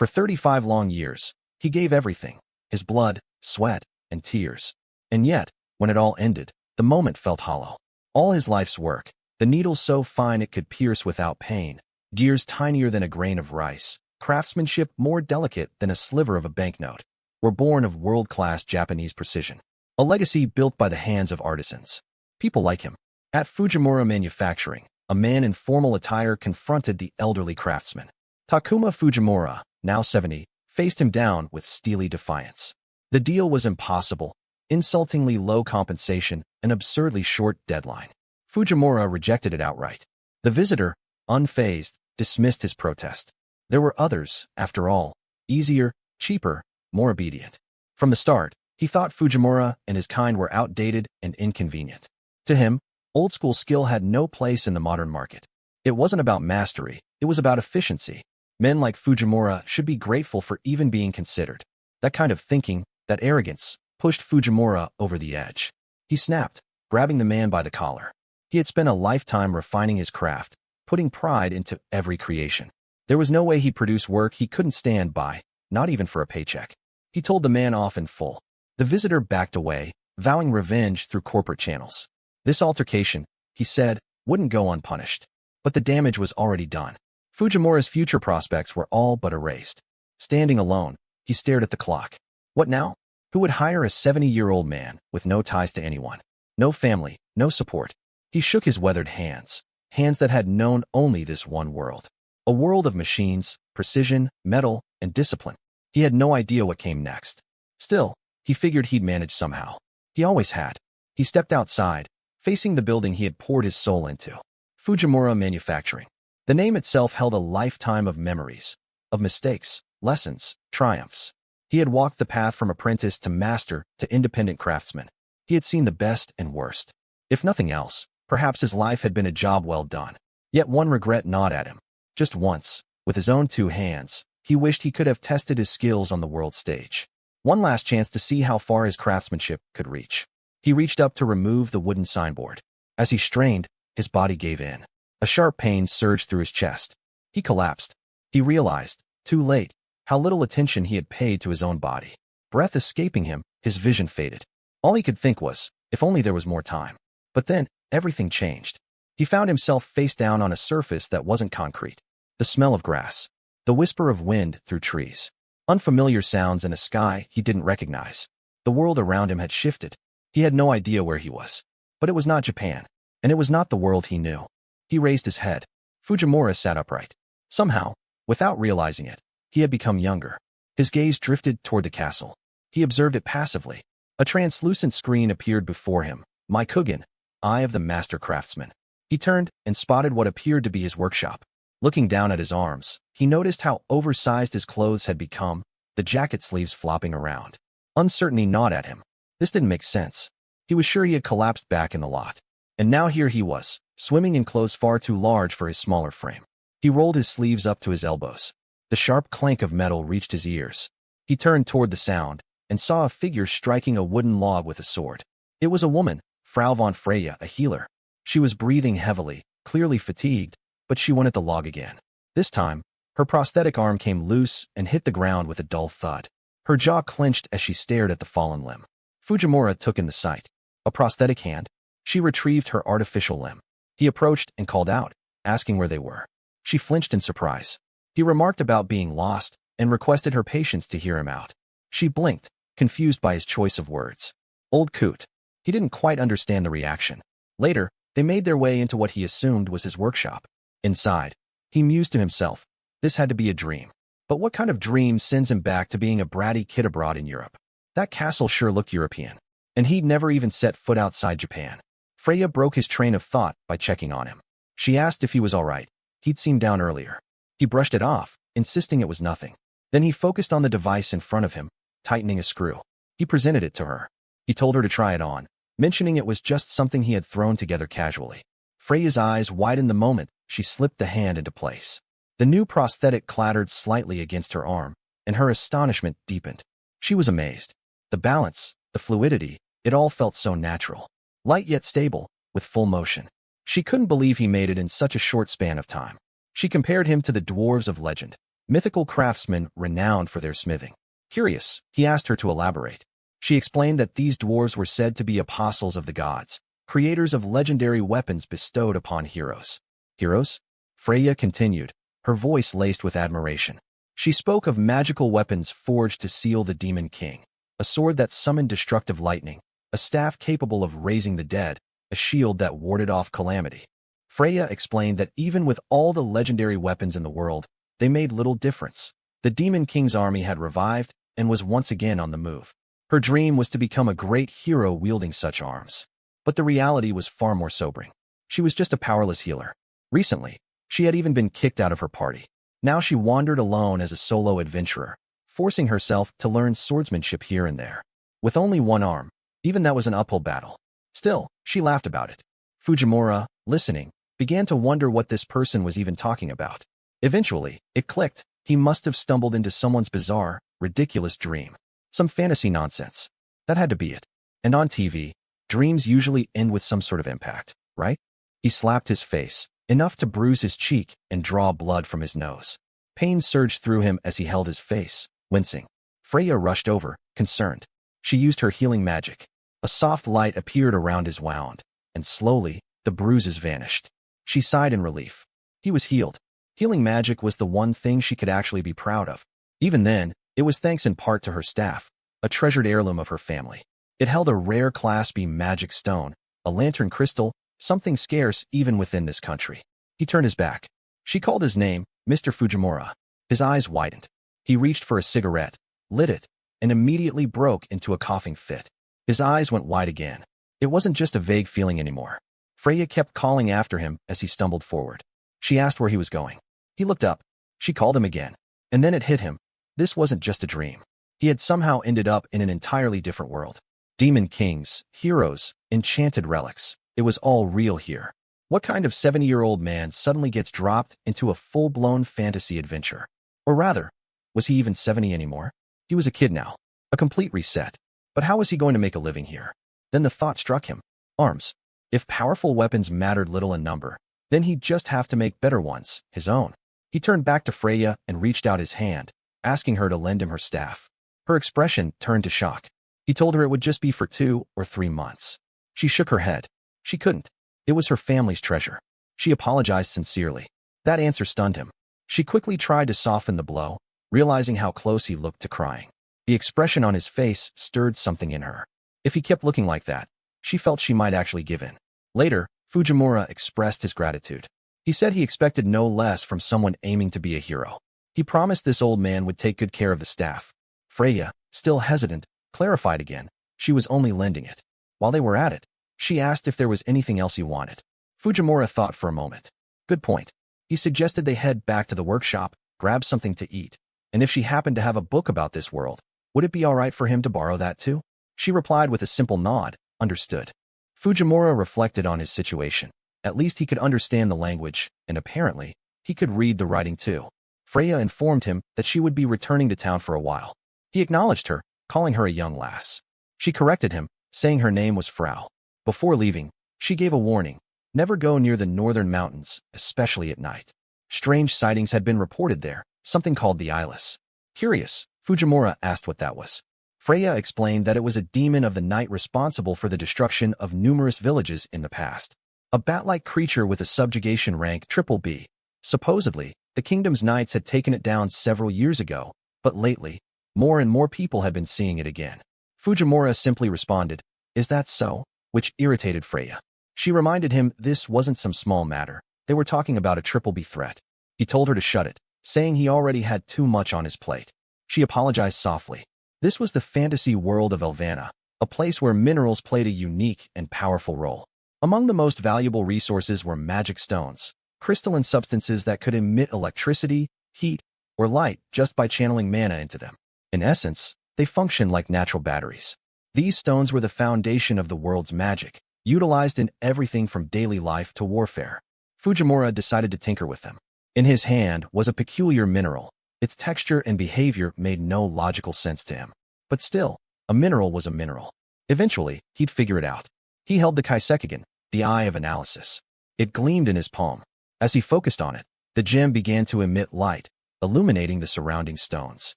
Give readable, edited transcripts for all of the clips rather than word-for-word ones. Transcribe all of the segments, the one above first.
For 35 long years, he gave everything, his blood, sweat, and tears. And yet, when it all ended, the moment felt hollow. All his life's work, the needle so fine it could pierce without pain, gears tinier than a grain of rice, craftsmanship more delicate than a sliver of a banknote, were born of world-class Japanese precision. A legacy built by the hands of artisans. People like him. At Fujimura Manufacturing, a man in formal attire confronted the elderly craftsman. Takuma Fujimura, now 70, faced him down with steely defiance. The deal was impossible, insultingly low compensation, an absurdly short deadline. Fujimura rejected it outright. The visitor, unfazed, dismissed his protest. There were others, after all, easier, cheaper, more obedient. From the start, he thought Fujimura and his kind were outdated and inconvenient. To him, old-school skill had no place in the modern market. It wasn't about mastery, it was about efficiency. Men like Fujimura should be grateful for even being considered. That kind of thinking, that arrogance, pushed Fujimura over the edge. He snapped, grabbing the man by the collar. He had spent a lifetime refining his craft, putting pride into every creation. There was no way he'd produce work he couldn't stand by, not even for a paycheck. He told the man off in full. The visitor backed away, vowing revenge through corporate channels. This altercation, he said, wouldn't go unpunished. But the damage was already done. Fujimura's future prospects were all but erased. Standing alone, he stared at the clock. What now? Who would hire a 70-year-old man with no ties to anyone? No family, no support. He shook his weathered hands, hands that had known only this one world. A world of machines, precision, metal, and discipline. He had no idea what came next. Still, he figured he'd manage somehow. He always had. He stepped outside, facing the building he had poured his soul into. Fujimura Manufacturing. The name itself held a lifetime of memories, of mistakes, lessons, triumphs. He had walked the path from apprentice to master to independent craftsman. He had seen the best and worst. If nothing else, perhaps his life had been a job well done. Yet one regret gnawed at him. Just once, with his own two hands, he wished he could have tested his skills on the world stage. One last chance to see how far his craftsmanship could reach. He reached up to remove the wooden signboard. As he strained, his body gave in. A sharp pain surged through his chest. He collapsed. He realized, too late, how little attention he had paid to his own body. Breath escaping him, his vision faded. All he could think was, if only there was more time. But then, everything changed. He found himself face down on a surface that wasn't concrete. The smell of grass. The whisper of wind through trees. Unfamiliar sounds in a sky he didn't recognize. The world around him had shifted. He had no idea where he was. But it was not Japan. And it was not the world he knew. He raised his head. Fujimura sat upright. Somehow, without realizing it, he had become younger. His gaze drifted toward the castle. He observed it passively. A translucent screen appeared before him. Maikugen, eye of the master craftsman. He turned and spotted what appeared to be his workshop. Looking down at his arms, he noticed how oversized his clothes had become, the jacket sleeves flopping around. Uncertainty gnawed at him. This didn't make sense. He was sure he had collapsed back in the lot. And now here he was, swimming in clothes far too large for his smaller frame. He rolled his sleeves up to his elbows. The sharp clank of metal reached his ears. He turned toward the sound and saw a figure striking a wooden log with a sword. It was a woman, Frau von Freya, a healer. She was breathing heavily, clearly fatigued, but she went at the log again. This time, her prosthetic arm came loose and hit the ground with a dull thud. Her jaw clenched as she stared at the fallen limb. Fujimura took in the sight. A prosthetic hand. She retrieved her artificial limb. He approached and called out, asking where they were. She flinched in surprise. He remarked about being lost and requested her patience to hear him out. She blinked, confused by his choice of words. Old coot. He didn't quite understand the reaction. Later, they made their way into what he assumed was his workshop. Inside, he mused to himself. This had to be a dream. But what kind of dream sends him back to being a bratty kid abroad in Europe? That castle sure looked European. And he'd never even set foot outside Japan. Freya broke his train of thought by checking on him. She asked if he was all right. He'd seemed down earlier. He brushed it off, insisting it was nothing. Then he focused on the device in front of him, tightening a screw. He presented it to her. He told her to try it on, mentioning it was just something he had thrown together casually. Freya's eyes widened the moment she slipped the hand into place. The new prosthetic clattered slightly against her arm, and her astonishment deepened. She was amazed. The balance, the fluidity, it all felt so natural. Light yet stable, with full motion. She couldn't believe he made it in such a short span of time. She compared him to the dwarves of legend. mythical craftsmen renowned for their smithing. Curious, he asked her to elaborate. She explained that these dwarves were said to be apostles of the gods, creators of legendary weapons bestowed upon heroes. Heroes? Freya continued, her voice laced with admiration. She spoke of magical weapons forged to seal the Demon King, a sword that summoned destructive lightning, a staff capable of raising the dead, a shield that warded off calamity. Freya explained that even with all the legendary weapons in the world, they made little difference. The Demon King's army had revived and was once again on the move. Her dream was to become a great hero wielding such arms. But the reality was far more sobering. She was just a powerless healer. Recently, she had even been kicked out of her party. Now she wandered alone as a solo adventurer, forcing herself to learn swordsmanship here and there. With only one arm, even that was an uphill battle. Still, she laughed about it. Fujimura, listening, began to wonder what this person was even talking about. Eventually, it clicked. He must have stumbled into someone's bizarre, ridiculous dream. Some fantasy nonsense. That had to be it. And on TV, dreams usually end with some sort of impact, right? He slapped his face, enough to bruise his cheek and draw blood from his nose. Pain surged through him as he held his face, wincing. Freya rushed over, concerned. She used her healing magic. A soft light appeared around his wound, and slowly, the bruises vanished. She sighed in relief. He was healed. Healing magic was the one thing she could actually be proud of. Even then, it was thanks in part to her staff, a treasured heirloom of her family. It held a rare Class B magic stone, a lantern crystal, something scarce even within this country. He turned his back. She called his name, Mr. Fujimura. His eyes widened. He reached for a cigarette, lit it, and immediately broke into a coughing fit. His eyes went wide again. It wasn't just a vague feeling anymore. Freya kept calling after him as he stumbled forward. She asked where he was going. He looked up. She called him again. And then it hit him. This wasn't just a dream. He had somehow ended up in an entirely different world. Demon kings, heroes, enchanted relics. It was all real here. What kind of 70-year-old man suddenly gets dropped into a full-blown fantasy adventure? Or rather, was he even 70 anymore? He was a kid now. A complete reset. But how was he going to make a living here? Then the thought struck him. Arms. If powerful weapons mattered little in number, then he'd just have to make better ones, his own. He turned back to Freya and reached out his hand, asking her to lend him her staff. Her expression turned to shock. He told her it would just be for 2 or 3 months. She shook her head. She couldn't. It was her family's treasure. She apologized sincerely. That answer stunned him. She quickly tried to soften the blow, realizing how close he looked to crying. The expression on his face stirred something in her. If he kept looking like that, she felt she might actually give in. Later, Fujimura expressed his gratitude. He said he expected no less from someone aiming to be a hero. He promised this old man would take good care of the staff. Freya, still hesitant, clarified again. She was only lending it. While they were at it, she asked if there was anything else he wanted. Fujimura thought for a moment. Good point. He suggested they head back to the workshop, grab something to eat. And if she happened to have a book about this world, would it be all right for him to borrow that too? She replied with a simple nod, understood. Fujimura reflected on his situation. At least he could understand the language, and apparently, he could read the writing too. Freya informed him that she would be returning to town for a while. He acknowledged her, calling her a young lass. She corrected him, saying her name was Frau. Before leaving, she gave a warning. Never go near the northern mountains, especially at night. Strange sightings had been reported there, something called the Eyeless. Curious, Fujimura asked what that was. Freya explained that it was a demon of the night responsible for the destruction of numerous villages in the past. A bat-like creature with a subjugation rank BBB. Supposedly, the kingdom's knights had taken it down several years ago, but lately, more and more people had been seeing it again. Fujimura simply responded, "Is that so?" which irritated Freya. She reminded him this wasn't some small matter. They were talking about a BBB threat. He told her to shut it, saying he already had too much on his plate. She apologized softly. This was the fantasy world of Elvana, a place where minerals played a unique and powerful role. Among the most valuable resources were magic stones, crystalline substances that could emit electricity, heat, or light just by channeling mana into them. In essence, they functioned like natural batteries. These stones were the foundation of the world's magic, utilized in everything from daily life to warfare. Fujimura decided to tinker with them. In his hand was a peculiar mineral. Its texture and behavior made no logical sense to him. But still, a mineral was a mineral. Eventually, he'd figure it out. He held the Kaisekigen, the eye of analysis. It gleamed in his palm. As he focused on it, the gem began to emit light, illuminating the surrounding stones.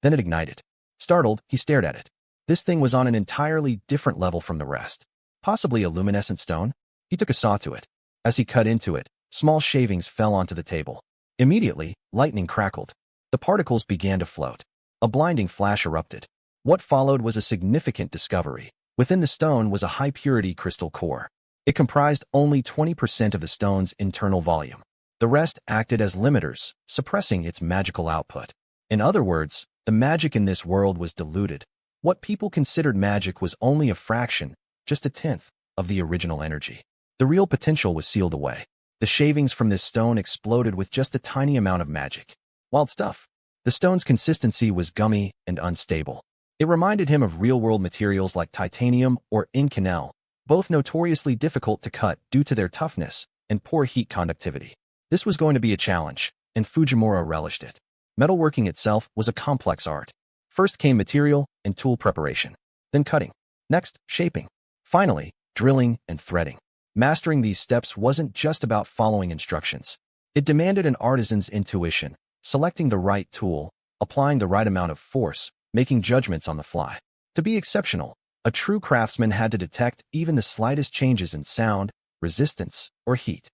Then it ignited. Startled, he stared at it. This thing was on an entirely different level from the rest. Possibly a luminescent stone? He took a saw to it. As he cut into it, small shavings fell onto the table. Immediately, lightning crackled. The particles began to float. A blinding flash erupted. What followed was a significant discovery. Within the stone was a high-purity crystal core. It comprised only 20% of the stone's internal volume. The rest acted as limiters, suppressing its magical output. In other words, the magic in this world was diluted. What people considered magic was only a fraction, just a tenth, of the original energy. The real potential was sealed away. The shavings from this stone exploded with just a tiny amount of magic. Wild stuff. The stone's consistency was gummy and unstable. It reminded him of real-world materials like titanium or inconel, both notoriously difficult to cut due to their toughness and poor heat conductivity. This was going to be a challenge, and Fujimura relished it. Metalworking itself was a complex art. First came material and tool preparation, then cutting, next shaping, finally drilling and threading. Mastering these steps wasn't just about following instructions. It demanded an artisan's intuition, selecting the right tool, applying the right amount of force, making judgments on the fly. To be exceptional, a true craftsman had to detect even the slightest changes in sound, resistance, or heat.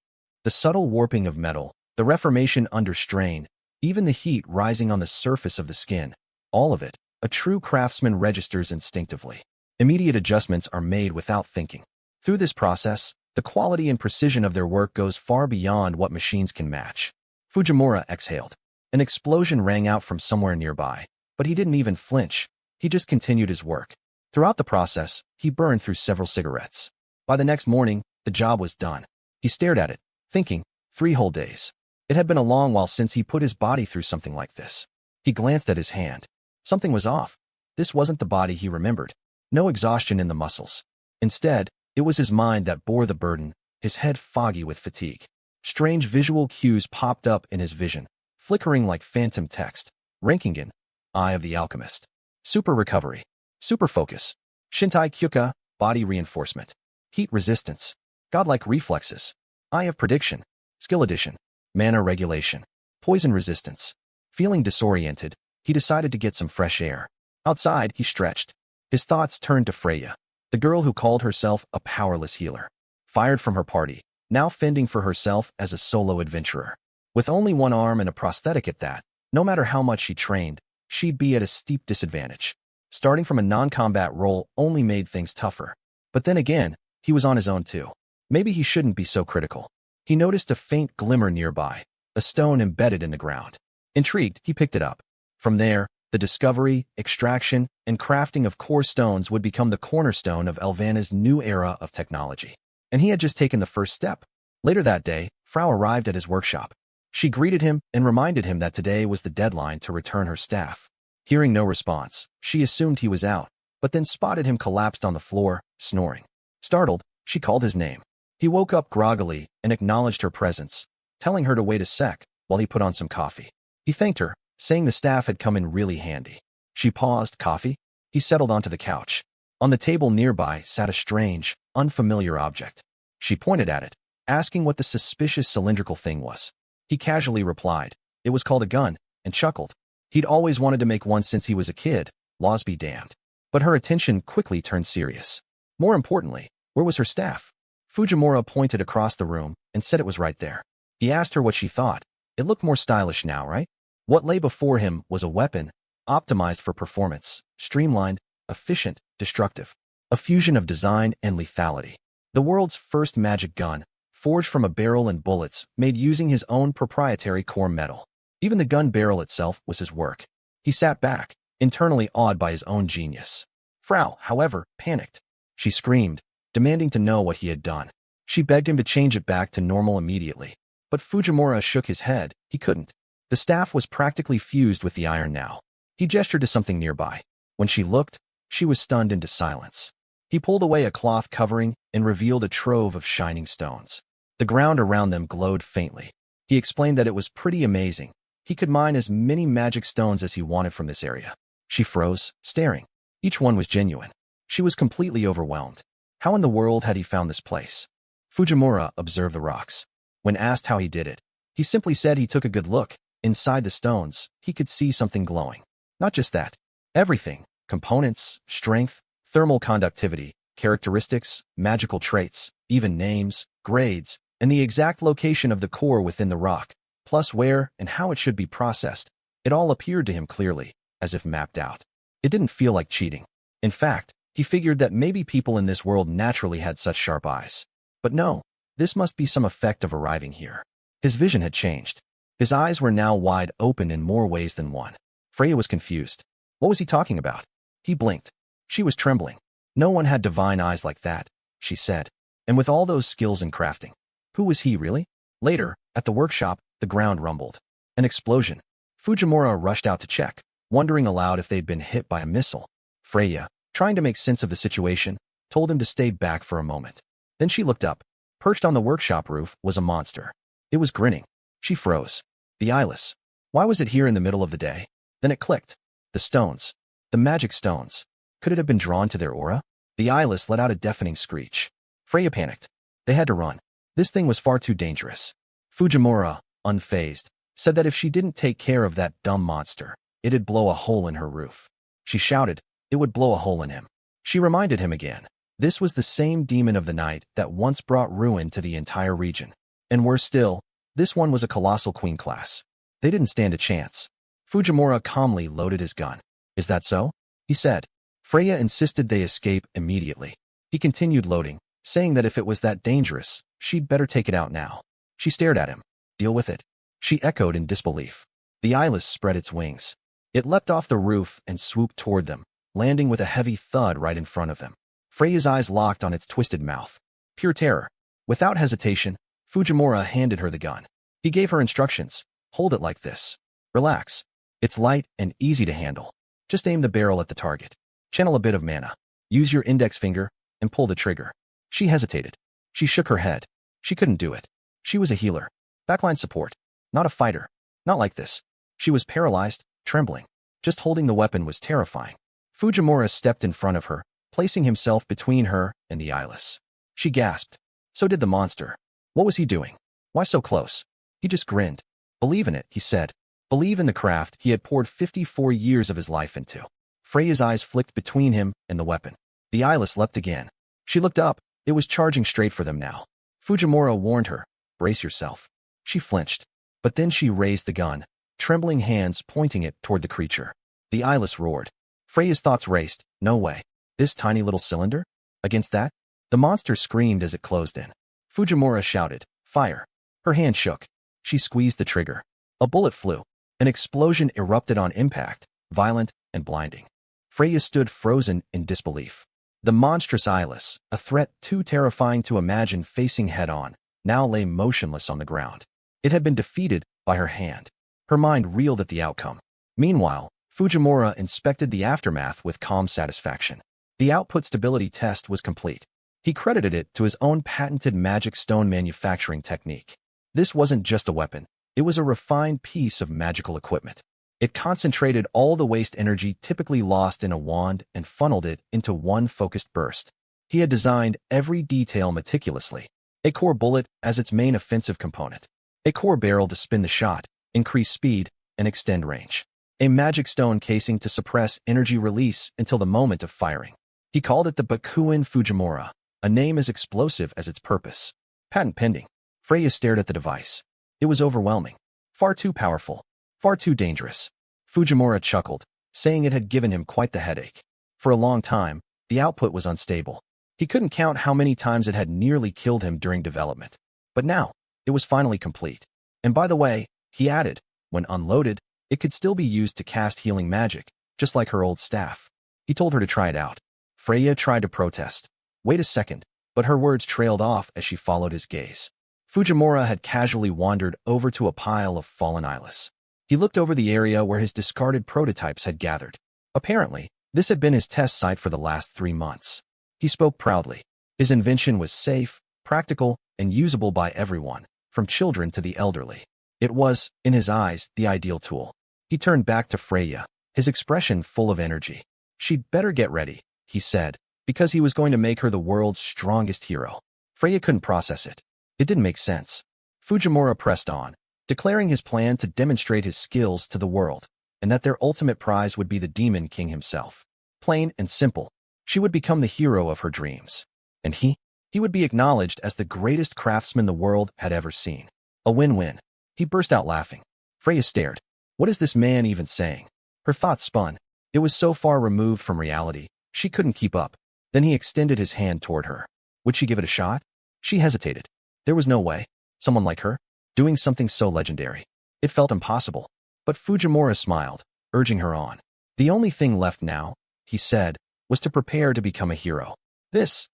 The subtle warping of metal, the reformation under strain, even the heat rising on the surface of the skin, all of it, a true craftsman registers instinctively. Immediate adjustments are made without thinking. Through this process, the quality and precision of their work goes far beyond what machines can match. Fujimura exhaled. An explosion rang out from somewhere nearby, but he didn't even flinch. He just continued his work. Throughout the process, he burned through several cigarettes. By the next morning, the job was done. He stared at it, thinking, 3 whole days. It had been a long while since he put his body through something like this. He glanced at his hand. Something was off. This wasn't the body he remembered. No exhaustion in the muscles. Instead, it was his mind that bore the burden, his head foggy with fatigue. Strange visual cues popped up in his vision, flickering like phantom text. Rankingen, Eye of the Alchemist. Super recovery. Super focus. Shintai Kyuka, body reinforcement. Heat resistance. Godlike reflexes. Eye of prediction. Skill addition. Mana regulation. Poison resistance. Feeling disoriented, he decided to get some fresh air. Outside, he stretched. His thoughts turned to Freya, the girl who called herself a powerless healer. Fired from her party, now fending for herself as a solo adventurer. With only one arm and a prosthetic at that, no matter how much she trained, she'd be at a steep disadvantage. Starting from a non-combat role only made things tougher. But then again, he was on his own too. Maybe he shouldn't be so critical. He noticed a faint glimmer nearby, a stone embedded in the ground. Intrigued, he picked it up. From there, the discovery, extraction, and crafting of core stones would become the cornerstone of Elvana's new era of technology. And he had just taken the first step. Later that day, Frau arrived at his workshop. She greeted him and reminded him that today was the deadline to return her staff. Hearing no response, she assumed he was out, but then spotted him collapsed on the floor, snoring. Startled, she called his name. He woke up groggily and acknowledged her presence, telling her to wait a sec while he put on some coffee. He thanked her, saying the staff had come in really handy. She paused. Coffee? He settled onto the couch. On the table nearby sat a strange, unfamiliar object. She pointed at it, asking what the suspicious cylindrical thing was. He casually replied, it was called a gun, and chuckled. He'd always wanted to make one since he was a kid, laws be damned. But her attention quickly turned serious. More importantly, where was her staff? Fujimura pointed across the room and said it was right there. He asked her what she thought. It looked more stylish now, right? What lay before him was a weapon, optimized for performance, streamlined, efficient, destructive. A fusion of design and lethality. The world's first magic gun, forged from a barrel and bullets made using his own proprietary core metal. Even the gun barrel itself was his work. He sat back, internally awed by his own genius. Frau, however, panicked. She screamed, demanding to know what he had done. She begged him to change it back to normal immediately. But Fujimura shook his head. He couldn't. The staff was practically fused with the iron now. He gestured to something nearby. When she looked, she was stunned into silence. He pulled away a cloth covering and revealed a trove of shining stones. The ground around them glowed faintly. He explained that it was pretty amazing. He could mine as many magic stones as he wanted from this area. She froze, staring. Each one was genuine. She was completely overwhelmed. How in the world had he found this place? Fujimura observed the rocks. When asked how he did it, he simply said he took a good look, inside the stones, he could see something glowing. Not just that. Everything. Components, strength, thermal conductivity, characteristics, magical traits, even names, grades, and the exact location of the core within the rock, plus where and how it should be processed. It all appeared to him clearly, as if mapped out. It didn't feel like cheating. In fact, he figured that maybe people in this world naturally had such sharp eyes. But no, this must be some effect of arriving here. His vision had changed. His eyes were now wide open in more ways than one. Freya was confused. What was he talking about? He blinked. She was trembling. No one had divine eyes like that, she said. And with all those skills in crafting. Who was he really? Later, at the workshop, the ground rumbled. An explosion. Fujimura rushed out to check, wondering aloud if they'd been hit by a missile. Freya, trying to make sense of the situation, told him to stay back for a moment. Then she looked up. Perched on the workshop roof was a monster. It was grinning. She froze. The eyeless. Why was it here in the middle of the day? Then it clicked. The stones. The magic stones. Could it have been drawn to their aura? The eyeless let out a deafening screech. Freya panicked. They had to run. This thing was far too dangerous. Fujimura, unfazed, said that if she didn't take care of that dumb monster, it'd blow a hole in her roof. She shouted, it would blow a hole in him. She reminded him again. This was the same demon of the night that once brought ruin to the entire region. And worse still, this one was a colossal queen class. They didn't stand a chance. Fujimura calmly loaded his gun. Is that so? He said. Freya insisted they escape immediately. He continued loading, saying that if it was that dangerous, she'd better take it out now. She stared at him. Deal with it. She echoed in disbelief. The eyeless spread its wings. It leapt off the roof and swooped toward them, landing with a heavy thud right in front of them. Freya's eyes locked on its twisted mouth. Pure terror. Without hesitation, Fujimura handed her the gun. He gave her instructions. Hold it like this. Relax. It's light and easy to handle. Just aim the barrel at the target. Channel a bit of mana. Use your index finger and pull the trigger. She hesitated. She shook her head. She couldn't do it. She was a healer. Backline support. Not a fighter. Not like this. She was paralyzed, trembling. Just holding the weapon was terrifying. Fujimura stepped in front of her, placing himself between her and the eyeless. She gasped. So did the monster. What was he doing? Why so close? He just grinned. Believe in it, he said. Believe in the craft he had poured 54 years of his life into. Freya's eyes flicked between him and the weapon. The eyeless leapt again. She looked up. It was charging straight for them now. Fujimura warned her. Brace yourself. She flinched. But then she raised the gun, trembling hands pointing it toward the creature. The eyeless roared. Freya's thoughts raced. No way. This tiny little cylinder? Against that? The monster screamed as it closed in. Fujimura shouted. Fire. Her hand shook. She squeezed the trigger. A bullet flew. An explosion erupted on impact, violent and blinding. Freya stood frozen in disbelief. The monstrous eyeless, a threat too terrifying to imagine facing head-on, now lay motionless on the ground. It had been defeated by her hand. Her mind reeled at the outcome. Meanwhile, Fujimura inspected the aftermath with calm satisfaction. The output stability test was complete. He credited it to his own patented magic stone manufacturing technique. This wasn't just a weapon. It was a refined piece of magical equipment. It concentrated all the waste energy typically lost in a wand and funneled it into one focused burst. He had designed every detail meticulously. A core bullet as its main offensive component. A core barrel to spin the shot, increase speed, and extend range. A magic stone casing to suppress energy release until the moment of firing. He called it the Bakuin Fujimura, a name as explosive as its purpose. Patent pending. Freya stared at the device. It was overwhelming. Far too powerful. Far too dangerous. Fujimura chuckled, saying it had given him quite the headache. For a long time, the output was unstable. He couldn't count how many times it had nearly killed him during development. But now, it was finally complete. And by the way, he added, when unloaded, it could still be used to cast healing magic, just like her old staff. He told her to try it out. Freya tried to protest. Wait a second, but her words trailed off as she followed his gaze. Fujimura had casually wandered over to a pile of fallen eyeless. He looked over the area where his discarded prototypes had gathered. Apparently, this had been his test site for the last 3 months. He spoke proudly. His invention was safe, practical, and usable by everyone, from children to the elderly. It was, in his eyes, the ideal tool. He turned back to Freya, his expression full of energy. She'd better get ready, he said, because he was going to make her the world's strongest hero. Freya couldn't process it. It didn't make sense. Fujimura pressed on. declaring his plan to demonstrate his skills to the world, and that their ultimate prize would be the Demon King himself. Plain and simple, she would become the hero of her dreams. And he would be acknowledged as the greatest craftsman the world had ever seen. A win-win. He burst out laughing. Freya stared. What is this man even saying? Her thoughts spun. It was so far removed from reality, she couldn't keep up. Then he extended his hand toward her. Would she give it a shot? She hesitated. There was no way. Someone like her, doing something so legendary. It felt impossible. But Fujimura smiled, urging her on. The only thing left now, he said, was to prepare to become a hero. This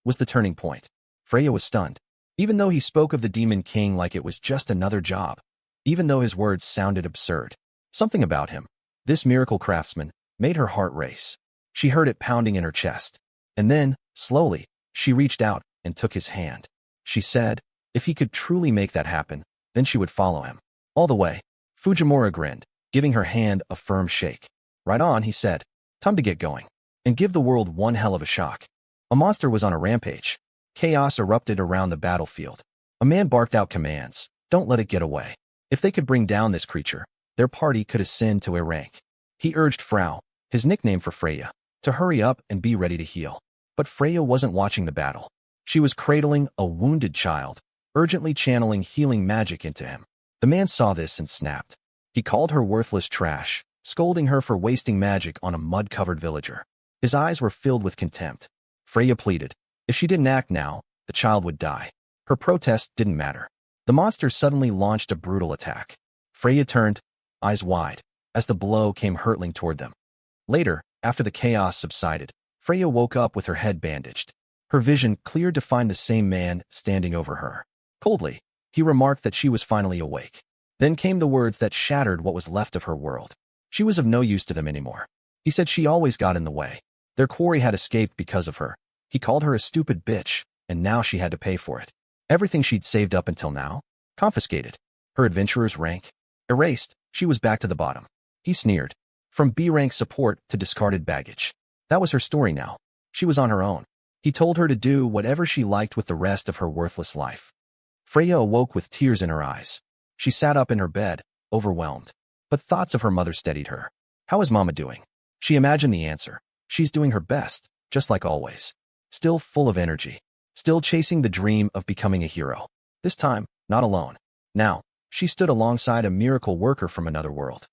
was the turning point. Freya was stunned. Even though he spoke of the Demon King like it was just another job, even though his words sounded absurd, something about him, this miracle craftsman, made her heart race. She heard it pounding in her chest. And then, slowly, she reached out and took his hand. She said, if he could truly make that happen, then she would follow him. All the way. Fujimura grinned, giving her hand a firm shake. Right on, he said. Time to get going. And give the world one hell of a shock. A monster was on a rampage. Chaos erupted around the battlefield. A man barked out commands. Don't let it get away. If they could bring down this creature, their party could ascend to a rank. He urged Frau, his nickname for Freya, to hurry up and be ready to heal. But Freya wasn't watching the battle. She was cradling a wounded child, urgently channeling healing magic into him. The man saw this and snapped. He called her worthless trash, scolding her for wasting magic on a mud-covered villager. His eyes were filled with contempt. Freya pleaded. If she didn't act now, the child would die. Her protest didn't matter. The monster suddenly launched a brutal attack. Freya turned, eyes wide, as the blow came hurtling toward them. Later, after the chaos subsided, Freya woke up with her head bandaged. Her vision cleared to find the same man standing over her. Coldly, he remarked that she was finally awake. Then came the words that shattered what was left of her world. She was of no use to them anymore. He said she always got in the way. Their quarry had escaped because of her. He called her a stupid bitch, and now she had to pay for it. Everything she'd saved up until now, confiscated. Her adventurer's rank, erased. She was back to the bottom. He sneered. From B-rank support to discarded baggage. That was her story now. She was on her own. He told her to do whatever she liked with the rest of her worthless life. Freya awoke with tears in her eyes. She sat up in her bed, overwhelmed. But thoughts of her mother steadied her. How is Mama doing? She imagined the answer. She's doing her best, just like always. Still full of energy. Still chasing the dream of becoming a hero. This time, not alone. Now, she stood alongside a miracle worker from another world.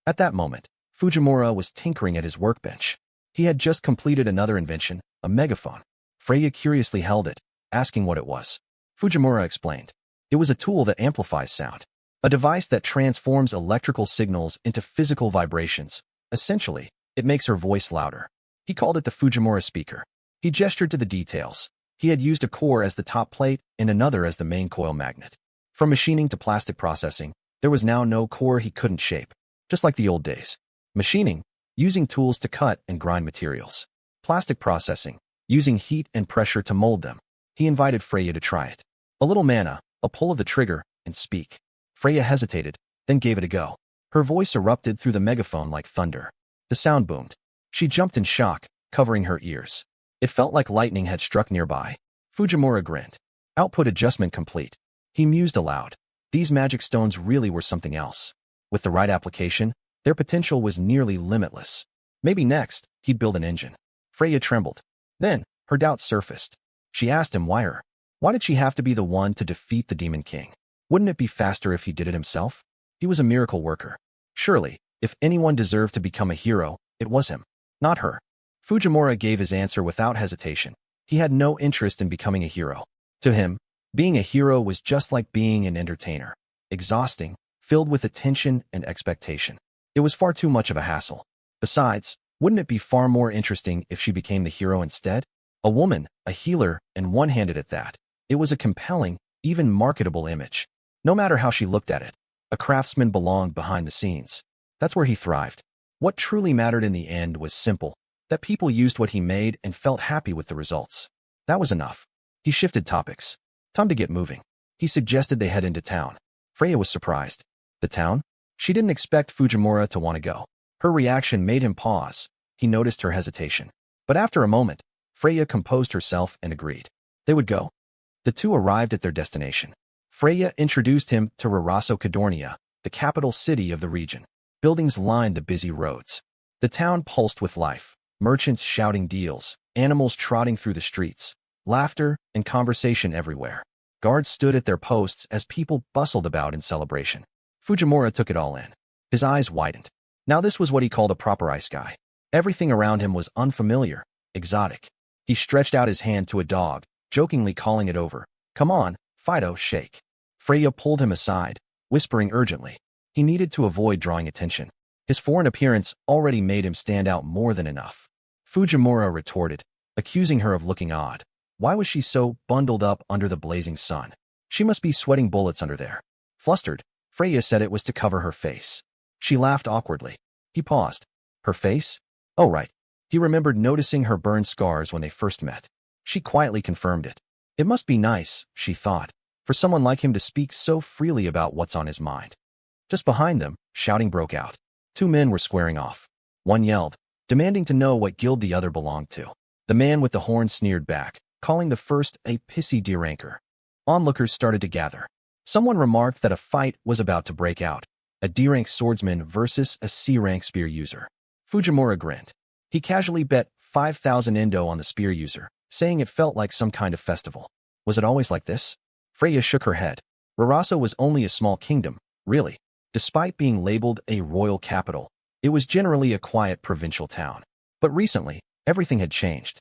At that moment, Fujimura was tinkering at his workbench. He had just completed another invention, a megaphone. Freya curiously held it, asking what it was. Fujimura explained. It was a tool that amplifies sound. A device that transforms electrical signals into physical vibrations. Essentially, it makes her voice louder. He called it the Fujimura speaker. He gestured to the details. He had used a core as the top plate and another as the main coil magnet. From machining to plastic processing, there was now no core he couldn't shape. Just like the old days. Machining, using tools to cut and grind materials. Plastic processing, using heat and pressure to mold them. He invited Freya to try it. A little mana, a pull of the trigger, and speak. Freya hesitated, then gave it a go. Her voice erupted through the megaphone like thunder. The sound boomed. She jumped in shock, covering her ears. It felt like lightning had struck nearby. Fujimura grinned. Output adjustment complete. He mused aloud. These magic stones really were something else. With the right application, their potential was nearly limitless. Maybe next, he'd build an engine. Freya trembled. Then, her doubts surfaced. She asked him why her. Why did she have to be the one to defeat the Demon King? Wouldn't it be faster if he did it himself? He was a miracle worker. Surely, if anyone deserved to become a hero, it was him, not her. Fujimura gave his answer without hesitation. He had no interest in becoming a hero. To him, being a hero was just like being an entertainer. Exhausting, filled with attention and expectation. It was far too much of a hassle. Besides, wouldn't it be far more interesting if she became the hero instead? A woman, a healer, and one-handed at that. It was a compelling, even marketable image. No matter how she looked at it, a craftsman belonged behind the scenes. That's where he thrived. What truly mattered in the end was simple, that people used what he made and felt happy with the results. That was enough. He shifted topics. Time to get moving. He suggested they head into town. Freya was surprised. The town? She didn't expect Fujimura to want to go. Her reaction made him pause. He noticed her hesitation. But after a moment, Freya composed herself and agreed. They would go. The two arrived at their destination. Freya introduced him to Raraso Cadornia, the capital city of the region. Buildings lined the busy roads. The town pulsed with life, merchants shouting deals, animals trotting through the streets, laughter and conversation everywhere. Guards stood at their posts as people bustled about in celebration. Fujimura took it all in. His eyes widened. Now this was what he called a proper isekai. Everything around him was unfamiliar, exotic. He stretched out his hand to a dog, jokingly calling it over. "Come on, Fido, shake." Freya pulled him aside, whispering urgently. He needed to avoid drawing attention. His foreign appearance already made him stand out more than enough. Fujimura retorted, accusing her of looking odd. Why was she so bundled up under the blazing sun? She must be sweating bullets under there. Flustered, Freya said it was to cover her face. She laughed awkwardly. He paused. Her face? Oh, right. He remembered noticing her burn scars when they first met. She quietly confirmed it. It must be nice, she thought, for someone like him to speak so freely about what's on his mind. Just behind them, shouting broke out. Two men were squaring off. One yelled, demanding to know what guild the other belonged to. The man with the horn sneered back, calling the first a pissy D-ranker. Onlookers started to gather. Someone remarked that a fight was about to break out, a D-rank swordsman versus a C-rank spear user. Fujimura grinned. He casually bet 5,000 endo on the spear user, saying it felt like some kind of festival. Was it always like this? Freya shook her head. Raraso was only a small kingdom, really. Despite being labeled a royal capital, it was generally a quiet provincial town. But recently, everything had changed.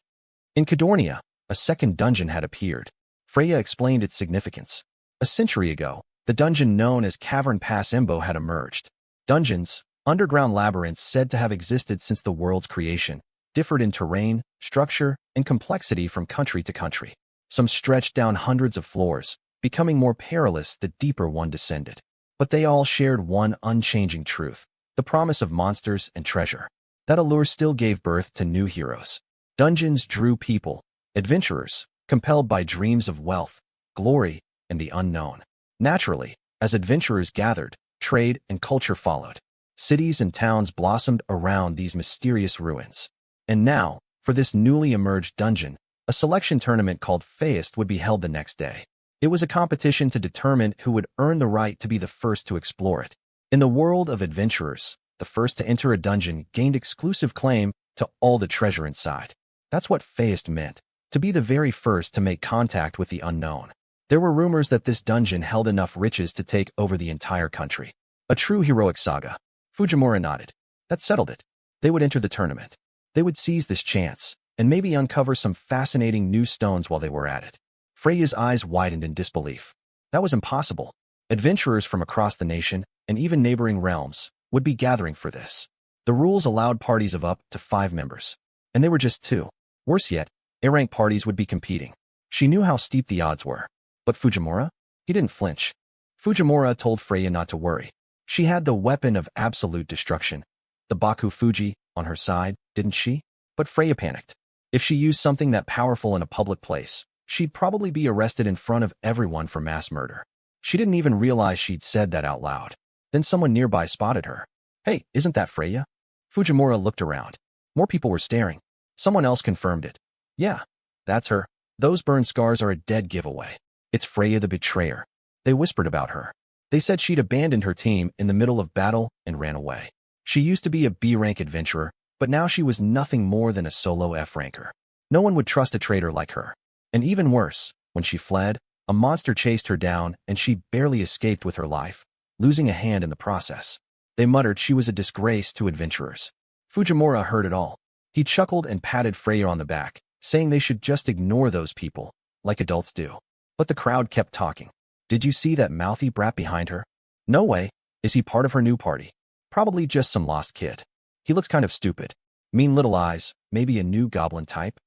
In Cadornia, a second dungeon had appeared. Freya explained its significance. A century ago, the dungeon known as Cavern Pass Embo had emerged. Dungeons, underground labyrinths said to have existed since the world's creation, differed in terrain, structure, and complexity from country to country. Some stretched down hundreds of floors, becoming more perilous the deeper one descended. But they all shared one unchanging truth, the promise of monsters and treasure. That allure still gave birth to new heroes. Dungeons drew people, adventurers, compelled by dreams of wealth, glory, and the unknown. Naturally, as adventurers gathered, trade and culture followed. Cities and towns blossomed around these mysterious ruins. And now, for this newly emerged dungeon, a selection tournament called Feist would be held the next day. It was a competition to determine who would earn the right to be the first to explore it. In the world of adventurers, the first to enter a dungeon gained exclusive claim to all the treasure inside. That's what Feist meant, to be the very first to make contact with the unknown. There were rumors that this dungeon held enough riches to take over the entire country. A true heroic saga. Fujimura nodded. That settled it. They would enter the tournament. They would seize this chance, and maybe uncover some fascinating new stones while they were at it. Freya's eyes widened in disbelief. That was impossible. Adventurers from across the nation, and even neighboring realms, would be gathering for this. The rules allowed parties of up to 5 members. And they were just 2. Worse yet, A-rank parties would be competing. She knew how steep the odds were. But Fujimura? He didn't flinch. Fujimura told Freya not to worry. She had the weapon of absolute destruction, the Baku Fuji, on her side, didn't she? But Freya panicked. If she used something that powerful in a public place, she'd probably be arrested in front of everyone for mass murder. She didn't even realize she'd said that out loud. Then someone nearby spotted her. Hey, isn't that Freya? Fujimura looked around. More people were staring. Someone else confirmed it. Yeah, that's her. Those burn scars are a dead giveaway. It's Freya the betrayer. They whispered about her. They said she'd abandoned her team in the middle of battle and ran away. She used to be a B-rank adventurer, but now she was nothing more than a solo F-ranker. No one would trust a traitor like her. And even worse, when she fled, a monster chased her down and she barely escaped with her life, losing a hand in the process. They muttered she was a disgrace to adventurers. Fujimura heard it all. He chuckled and patted Freya on the back, saying they should just ignore those people, like adults do. But the crowd kept talking. Did you see that mouthy brat behind her? No way. Is he part of her new party? Probably just some lost kid. He looks kind of stupid. Mean little eyes, maybe a new goblin type?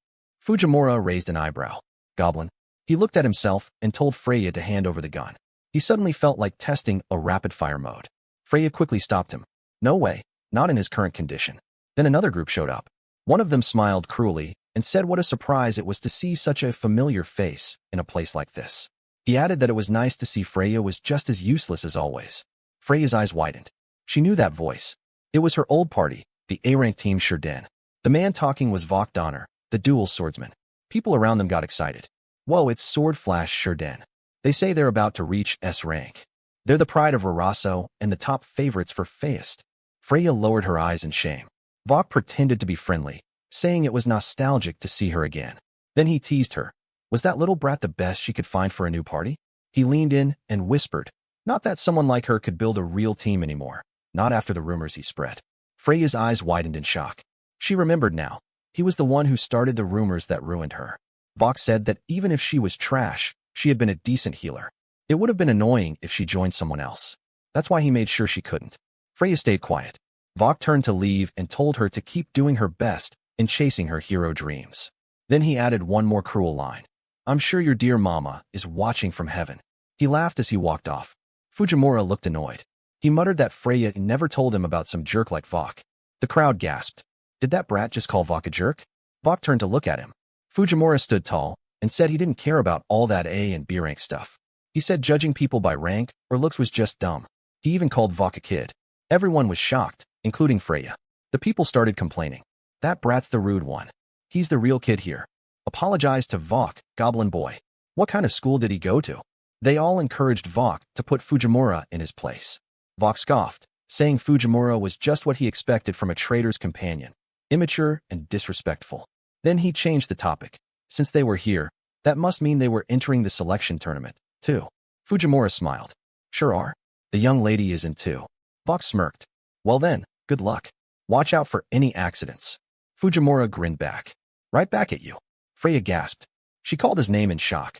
Fujimura raised an eyebrow. Goblin. He looked at himself and told Freya to hand over the gun. He suddenly felt like testing a rapid-fire mode. Freya quickly stopped him. No way, not in his current condition. Then another group showed up. One of them smiled cruelly and said what a surprise it was to see such a familiar face in a place like this. He added that it was nice to see Freya was just as useless as always. Freya's eyes widened. She knew that voice. It was her old party, the A-rank team Shurden. The man talking was Vok Donner, the dual swordsman. People around them got excited. Whoa, it's Sword Flash Shurden. They say they're about to reach S rank. They're the pride of Araso and the top favorites for Feist. Freya lowered her eyes in shame. Vok pretended to be friendly, saying it was nostalgic to see her again. Then he teased her. Was that little brat the best she could find for a new party? He leaned in and whispered, not that someone like her could build a real team anymore, not after the rumors he spread. Freya's eyes widened in shock. She remembered now. He was the one who started the rumors that ruined her. Vok said that even if she was trash, she had been a decent healer. It would have been annoying if she joined someone else. That's why he made sure she couldn't. Freya stayed quiet. Vok turned to leave and told her to keep doing her best in chasing her hero dreams. Then he added one more cruel line. I'm sure your dear mama is watching from heaven. He laughed as he walked off. Fujimura looked annoyed. He muttered that Freya never told him about some jerk like Vok. The crowd gasped. Did that brat just call Vok a jerk? Vok turned to look at him. Fujimura stood tall and said he didn't care about all that A and B rank stuff. He said judging people by rank or looks was just dumb. He even called Vok a kid. Everyone was shocked, including Freya. The people started complaining. That brat's the rude one. He's the real kid here. Apologized to Vok, goblin boy. What kind of school did he go to? They all encouraged Vok to put Fujimura in his place. Vok scoffed, saying Fujimura was just what he expected from a traitor's companion, immature and disrespectful. Then he changed the topic. Since they were here, that must mean they were entering the selection tournament, too. Fujimura smiled. Sure are. The young lady is in too. Vok smirked. Well then, good luck. Watch out for any accidents. Fujimura grinned back. Right back at you. Freya gasped. She called his name in shock.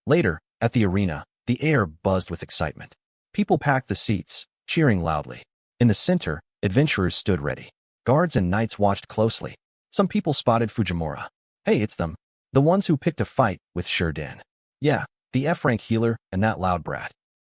Later, at the arena, the air buzzed with excitement. People packed the seats, cheering loudly. In the center, adventurers stood ready. Guards and knights watched closely. Some people spotted Fujimura. Hey, it's them. The ones who picked a fight with Shurden. Yeah, the F-rank healer and that loud brat.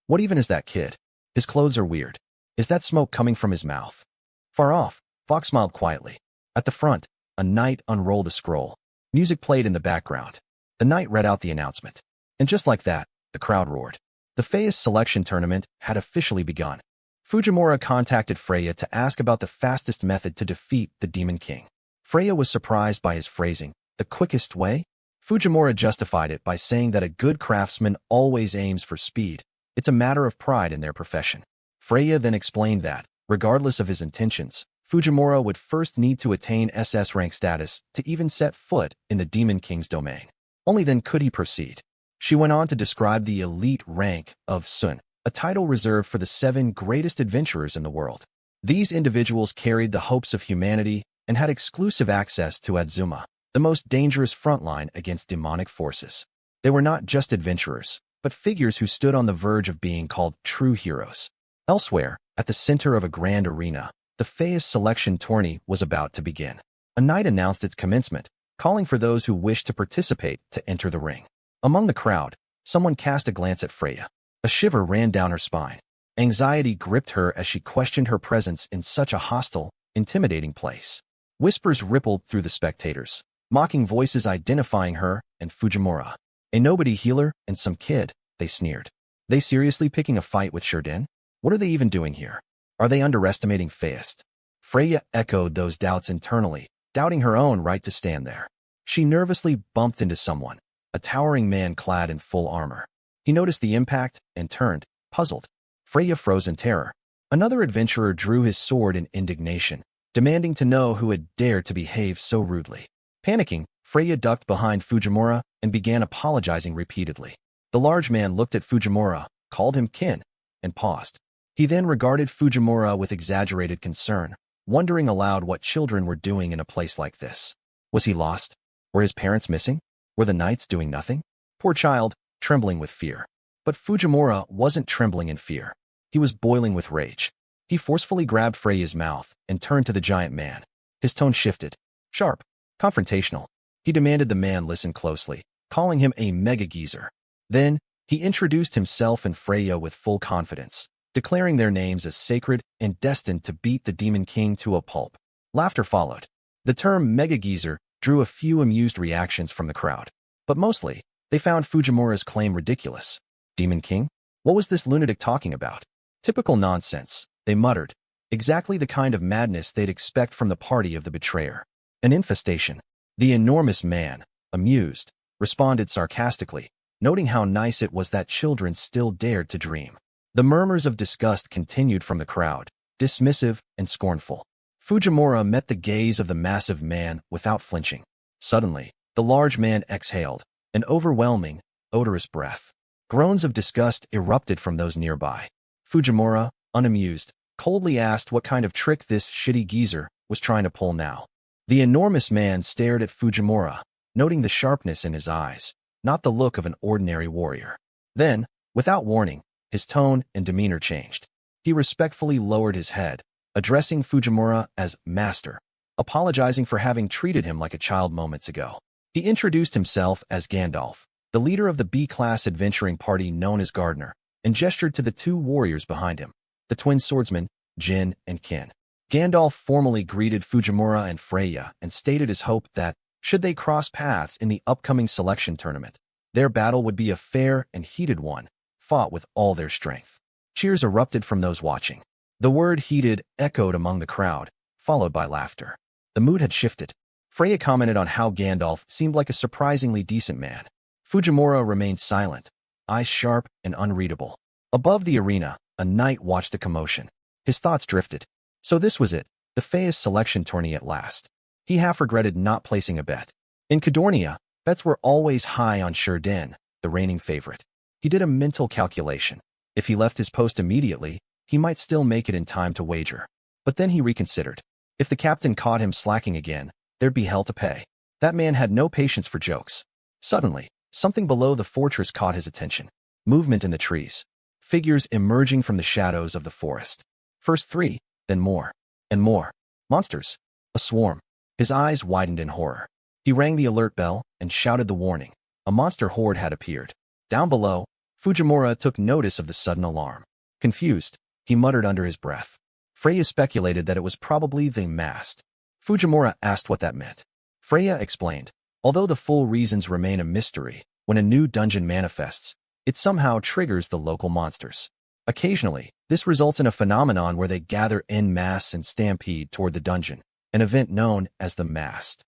What even is that kid? His clothes are weird. Is that smoke coming from his mouth? Far off, Vok smiled quietly. At the front, a knight unrolled a scroll. Music played in the background. The knight read out the announcement. And just like that, the crowd roared. The Feist selection tournament had officially begun. Fujimura contacted Freya to ask about the fastest method to defeat the Demon King. Freya was surprised by his phrasing. The quickest way? Fujimura justified it by saying that a good craftsman always aims for speed. It's a matter of pride in their profession. Freya then explained that, regardless of his intentions, Fujimura would first need to attain SS rank status to even set foot in the Demon King's domain. Only then could he proceed. She went on to describe the elite rank of Sun, a title reserved for the 7 greatest adventurers in the world. These individuals carried the hopes of humanity and had exclusive access to Adzuma, the most dangerous frontline against demonic forces. They were not just adventurers, but figures who stood on the verge of being called true heroes. Elsewhere, at the center of a grand arena, the Feist selection tourney was about to begin. A knight announced its commencement, calling for those who wished to participate to enter the ring. Among the crowd, someone cast a glance at Freya. A shiver ran down her spine. Anxiety gripped her as she questioned her presence in such a hostile, intimidating place. Whispers rippled through the spectators, mocking voices identifying her and Fujimura. A nobody healer and some kid, they sneered. They seriously picking a fight with Shurden? What are they even doing here? Are they underestimating Feist? Freya echoed those doubts internally, doubting her own right to stand there. She nervously bumped into someone, a towering man clad in full armor. He noticed the impact and turned, puzzled. Freya froze in terror. Another adventurer drew his sword in indignation, demanding to know who had dared to behave so rudely. Panicking, Freya ducked behind Fujimura and began apologizing repeatedly. The large man looked at Fujimura, called him kin, and paused. He then regarded Fujimura with exaggerated concern, wondering aloud what children were doing in a place like this. Was he lost? Were his parents missing? Were the knights doing nothing? Poor child, trembling with fear. But Fujimura wasn't trembling in fear. He was boiling with rage. He forcefully grabbed Freya's mouth and turned to the giant man. His tone shifted. Sharp. Confrontational. He demanded the man listen closely, calling him a mega geezer. Then, he introduced himself and Freya with full confidence, declaring their names as sacred and destined to beat the Demon King to a pulp. Laughter followed. The term mega geezer drew a few amused reactions from the crowd. But mostly, they found Fujimura's claim ridiculous. Demon King? What was this lunatic talking about? Typical nonsense, they muttered. Exactly the kind of madness they'd expect from the party of the betrayer. An infestation. The enormous man, amused, responded sarcastically. noting how nice it was that children still dared to dream. The murmurs of disgust continued from the crowd, dismissive and scornful. Fujimura met the gaze of the massive man without flinching. Suddenly, the large man exhaled, an overwhelming, odorous breath. Groans of disgust erupted from those nearby. Fujimura, unamused, coldly asked what kind of trick this shitty geezer was trying to pull now. The enormous man stared at Fujimura, noting the sharpness in his eyes, not the look of an ordinary warrior. Then, without warning, his tone and demeanor changed. He respectfully lowered his head, addressing Fujimura as master, apologizing for having treated him like a child moments ago. He introduced himself as Gandalf, the leader of the B-class adventuring party known as Gardener, and gestured to the two warriors behind him, the twin swordsmen, Jin and Kin. Gandalf formally greeted Fujimura and Freya and stated his hope that, should they cross paths in the upcoming selection tournament, their battle would be a fair and heated one, fought with all their strength. Cheers erupted from those watching. The word heated echoed among the crowd, followed by laughter. The mood had shifted. Freya commented on how Gandalf seemed like a surprisingly decent man. Fujimura remained silent, eyes sharp and unreadable. Above the arena, a knight watched the commotion. His thoughts drifted. So this was it, the Fea's selection tourney at last. He half regretted not placing a bet. In Cadornia, bets were always high on Shurden, the reigning favorite. He did a mental calculation. If he left his post immediately, he might still make it in time to wager. But then he reconsidered. If the captain caught him slacking again, there'd be hell to pay. That man had no patience for jokes. Suddenly, something below the fortress caught his attention. Movement in the trees. Figures emerging from the shadows of the forest. First 3, then more. And more. Monsters. A swarm. His eyes widened in horror. He rang the alert bell and shouted the warning. A monster horde had appeared. Down below, Fujimura took notice of the sudden alarm. Confused, he muttered under his breath. Freya speculated that it was probably the mast. Fujimura asked what that meant. Freya explained. Although the full reasons remain a mystery, when a new dungeon manifests, it somehow triggers the local monsters. Occasionally, this results in a phenomenon where they gather en masse and stampede toward the dungeon, an event known as the mast.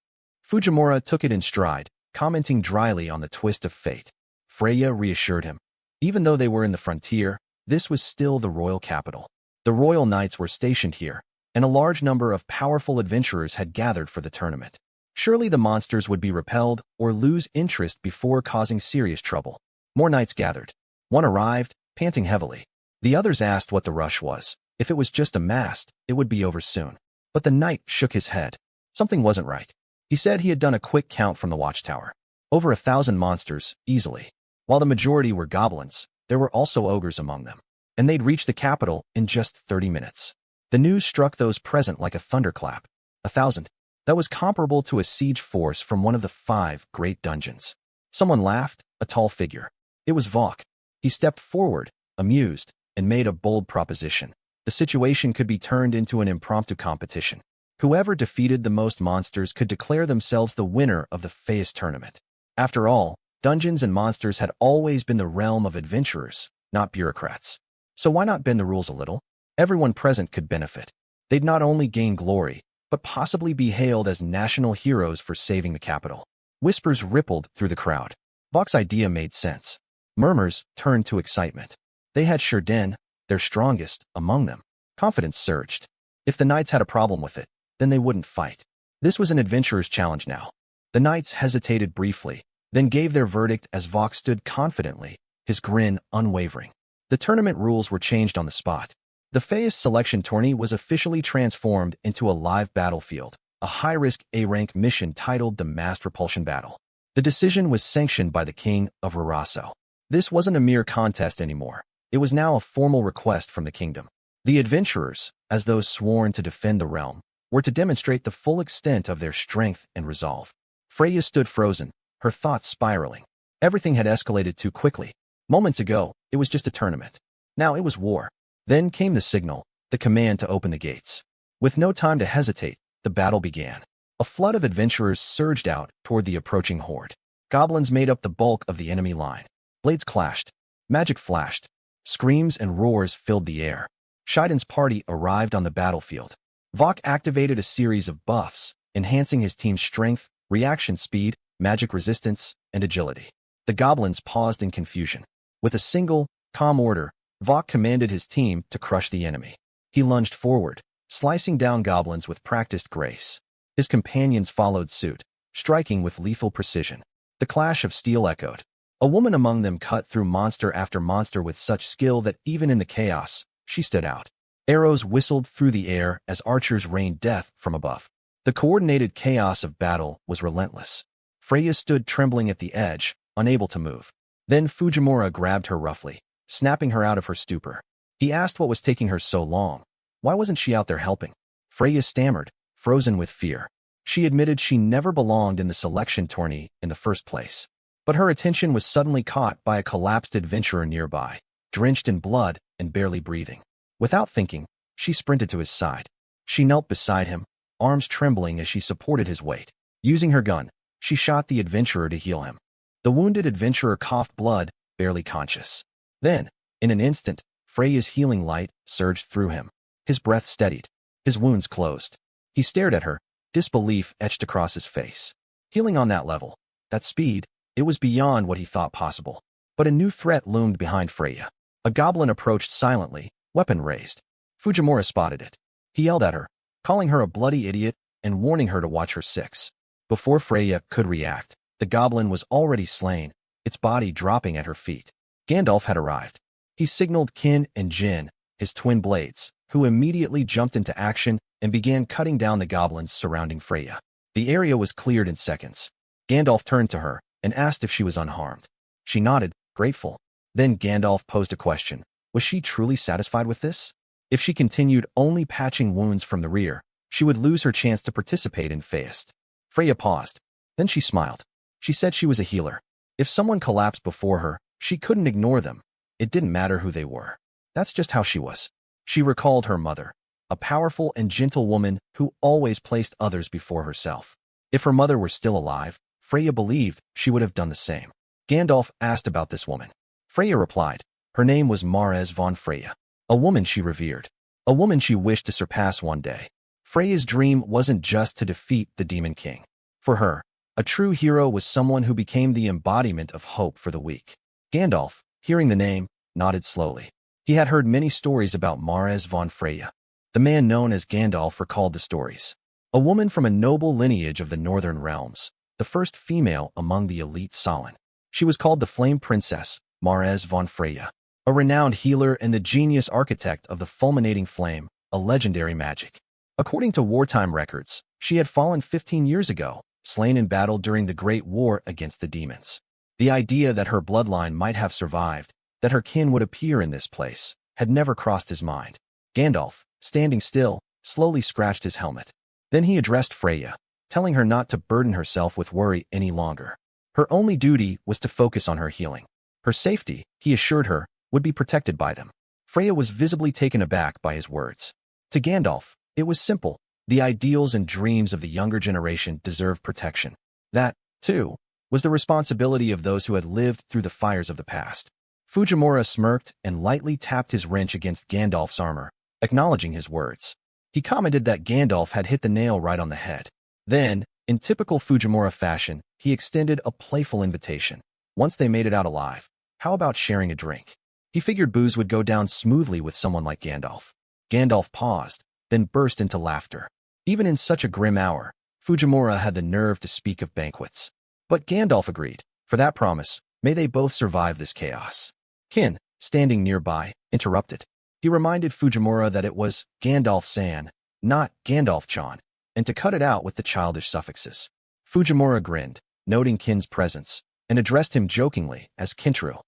Fujimura took it in stride, commenting dryly on the twist of fate. Freya reassured him. Even though they were in the frontier, this was still the royal capital. The royal knights were stationed here, and a large number of powerful adventurers had gathered for the tournament. Surely the monsters would be repelled or lose interest before causing serious trouble. More knights gathered. One arrived, panting heavily. The others asked what the rush was. If it was just a mast, it would be over soon. But the knight shook his head. Something wasn't right. He said he had done a quick count from the watchtower. Over 1,000 monsters, easily. While the majority were goblins, there were also ogres among them. And they'd reach the capital in just 30 minutes. The news struck those present like a thunderclap. 1,000. That was comparable to a siege force from one of the 5 great dungeons. Someone laughed, a tall figure. It was Vok. He stepped forward, amused, and made a bold proposition. The situation could be turned into an impromptu competition. Whoever defeated the most monsters could declare themselves the winner of the Fea's tournament. After all, dungeons and monsters had always been the realm of adventurers, not bureaucrats. So why not bend the rules a little? Everyone present could benefit. They'd not only gain glory, but possibly be hailed as national heroes for saving the capital. Whispers rippled through the crowd. Vok's idea made sense. Murmurs turned to excitement. They had Shurden, their strongest, among them. Confidence surged. If the knights had a problem with it, then they wouldn't fight. This was an adventurer's challenge now. The knights hesitated briefly, then gave their verdict as Vok stood confidently, his grin unwavering. The tournament rules were changed on the spot. The Fea's selection tourney was officially transformed into a live battlefield, a high-risk A-rank mission titled the Mass Repulsion Battle. The decision was sanctioned by the King of Raraso. This wasn't a mere contest anymore. It was now a formal request from the kingdom. The adventurers, as those sworn to defend the realm, were to demonstrate the full extent of their strength and resolve. Freya stood frozen, her thoughts spiraling. Everything had escalated too quickly. Moments ago, it was just a tournament. Now it was war. Then came the signal, the command to open the gates. With no time to hesitate, the battle began. A flood of adventurers surged out toward the approaching horde. Goblins made up the bulk of the enemy line. Blades clashed. Magic flashed. Screams and roars filled the air. Shiden's party arrived on the battlefield. Vok activated a series of buffs, enhancing his team's strength, reaction speed, magic resistance, and agility. The goblins paused in confusion. With a single, calm order, Vok commanded his team to crush the enemy. He lunged forward, slicing down goblins with practiced grace. His companions followed suit, striking with lethal precision. The clash of steel echoed. A woman among them cut through monster after monster with such skill that even in the chaos, she stood out. Arrows whistled through the air as archers rained death from above. The coordinated chaos of battle was relentless. Freya stood trembling at the edge, unable to move. Then Fujimura grabbed her roughly, snapping her out of her stupor. He asked what was taking her so long. Why wasn't she out there helping? Freya stammered, frozen with fear. She admitted she never belonged in the selection tourney in the first place. But her attention was suddenly caught by a collapsed adventurer nearby, drenched in blood and barely breathing. Without thinking, she sprinted to his side. She knelt beside him, arms trembling as she supported his weight. Using her gun, she shot the adventurer to heal him. The wounded adventurer coughed blood, barely conscious. Then, in an instant, Freya's healing light surged through him. His breath steadied. His wounds closed. He stared at her, disbelief etched across his face. Healing on that level, that speed, it was beyond what he thought possible. But a new threat loomed behind Freya. A goblin approached silently, weapon raised. Fujimura spotted it. He yelled at her, calling her a bloody idiot and warning her to watch her six. Before Freya could react, the goblin was already slain, its body dropping at her feet. Gandalf had arrived. He signaled Kin and Jin, his twin blades, who immediately jumped into action and began cutting down the goblins surrounding Freya. The area was cleared in seconds. Gandalf turned to her and asked if she was unharmed. She nodded, grateful. Then Gandalf posed a question. Was she truly satisfied with this? If she continued only patching wounds from the rear, she would lose her chance to participate in Feist. Freya paused. Then she smiled. She said she was a healer. If someone collapsed before her, she couldn't ignore them. It didn't matter who they were. That's just how she was. She recalled her mother, a powerful and gentle woman who always placed others before herself. If her mother were still alive, Freya believed she would have done the same. Gandalf asked about this woman. Freya replied. Her name was Mares von Freya. A woman she revered. A woman she wished to surpass one day. Freya's dream wasn't just to defeat the Demon King. For her, a true hero was someone who became the embodiment of hope for the weak. Gandalf, hearing the name, nodded slowly. He had heard many stories about Mares von Freya. The man known as Gandalf recalled the stories. A woman from a noble lineage of the northern realms, the first female among the elite Solin. She was called the Flame Princess, Mares von Freya, a renowned healer and the genius architect of the fulminating flame, a legendary magic. According to wartime records, she had fallen 15 years ago, slain in battle during the Great War against the demons. The idea that her bloodline might have survived, that her kin would appear in this place, had never crossed his mind. Gandalf, standing still, slowly scratched his helmet. Then he addressed Freya, telling her not to burden herself with worry any longer. Her only duty was to focus on her healing. Her safety, he assured her, would be protected by them. Freya was visibly taken aback by his words. To Gandalf, it was simple. The ideals and dreams of the younger generation deserved protection. That, too, was the responsibility of those who had lived through the fires of the past. Fujimura smirked and lightly tapped his wrench against Gandalf's armor, acknowledging his words. He commented that Gandalf had hit the nail right on the head. Then, in typical Fujimura fashion, he extended a playful invitation. Once they made it out alive, how about sharing a drink? He figured booze would go down smoothly with someone like Gandalf. Gandalf paused, then burst into laughter. Even in such a grim hour, Fujimura had the nerve to speak of banquets. But Gandalf agreed. For that promise, may they both survive this chaos. Kin, standing nearby, interrupted. He reminded Fujimura that it was Gandalf-san, not Gandalf-chan, and to cut it out with the childish suffixes. Fujimura grinned, noting Kin's presence, and addressed him jokingly as Kintaro.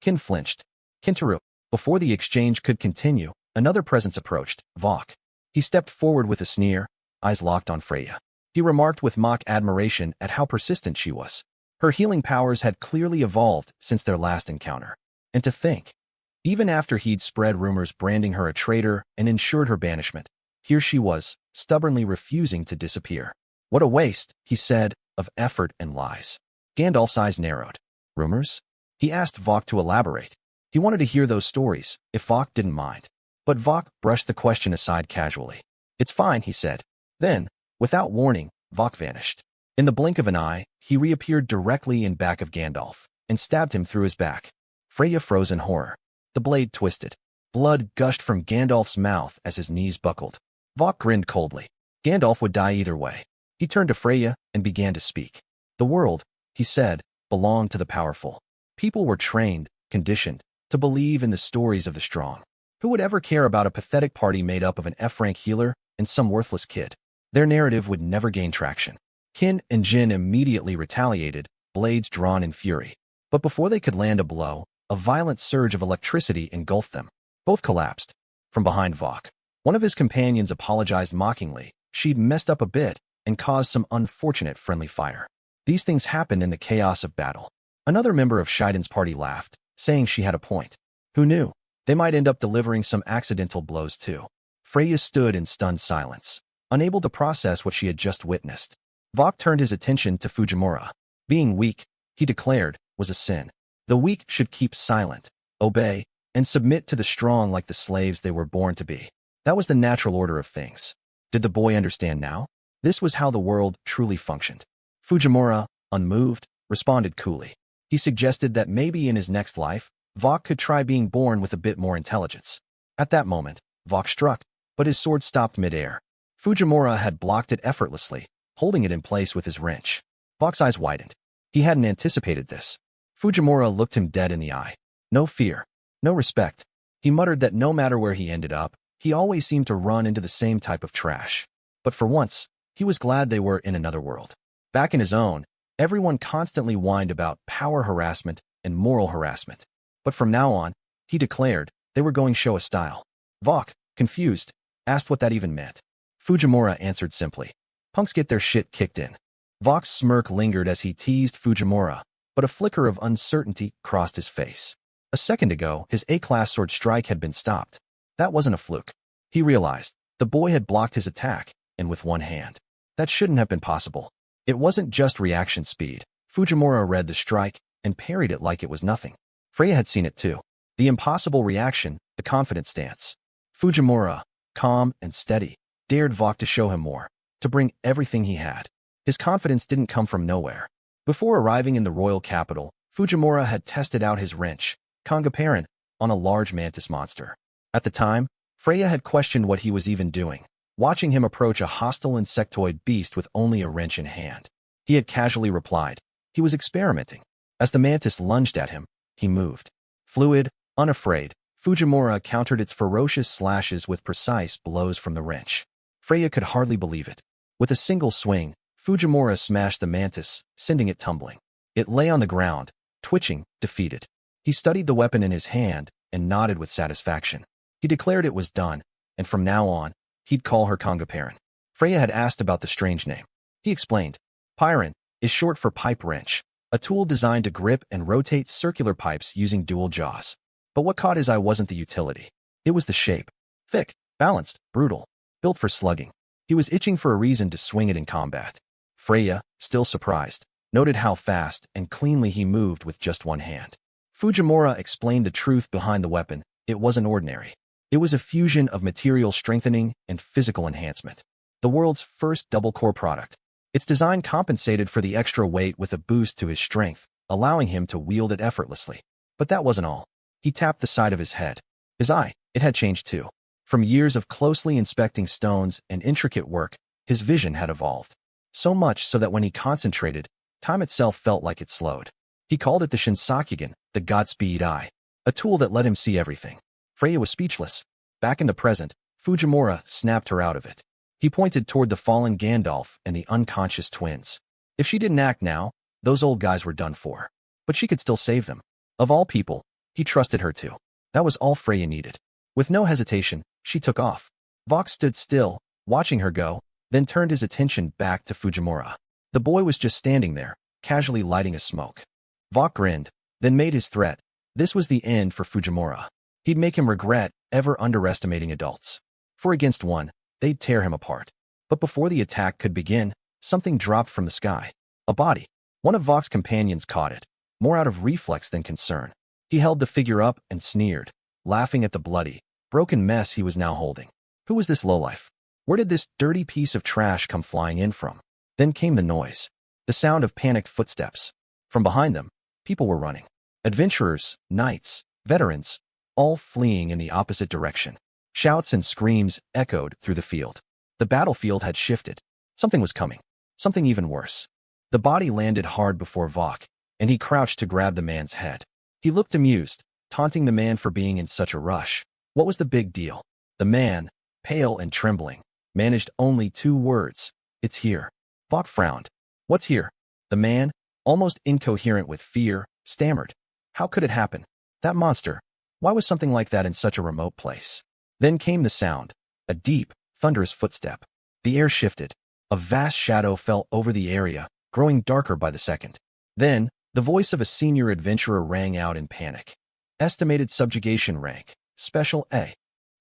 Kin flinched. Kintaro. Before the exchange could continue, another presence approached, Vok. He stepped forward with a sneer, eyes locked on Freya. He remarked with mock admiration at how persistent she was. Her healing powers had clearly evolved since their last encounter. And to think, even after he'd spread rumors branding her a traitor and ensured her banishment, here she was, stubbornly refusing to disappear. What a waste, he said, of effort and lies. Gandalf's eyes narrowed. Rumors? He asked Vok to elaborate. He wanted to hear those stories, if Vok didn't mind. But Vok brushed the question aside casually. It's fine, he said. Then, without warning, Vok vanished. In the blink of an eye, he reappeared directly in back of Gandalf. and stabbed him through his back. Freya froze in horror. The blade twisted. Blood gushed from Gandalf's mouth as his knees buckled. Vok grinned coldly. Gandalf would die either way. He turned to Freya and began to speak. The world, he said, belonged to the powerful. People were trained, conditioned, to believe in the stories of the strong. Who would ever care about a pathetic party made up of an F-rank healer and some worthless kid? Their narrative would never gain traction. Qin and Jin immediately retaliated, blades drawn in fury. But before they could land a blow, a violent surge of electricity engulfed them. Both collapsed. From behind Vok, one of his companions apologized mockingly. She'd messed up a bit and caused some unfortunate friendly fire. These things happened in the chaos of battle. Another member of Shaiden's party laughed, saying she had a point. Who knew? They might end up delivering some accidental blows too. Freya stood in stunned silence, unable to process what she had just witnessed. Vok turned his attention to Fujimura. Being weak, he declared, was a sin. The weak should keep silent, obey, and submit to the strong like the slaves they were born to be. That was the natural order of things. Did the boy understand now? This was how the world truly functioned. Fujimura, unmoved, responded coolly. He suggested that maybe in his next life, Vok could try being born with a bit more intelligence. At that moment, Vok struck, but his sword stopped midair. Fujimura had blocked it effortlessly, holding it in place with his wrench. Vok's eyes widened. He hadn't anticipated this. Fujimura looked him dead in the eye. No fear, no respect. He muttered that no matter where he ended up, he always seemed to run into the same type of trash. But for once, he was glad they were in another world. Back in his own, everyone constantly whined about power harassment and moral harassment. But from now on, he declared, they were going to show a style. Vok, confused, asked what that even meant. Fujimura answered simply, punks get their shit kicked in. Vok's smirk lingered as he teased Fujimura, but a flicker of uncertainty crossed his face. A second ago, his A-class sword strike had been stopped. That wasn't a fluke. He realized, the boy had blocked his attack, and with one hand. That shouldn't have been possible. It wasn't just reaction speed. Fujimura read the strike and parried it like it was nothing. Freya had seen it too. The impossible reaction, the confident stance. Fujimura, calm and steady, dared Vok to show him more, to bring everything he had. His confidence didn't come from nowhere. Before arriving in the royal capital, Fujimura had tested out his wrench, Kongaparan, on a large mantis monster. At the time, Freya had questioned what he was even doing, watching him approach a hostile insectoid beast with only a wrench in hand. He had casually replied. He was experimenting. As the mantis lunged at him, he moved. Fluid, unafraid, Fujimura countered its ferocious slashes with precise blows from the wrench. Freya could hardly believe it. With a single swing, Fujimura smashed the mantis, sending it tumbling. It lay on the ground, twitching, defeated. He studied the weapon in his hand and nodded with satisfaction. He declared it was done, and from now on, he'd call her Kongaparan. Freya had asked about the strange name. He explained. Pyran is short for pipe wrench, a tool designed to grip and rotate circular pipes using dual jaws. But what caught his eye wasn't the utility. It was the shape. Thick, balanced, brutal, built for slugging. He was itching for a reason to swing it in combat. Freya, still surprised, noted how fast and cleanly he moved with just one hand. Fujimura explained the truth behind the weapon. It wasn't ordinary. It was a fusion of material strengthening and physical enhancement. The world's first double-core product. Its design compensated for the extra weight with a boost to his strength, allowing him to wield it effortlessly. But that wasn't all. He tapped the side of his head. His eye, it had changed too. From years of closely inspecting stones and intricate work, his vision had evolved. So much so that when he concentrated, time itself felt like it slowed. He called it the Shinsakugan, the Godspeed Eye, a tool that let him see everything. Freya was speechless. Back in the present, Fujimura snapped her out of it. He pointed toward the fallen Gandalf and the unconscious twins. If she didn't act now, those old guys were done for. But she could still save them. Of all people, he trusted her to. That was all Freya needed. With no hesitation, she took off. Vok stood still, watching her go, then turned his attention back to Fujimura. The boy was just standing there, casually lighting a smoke. Vok grinned, then made his threat. This was the end for Fujimura. He'd make him regret ever underestimating adults. 4 against 1, they'd tear him apart. But before the attack could begin, something dropped from the sky. A body. One of Vok's companions caught it, more out of reflex than concern. He held the figure up and sneered, laughing at the bloody, broken mess he was now holding. Who was this lowlife? Where did this dirty piece of trash come flying in from? Then came the noise. The sound of panicked footsteps. From behind them, People were running. Adventurers, knights, veterans, all fleeing in the opposite direction. Shouts and screams echoed through the field. The battlefield had shifted. Something was coming. Something even worse. The body landed hard before Vok, and he crouched to grab the man's head. He looked amused, taunting the man for being in such a rush. What was the big deal? The man, pale and trembling, managed only 2 words. "It's here." Vok frowned. "What's here?" The man, almost incoherent with fear, stammered. How could it happen? That monster. Why was something like that in such a remote place? Then came the sound, a deep, thunderous footstep. The air shifted. A vast shadow fell over the area, growing darker by the second. Then, the voice of a senior adventurer rang out in panic. Estimated subjugation rank, Special A.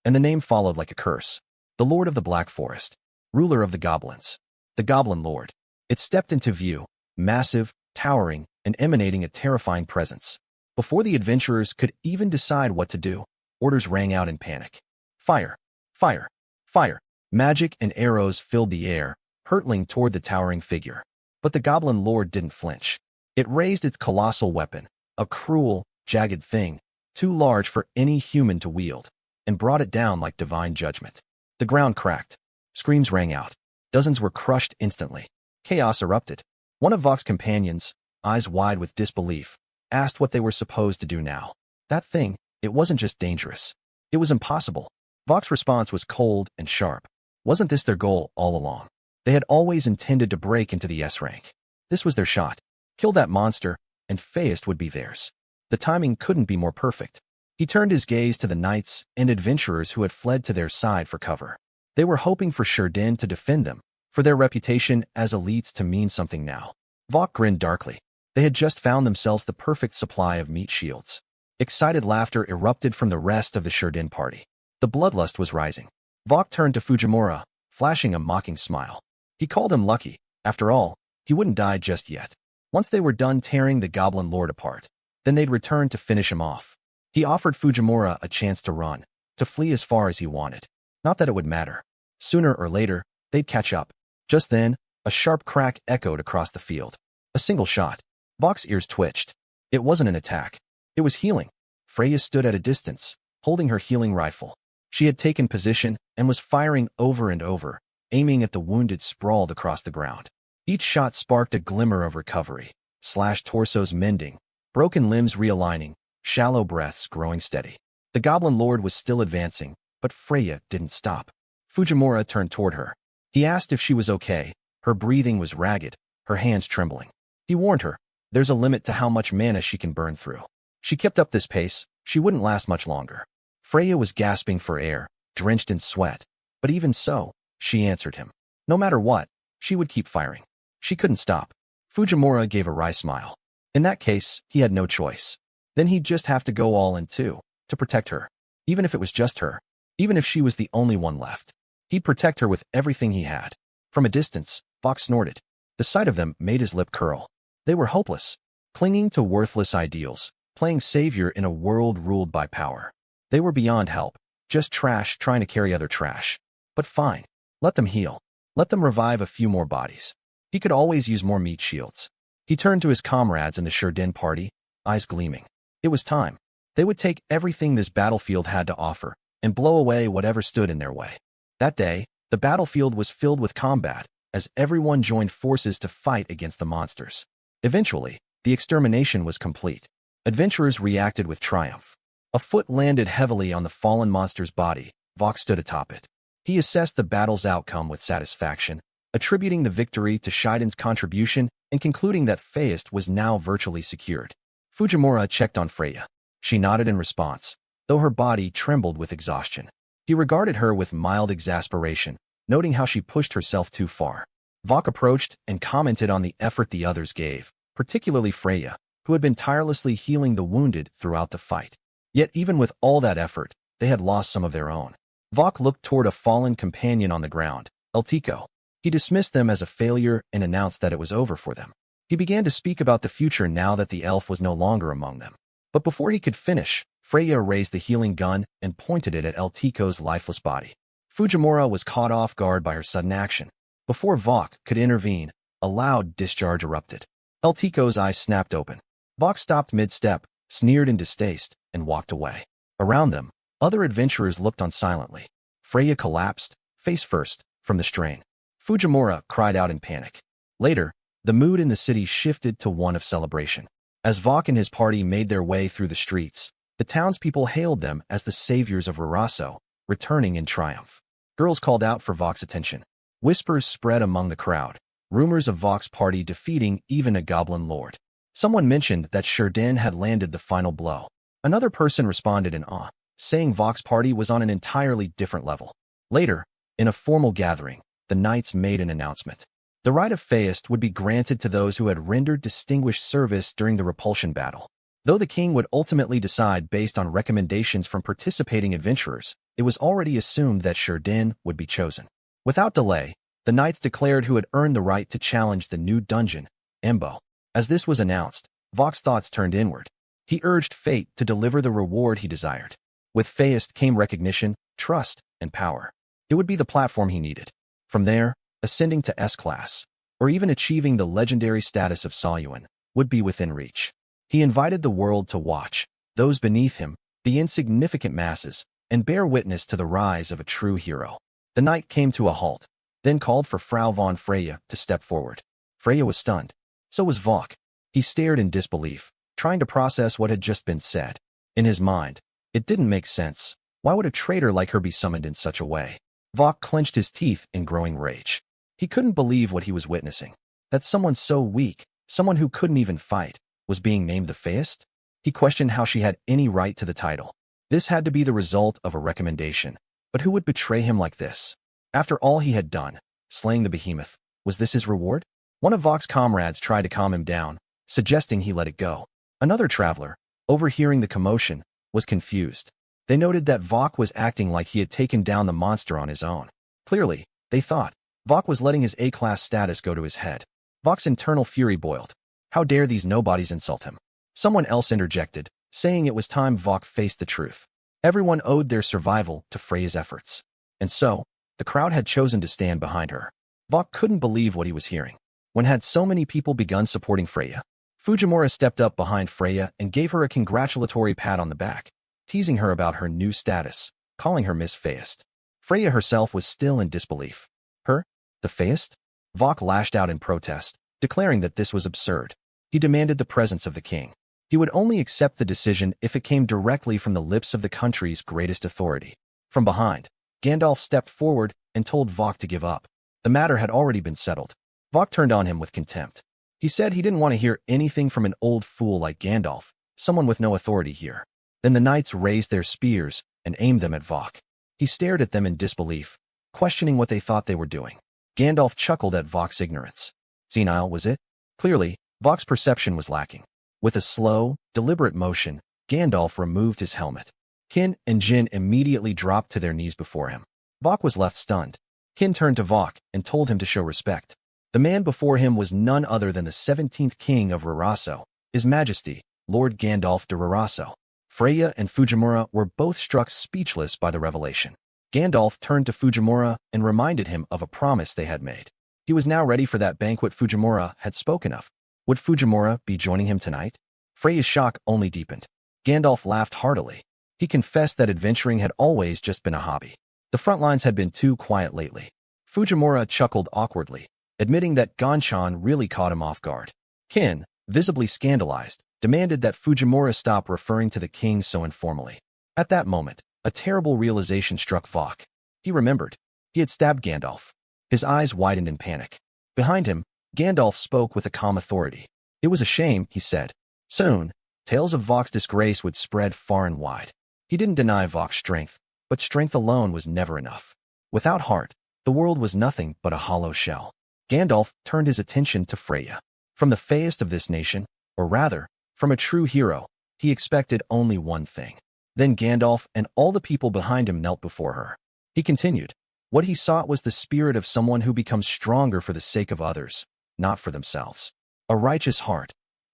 And the name followed like a curse. The Lord of the Black Forest, ruler of the goblins. The Goblin Lord. It stepped into view, massive, towering, and emanating a terrifying presence. Before the adventurers could even decide what to do, orders rang out in panic. Fire! Fire! Fire! Magic and arrows filled the air, hurtling toward the towering figure. But the Goblin Lord didn't flinch. It raised its colossal weapon, a cruel, jagged thing, too large for any human to wield, and brought it down like divine judgment. The ground cracked. Screams rang out. Dozens were crushed instantly. Chaos erupted. One of Vok's companions, eyes wide with disbelief, asked what they were supposed to do now. That thing, it wasn't just dangerous. It was impossible. Vok's response was cold and sharp. Wasn't this their goal all along? They had always intended to break into the S rank. This was their shot. Kill that monster, and Feist would be theirs. The timing couldn't be more perfect. He turned his gaze to the knights and adventurers who had fled to their side for cover. They were hoping for Sherdin to defend them, for their reputation as elites to mean something now. Vok grinned darkly. They had just found themselves the perfect supply of meat shields. Excited laughter erupted from the rest of the Sherdin party. The bloodlust was rising. Vok turned to Fujimura, flashing a mocking smile. He called him lucky. After all, he wouldn't die just yet. Once they were done tearing the Goblin Lord apart, then they'd return to finish him off. He offered Fujimura a chance to run, to flee as far as he wanted. Not that it would matter. Sooner or later, they'd catch up. Just then, a sharp crack echoed across the field. A single shot. Vok's ears twitched. It wasn't an attack. It was healing. Freya stood at a distance, holding her healing rifle. She had taken position and was firing over and over, aiming at the wounded sprawled across the ground. Each shot sparked a glimmer of recovery, slashed torsos mending, broken limbs realigning, shallow breaths growing steady. The Goblin Lord was still advancing, but Freya didn't stop. Fujimura turned toward her. He asked if she was okay. Her breathing was ragged, her hands trembling. He warned her, there's a limit to how much mana she can burn through. She kept up this pace, she wouldn't last much longer. Freya was gasping for air, drenched in sweat. But even so, she answered him. No matter what, she would keep firing. She couldn't stop. Fujimura gave a wry smile. In that case, he had no choice. Then he'd just have to go all in too, to protect her. Even if it was just her. Even if she was the only one left. He'd protect her with everything he had. From a distance, Vok snorted. The sight of them made his lip curl. They were hopeless, clinging to worthless ideals, playing savior in a world ruled by power. They were beyond help, just trash trying to carry other trash. But fine, let them heal. Let them revive a few more bodies. He could always use more meat shields. He turned to his comrades in the Sherdin party, eyes gleaming. It was time. They would take everything this battlefield had to offer and blow away whatever stood in their way. That day, the battlefield was filled with combat, as everyone joined forces to fight against the monsters. Eventually, the extermination was complete. Adventurers reacted with triumph. A foot landed heavily on the fallen monster's body. Vok stood atop it. He assessed the battle's outcome with satisfaction, attributing the victory to Shaiden's contribution and concluding that Feist was now virtually secured. Fujimura checked on Freya. She nodded in response, though her body trembled with exhaustion. He regarded her with mild exasperation, noting how she pushed herself too far. Vok approached and commented on the effort the others gave, particularly Freya, who had been tirelessly healing the wounded throughout the fight. Yet even with all that effort, they had lost some of their own. Vok looked toward a fallen companion on the ground, Eltico. He dismissed them as a failure and announced that it was over for them. He began to speak about the future now that the elf was no longer among them. But before he could finish, Freya raised the healing gun and pointed it at Eltico's lifeless body. Fujimura was caught off guard by her sudden action. Before Vok could intervene, a loud discharge erupted. Eltico's eyes snapped open. Vok stopped mid-step, sneered in distaste, and walked away. Around them, other adventurers looked on silently. Freya collapsed, face first, from the strain. Fujimura cried out in panic. Later, the mood in the city shifted to one of celebration. As Vok and his party made their way through the streets, the townspeople hailed them as the saviors of Raraso, returning in triumph. Girls called out for Vok's attention. Whispers spread among the crowd, rumors of Vok's party defeating even a goblin lord. Someone mentioned that Shurden had landed the final blow. Another person responded in awe, saying Vok's party was on an entirely different level. Later, in a formal gathering, the knights made an announcement. The right of Feist would be granted to those who had rendered distinguished service during the repulsion battle. Though the king would ultimately decide based on recommendations from participating adventurers, it was already assumed that Shurden would be chosen. Without delay, the knights declared who had earned the right to challenge the new dungeon, Embo. As this was announced, Vok's thoughts turned inward. He urged fate to deliver the reward he desired. With Feist came recognition, trust, and power. It would be the platform he needed. From there, ascending to S-class, or even achieving the legendary status of Salyuan, would be within reach. He invited the world to watch, those beneath him, the insignificant masses, and bear witness to the rise of a true hero. The knight came to a halt, then called for Frau von Freya to step forward. Freya was stunned. So was Vok. He stared in disbelief, trying to process what had just been said. In his mind, it didn't make sense. Why would a traitor like her be summoned in such a way? Vok clenched his teeth in growing rage. He couldn't believe what he was witnessing. That someone so weak, someone who couldn't even fight, was being named the Feist? He questioned how she had any right to the title. This had to be the result of a recommendation. But who would betray him like this? After all he had done, slaying the behemoth, was this his reward? One of Vok's comrades tried to calm him down, suggesting he let it go. Another traveler, overhearing the commotion, was confused. They noted that Vok was acting like he had taken down the monster on his own. Clearly, they thought, Vok was letting his A-class status go to his head. Vok's internal fury boiled. How dare these nobodies insult him? Someone else interjected, saying it was time Vok faced the truth. Everyone owed their survival to Freya's efforts. And so, the crowd had chosen to stand behind her. Vok couldn't believe what he was hearing. When had so many people begun supporting Freya? Fujimura stepped up behind Freya and gave her a congratulatory pat on the back, teasing her about her new status, calling her Miss Feist. Freya herself was still in disbelief. Her? The Feist? Vok lashed out in protest, declaring that this was absurd. He demanded the presence of the king. He would only accept the decision if it came directly from the lips of the country's greatest authority. From behind, Gandalf stepped forward and told Vok to give up. The matter had already been settled. Vok turned on him with contempt. He said he didn't want to hear anything from an old fool like Gandalf, someone with no authority here. Then the knights raised their spears and aimed them at Vok. He stared at them in disbelief, questioning what they thought they were doing. Gandalf chuckled at Vok's ignorance. Senile, was it? Clearly, Vok's perception was lacking. With a slow, deliberate motion, Gandalf removed his helmet. Kin and Jin immediately dropped to their knees before him. Vok was left stunned. Kin turned to Vok and told him to show respect. The man before him was none other than the 17th king of Raraso, His Majesty, Lord Gandalf de Raraso. Freya and Fujimura were both struck speechless by the revelation. Gandalf turned to Fujimura and reminded him of a promise they had made. He was now ready for that banquet Fujimura had spoken of. Would Fujimura be joining him tonight? Freya's shock only deepened. Gandalf laughed heartily. He confessed that adventuring had always just been a hobby. The front lines had been too quiet lately. Fujimura chuckled awkwardly, admitting that Ganshan really caught him off guard. Kin, visibly scandalized, demanded that Fujimura stop referring to the king so informally. At that moment, a terrible realization struck Vok. He remembered. He had stabbed Gandalf. His eyes widened in panic. Behind him, Gandalf spoke with a calm authority. It was a shame, he said. Soon, tales of Vok's disgrace would spread far and wide. He didn't deny Vok's strength, but strength alone was never enough. Without heart, the world was nothing but a hollow shell. Gandalf turned his attention to Freya. From the Feist of this nation, or rather, from a true hero, he expected only one thing. Then Gandalf and all the people behind him knelt before her. He continued. What he sought was the spirit of someone who becomes stronger for the sake of others, not for themselves. A righteous heart,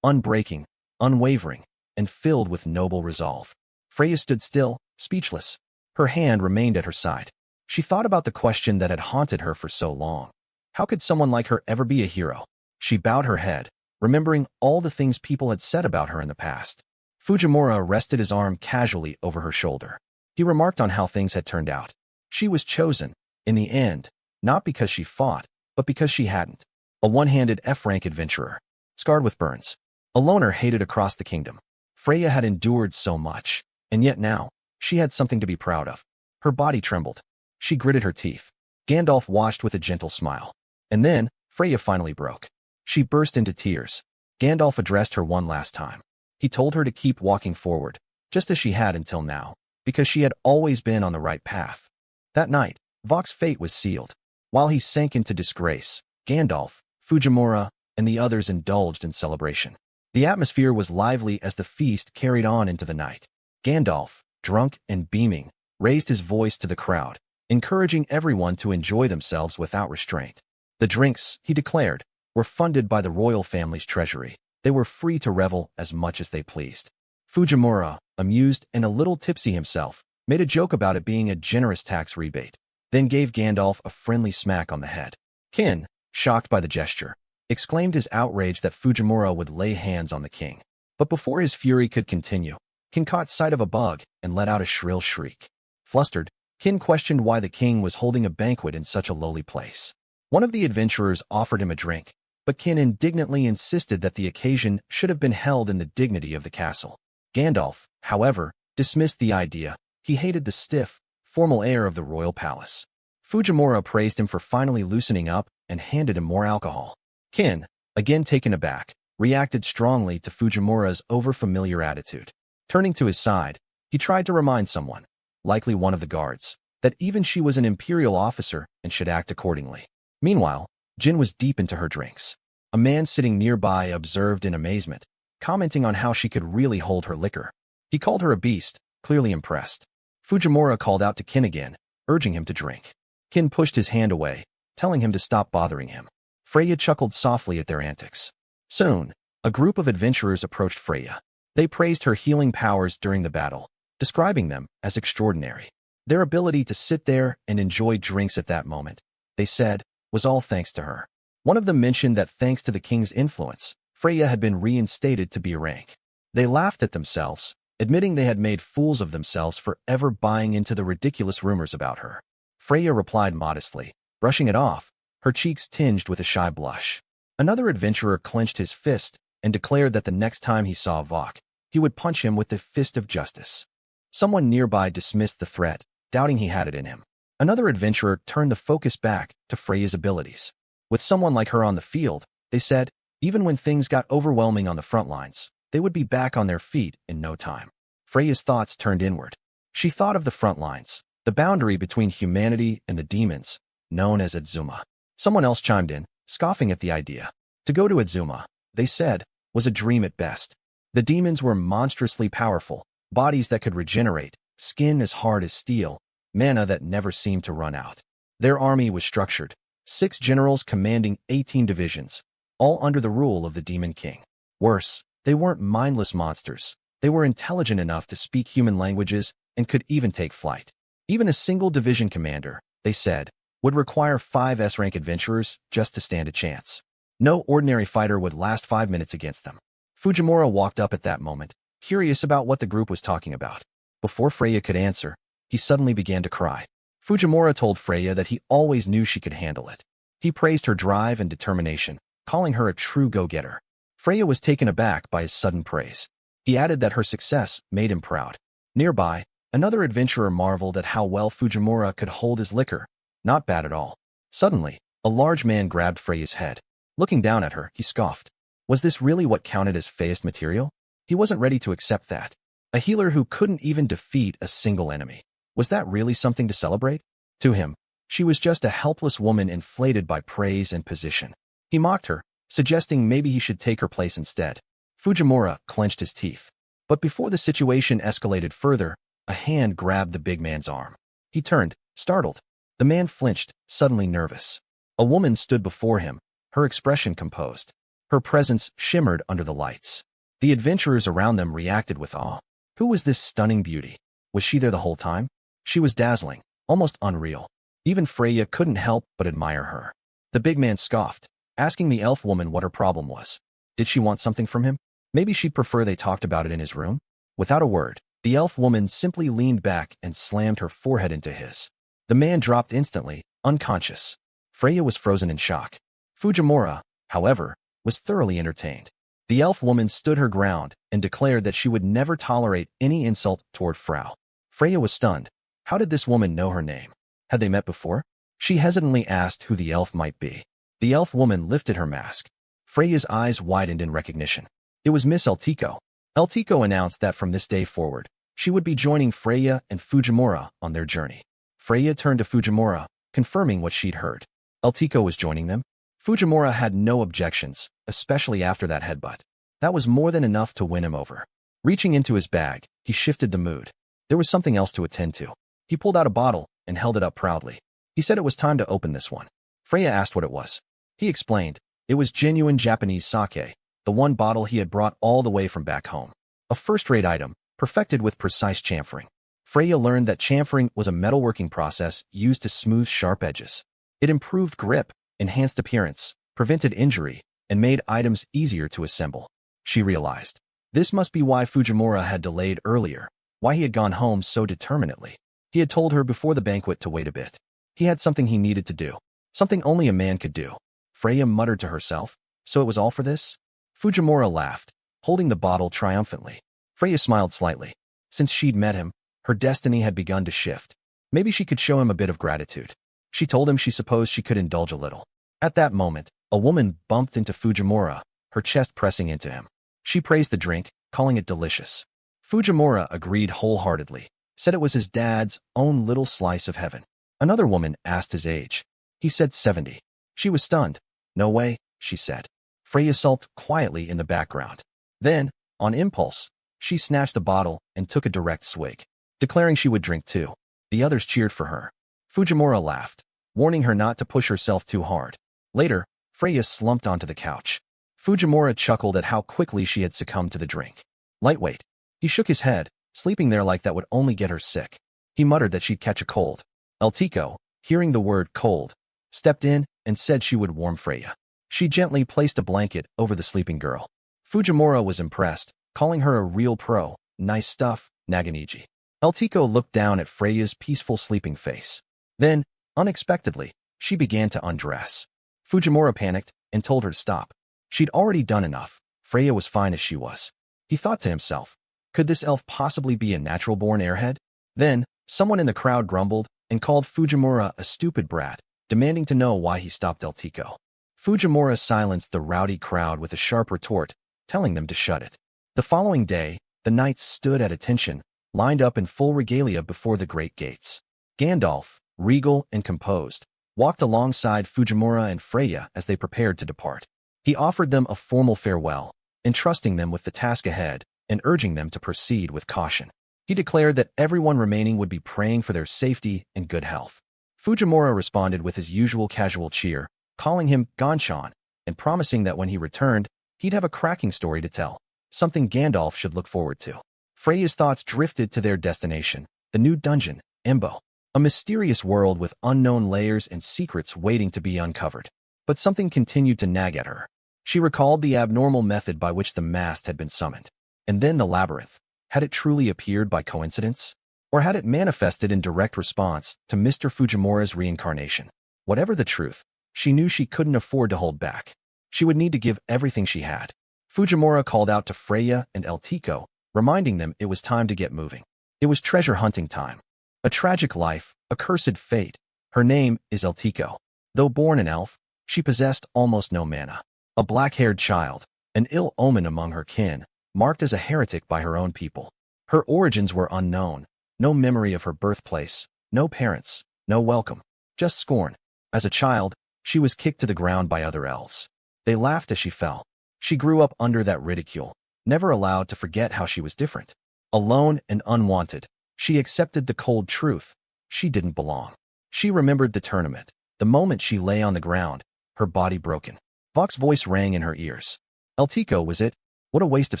unbreaking, unwavering, and filled with noble resolve. Freya stood still, speechless. Her hand remained at her side. She thought about the question that had haunted her for so long. How could someone like her ever be a hero? She bowed her head, remembering all the things people had said about her in the past. Fujimura rested his arm casually over her shoulder. He remarked on how things had turned out. She was chosen, in the end, not because she fought, but because she hadn't. A one-handed F-rank adventurer, scarred with burns. A loner hated across the kingdom. Freya had endured so much, and yet now, she had something to be proud of. Her body trembled. She gritted her teeth. Gandalf watched with a gentle smile. And then, Freya finally broke. She burst into tears. Gandalf addressed her one last time. He told her to keep walking forward, just as she had until now, because she had always been on the right path. That night, Vok's fate was sealed. While he sank into disgrace, Gandalf, Fujimura, and the others indulged in celebration. The atmosphere was lively as the feast carried on into the night. Gandalf, drunk and beaming, raised his voice to the crowd, encouraging everyone to enjoy themselves without restraint. The drinks, he declared, were funded by the royal family's treasury. They were free to revel as much as they pleased. Fujimura, amused and a little tipsy himself, made a joke about it being a generous tax rebate, then gave Gandalf a friendly smack on the head. Kin, shocked by the gesture, exclaimed his outrage that Fujimura would lay hands on the king. But before his fury could continue, Kin caught sight of a bug and let out a shrill shriek. Flustered, Kin questioned why the king was holding a banquet in such a lowly place. One of the adventurers offered him a drink, but Kin indignantly insisted that the occasion should have been held in the dignity of the castle. Gandalf, however, dismissed the idea. He hated the stiff, formal air of the royal palace. Fujimura praised him for finally loosening up and handed him more alcohol. Kin, again taken aback, reacted strongly to Fujimura's overfamiliar attitude. Turning to his side, he tried to remind someone, likely one of the guards, that even she was an imperial officer and should act accordingly. Meanwhile, Jin was deep into her drinks. A man sitting nearby observed in amazement, commenting on how she could really hold her liquor. He called her a beast, clearly impressed. Fujimura called out to Kin again, urging him to drink. Kin pushed his hand away, telling him to stop bothering him. Freya chuckled softly at their antics. Soon, a group of adventurers approached Freya. They praised her healing powers during the battle, describing them as extraordinary. Their ability to sit there and enjoy drinks at that moment, they said, was all thanks to her. One of them mentioned that thanks to the king's influence, Freya had been reinstated to B rank. They laughed at themselves, admitting they had made fools of themselves for ever buying into the ridiculous rumors about her. Freya replied modestly, brushing it off, her cheeks tinged with a shy blush. Another adventurer clenched his fist and declared that the next time he saw Vok, he would punch him with the fist of justice. Someone nearby dismissed the threat, doubting he had it in him. Another adventurer turned the focus back to Freya's abilities. With someone like her on the field, they said, even when things got overwhelming on the front lines, they would be back on their feet in no time. Freya's thoughts turned inward. She thought of the front lines, the boundary between humanity and the demons, known as Adzuma. Someone else chimed in, scoffing at the idea. To go to Adzuma, they said, was a dream at best. The demons were monstrously powerful, bodies that could regenerate, skin as hard as steel, mana that never seemed to run out. Their army was structured, 6 generals commanding 18 divisions, all under the rule of the Demon King. Worse, they weren't mindless monsters. They were intelligent enough to speak human languages and could even take flight. Even a single division commander, they said, would require 5 S-rank adventurers just to stand a chance. No ordinary fighter would last 5 minutes against them. Fujimura walked up at that moment, curious about what the group was talking about. Before Freya could answer, he suddenly began to cry. Fujimura told Freya that he always knew she could handle it. He praised her drive and determination, calling her a true go-getter. Freya was taken aback by his sudden praise. He added that her success made him proud. Nearby, another adventurer marveled at how well Fujimura could hold his liquor. Not bad at all. Suddenly, a large man grabbed Freya's head. Looking down at her, he scoffed. Was this really what counted as Feist material? He wasn't ready to accept that. A healer who couldn't even defeat a single enemy. Was that really something to celebrate? To him, she was just a helpless woman inflated by praise and position. He mocked her, suggesting maybe he should take her place instead. Fujimura clenched his teeth. But before the situation escalated further, a hand grabbed the big man's arm. He turned, startled. The man flinched, suddenly nervous. A woman stood before him, her expression composed. Her presence shimmered under the lights. The adventurers around them reacted with awe. Who was this stunning beauty? Was she there the whole time? She was dazzling, almost unreal. Even Freya couldn't help but admire her. The big man scoffed, asking the elf woman what her problem was. Did she want something from him? Maybe she'd prefer they talked about it in his room? Without a word, the elf woman simply leaned back and slammed her forehead into his. The man dropped instantly, unconscious. Freya was frozen in shock. Fujimura, however, was thoroughly entertained. The elf woman stood her ground and declared that she would never tolerate any insult toward Frau. Freya was stunned. How did this woman know her name? Had they met before? She hesitantly asked who the elf might be. The elf woman lifted her mask. Freya's eyes widened in recognition. It was Miss Eltiko. Eltiko announced that from this day forward, she would be joining Freya and Fujimura on their journey. Freya turned to Fujimura, confirming what she'd heard. Eltiko was joining them? Fujimura had no objections, especially after that headbutt. That was more than enough to win him over. Reaching into his bag, he shifted the mood. There was something else to attend to. He pulled out a bottle and held it up proudly. He said it was time to open this one. Freya asked what it was. He explained. It was genuine Japanese sake, the one bottle he had brought all the way from back home. A first-rate item, perfected with precise chamfering. Freya learned that chamfering was a metalworking process used to smooth sharp edges. It improved grip, enhanced appearance, prevented injury, and made items easier to assemble. She realized. This must be why Fujimura had delayed earlier, why he had gone home so determinedly. He had told her before the banquet to wait a bit. He had something he needed to do, something only a man could do. Freya muttered to herself, so it was all for this? Fujimura laughed, holding the bottle triumphantly. Freya smiled slightly. Since she'd met him, her destiny had begun to shift. Maybe she could show him a bit of gratitude. She told him she supposed she could indulge a little. At that moment, a woman bumped into Fujimura, her chest pressing into him. She praised the drink, calling it delicious. Fujimura agreed wholeheartedly, said it was his dad's own little slice of heaven. Another woman asked his age. He said 70. She was stunned. No way, she said. Freya sulked quietly in the background. Then, on impulse, she snatched the bottle and took a direct swig, declaring she would drink too. The others cheered for her. Fujimura laughed, warning her not to push herself too hard. Later, Freya slumped onto the couch. Fujimura chuckled at how quickly she had succumbed to the drink. Lightweight. He shook his head, sleeping there like that would only get her sick. He muttered that she'd catch a cold. Eltiko, hearing the word cold, stepped in and said she would warm Freya. She gently placed a blanket over the sleeping girl. Fujimura was impressed, calling her a real pro. Nice stuff, Naganiji. Eltiko looked down at Freya's peaceful sleeping face. Then, unexpectedly, she began to undress. Fujimura panicked and told her to stop. She'd already done enough. Freya was fine as she was. He thought to himself, could this elf possibly be a natural-born airhead? Then, someone in the crowd grumbled and called Fujimura a stupid brat, demanding to know why he stopped Eltiko. Fujimura silenced the rowdy crowd with a sharp retort, telling them to shut it. The following day, the knights stood at attention, lined up in full regalia before the great gates. Gandalf, regal and composed, walked alongside Fujimura and Freya as they prepared to depart. He offered them a formal farewell, entrusting them with the task ahead and urging them to proceed with caution. He declared that everyone remaining would be praying for their safety and good health. Fujimura responded with his usual casual cheer, calling him Ganshan, and promising that when he returned, he'd have a cracking story to tell, something Gandalf should look forward to. Freya's thoughts drifted to their destination, the new dungeon, Embo, a mysterious world with unknown layers and secrets waiting to be uncovered. But something continued to nag at her. She recalled the abnormal method by which the mast had been summoned. And then the labyrinth. Had it truly appeared by coincidence? Or had it manifested in direct response to Mr. Fujimura's reincarnation? Whatever the truth, she knew she couldn't afford to hold back. She would need to give everything she had. Fujimura called out to Freya and Eltiko, reminding them it was time to get moving. It was treasure hunting time. A tragic life, a cursed fate. Her name is Eltiko. Though born an elf, she possessed almost no mana. A black-haired child, an ill omen among her kin, marked as a heretic by her own people. Her origins were unknown, no memory of her birthplace, no parents, no welcome, just scorn. As a child, she was kicked to the ground by other elves. They laughed as she fell. She grew up under that ridicule, never allowed to forget how she was different. Alone and unwanted, she accepted the cold truth. She didn't belong. She remembered the tournament, the moment she lay on the ground, her body broken. Vok's voice rang in her ears. Eltiko, was it? What a waste of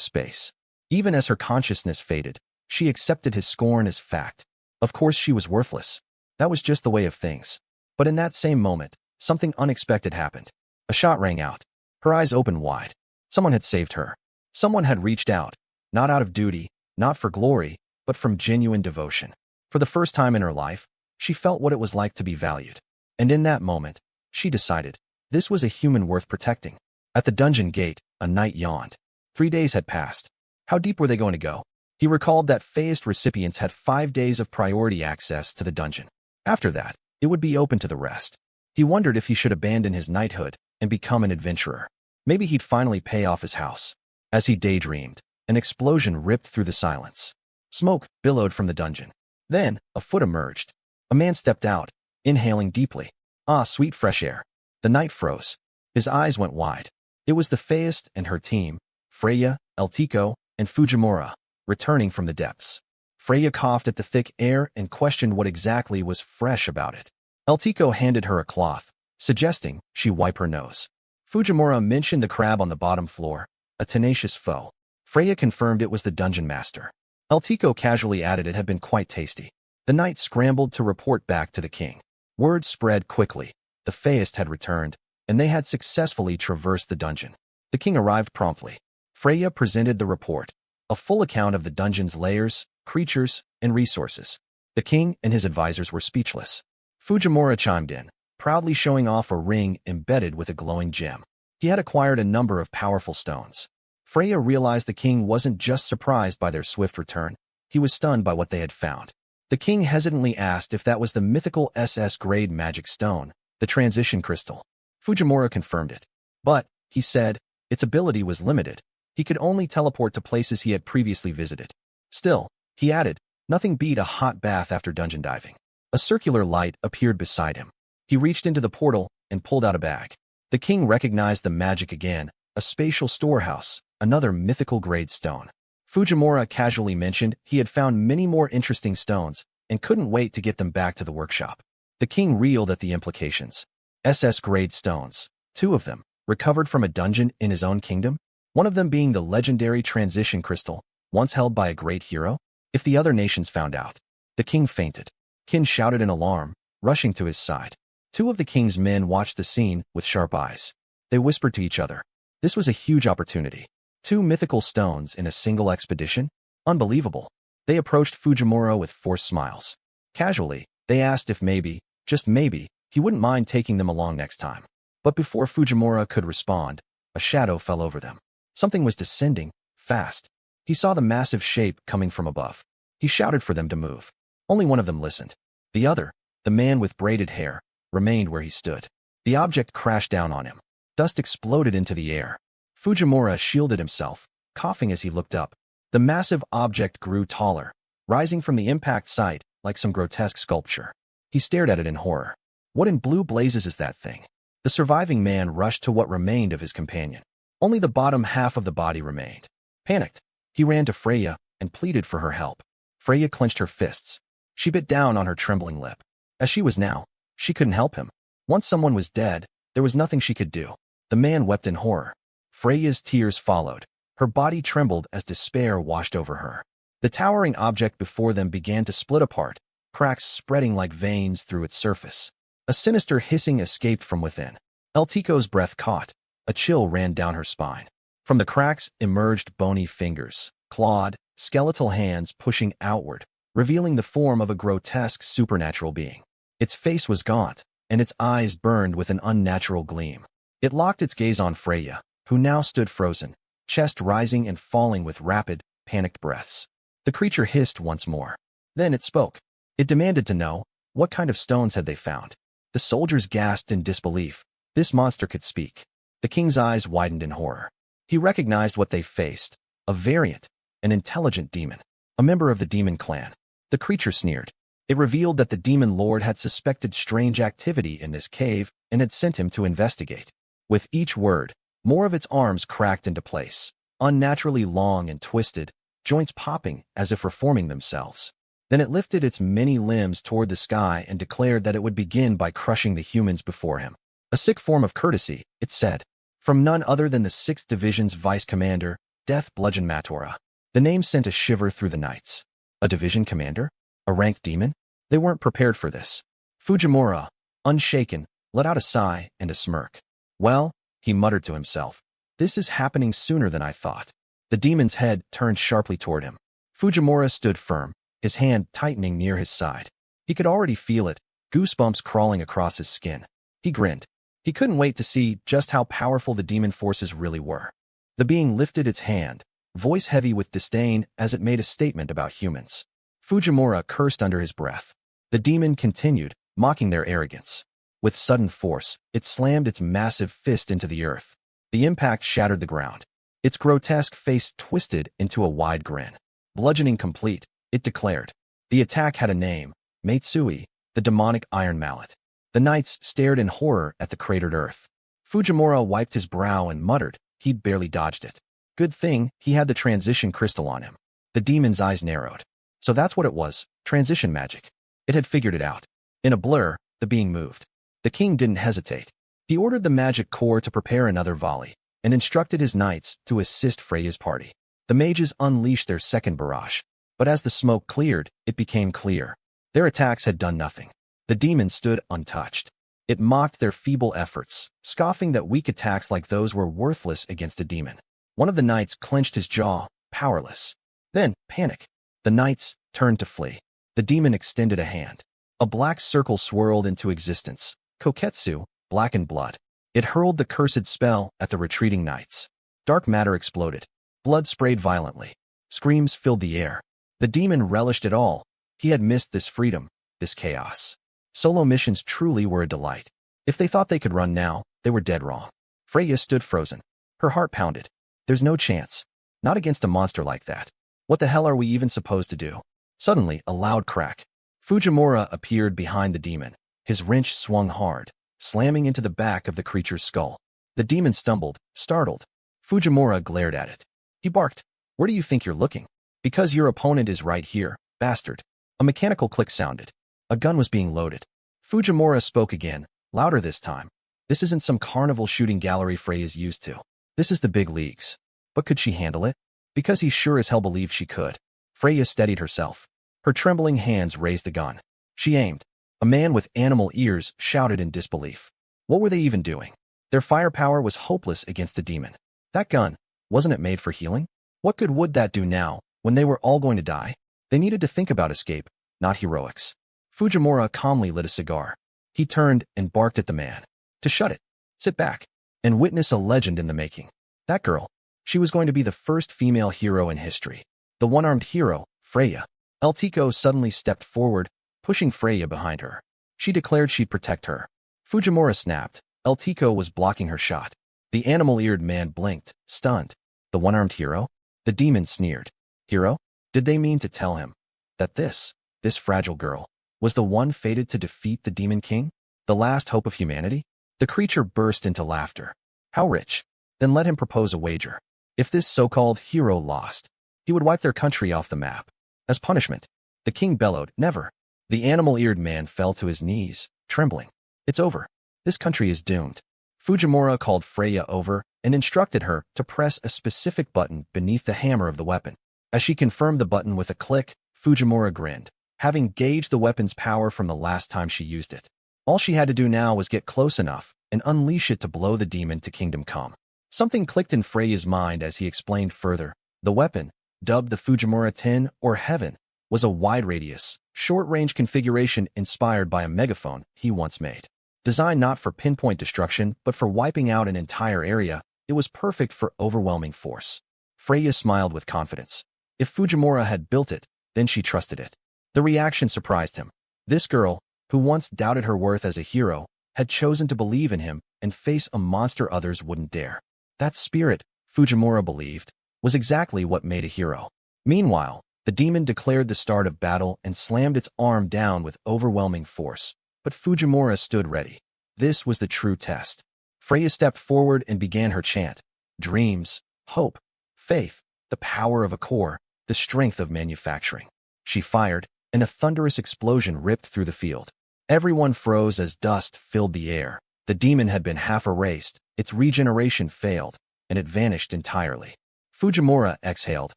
space. Even as her consciousness faded, she accepted his scorn as fact. Of course she was worthless. That was just the way of things. But in that same moment, something unexpected happened. A shot rang out. Her eyes opened wide. Someone had saved her. Someone had reached out, not out of duty, not for glory, but from genuine devotion. For the first time in her life, she felt what it was like to be valued. And in that moment, she decided, this was a human worth protecting. At the dungeon gate, a knight yawned. 3 days had passed. How deep were they going to go? He recalled that phased recipients had 5 days of priority access to the dungeon. After that, it would be open to the rest. He wondered if he should abandon his knighthood and become an adventurer. Maybe he'd finally pay off his house. As he daydreamed, an explosion ripped through the silence. Smoke billowed from the dungeon. Then, a foot emerged. A man stepped out, inhaling deeply. Ah, sweet fresh air. The knight froze. His eyes went wide. It was the Faest and her team, Freya, Eltico, and Fujimura, returning from the depths. Freya coughed at the thick air and questioned what exactly was fresh about it. Eltico handed her a cloth, suggesting she wipe her nose. Fujimura mentioned the crab on the bottom floor, a tenacious foe. Freya confirmed it was the dungeon master. Eltico casually added it had been quite tasty. The knight scrambled to report back to the king. Word spread quickly. The Faest had returned, and they had successfully traversed the dungeon. The king arrived promptly. Freya presented the report, a full account of the dungeon's layers, creatures, and resources. The king and his advisors were speechless. Fujimura chimed in, proudly showing off a ring embedded with a glowing gem. He had acquired a number of powerful stones. Freya realized the king wasn't just surprised by their swift return, he was stunned by what they had found. The king hesitantly asked if that was the mythical SS-grade magic stone, the transition crystal. Fujimura confirmed it. But, he said, its ability was limited. He could only teleport to places he had previously visited. Still, he added, nothing beat a hot bath after dungeon diving. A circular light appeared beside him. He reached into the portal and pulled out a bag. The king recognized the magic again, a spatial storehouse, another mythical grade stone. Fujimura casually mentioned he had found many more interesting stones and couldn't wait to get them back to the workshop. The king reeled at the implications. SS-grade stones, 2 of them, recovered from a dungeon in his own kingdom, one of them being the legendary transition crystal, once held by a great hero. If the other nations found out, the king fainted. Qin shouted in alarm, rushing to his side. 2 of the king's men watched the scene with sharp eyes. They whispered to each other. This was a huge opportunity. 2 mythical stones in a single expedition? Unbelievable. They approached Fujimura with forced smiles. Casually, they asked if maybe, just maybe, he wouldn't mind taking them along next time. But before Fujimura could respond, a shadow fell over them. Something was descending, fast. He saw the massive shape coming from above. He shouted for them to move. Only one of them listened. The other, the man with braided hair, remained where he stood. The object crashed down on him. Dust exploded into the air. Fujimura shielded himself, coughing as he looked up. The massive object grew taller, rising from the impact site like some grotesque sculpture. He stared at it in horror. What in blue blazes is that thing? The surviving man rushed to what remained of his companion. Only the bottom half of the body remained. Panicked, he ran to Freya and pleaded for her help. Freya clenched her fists. She bit down on her trembling lip. As she was now, she couldn't help him. Once someone was dead, there was nothing she could do. The man wept in horror. Freya's tears followed. Her body trembled as despair washed over her. The towering object before them began to split apart, cracks spreading like veins through its surface. A sinister hissing escaped from within. Eltico's breath caught. A chill ran down her spine. From the cracks emerged bony fingers, clawed, skeletal hands pushing outward, revealing the form of a grotesque supernatural being. Its face was gaunt, and its eyes burned with an unnatural gleam. It locked its gaze on Freya, who now stood frozen, chest rising and falling with rapid, panicked breaths. The creature hissed once more. Then it spoke. It demanded to know, what kind of stones had they found? The soldiers gasped in disbelief. This monster could speak. The king's eyes widened in horror. He recognized what they faced. A variant, an intelligent demon, a member of the demon clan. The creature sneered. It revealed that the demon lord had suspected strange activity in this cave and had sent him to investigate. With each word, more of its arms cracked into place, unnaturally long and twisted, joints popping as if reforming themselves. Then it lifted its many limbs toward the sky and declared that it would begin by crushing the humans before him. A sick form of courtesy, it said. From none other than the 6th Division's vice commander, Death Bludgeon Matora. The name sent a shiver through the knights. A division commander? A ranked demon? They weren't prepared for this. Fujimura, unshaken, let out a sigh and a smirk. Well, he muttered to himself, This is happening sooner than I thought. The demon's head turned sharply toward him. Fujimura stood firm, his hand tightening near his side. He could already feel it, goosebumps crawling across his skin. He grinned. He couldn't wait to see just how powerful the demon forces really were. The being lifted its hand, voice heavy with disdain as it made a statement about humans. Fujimura cursed under his breath. The demon continued, mocking their arrogance. With sudden force, it slammed its massive fist into the earth. The impact shattered the ground. Its grotesque face twisted into a wide grin. Bludgeoning complete, it declared. The attack had a name, Matsui, the demonic iron mallet. The knights stared in horror at the cratered earth. Fujimura wiped his brow and muttered, he'd barely dodged it. Good thing he had the transition crystal on him. The demon's eyes narrowed. So that's what it was, transition magic. It had figured it out. In a blur, the being moved. The king didn't hesitate. He ordered the magic core to prepare another volley, and instructed his knights to assist Freya's party. The mages unleashed their second barrage, but as the smoke cleared, it became clear. Their attacks had done nothing. The demon stood untouched. It mocked their feeble efforts, scoffing that weak attacks like those were worthless against a demon. One of the knights clenched his jaw, powerless. Then, panic. The knights turned to flee. The demon extended a hand. A black circle swirled into existence. Koketsu, blackened blood. It hurled the cursed spell at the retreating knights. Dark matter exploded. Blood sprayed violently. Screams filled the air. The demon relished it all. He had missed this freedom, this chaos. Solo missions truly were a delight. If they thought they could run now, they were dead wrong. Freya stood frozen. Her heart pounded. There's no chance. Not against a monster like that. What the hell are we even supposed to do? Suddenly, a loud crack. Fujimura appeared behind the demon. His wrench swung hard, slamming into the back of the creature's skull. The demon stumbled, startled. Fujimura glared at it. He barked. Where do you think you're looking? Because your opponent is right here, bastard. A mechanical click sounded. A gun was being loaded. Fujimura spoke again, louder this time. This isn't some carnival shooting gallery Freya's used to. This is the big leagues. But could she handle it? Because he sure as hell believed she could. Freya steadied herself. Her trembling hands raised the gun. She aimed. A man with animal ears shouted in disbelief. What were they even doing? Their firepower was hopeless against the demon. That gun, wasn't it made for healing? What good would that do now, when they were all going to die? They needed to think about escape, not heroics. Fujimura calmly lit a cigar. He turned and barked at the man. To shut it. Sit back. And witness a legend in the making. That girl. She was going to be the first female hero in history. The one-armed hero, Freya. Eltiko suddenly stepped forward, pushing Freya behind her. She declared she'd protect her. Fujimura snapped. Eltiko was blocking her shot. The animal-eared man blinked, stunned. The one-armed hero? The demon sneered. Hero? Did they mean to tell him that this fragile girl, was the one fated to defeat the Demon King? The last hope of humanity? The creature burst into laughter. How rich? Then let him propose a wager. If this so-called hero lost, he would wipe their country off the map. As punishment, the king bellowed, never. The animal-eared man fell to his knees, trembling. It's over. This country is doomed. Fujimura called Freya over and instructed her to press a specific button beneath the hammer of the weapon. As she confirmed the button with a click, Fujimura grinned, having gauged the weapon's power from the last time she used it. All she had to do now was get close enough and unleash it to blow the demon to kingdom come. Something clicked in Freya's mind as he explained further. The weapon, dubbed the Fujimura 10 or Heaven, was a wide-radius, short-range configuration inspired by a megaphone he once made. Designed not for pinpoint destruction but for wiping out an entire area, it was perfect for overwhelming force. Freya smiled with confidence. If Fujimura had built it, then she trusted it. The reaction surprised him. This girl, who once doubted her worth as a hero, had chosen to believe in him and face a monster others wouldn't dare. That spirit, Fujimura believed, was exactly what made a hero. Meanwhile, the demon declared the start of battle and slammed its arm down with overwhelming force. But Fujimura stood ready. This was the true test. Freya stepped forward and began her chant. Dreams, hope, faith, the power of a core, the strength of manufacturing. She fired, and a thunderous explosion ripped through the field. Everyone froze as dust filled the air. The demon had been half erased, its regeneration failed, and it vanished entirely. Fujimura exhaled,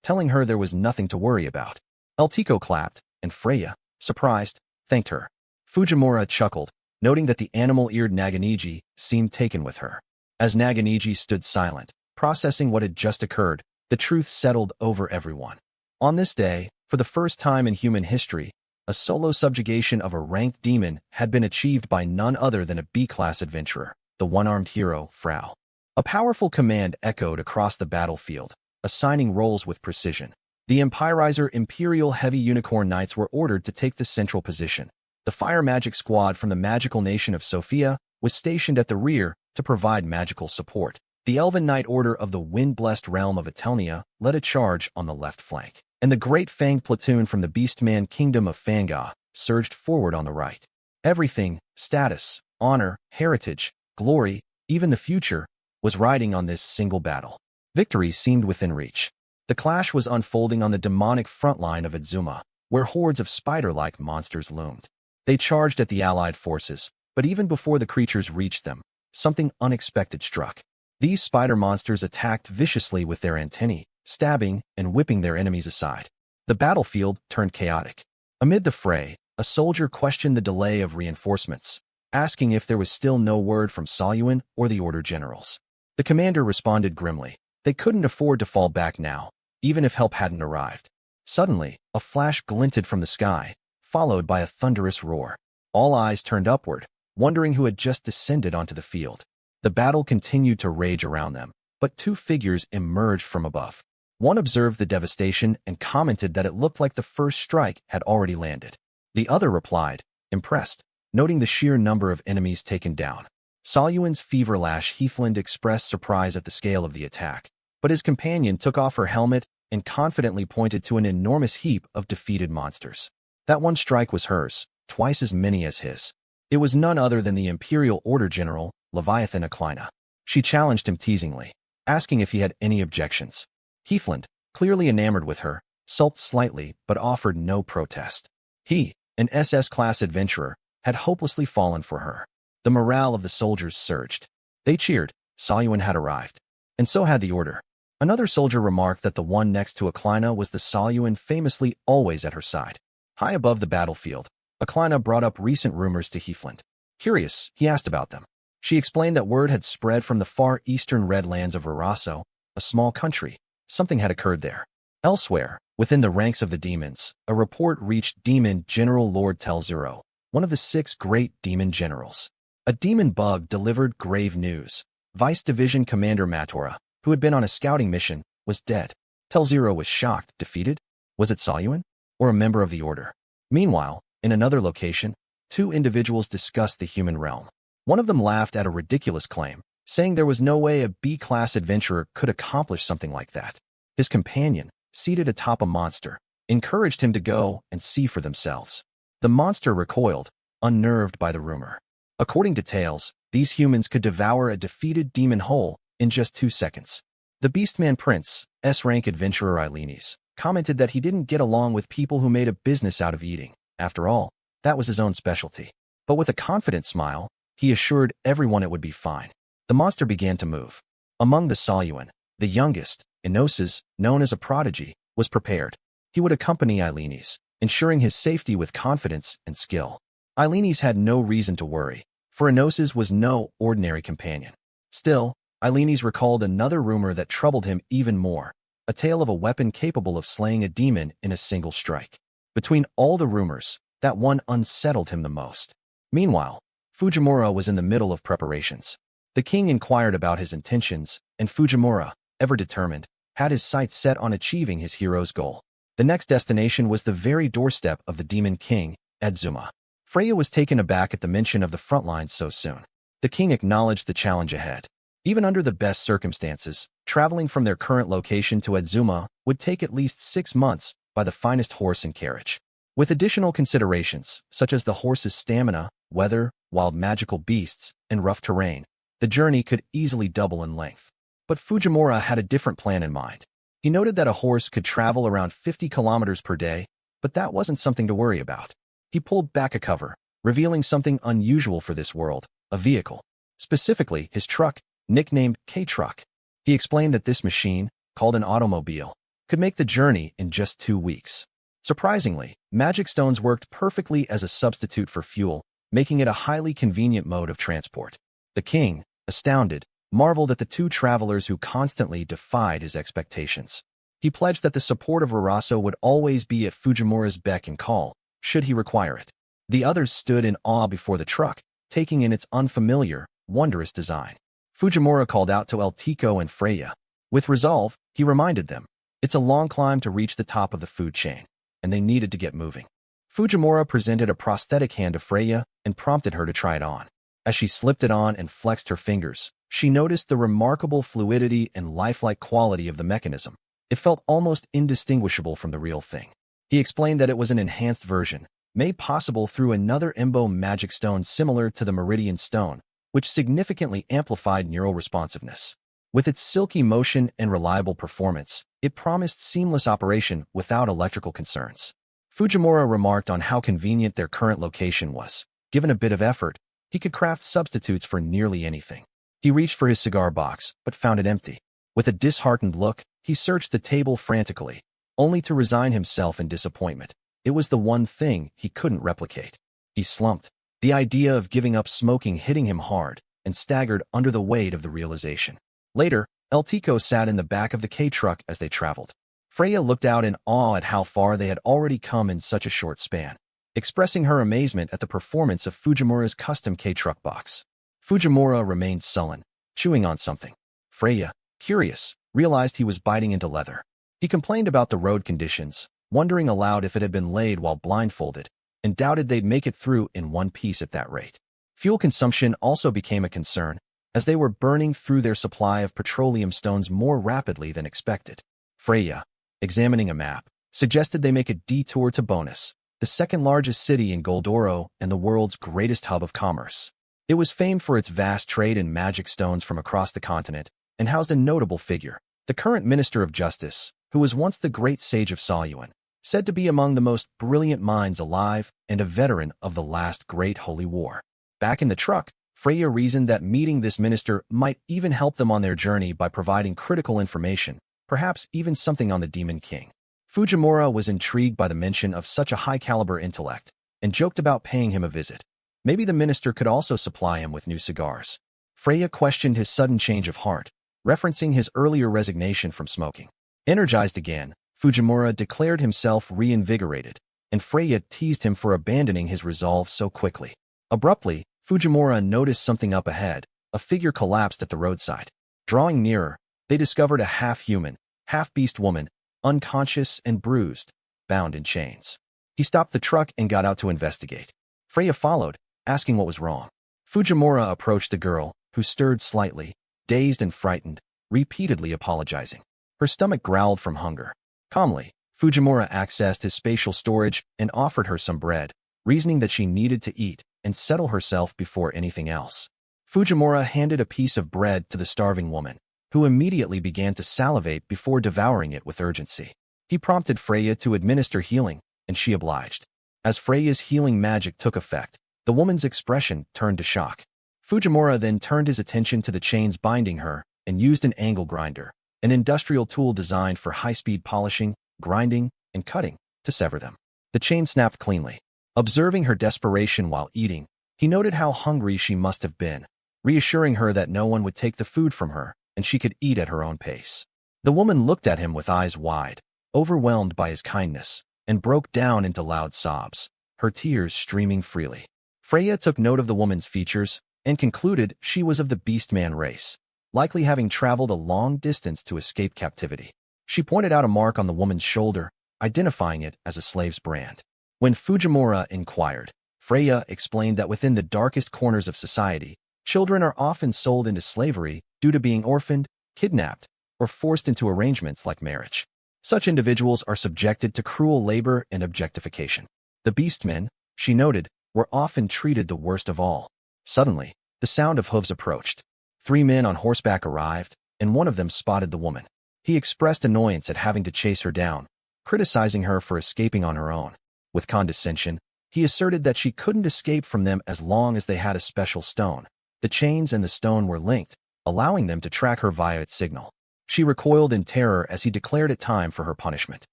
telling her there was nothing to worry about. Eltiko clapped, and Freya, surprised, thanked her. Fujimura chuckled, noting that the animal-eared Naganiji seemed taken with her. As Naganiji stood silent, processing what had just occurred, the truth settled over everyone. On this day, for the first time in human history, a solo subjugation of a ranked demon had been achieved by none other than a B-class adventurer, the one-armed hero, Frau. A powerful command echoed across the battlefield, assigning roles with precision. The Empirizer Imperial Heavy Unicorn Knights were ordered to take the central position. The fire magic squad from the magical nation of Sophia was stationed at the rear to provide magical support. The Elven Knight Order of the wind-blessed realm of Atelnia led a charge on the left flank, and the Great Fanged platoon from the Beastman Kingdom of Fanga surged forward on the right. Everything, status, honor, heritage, glory, even the future, was riding on this single battle. Victory seemed within reach. The clash was unfolding on the demonic front line of Adzuma, where hordes of spider-like monsters loomed. They charged at the allied forces, but even before the creatures reached them, something unexpected struck. These spider monsters attacked viciously with their antennae, stabbing and whipping their enemies aside. The battlefield turned chaotic. Amid the fray, a soldier questioned the delay of reinforcements, asking if there was still no word from Salyuan or the Order generals. The commander responded grimly. They couldn't afford to fall back now, even if help hadn't arrived. Suddenly, a flash glinted from the sky, followed by a thunderous roar. All eyes turned upward, wondering who had just descended onto the field. The battle continued to rage around them, but two figures emerged from above. One observed the devastation and commented that it looked like the first strike had already landed. The other replied, impressed, noting the sheer number of enemies taken down. Salyuan's fever-lash Heathland expressed surprise at the scale of the attack, but his companion took off her helmet and confidently pointed to an enormous heap of defeated monsters. That one strike was hers, twice as many as his. It was none other than the Imperial Order General, Leviathan Aklina. She challenged him teasingly, asking if he had any objections. Heathland, clearly enamored with her, sulked slightly but offered no protest. He, an SS-class adventurer, had hopelessly fallen for her. The morale of the soldiers surged. They cheered. Salyuan had arrived. And so had the Order. Another soldier remarked that the one next to Aklina was the Salyuan famously always at her side. High above the battlefield, Aklina brought up recent rumors to Heathland. Curious, he asked about them. She explained that word had spread from the far eastern redlands of Rarasso, a small country. Something had occurred there. Elsewhere, within the ranks of the demons, a report reached Demon General Lord Telzuro, one of the 6 great demon generals. A demon bug delivered grave news. Vice Division Commander Matora, who had been on a scouting mission, was dead. Telzuro was shocked. Defeated? Was it Salyuan? Or a member of the Order? Meanwhile, in another location, 2 individuals discussed the human realm. One of them laughed at a ridiculous claim, saying there was no way a B-class adventurer could accomplish something like that. His companion, seated atop a monster, encouraged him to go and see for themselves. The monster recoiled, unnerved by the rumor. According to tales, these humans could devour a defeated demon whole in just 2 seconds. The Beastman Prince, S-rank adventurer Eilenes, commented that he didn't get along with people who made a business out of eating. After all, that was his own specialty. But with a confident smile, he assured everyone it would be fine. The monster began to move. Among the Salyuan, the youngest, Enosis, known as a prodigy, was prepared. He would accompany Eilenes, ensuring his safety with confidence and skill. Eilenes had no reason to worry, for Enosis was no ordinary companion. Still, Eilenes recalled another rumor that troubled him even more, a tale of a weapon capable of slaying a demon in a single strike. Between all the rumors, that one unsettled him the most. Meanwhile, Fujimura was in the middle of preparations. The king inquired about his intentions, and Fujimura, ever determined, had his sights set on achieving his hero's goal. The next destination was the very doorstep of the demon king, Adzuma. Freya was taken aback at the mention of the front lines so soon. The king acknowledged the challenge ahead. Even under the best circumstances, traveling from their current location to Adzuma would take at least 6 months by the finest horse and carriage. With additional considerations, such as the horse's stamina, weather, wild magical beasts, and rough terrain, the journey could easily double in length. But Fujimura had a different plan in mind. He noted that a horse could travel around 50 kilometers per day, but that wasn't something to worry about. He pulled back a cover, revealing something unusual for this world, a vehicle. Specifically, his truck, nicknamed K-Truck. He explained that this machine, called an automobile, could make the journey in just 2 weeks. Surprisingly, magic stones worked perfectly as a substitute for fuel, making it a highly convenient mode of transport. The king, astounded, marveled at the two travelers who constantly defied his expectations. He pledged that the support of Uraso would always be at Fujimura's beck and call, should he require it. The others stood in awe before the truck, taking in its unfamiliar, wondrous design. Fujimura called out to Eltico and Freya. With resolve, he reminded them, it's a long climb to reach the top of the food chain, and they needed to get moving. Fujimura presented a prosthetic hand to Freya and prompted her to try it on. As she slipped it on and flexed her fingers, she noticed the remarkable fluidity and lifelike quality of the mechanism. It felt almost indistinguishable from the real thing. He explained that it was an enhanced version, made possible through another Embo magic stone similar to the Meridian Stone, which significantly amplified neural responsiveness. With its silky motion and reliable performance, it promised seamless operation without electrical concerns. Fujimura remarked on how convenient their current location was. Given a bit of effort, he could craft substitutes for nearly anything. He reached for his cigar box, but found it empty. With a disheartened look, he searched the table frantically, only to resign himself in disappointment. It was the one thing he couldn't replicate. He slumped, the idea of giving up smoking hitting him hard, and staggered under the weight of the realization. Later, Eltico sat in the back of the K-truck as they traveled. Freya looked out in awe at how far they had already come in such a short span, expressing her amazement at the performance of Fujimura's custom K-truck box. Fujimura remained sullen, chewing on something. Freya, curious, realized he was biting into leather. He complained about the road conditions, wondering aloud if it had been laid while blindfolded, and doubted they'd make it through in one piece at that rate. Fuel consumption also became a concern, as they were burning through their supply of petroleum stones more rapidly than expected. Freya, examining a map, suggested they make a detour to Bonus, the second-largest city in Goldoro and the world's greatest hub of commerce. It was famed for its vast trade in magic stones from across the continent, and housed a notable figure, the current Minister of Justice, who was once the great sage of Salyuan, said to be among the most brilliant minds alive and a veteran of the last great holy war. Back in the truck, Freya reasoned that meeting this minister might even help them on their journey by providing critical information, perhaps even something on the Demon King. Fujimura was intrigued by the mention of such a high-caliber intellect, and joked about paying him a visit. Maybe the minister could also supply him with new cigars. Freya questioned his sudden change of heart, referencing his earlier resignation from smoking. Energized again, Fujimura declared himself reinvigorated, and Freya teased him for abandoning his resolve so quickly. Abruptly, Fujimura noticed something up ahead. A figure collapsed at the roadside. Drawing nearer, they discovered a half-human, half-beast woman, unconscious and bruised, bound in chains. He stopped the truck and got out to investigate. Freya followed, asking what was wrong. Fujimura approached the girl, who stirred slightly, dazed and frightened, repeatedly apologizing. Her stomach growled from hunger. Calmly, Fujimura accessed his spatial storage and offered her some bread, reasoning that she needed to eat and settle herself before anything else. Fujimura handed a piece of bread to the starving woman, who immediately began to salivate before devouring it with urgency. He prompted Freya to administer healing, and she obliged. As Freya's healing magic took effect, the woman's expression turned to shock. Fujimura then turned his attention to the chains binding her and used an angle grinder, an industrial tool designed for high-speed polishing, grinding, and cutting, to sever them. The chain snapped cleanly. Observing her desperation while eating, he noted how hungry she must have been, reassuring her that no one would take the food from her and she could eat at her own pace. The woman looked at him with eyes wide, overwhelmed by his kindness, and broke down into loud sobs, her tears streaming freely. Freya took note of the woman's features and concluded she was of the Beastman race, likely having traveled a long distance to escape captivity. She pointed out a mark on the woman's shoulder, identifying it as a slave's brand. When Fujimura inquired, Freya explained that within the darkest corners of society, children are often sold into slavery due to being orphaned, kidnapped, or forced into arrangements like marriage. Such individuals are subjected to cruel labor and objectification. The beastmen, she noted, were often treated the worst of all. Suddenly, the sound of hooves approached. 3 men on horseback arrived, and one of them spotted the woman. He expressed annoyance at having to chase her down, criticizing her for escaping on her own. With condescension, he asserted that she couldn't escape from them as long as they had a special stone. The chains and the stone were linked, allowing them to track her via its signal. She recoiled in terror as he declared it time for her punishment.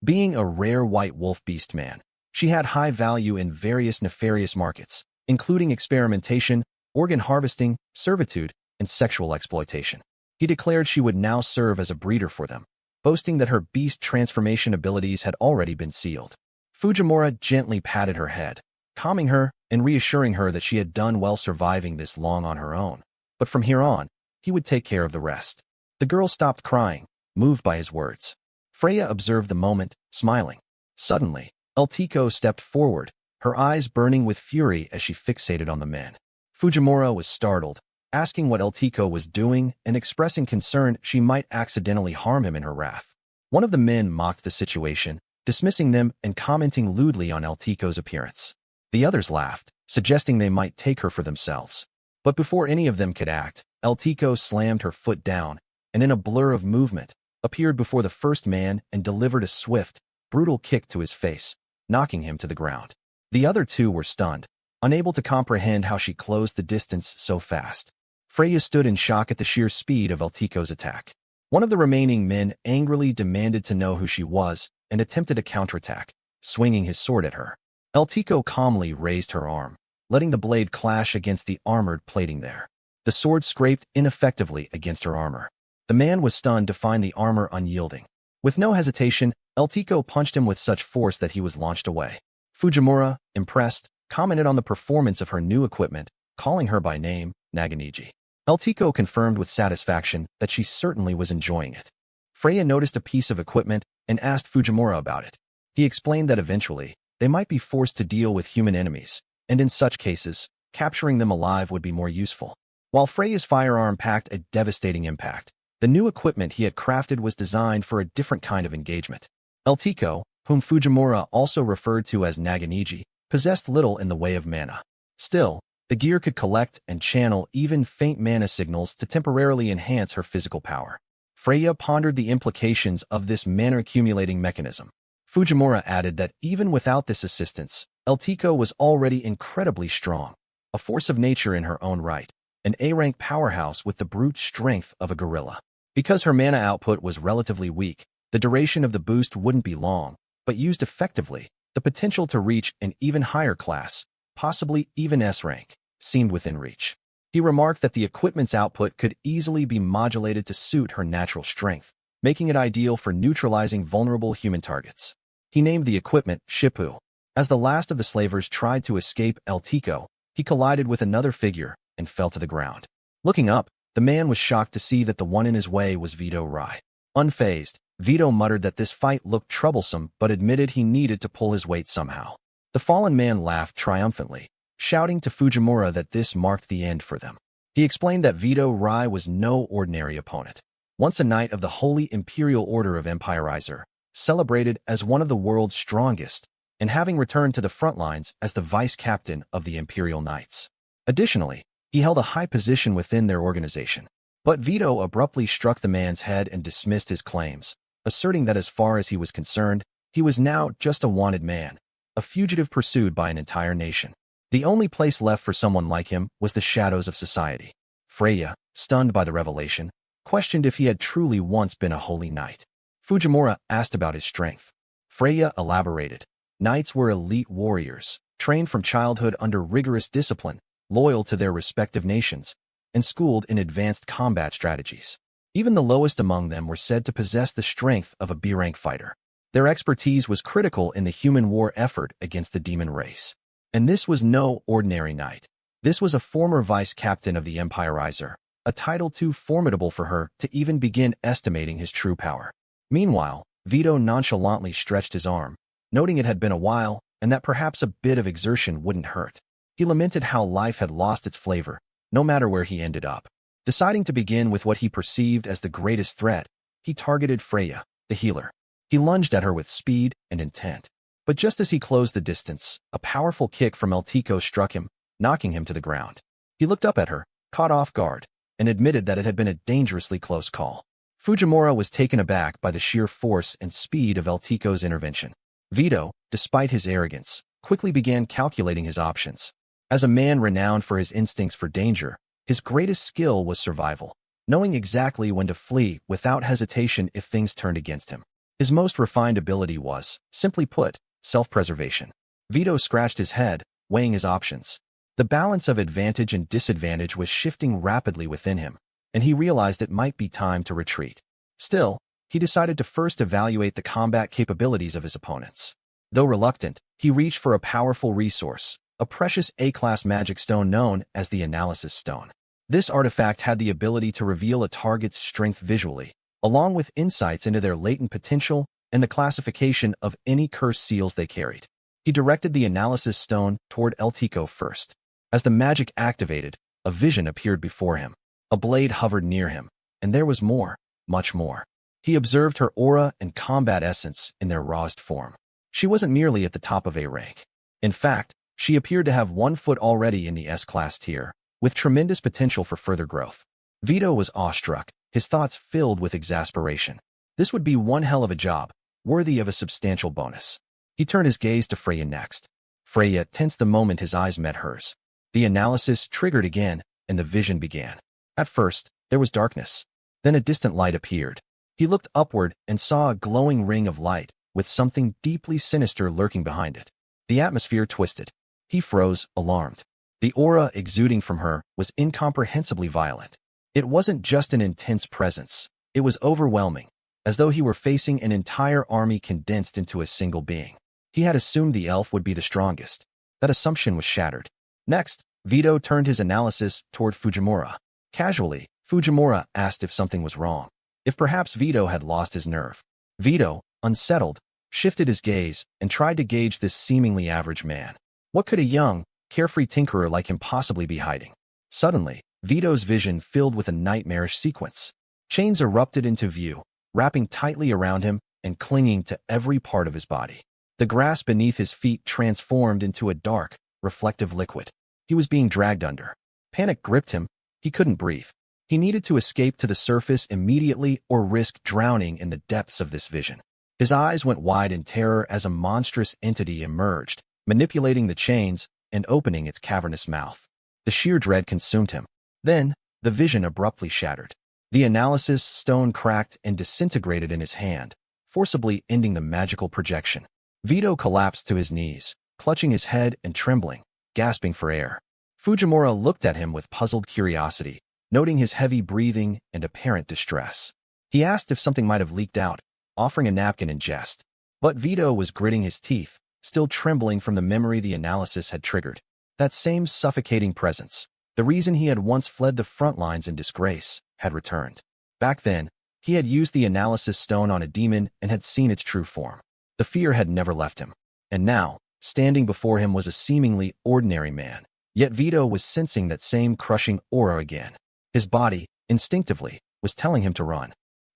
Being a rare white wolf beast man, she had high value in various nefarious markets, including experimentation, organ harvesting, servitude, and sexual exploitation. He declared she would now serve as a breeder for them, boasting that her beast transformation abilities had already been sealed. Fujimura gently patted her head, calming her and reassuring her that she had done well surviving this long on her own. But from here on, he would take care of the rest. The girl stopped crying, moved by his words. Freya observed the moment, smiling. Suddenly, Eltiko stepped forward, her eyes burning with fury as she fixated on the man. Fujimura was startled, asking what Eltiko was doing and expressing concern she might accidentally harm him in her wrath. One of the men mocked the situation, dismissing them and commenting lewdly on Eltiko's appearance. The others laughed, suggesting they might take her for themselves. But before any of them could act, Eltiko slammed her foot down, and in a blur of movement, appeared before the first man and delivered a swift, brutal kick to his face, knocking him to the ground. The other two were stunned, unable to comprehend how she closed the distance so fast. Freya stood in shock at the sheer speed of Eltiko's attack. One of the remaining men angrily demanded to know who she was and attempted a counterattack, swinging his sword at her. Eltiko calmly raised her arm, letting the blade clash against the armored plating there. The sword scraped ineffectively against her armor. The man was stunned to find the armor unyielding. With no hesitation, Eltiko punched him with such force that he was launched away. Fujimura, impressed, commented on the performance of her new equipment, calling her by name, Naginiji. Eltiko confirmed with satisfaction that she certainly was enjoying it. Freya noticed a piece of equipment and asked Fujimura about it. He explained that eventually, they might be forced to deal with human enemies, and in such cases, capturing them alive would be more useful. While Freya's firearm packed a devastating impact, the new equipment he had crafted was designed for a different kind of engagement. Eltiko, whom Fujimura also referred to as Naginiji, possessed little in the way of mana. Still, the gear could collect and channel even faint mana signals to temporarily enhance her physical power. Freya pondered the implications of this mana-accumulating mechanism. Fujimura added that even without this assistance, Eltiko was already incredibly strong, a force of nature in her own right, an A-rank powerhouse with the brute strength of a gorilla. Because her mana output was relatively weak, the duration of the boost wouldn't be long, but used effectively, the potential to reach an even higher class, possibly even S-rank, seemed within reach. He remarked that the equipment's output could easily be modulated to suit her natural strength, making it ideal for neutralizing vulnerable human targets. He named the equipment Shippu. As the last of the slavers tried to escape Eltiko, he collided with another figure and fell to the ground. Looking up, the man was shocked to see that the one in his way was Vito Rai. Unfazed, Vito muttered that this fight looked troublesome but admitted he needed to pull his weight somehow. The fallen man laughed triumphantly, shouting to Fujimura that this marked the end for them. He explained that Vito Rai was no ordinary opponent. Once a knight of the Holy Imperial Order of Empirizer, celebrated as one of the world's strongest, and having returned to the front lines as the vice-captain of the Imperial Knights. Additionally, he held a high position within their organization. But Vito abruptly struck the man's head and dismissed his claims, asserting that as far as he was concerned, he was now just a wanted man, a fugitive pursued by an entire nation. The only place left for someone like him was the shadows of society. Freya, stunned by the revelation, questioned if he had truly once been a holy knight. Fujimura asked about his strength. Freya elaborated. Knights were elite warriors, trained from childhood under rigorous discipline, loyal to their respective nations, and schooled in advanced combat strategies. Even the lowest among them were said to possess the strength of a B-rank fighter. Their expertise was critical in the human war effort against the demon race. And this was no ordinary knight. This was a former vice-captain of the Empirizer, a title too formidable for her to even begin estimating his true power. Meanwhile, Vito nonchalantly stretched his arm, noting it had been a while and that perhaps a bit of exertion wouldn't hurt. He lamented how life had lost its flavor, no matter where he ended up. Deciding to begin with what he perceived as the greatest threat, he targeted Freya, the healer. He lunged at her with speed and intent. But just as he closed the distance, a powerful kick from Eltiko struck him, knocking him to the ground. He looked up at her, caught off guard, and admitted that it had been a dangerously close call. Fujimura was taken aback by the sheer force and speed of Eltiko's intervention. Vito, despite his arrogance, quickly began calculating his options. As a man renowned for his instincts for danger, his greatest skill was survival, knowing exactly when to flee without hesitation if things turned against him. His most refined ability was, simply put, self-preservation. Vito scratched his head, weighing his options. The balance of advantage and disadvantage was shifting rapidly within him, and he realized it might be time to retreat. Still, he decided to first evaluate the combat capabilities of his opponents. Though reluctant, he reached for a powerful resource, a precious A-class magic stone known as the Analysis Stone. This artifact had the ability to reveal a target's strength visually, along with insights into their latent potential and the classification of any cursed seals they carried. He directed the Analysis Stone toward El Tico first. As the magic activated, a vision appeared before him. A blade hovered near him, and there was more, much more. He observed her aura and combat essence in their rawest form. She wasn't merely at the top of A rank. In fact, she appeared to have 1 foot already in the S-class tier, with tremendous potential for further growth. Vito was awestruck, his thoughts filled with exasperation. This would be one hell of a job, worthy of a substantial bonus. He turned his gaze to Freya next. Freya tensed the moment his eyes met hers. The analysis triggered again, and the vision began. At first, there was darkness. Then a distant light appeared. He looked upward and saw a glowing ring of light, with something deeply sinister lurking behind it. The atmosphere twisted. He froze, alarmed. The aura exuding from her was incomprehensibly violent. It wasn't just an intense presence. It was overwhelming, as though he were facing an entire army condensed into a single being. He had assumed the elf would be the strongest. That assumption was shattered. Next, Vito turned his analysis toward Fujimura. Casually, Fujimura asked if something was wrong, if perhaps Vito had lost his nerve. Vito, unsettled, shifted his gaze and tried to gauge this seemingly average man. What could a young, carefree tinkerer like him possibly be hiding? Suddenly, Vito's vision filled with a nightmarish sequence. Chains erupted into view, wrapping tightly around him and clinging to every part of his body. The grass beneath his feet transformed into a dark, reflective liquid. He was being dragged under. Panic gripped him. He couldn't breathe. He needed to escape to the surface immediately or risk drowning in the depths of this vision. His eyes went wide in terror as a monstrous entity emerged, manipulating the chains and opening its cavernous mouth. The sheer dread consumed him. Then, the vision abruptly shattered. The analysis stone cracked and disintegrated in his hand, forcibly ending the magical projection. Vito collapsed to his knees, clutching his head and trembling, gasping for air. Fujimura looked at him with puzzled curiosity, noting his heavy breathing and apparent distress. He asked if something might have leaked out, offering a napkin in jest. But Vito was gritting his teeth, still trembling from the memory the analysis had triggered. That same suffocating presence, the reason he had once fled the front lines in disgrace, had returned. Back then, he had used the analysis stone on a demon and had seen its true form. The fear had never left him. And now, standing before him was a seemingly ordinary man. Yet Vito was sensing that same crushing aura again. His body, instinctively, was telling him to run.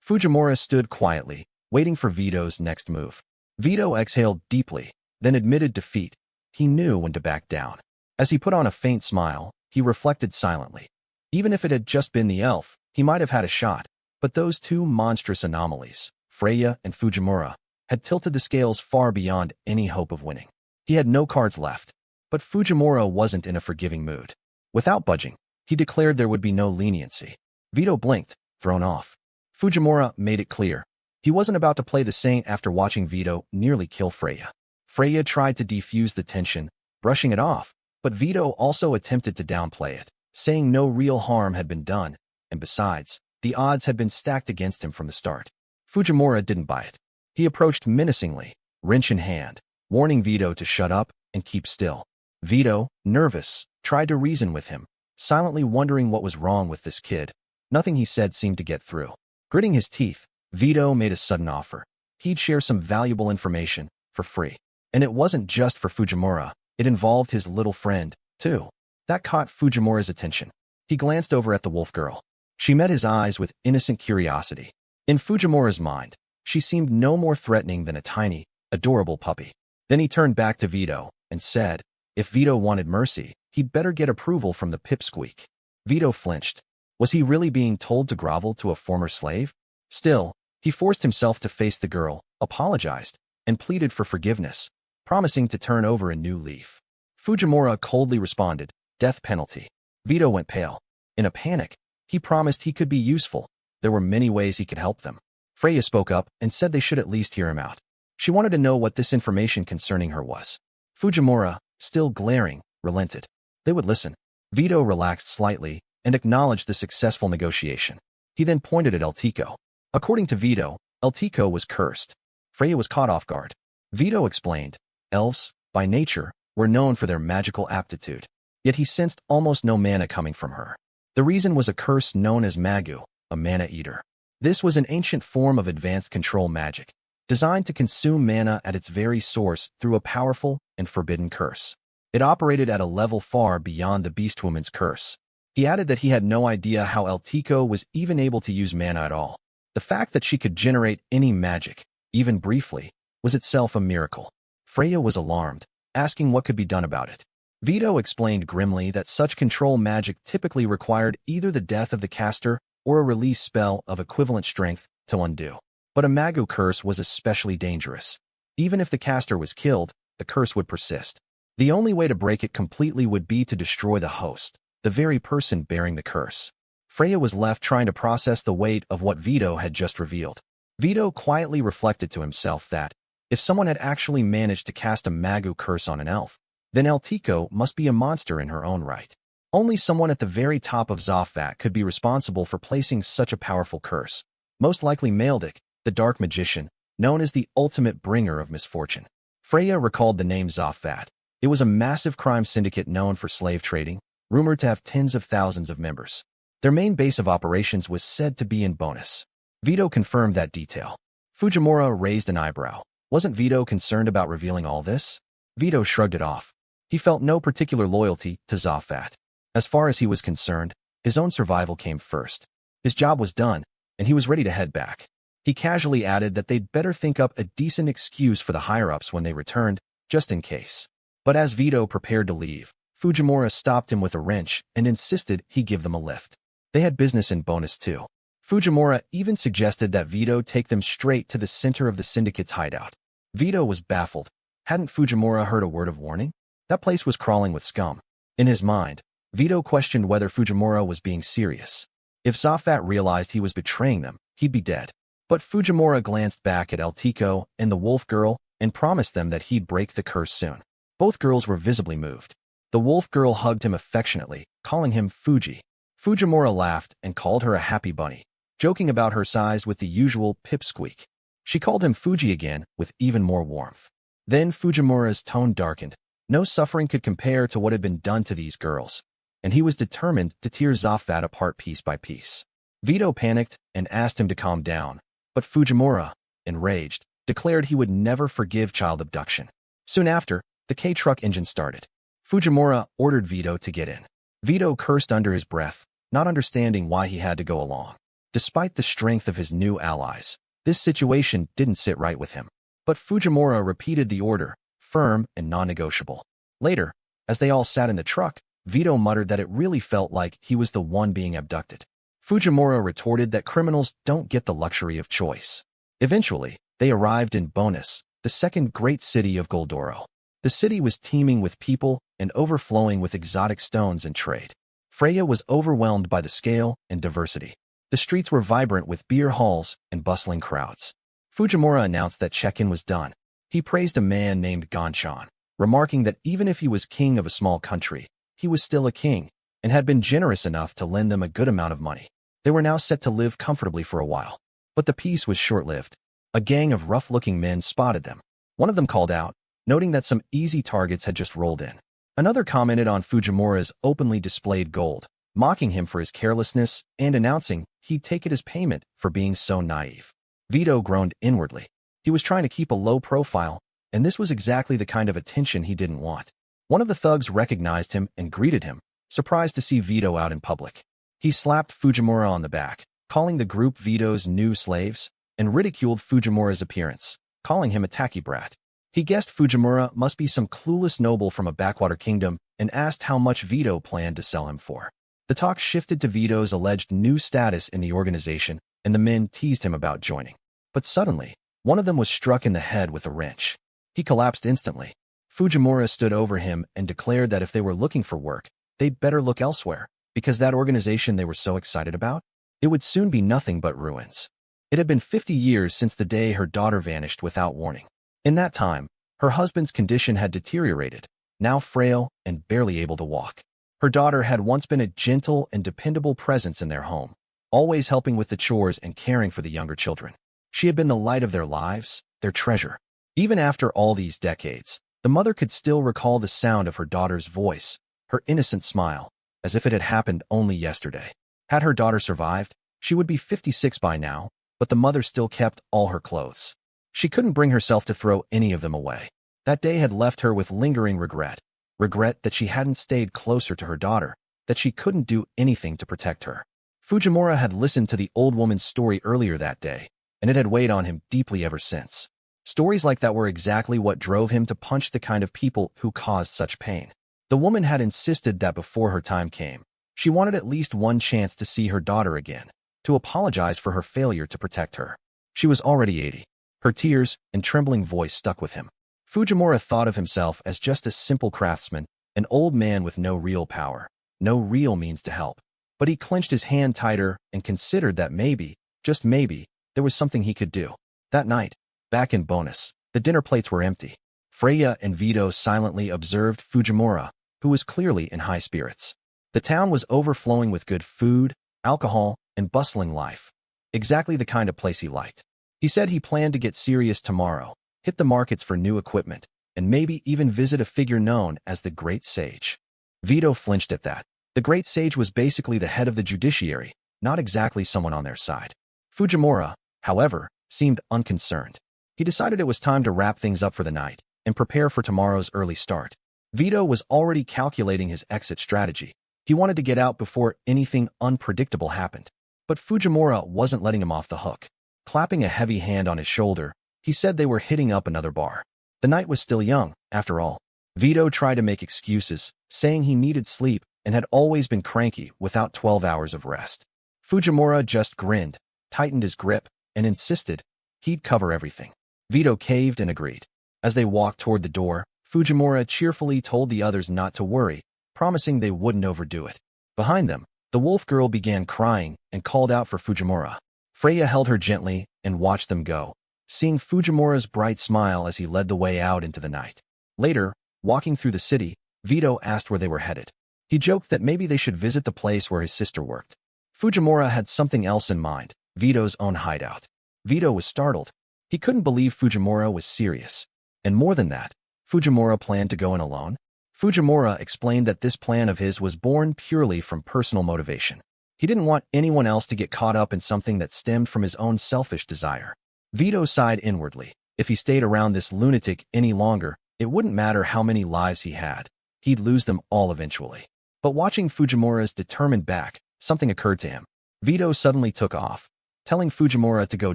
Fujimura stood quietly, waiting for Vito's next move. Vito exhaled deeply, then admitted defeat. He knew when to back down. As he put on a faint smile, he reflected silently. Even if it had just been the elf, he might have had a shot. But those two monstrous anomalies, Freya and Fujimura, had tilted the scales far beyond any hope of winning. He had no cards left. But Fujimura wasn't in a forgiving mood. Without budging, he declared there would be no leniency. Vito blinked, thrown off. Fujimura made it clear. He wasn't about to play the saint after watching Vito nearly kill Freya. Freya tried to defuse the tension, brushing it off, but Vito also attempted to downplay it, saying no real harm had been done, and besides, the odds had been stacked against him from the start. Fujimura didn't buy it. He approached menacingly, wrench in hand, warning Vito to shut up and keep still. Vito, nervous, tried to reason with him, silently wondering what was wrong with this kid. Nothing he said seemed to get through. Gritting his teeth, Vito made a sudden offer. He'd share some valuable information, for free. And it wasn't just for Fujimura, it involved his little friend, too. That caught Fujimura's attention. He glanced over at the wolf girl. She met his eyes with innocent curiosity. In Fujimura's mind, she seemed no more threatening than a tiny, adorable puppy. Then he turned back to Vito and said, if Vito wanted mercy, he'd better get approval from the pipsqueak. Vito flinched. Was he really being told to grovel to a former slave? Still, he forced himself to face the girl, apologized, and pleaded for forgiveness, promising to turn over a new leaf. Fujimura coldly responded, death penalty. Vito went pale. In a panic, he promised he could be useful. There were many ways he could help them. Freya spoke up and said they should at least hear him out. She wanted to know what this information concerning her was. Fujimura, still glaring, relented. They would listen. Vito relaxed slightly and acknowledged the successful negotiation. He then pointed at El Tico. According to Vito, El Tico was cursed. Freya was caught off guard. Vito explained, elves, by nature, were known for their magical aptitude. Yet he sensed almost no mana coming from her. The reason was a curse known as Magu, a mana eater. This was an ancient form of advanced control magic, designed to consume mana at its very source through a powerful and forbidden curse. It operated at a level far beyond the Beastwoman's curse. He added that he had no idea how El Tico was even able to use mana at all. The fact that she could generate any magic, even briefly, was itself a miracle. Freya was alarmed, asking what could be done about it. Vito explained grimly that such control magic typically required either the death of the caster or a release spell of equivalent strength to undo. But a Magu curse was especially dangerous. Even if the caster was killed, the curse would persist. The only way to break it completely would be to destroy the host, the very person bearing the curse. Freya was left trying to process the weight of what Vito had just revealed. Vito quietly reflected to himself that, if someone had actually managed to cast a Magu curse on an elf, then El Tico must be a monster in her own right. Only someone at the very top of Zofat could be responsible for placing such a powerful curse. Most likely Maldic, the dark magician, known as the ultimate bringer of misfortune. Freya recalled the name Zofat. It was a massive crime syndicate known for slave trading, rumored to have tens of thousands of members. Their main base of operations was said to be in Bonus. Vito confirmed that detail. Fujimura raised an eyebrow. Wasn't Vito concerned about revealing all this? Vito shrugged it off. He felt no particular loyalty to Zofat. As far as he was concerned, his own survival came first. His job was done, and he was ready to head back. He casually added that they'd better think up a decent excuse for the higher-ups when they returned, just in case. But as Vito prepared to leave, Fujimura stopped him with a wrench and insisted he give them a lift. They had business in Bonus too. Fujimura even suggested that Vito take them straight to the center of the syndicate's hideout. Vito was baffled. Hadn't Fujimura heard a word of warning? That place was crawling with scum. In his mind, Vito questioned whether Fujimura was being serious. If Zofat realized he was betraying them, he'd be dead. But Fujimura glanced back at El Tico and the wolf girl and promised them that he'd break the curse soon. Both girls were visibly moved. The wolf girl hugged him affectionately, calling him Fuji. Fujimura laughed and called her a happy bunny, joking about her size with the usual pipsqueak. She called him Fuji again with even more warmth. Then Fujimura's tone darkened. No suffering could compare to what had been done to these girls, and he was determined to tear Zofat apart piece by piece. Vito panicked and asked him to calm down, but Fujimura, enraged, declared he would never forgive child abduction. Soon after, the K-truck engine started. Fujimura ordered Vito to get in. Vito cursed under his breath, not understanding why he had to go along. Despite the strength of his new allies, this situation didn't sit right with him. But Fujimura repeated the order, firm and non-negotiable. Later, as they all sat in the truck, Vito muttered that it really felt like he was the one being abducted. Fujimura retorted that criminals don't get the luxury of choice. Eventually, they arrived in Bonus, the second great city of Goldoro. The city was teeming with people and overflowing with exotic stones and trade. Freya was overwhelmed by the scale and diversity. The streets were vibrant with beer halls and bustling crowds. Fujimura announced that check-in was done. He praised a man named Ganshan, remarking that even if he was king of a small country, he was still a king, and had been generous enough to lend them a good amount of money. They were now set to live comfortably for a while. But the peace was short-lived. A gang of rough-looking men spotted them. One of them called out, noting that some easy targets had just rolled in. Another commented on Fujimura's openly displayed gold, mocking him for his carelessness and announcing he'd take it as payment for being so naive. Vito groaned inwardly. He was trying to keep a low profile, and this was exactly the kind of attention he didn't want. One of the thugs recognized him and greeted him, surprised to see Vito out in public. He slapped Fujimura on the back, calling the group Vito's new slaves, and ridiculed Fujimura's appearance, calling him a tacky brat. He guessed Fujimura must be some clueless noble from a backwater kingdom and asked how much Vito planned to sell him for. The talk shifted to Vito's alleged new status in the organization, and the men teased him about joining. But suddenly, one of them was struck in the head with a wrench. He collapsed instantly. Fujimura stood over him and declared that if they were looking for work, they'd better look elsewhere, because that organization they were so excited about, it would soon be nothing but ruins. It had been 50 years since the day her daughter vanished without warning. In that time, her husband's condition had deteriorated, now frail and barely able to walk. Her daughter had once been a gentle and dependable presence in their home, always helping with the chores and caring for the younger children. She had been the light of their lives, their treasure. Even after all these decades, the mother could still recall the sound of her daughter's voice, her innocent smile, as if it had happened only yesterday. Had her daughter survived, she would be 56 by now, but the mother still kept all her clothes. She couldn't bring herself to throw any of them away. That day had left her with lingering regret that she hadn't stayed closer to her daughter, that she couldn't do anything to protect her. Fujimura had listened to the old woman's story earlier that day, and it had weighed on him deeply ever since. Stories like that were exactly what drove him to punch the kind of people who caused such pain. The woman had insisted that before her time came, she wanted at least one chance to see her daughter again, to apologize for her failure to protect her. She was already 80. Her tears and trembling voice stuck with him. Fujimura thought of himself as just a simple craftsman, an old man with no real power, no real means to help. But he clenched his hand tighter and considered that maybe, just maybe, there was something he could do. That night, back in Bonus, the dinner plates were empty. Freya and Vito silently observed Fujimura, who was clearly in high spirits. The town was overflowing with good food, alcohol, and bustling life. Exactly the kind of place he liked. He said he planned to get serious tomorrow, hit the markets for new equipment, and maybe even visit a figure known as the Great Sage. Vito flinched at that. The Great Sage was basically the head of the judiciary, not exactly someone on their side. Fujimura, however, seemed unconcerned. He decided it was time to wrap things up for the night and prepare for tomorrow's early start. Vito was already calculating his exit strategy. He wanted to get out before anything unpredictable happened. But Fujimura wasn't letting him off the hook. Clapping a heavy hand on his shoulder, he said they were hitting up another bar. The night was still young, after all. Vito tried to make excuses, saying he needed sleep and had always been cranky without 12 hours of rest. Fujimura just grinned, tightened his grip, and insisted he'd cover everything. Vito caved and agreed. As they walked toward the door, Fujimura cheerfully told the others not to worry, promising they wouldn't overdo it. Behind them, the wolf girl began crying and called out for Fujimura. Freya held her gently and watched them go, seeing Fujimura's bright smile as he led the way out into the night. Later, walking through the city, Vito asked where they were headed. He joked that maybe they should visit the place where his sister worked. Fujimura had something else in mind, Vito's own hideout. Vito was startled. He couldn't believe Fujimura was serious. And more than that, Fujimura planned to go in alone? Fujimura explained that this plan of his was born purely from personal motivation. He didn't want anyone else to get caught up in something that stemmed from his own selfish desire. Vito sighed inwardly. If he stayed around this lunatic any longer, it wouldn't matter how many lives he had. He'd lose them all eventually. But watching Fujimura's determined back, something occurred to him. Vito suddenly took off, telling Fujimura to go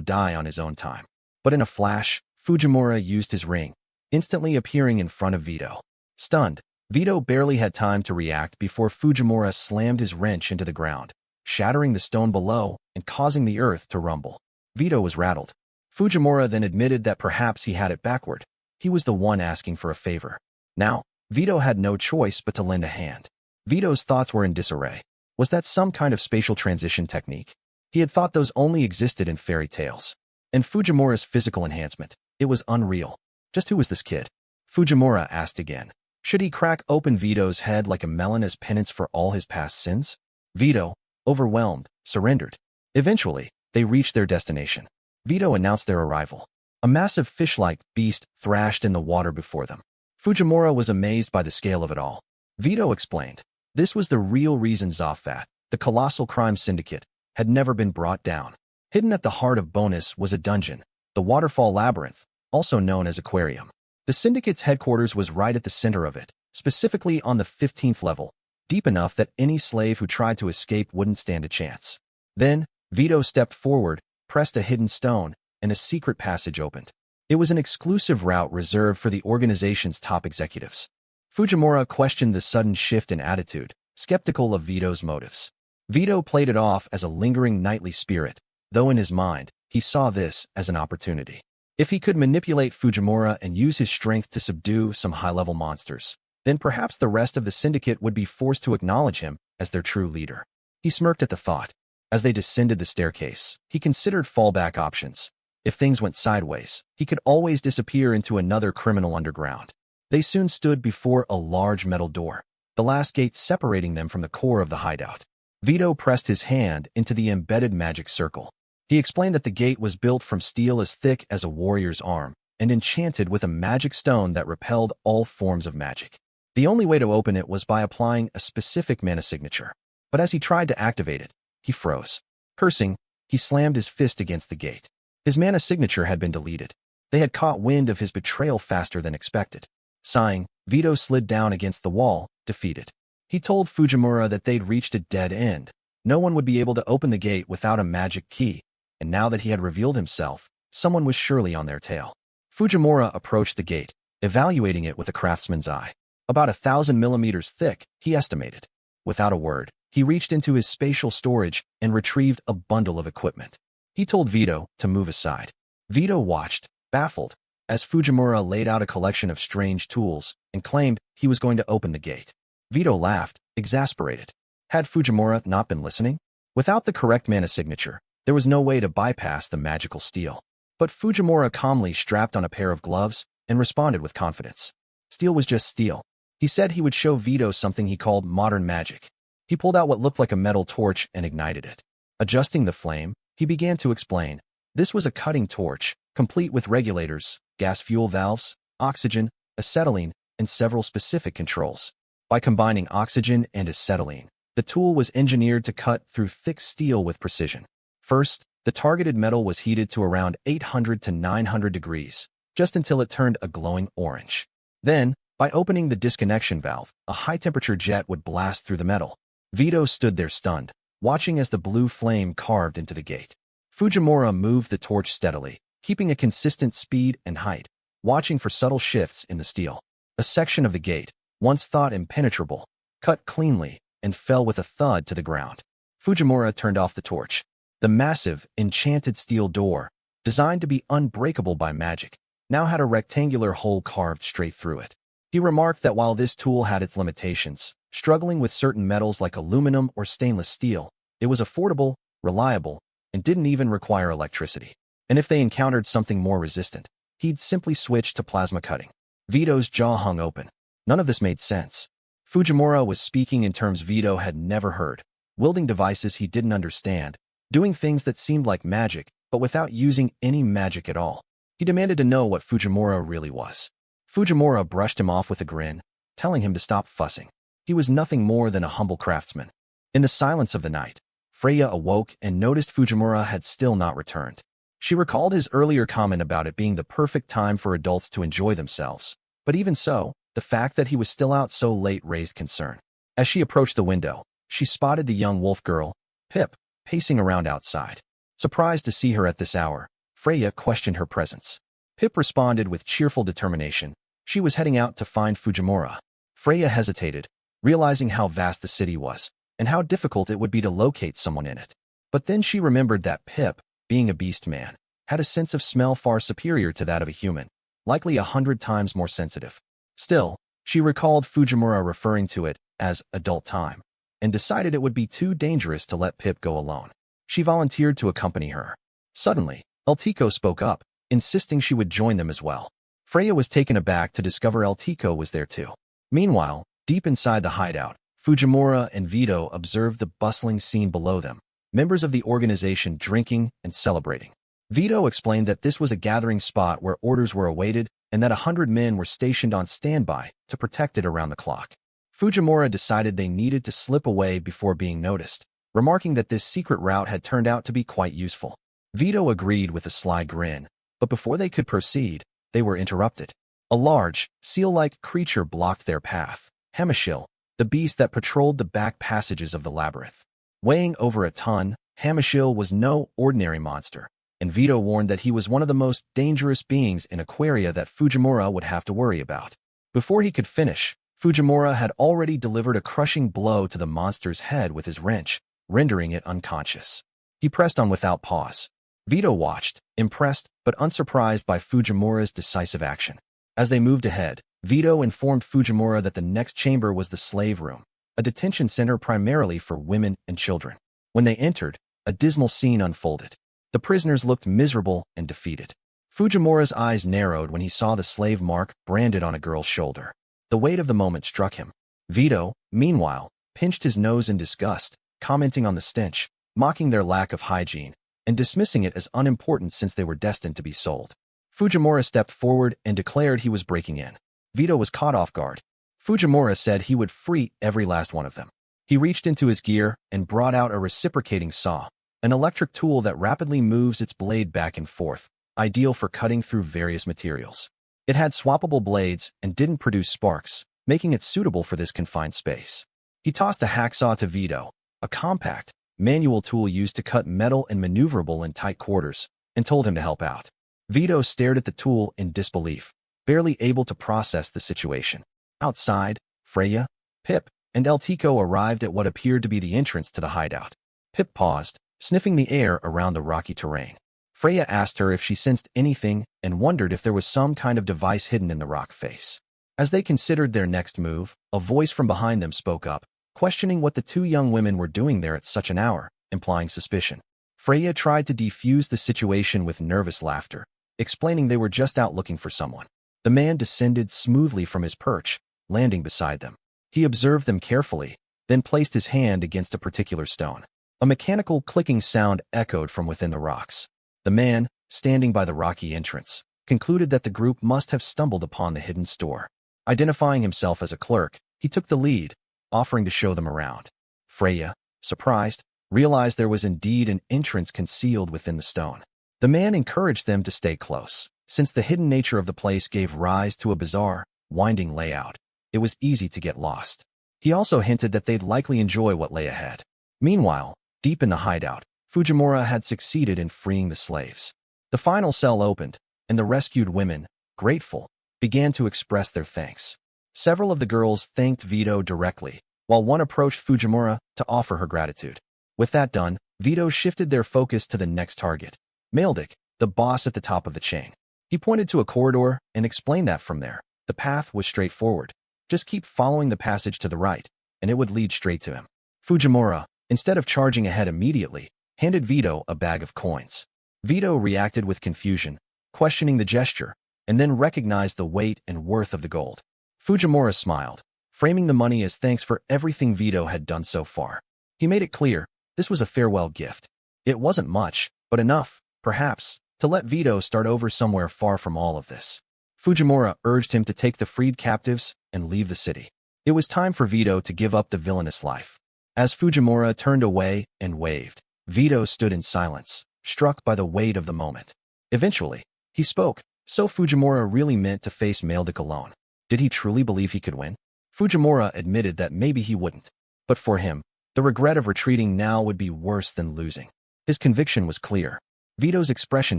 die on his own time. But in a flash, Fujimura used his ring, instantly appearing in front of Vito. Stunned, Vito barely had time to react before Fujimura slammed his wrench into the ground, shattering the stone below and causing the earth to rumble. Vito was rattled. Fujimura then admitted that perhaps he had it backward. He was the one asking for a favor. Now, Vito had no choice but to lend a hand. Vito's thoughts were in disarray. Was that some kind of spatial transition technique? He had thought those only existed in fairy tales. And Fujimura's physical enhancement, it was unreal. Just who was this kid? Fujimura asked again. Should he crack open Vito's head like a melon as penance for all his past sins? Vito, overwhelmed, surrendered. Eventually, they reached their destination. Vito announced their arrival. A massive fish-like beast thrashed in the water before them. Fujimura was amazed by the scale of it all. Vito explained. This was the real reason Zafat, the colossal crime syndicate, had never been brought down. Hidden at the heart of Bonus was a dungeon, the Waterfall Labyrinth, also known as Aquarium. The syndicate's headquarters was right at the center of it, specifically on the 15th level, deep enough that any slave who tried to escape wouldn't stand a chance. Then, Vito stepped forward, pressed a hidden stone, and a secret passage opened. It was an exclusive route reserved for the organization's top executives. Fujimura questioned the sudden shift in attitude, skeptical of Vito's motives. Vito played it off as a lingering nightly spirit, though in his mind, he saw this as an opportunity. If he could manipulate Fujimura and use his strength to subdue some high-level monsters, then perhaps the rest of the syndicate would be forced to acknowledge him as their true leader. He smirked at the thought. As they descended the staircase, he considered fallback options. If things went sideways, he could always disappear into another criminal underground. They soon stood before a large metal door. the last gate separating them from the core of the hideout. Vito pressed his hand into the embedded magic circle. He explained that the gate was built from steel as thick as a warrior's arm and enchanted with a magic stone that repelled all forms of magic. The only way to open it was by applying a specific mana signature. But as he tried to activate it, he froze. Cursing, he slammed his fist against the gate. His mana signature had been deleted. They had caught wind of his betrayal faster than expected. Sighing, Vito slid down against the wall, defeated. He told Fujimura that they'd reached a dead end. No one would be able to open the gate without a magic key, and now that he had revealed himself, someone was surely on their tail. Fujimura approached the gate, evaluating it with a craftsman's eye. About 1,000 millimeters thick, he estimated. Without a word, he reached into his spatial storage and retrieved a bundle of equipment. He told Vito to move aside. Vito watched, baffled, as Fujimura laid out a collection of strange tools and claimed he was going to open the gate. Vito laughed, exasperated. Had Fujimura not been listening? Without the correct mana signature, there was no way to bypass the magical steel. But Fujimura calmly strapped on a pair of gloves and responded with confidence. Steel was just steel. He said he would show Vito something he called modern magic. He pulled out what looked like a metal torch and ignited it. Adjusting the flame, he began to explain. This was a cutting torch, complete with regulators, gas fuel valves, oxygen, acetylene, and several specific controls. By combining oxygen and acetylene, the tool was engineered to cut through thick steel with precision. First, the targeted metal was heated to around 800 to 900 degrees, just until it turned a glowing orange. Then, by opening the disconnection valve, a high-temperature jet would blast through the metal. Vito stood there stunned, watching as the blue flame carved into the gate. Fujimura moved the torch steadily, keeping a consistent speed and height, watching for subtle shifts in the steel. A section of the gate, once thought impenetrable, cut cleanly and fell with a thud to the ground. Fujimura turned off the torch. The massive, enchanted steel door, designed to be unbreakable by magic, now had a rectangular hole carved straight through it. He remarked that while this tool had its limitations, struggling with certain metals like aluminum or stainless steel, it was affordable, reliable, and didn't even require electricity. And if they encountered something more resistant, he'd simply switch to plasma cutting. Vito's jaw hung open. None of this made sense. Fujimura was speaking in terms Vito had never heard, wielding devices he didn't understand, doing things that seemed like magic, but without using any magic at all. He demanded to know what Fujimura really was. Fujimura brushed him off with a grin, telling him to stop fussing. He was nothing more than a humble craftsman. In the silence of the night, Freya awoke and noticed Fujimura had still not returned. She recalled his earlier comment about it being the perfect time for adults to enjoy themselves. But even so, the fact that he was still out so late raised concern. As she approached the window, she spotted the young wolf girl, Pip, pacing around outside. Surprised to see her at this hour, Freya questioned her presence. Pip responded with cheerful determination. She was heading out to find Fujimura. Freya hesitated, realizing how vast the city was, and how difficult it would be to locate someone in it. But then she remembered that Pip, being a beast man, had a sense of smell far superior to that of a human, likely 100 times more sensitive. Still, she recalled Fujimura referring to it as adult time, and decided it would be too dangerous to let Pip go alone. She volunteered to accompany her. Suddenly, Eltico spoke up, insisting she would join them as well. Freya was taken aback to discover Eltico was there too. Meanwhile, deep inside the hideout, Fujimura and Vito observed the bustling scene below them, members of the organization drinking and celebrating. Vito explained that this was a gathering spot where orders were awaited and that 100 men were stationed on standby to protect it around the clock. Fujimura decided they needed to slip away before being noticed, remarking that this secret route had turned out to be quite useful. Vito agreed with a sly grin, but before they could proceed, they were interrupted. A large, seal-like creature blocked their path, Hamashil, the beast that patrolled the back passages of the labyrinth. Weighing over a ton, Hamashil was no ordinary monster, and Vito warned that he was one of the most dangerous beings in Aquaria that Fujimura would have to worry about. Before he could finish, Fujimura had already delivered a crushing blow to the monster's head with his wrench, rendering it unconscious. He pressed on without pause. Vito watched, impressed but unsurprised by Fujimura's decisive action. As they moved ahead, Vito informed Fujimura that the next chamber was the slave room, a detention center primarily for women and children. When they entered, a dismal scene unfolded. The prisoners looked miserable and defeated. Fujimura's eyes narrowed when he saw the slave mark branded on a girl's shoulder. The weight of the moment struck him. Vito, meanwhile, pinched his nose in disgust, commenting on the stench, mocking their lack of hygiene, and dismissing it as unimportant since they were destined to be sold. Fujimura stepped forward and declared he was breaking in. Vito was caught off guard. Fujimura said he would free every last one of them. He reached into his gear and brought out a reciprocating saw, an electric tool that rapidly moves its blade back and forth, ideal for cutting through various materials. It had swappable blades and didn't produce sparks, making it suitable for this confined space. He tossed a hacksaw to Vito, a compact, manual tool used to cut metal and maneuverable in tight quarters, and told him to help out. Vito stared at the tool in disbelief, barely able to process the situation. Outside, Freya, Pip, and El Tico arrived at what appeared to be the entrance to the hideout. Pip paused, sniffing the air around the rocky terrain. Freya asked her if she sensed anything and wondered if there was some kind of device hidden in the rock face. As they considered their next move, a voice from behind them spoke up, questioning what the two young women were doing there at such an hour, implying suspicion. Freya tried to defuse the situation with nervous laughter, explaining they were just out looking for someone. The man descended smoothly from his perch, landing beside them. He observed them carefully, then placed his hand against a particular stone. A mechanical clicking sound echoed from within the rocks. The man, standing by the rocky entrance, concluded that the group must have stumbled upon the hidden store. Identifying himself as a clerk, he took the lead, offering to show them around. Freya, surprised, realized there was indeed an entrance concealed within the stone. The man encouraged them to stay close, since the hidden nature of the place gave rise to a bizarre, winding layout. It was easy to get lost. He also hinted that they'd likely enjoy what lay ahead. Meanwhile, deep in the hideout, Fujimura had succeeded in freeing the slaves. The final cell opened, and the rescued women, grateful, began to express their thanks. Several of the girls thanked Vito directly, while one approached Fujimura to offer her gratitude. With that done, Vito shifted their focus to the next target, Maldik, the boss at the top of the chain. He pointed to a corridor and explained that from there, the path was straightforward. Just keep following the passage to the right, and it would lead straight to him. Fujimura, instead of charging ahead immediately, handed Vito a bag of coins. Vito reacted with confusion, questioning the gesture, and then recognized the weight and worth of the gold. Fujimura smiled, framing the money as thanks for everything Vito had done so far. He made it clear, this was a farewell gift. It wasn't much, but enough, perhaps, to let Vito start over somewhere far from all of this. Fujimura urged him to take the freed captives and leave the city. It was time for Vito to give up the villainous life. As Fujimura turned away and waved, Vito stood in silence, struck by the weight of the moment. Eventually, he spoke. So Fujimura really meant to face Maldik alone. Did he truly believe he could win? Fujimura admitted that maybe he wouldn't. But for him, the regret of retreating now would be worse than losing. His conviction was clear. Vito's expression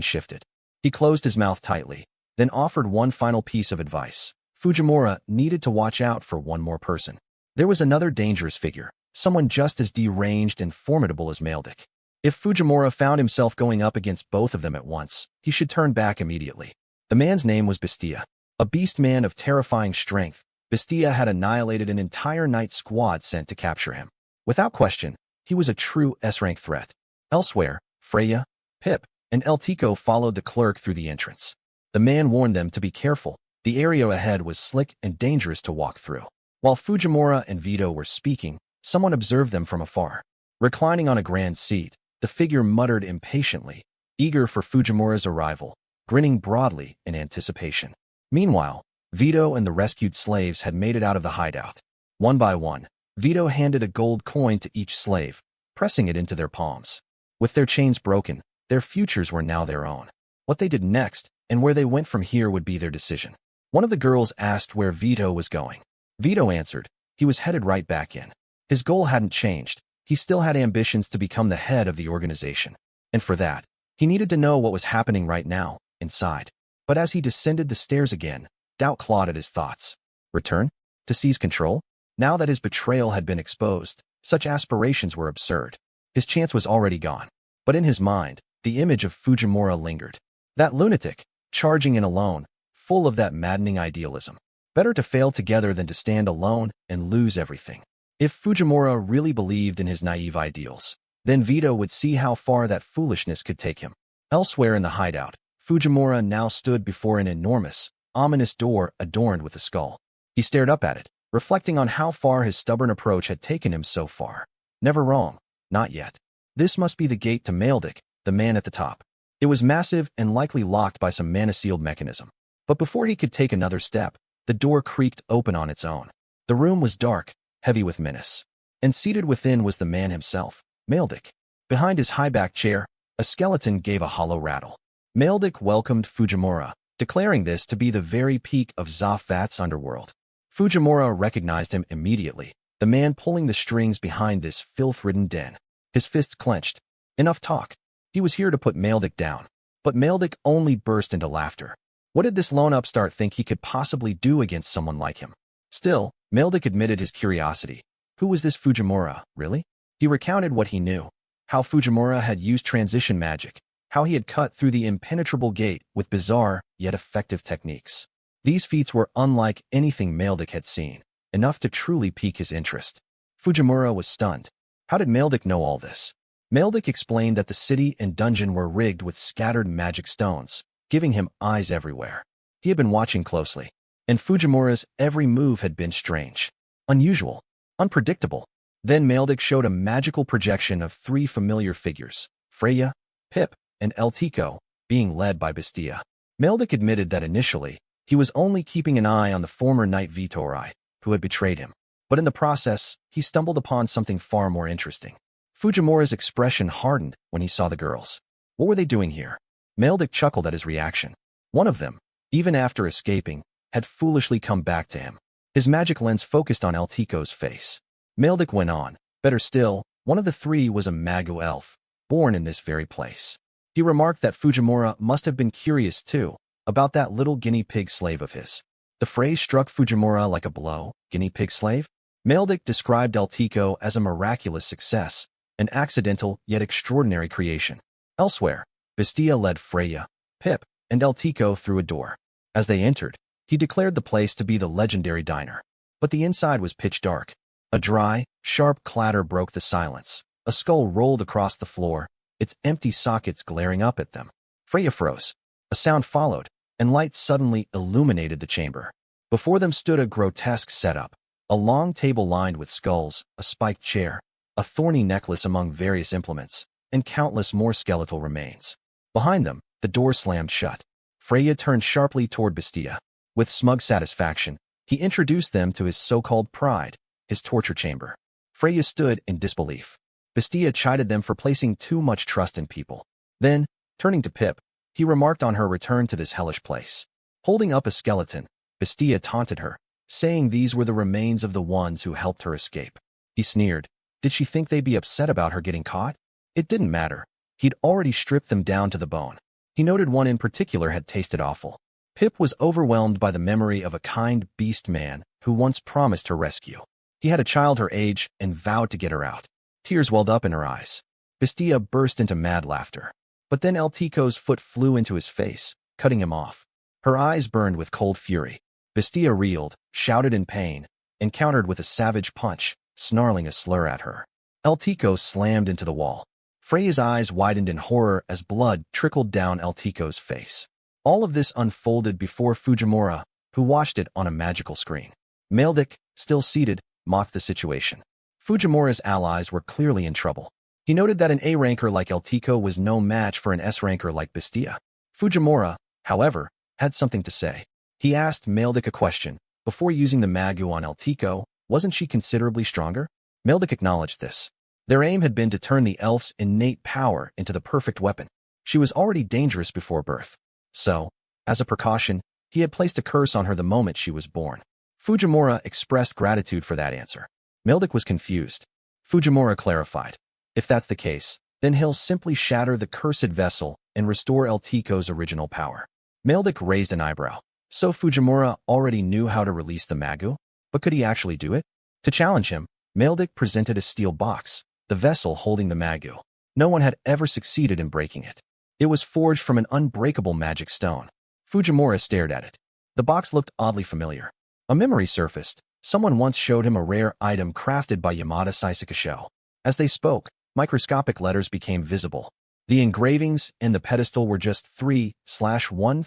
shifted. He closed his mouth tightly, then offered one final piece of advice. Fujimura needed to watch out for one more person. There was another dangerous figure, someone just as deranged and formidable as Maldik. If Fujimura found himself going up against both of them at once, he should turn back immediately. The man's name was Bestia, a beast man of terrifying strength. Bestia had annihilated an entire night squad sent to capture him. Without question, he was a true S-rank threat. Elsewhere, Freya, Pip, and El Tico followed the clerk through the entrance. The man warned them to be careful. The area ahead was slick and dangerous to walk through. While Fujimura and Vito were speaking, someone observed them from afar. Reclining on a grand seat, the figure muttered impatiently, eager for Fujimura's arrival, grinning broadly in anticipation. Meanwhile, Vito and the rescued slaves had made it out of the hideout. One by one, Vito handed a gold coin to each slave, pressing it into their palms. With their chains broken, their futures were now their own. What they did next, and where they went from here would be their decision. One of the girls asked where Vito was going. Vito answered, he was headed right back in. His goal hadn't changed. He still had ambitions to become the head of the organization. And for that, he needed to know what was happening right now, inside. But as he descended the stairs again, doubt clawed at his thoughts. Return? To seize control? Now that his betrayal had been exposed, such aspirations were absurd. His chance was already gone. But in his mind, the image of Fujimura lingered. That lunatic, charging in alone, full of that maddening idealism. Better to fail together than to stand alone and lose everything. If Fujimura really believed in his naive ideals, then Vito would see how far that foolishness could take him. Elsewhere in the hideout, Fujimura now stood before an enormous, ominous door adorned with a skull. He stared up at it, reflecting on how far his stubborn approach had taken him so far. Never wrong. Not yet. This must be the gate to Maldic, the man at the top. It was massive and likely locked by some mana-sealed mechanism. But before he could take another step, the door creaked open on its own. The room was dark, heavy with menace. And seated within was the man himself, Maldic. Behind his high-backed chair, a skeleton gave a hollow rattle. Maldic welcomed Fujimura, declaring this to be the very peak of Zafat's underworld. Fujimura recognized him immediately, the man pulling the strings behind this filth-ridden den. His fists clenched. Enough talk. He was here to put Maldic down. But Maldic only burst into laughter. What did this lone upstart think he could possibly do against someone like him? Still, Maldic admitted his curiosity. Who was this Fujimura, really? He recounted what he knew. How Fujimura had used transition magic. How he had cut through the impenetrable gate with bizarre, yet effective techniques. These feats were unlike anything Maldic had seen, enough to truly pique his interest. Fujimura was stunned. How did Maldic know all this? Maldic explained that the city and dungeon were rigged with scattered magic stones, giving him eyes everywhere. He had been watching closely, and Fujimura's every move had been strange, unusual, unpredictable. Then Maldic showed a magical projection of 3 familiar figures, Freya, Pip, and Eltico, being led by Bestia. Maldic admitted that initially, he was only keeping an eye on the former knight Vitorai, who had betrayed him. But in the process, he stumbled upon something far more interesting. Fujimura's expression hardened when he saw the girls. What were they doing here? Maldic chuckled at his reaction. One of them, even after escaping, had foolishly come back to him. His magic lens focused on Eltico's face. Maldic went on. Better still, one of the 3 was a Magu elf, born in this very place. He remarked that Fujimura must have been curious too, about that little guinea pig slave of his. The phrase struck Fujimura like a blow. Guinea pig slave? Maldic described Eltico as a miraculous success, an accidental yet extraordinary creation. Elsewhere, Bestia led Freya, Pip, and Eltico through a door. As they entered, he declared the place to be the legendary diner. But the inside was pitch dark. A dry, sharp clatter broke the silence. A skull rolled across the floor, its empty sockets glaring up at them. Freya froze. A sound followed, and light suddenly illuminated the chamber. Before them stood a grotesque setup, a long table lined with skulls, a spiked chair, a thorny necklace among various implements, and countless more skeletal remains. Behind them, the door slammed shut. Freya turned sharply toward Bestia. With smug satisfaction, he introduced them to his so-called pride, his torture chamber. Freya stood in disbelief. Bestia chided them for placing too much trust in people. Then, turning to Pip, he remarked on her return to this hellish place. Holding up a skeleton, Bestia taunted her, saying these were the remains of the ones who helped her escape. He sneered. Did she think they'd be upset about her getting caught? It didn't matter. He'd already stripped them down to the bone. He noted one in particular had tasted awful. Pip was overwhelmed by the memory of a kind beast man who once promised her rescue. He had a child her age and vowed to get her out. Tears welled up in her eyes. Bestia burst into mad laughter. But then Eltico's foot flew into his face, cutting him off. Her eyes burned with cold fury. Bestia reeled, shouted in pain, and countered with a savage punch, snarling a slur at her. Eltico slammed into the wall. Freya's eyes widened in horror as blood trickled down Eltico's face. All of this unfolded before Fujimura, who watched it on a magical screen. Maldic, still seated, mocked the situation. Fujimura's allies were clearly in trouble. He noted that an A-ranker like Eltico was no match for an S-ranker like Bestia. Fujimura, however, had something to say. He asked Maldic a question. Before using the Magu on Eltico, wasn't she considerably stronger? Maldic acknowledged this. Their aim had been to turn the elf's innate power into the perfect weapon. She was already dangerous before birth. So, as a precaution, he had placed a curse on her the moment she was born. Fujimura expressed gratitude for that answer. Maldic was confused. Fujimura clarified. If that's the case, then he'll simply shatter the cursed vessel and restore Eltico's original power. Maldic raised an eyebrow. So Fujimura already knew how to release the Magu? But could he actually do it? To challenge him, Maldic presented a steel box, the vessel holding the Magu. No one had ever succeeded in breaking it. It was forged from an unbreakable magic stone. Fujimura stared at it. The box looked oddly familiar. A memory surfaced. Someone once showed him a rare item crafted by Yamada Saisakasho. As they spoke, microscopic letters became visible. The engravings and the pedestal were just 3/1000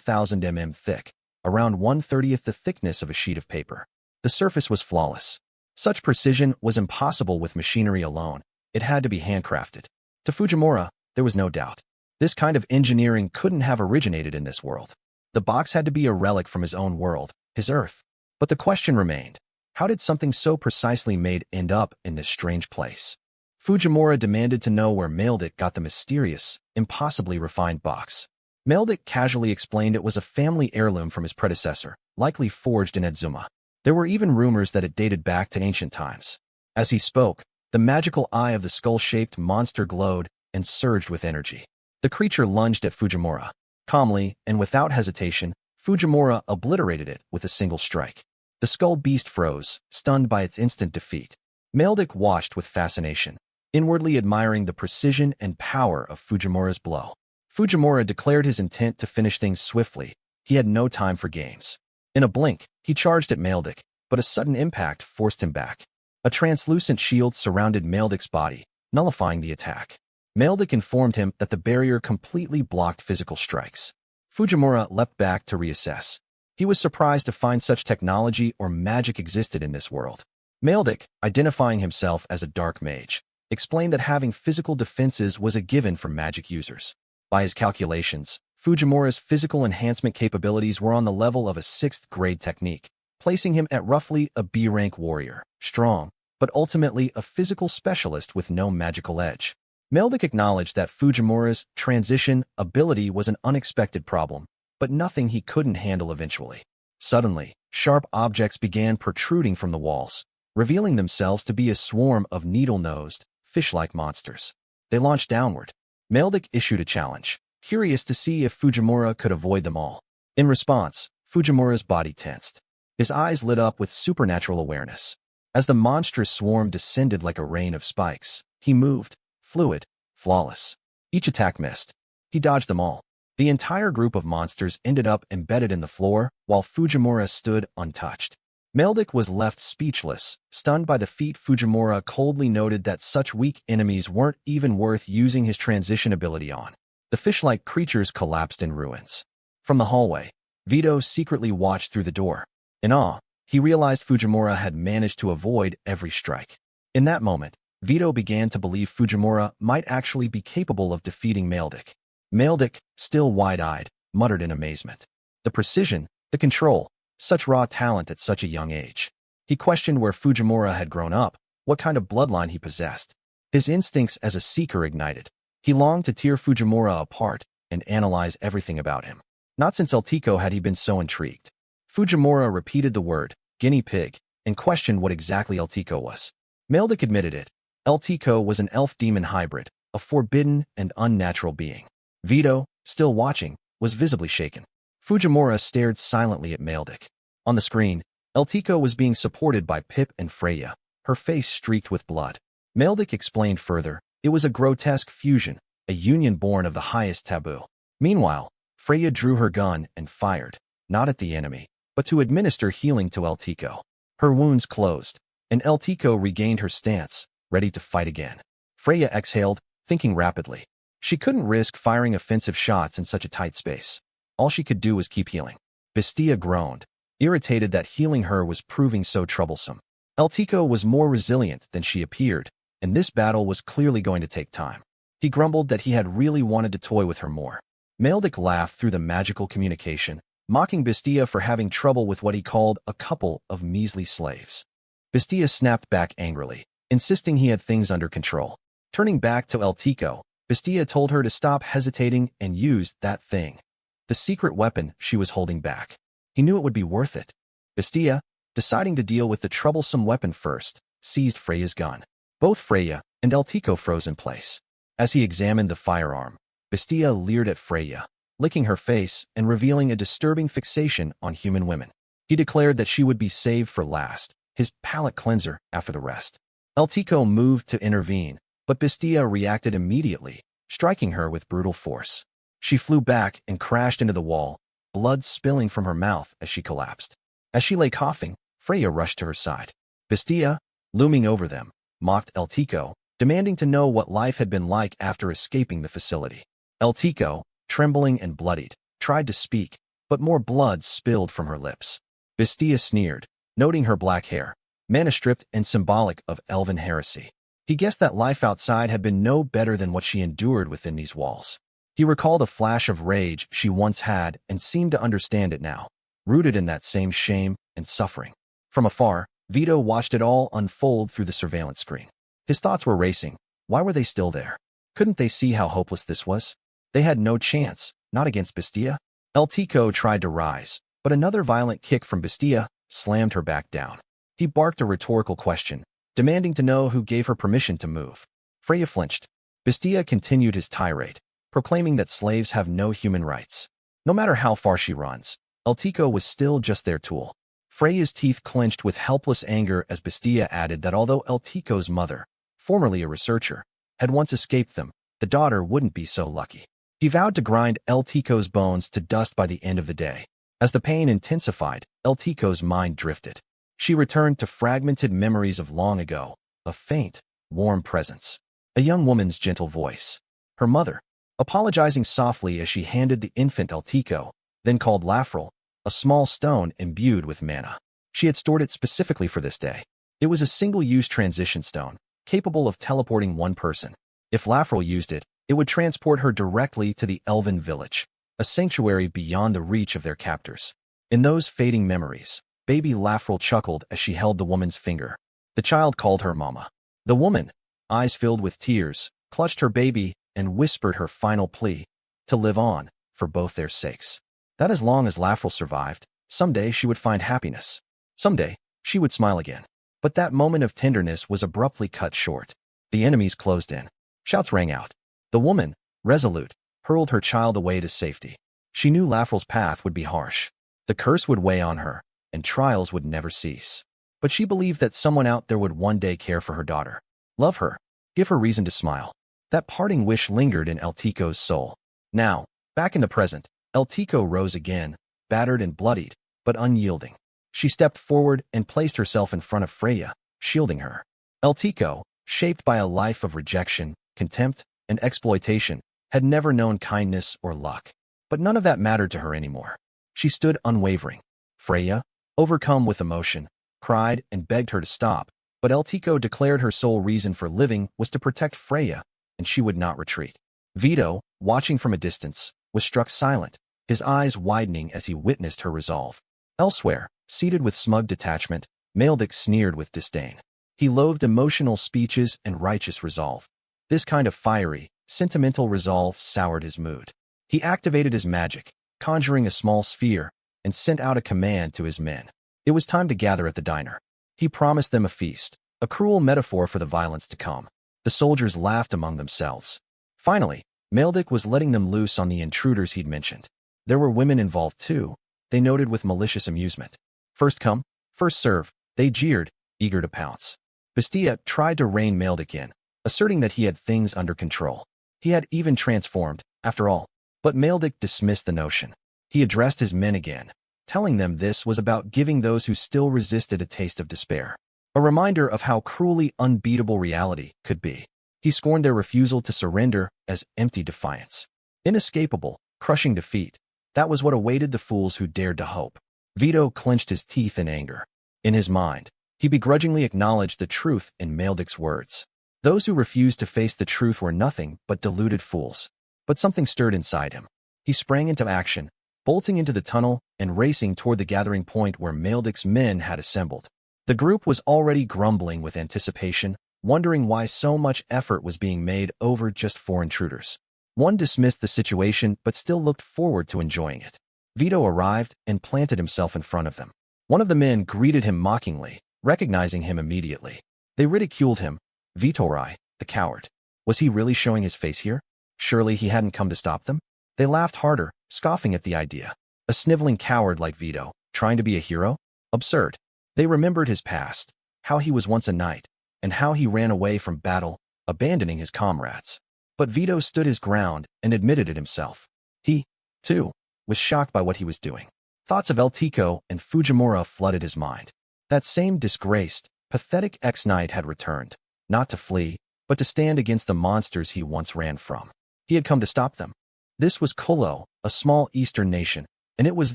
mm thick, around 1/30th the thickness of a sheet of paper. The surface was flawless. Such precision was impossible with machinery alone. It had to be handcrafted. To Fujimura, there was no doubt. This kind of engineering couldn't have originated in this world. The box had to be a relic from his own world, his Earth. But the question remained, how did something so precisely made end up in this strange place? Fujimura demanded to know where Maildick got the mysterious, impossibly refined box. Maildick casually explained it was a family heirloom from his predecessor, likely forged in Edzuma. There were even rumors that it dated back to ancient times. As he spoke, the magical eye of the skull-shaped monster glowed and surged with energy. The creature lunged at Fujimura. Calmly and without hesitation, Fujimura obliterated it with a single strike. The skull beast froze, stunned by its instant defeat. Maildick watched with fascination, inwardly admiring the precision and power of Fujimura's blow. Fujimura declared his intent to finish things swiftly. He had no time for games. In a blink, he charged at Maildick, but a sudden impact forced him back. A translucent shield surrounded Maildick's body, nullifying the attack. Maildick informed him that the barrier completely blocked physical strikes. Fujimura leapt back to reassess. He was surprised to find such technology or magic existed in this world. Maildick, identifying himself as a dark mage, explained that having physical defenses was a given for magic users. By his calculations, Fujimura's physical enhancement capabilities were on the level of a 6th-grade technique, placing him at roughly a B-rank warrior, strong, but ultimately a physical specialist with no magical edge. Maildick acknowledged that Fujimura's transition ability was an unexpected problem, but nothing he couldn't handle eventually. Suddenly, sharp objects began protruding from the walls, revealing themselves to be a swarm of needle-nosed, fish-like monsters. They launched downward. Maildick issued a challenge, curious to see if Fujimura could avoid them all. In response, Fujimura's body tensed. His eyes lit up with supernatural awareness. As the monstrous swarm descended like a rain of spikes, he moved, fluid, flawless. Each attack missed. He dodged them all. The entire group of monsters ended up embedded in the floor, while Fujimura stood untouched. Maildick was left speechless, stunned by the feat. Fujimura coldly noted that such weak enemies weren't even worth using his transition ability on. The fish-like creatures collapsed in ruins. From the hallway, Vito secretly watched through the door. In awe, he realized Fujimura had managed to avoid every strike. In that moment, Vito began to believe Fujimura might actually be capable of defeating Maildick. Maildick, still wide-eyed, muttered in amazement. The precision, the control, such raw talent at such a young age. He questioned where Fujimura had grown up, what kind of bloodline he possessed. His instincts as a seeker ignited. He longed to tear Fujimura apart and analyze everything about him. Not since El Tico had he been so intrigued. Fujimura repeated the word, guinea pig, and questioned what exactly El Tico was. Maildick admitted it. El Tico was an elf-demon hybrid, a forbidden and unnatural being. Vito, still watching, was visibly shaken. Fujimura stared silently at Maildick. On the screen, El Tico was being supported by Pip and Freya, her face streaked with blood. Maildick explained further, it was a grotesque fusion, a union born of the highest taboo. Meanwhile, Freya drew her gun and fired, not at the enemy, but to administer healing to El Tico. Her wounds closed, and El Tico regained her stance, ready to fight again. Freya exhaled, thinking rapidly. She couldn't risk firing offensive shots in such a tight space. All she could do was keep healing. Bestia groaned, irritated that healing her was proving so troublesome. El Tico was more resilient than she appeared, and this battle was clearly going to take time. He grumbled that he had really wanted to toy with her more. Maildick laughed through the magical communication, mocking Bestia for having trouble with what he called a couple of measly slaves. Bestia snapped back angrily, insisting he had things under control. Turning back to El Tico, Bestia told her to stop hesitating and use that thing. The secret weapon she was holding back. He knew it would be worth it. Bestia, deciding to deal with the troublesome weapon first, seized Freya's gun. Both Freya and El Tico froze in place. As he examined the firearm, Bestia leered at Freya, licking her face and revealing a disturbing fixation on human women. He declared that she would be saved for last, his palate cleanser after the rest. El Tico moved to intervene, but Bestia reacted immediately, striking her with brutal force. She flew back and crashed into the wall, blood spilling from her mouth as she collapsed. As she lay coughing, Freya rushed to her side. Bestia, looming over them, mocked El Tico, demanding to know what life had been like after escaping the facility. El Tico, trembling and bloodied, tried to speak, but more blood spilled from her lips. Bestia sneered, noting her black hair, mana-stripped and symbolic of elven heresy. He guessed that life outside had been no better than what she endured within these walls. He recalled a flash of rage she once had and seemed to understand it now, rooted in that same shame and suffering. From afar, Vito watched it all unfold through the surveillance screen. His thoughts were racing. Why were they still there? Couldn't they see how hopeless this was? They had no chance, not against Bestia. El Tico tried to rise, but another violent kick from Bestia slammed her back down. He barked a rhetorical question, demanding to know who gave her permission to move. Freya flinched. Bestia continued his tirade, proclaiming that slaves have no human rights. No matter how far she runs, El Tico was still just their tool. Freya's teeth clenched with helpless anger as Bestia added that although El Tico's mother, formerly a researcher, had once escaped them, the daughter wouldn't be so lucky. He vowed to grind El Tico's bones to dust by the end of the day. As the pain intensified, El Tico's mind drifted. She returned to fragmented memories of long ago, a faint, warm presence. A young woman's gentle voice. Her mother, apologizing softly as she handed the infant El Tico, then called Lafrel, a small stone imbued with mana. She had stored it specifically for this day. It was a single-use transition stone, capable of teleporting one person. If Lafrel used it, it would transport her directly to the Elven village, a sanctuary beyond the reach of their captors. In those fading memories, baby Lafrel chuckled as she held the woman's finger. The child called her Mama. The woman, eyes filled with tears, clutched her baby and whispered her final plea, to live on, for both their sakes. That as long as Lafrel survived, someday she would find happiness. Someday, she would smile again. But that moment of tenderness was abruptly cut short. The enemies closed in. Shouts rang out. The woman, resolute, hurled her child away to safety. She knew Lafrel's path would be harsh. The curse would weigh on her, and trials would never cease. But she believed that someone out there would one day care for her daughter, love her, give her reason to smile. That parting wish lingered in El Tico's soul. Now, back in the present, El Tico rose again, battered and bloodied, but unyielding. She stepped forward and placed herself in front of Freya, shielding her. El Tico, shaped by a life of rejection, contempt, and exploitation, had never known kindness or luck. But none of that mattered to her anymore. She stood unwavering. Freya, overcome with emotion, cried and begged her to stop, but El Tico declared her sole reason for living was to protect Freya, and she would not retreat. Vito, watching from a distance, was struck silent, his eyes widening as he witnessed her resolve. Elsewhere, seated with smug detachment, Maldic sneered with disdain. He loathed emotional speeches and righteous resolve. This kind of fiery, sentimental resolve soured his mood. He activated his magic, conjuring a small sphere, and sent out a command to his men. It was time to gather at the diner. He promised them a feast, a cruel metaphor for the violence to come. The soldiers laughed among themselves. Finally, Maldic was letting them loose on the intruders he'd mentioned. There were women involved too, they noted with malicious amusement. First come, first serve, they jeered, eager to pounce. Bestia tried to rein Maldic in, asserting that he had things under control. He had even transformed, after all. But Maldic dismissed the notion. He addressed his men again, telling them this was about giving those who still resisted a taste of despair. A reminder of how cruelly unbeatable reality could be. He scorned their refusal to surrender as empty defiance. Inescapable, crushing defeat. That was what awaited the fools who dared to hope. Vito clenched his teeth in anger. In his mind, he begrudgingly acknowledged the truth in Maldic's words. Those who refused to face the truth were nothing but deluded fools. But something stirred inside him. He sprang into action, bolting into the tunnel and racing toward the gathering point where Maldic's men had assembled. The group was already grumbling with anticipation, wondering why so much effort was being made over just 4 intruders. One dismissed the situation but still looked forward to enjoying it. Vito arrived and planted himself in front of them. One of the men greeted him mockingly, recognizing him immediately. They ridiculed him. Vitorai, the coward. Was he really showing his face here? Surely he hadn't come to stop them? They laughed harder, scoffing at the idea. A sniveling coward like Vito, trying to be a hero? Absurd. They remembered his past, how he was once a knight, and how he ran away from battle, abandoning his comrades. But Vito stood his ground and admitted it himself. He, too, was shocked by what he was doing. Thoughts of El Tico and Fujimura flooded his mind. That same disgraced, pathetic ex-knight had returned, not to flee, but to stand against the monsters he once ran from. He had come to stop them. This was Kolo, a small eastern nation, and it was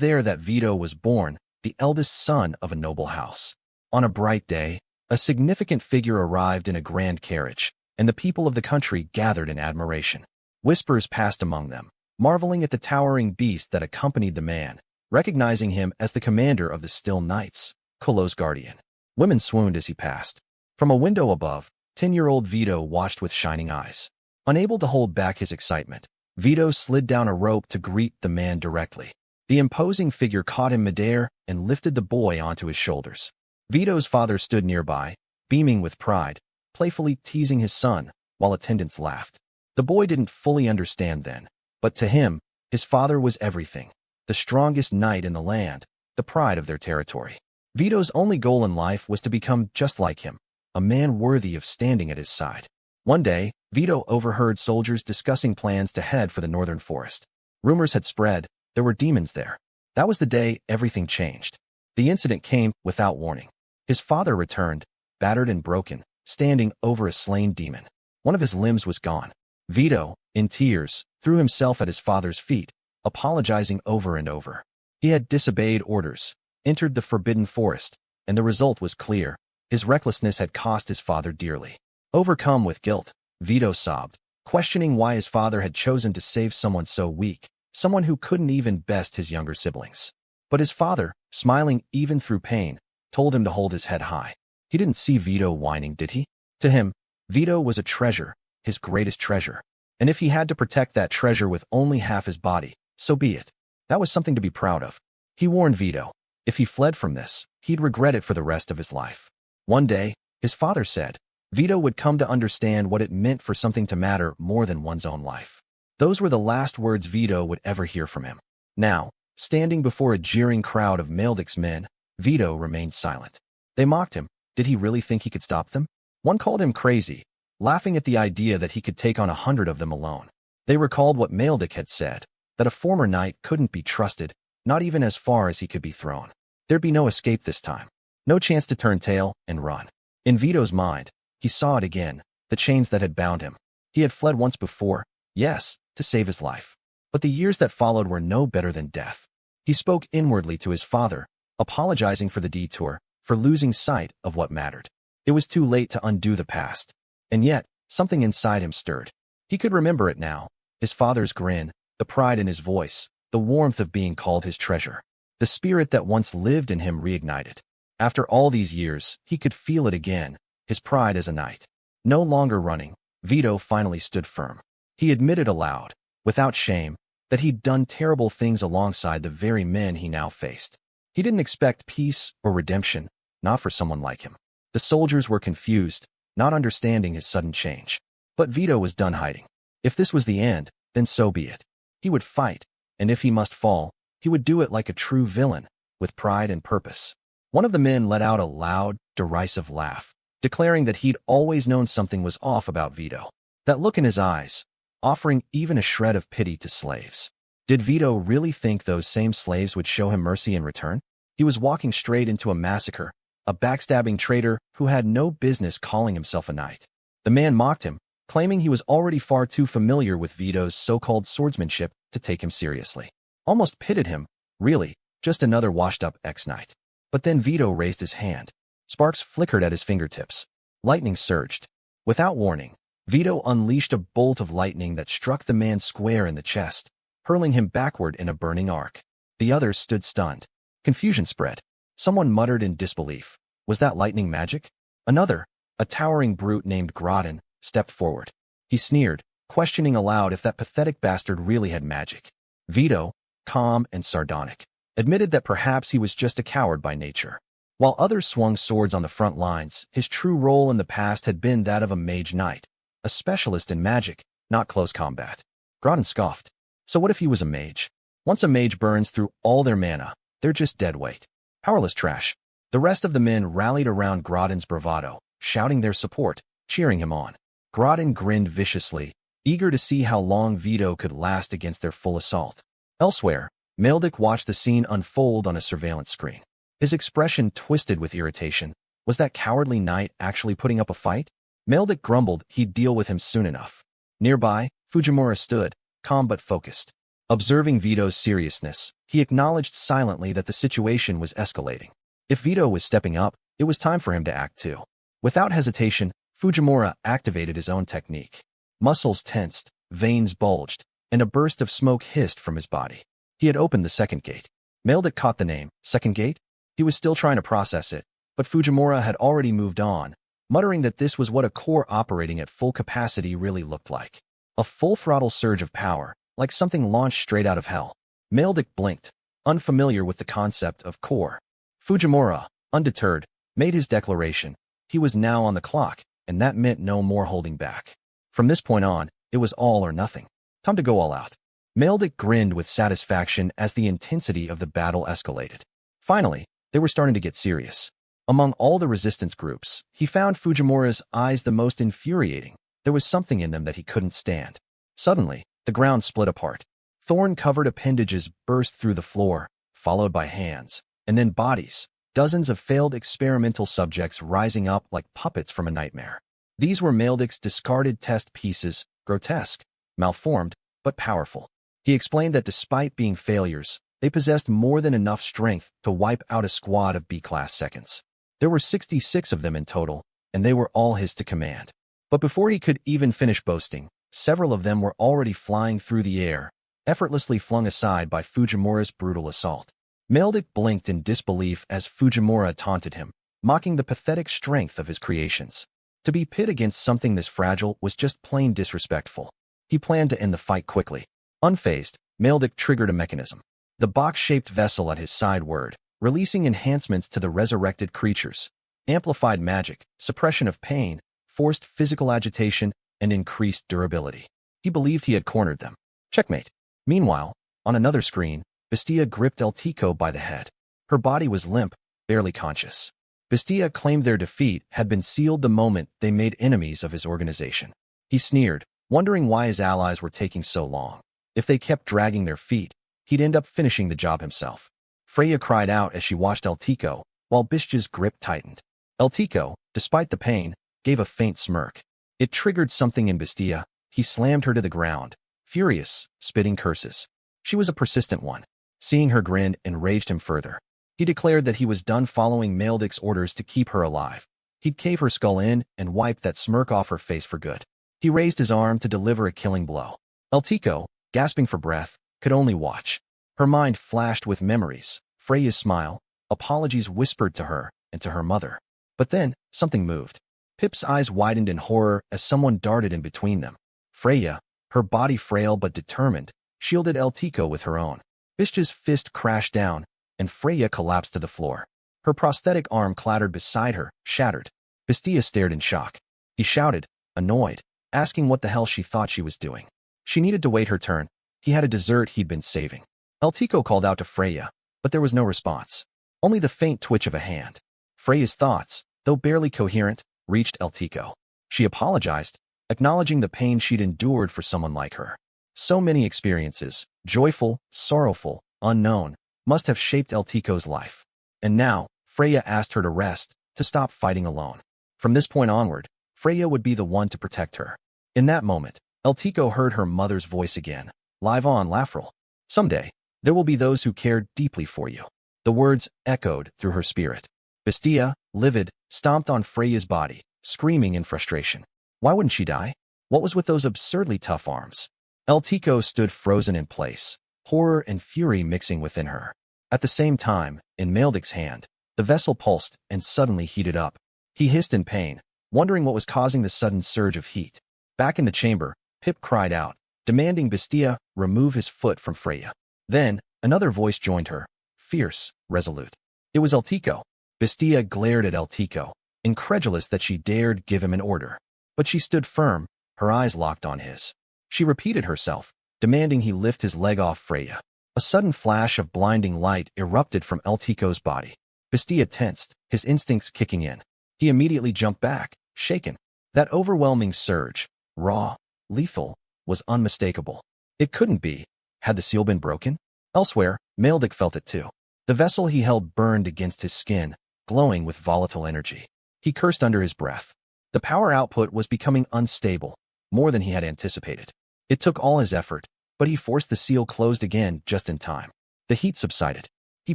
there that Vito was born, the eldest son of a noble house. On a bright day, a significant figure arrived in a grand carriage, and the people of the country gathered in admiration. Whispers passed among them, marveling at the towering beast that accompanied the man, recognizing him as the commander of the Still Knights, Kolo's guardian. Women swooned as he passed. From a window above, 10-year-old Vito watched with shining eyes. Unable to hold back his excitement, Vito slid down a rope to greet the man directly. The imposing figure caught him midair and lifted the boy onto his shoulders. Vito's father stood nearby, beaming with pride, playfully teasing his son, while attendants laughed. The boy didn't fully understand then, but to him, his father was everything. The strongest knight in the land, the pride of their territory. Vito's only goal in life was to become just like him, a man worthy of standing at his side. One day, Vito overheard soldiers discussing plans to head for the northern forest. Rumors had spread, there were demons there. That was the day everything changed. The incident came without warning. His father returned, battered and broken, standing over a slain demon. One of his limbs was gone. Vito, in tears, threw himself at his father's feet, apologizing over and over. He had disobeyed orders, entered the forbidden forest, and the result was clear. His recklessness had cost his father dearly. Overcome with guilt, Vito sobbed, questioning why his father had chosen to save someone so weak, someone who couldn't even best his younger siblings. But his father, smiling even through pain, told him to hold his head high. He didn't see Vito whining, did he? To him, Vito was a treasure, his greatest treasure. And if he had to protect that treasure with only half his body, so be it. That was something to be proud of. He warned Vito, if he fled from this, he'd regret it for the rest of his life. One day, his father said, Vito would come to understand what it meant for something to matter more than one's own life. Those were the last words Vito would ever hear from him. Now, standing before a jeering crowd of Maldic's men, Vito remained silent. They mocked him. Did he really think he could stop them? One called him crazy, laughing at the idea that he could take on 100 of them alone. They recalled what Maldic had said, that a former knight couldn't be trusted, not even as far as he could be thrown. There'd be no escape this time. No chance to turn tail and run. In Vito's mind, he saw it again, the chains that had bound him. He had fled once before, yes, to save his life. But the years that followed were no better than death. He spoke inwardly to his father, apologizing for the detour, for losing sight of what mattered. It was too late to undo the past. And yet, something inside him stirred. He could remember it now, his father's grin, the pride in his voice, the warmth of being called his treasure. The spirit that once lived in him reignited. After all these years, he could feel it again, his pride as a knight. No longer running, Vito finally stood firm. He admitted aloud, without shame, that he'd done terrible things alongside the very men he now faced. He didn't expect peace or redemption, not for someone like him. The soldiers were confused, not understanding his sudden change. But Vito was done hiding. If this was the end, then so be it. He would fight, and if he must fall, he would do it like a true villain, with pride and purpose. One of the men let out a loud, derisive laugh, declaring that he'd always known something was off about Vito. That look in his eyes, offering even a shred of pity to slaves. Did Vito really think those same slaves would show him mercy in return? He was walking straight into a massacre, a backstabbing traitor who had no business calling himself a knight. The man mocked him, claiming he was already far too familiar with Vito's so-called swordsmanship to take him seriously. Almost pitted him, really, just another washed-up ex-knight. But then Vito raised his hand. Sparks flickered at his fingertips. Lightning surged. Without warning, Vito unleashed a bolt of lightning that struck the man square in the chest, hurling him backward in a burning arc. The others stood stunned. Confusion spread. Someone muttered in disbelief. Was that lightning magic? Another, a towering brute named Groton, stepped forward. He sneered, questioning aloud if that pathetic bastard really had magic. Vito, calm and sardonic, admitted that perhaps he was just a coward by nature. While others swung swords on the front lines, his true role in the past had been that of a mage knight, a specialist in magic, not close combat. Groton scoffed. So what if he was a mage? Once a mage burns through all their mana, they're just dead weight. Powerless trash. The rest of the men rallied around Groton's bravado, shouting their support, cheering him on. Groton grinned viciously, eager to see how long Vito could last against their full assault. Elsewhere, Maldic watched the scene unfold on a surveillance screen. His expression twisted with irritation. Was that cowardly knight actually putting up a fight? Maldic grumbled he'd deal with him soon enough. Nearby, Fujimura stood, calm but focused. Observing Vito's seriousness, he acknowledged silently that the situation was escalating. If Vito was stepping up, it was time for him to act too. Without hesitation, Fujimura activated his own technique. Muscles tensed, veins bulged, and a burst of smoke hissed from his body. He had opened the second gate. Meldick caught the name, second gate? He was still trying to process it, but Fujimura had already moved on, muttering that this was what a core operating at full capacity really looked like. A full-throttle surge of power, like something launched straight out of hell. Meldick blinked, unfamiliar with the concept of core. Fujimura, undeterred, made his declaration. He was now on the clock, and that meant no more holding back. From this point on, it was all or nothing. Time to go all out. Meldick grinned with satisfaction as the intensity of the battle escalated. Finally, they were starting to get serious. Among all the resistance groups, he found Fujimura's eyes the most infuriating. There was something in them that he couldn't stand. Suddenly, the ground split apart. Thorn-covered appendages burst through the floor, followed by hands, and then bodies, dozens of failed experimental subjects rising up like puppets from a nightmare. These were Meldick's discarded test pieces, grotesque, malformed, but powerful. He explained that despite being failures, they possessed more than enough strength to wipe out a squad of B-class seconds. There were 66 of them in total, and they were all his to command. But before he could even finish boasting, several of them were already flying through the air, effortlessly flung aside by Fujimura's brutal assault. Meldick blinked in disbelief as Fujimura taunted him, mocking the pathetic strength of his creations. To be pit against something this fragile was just plain disrespectful. He planned to end the fight quickly. Unfazed, Meldick triggered a mechanism. The box-shaped vessel at his side whirred, releasing enhancements to the resurrected creatures. Amplified magic, suppression of pain, forced physical agitation, and increased durability. He believed he had cornered them. Checkmate. Meanwhile, on another screen, Bestia gripped El Tico by the head. Her body was limp, barely conscious. Bestia claimed their defeat had been sealed the moment they made enemies of his organization. He sneered, wondering why his allies were taking so long. If they kept dragging their feet, he'd end up finishing the job himself. Freya cried out as she watched El Tico, while Bestia's grip tightened. El Tico, despite the pain, gave a faint smirk. It triggered something in Bestia. He slammed her to the ground, furious, spitting curses. She was a persistent one. Seeing her grin enraged him further. He declared that he was done following Meldick's orders to keep her alive. He'd cave her skull in and wipe that smirk off her face for good. He raised his arm to deliver a killing blow. El Tico, gasping for breath, could only watch. Her mind flashed with memories, Freya's smile, apologies whispered to her and to her mother. But then, something moved. Pip's eyes widened in horror as someone darted in between them. Freya, her body frail but determined, shielded El Tico with her own. Bestia's fist crashed down, and Freya collapsed to the floor. Her prosthetic arm clattered beside her, shattered. Bestia stared in shock. He shouted, annoyed, asking what the hell she thought she was doing. She needed to wait her turn. He had a dessert he'd been saving. El Tico called out to Freya, but there was no response. Only the faint twitch of a hand. Freya's thoughts, though barely coherent, reached El Tico. She apologized, acknowledging the pain she'd endured for someone like her. So many experiences, joyful, sorrowful, unknown, must have shaped El Tico's life. And now, Freya asked her to rest, to stop fighting alone. From this point onward, Freya would be the one to protect her. In that moment, El Tico heard her mother's voice again, live on Lafrel. Someday, there will be those who care deeply for you. The words echoed through her spirit. Bestia, livid, stomped on Freya's body, screaming in frustration. Why wouldn't she die? What was with those absurdly tough arms? El Tico stood frozen in place, horror and fury mixing within her. At the same time, in Meldick's hand, the vessel pulsed and suddenly heated up. He hissed in pain, wondering what was causing the sudden surge of heat. Back in the chamber, Pip cried out, demanding Bestia remove his foot from Freya. Then, another voice joined her, fierce, resolute. It was El Tico. Bestia glared at El Tico, incredulous that she dared give him an order. But she stood firm, her eyes locked on his. She repeated herself, demanding he lift his leg off Freya. A sudden flash of blinding light erupted from El Tico's body. Bestia tensed, his instincts kicking in. He immediately jumped back, shaken. That overwhelming surge, raw, lethal, was unmistakable. It couldn't be. Had the seal been broken? Elsewhere, Meldick felt it too. The vessel he held burned against his skin, glowing with volatile energy. He cursed under his breath. The power output was becoming unstable, more than he had anticipated. It took all his effort, but he forced the seal closed again just in time. The heat subsided. He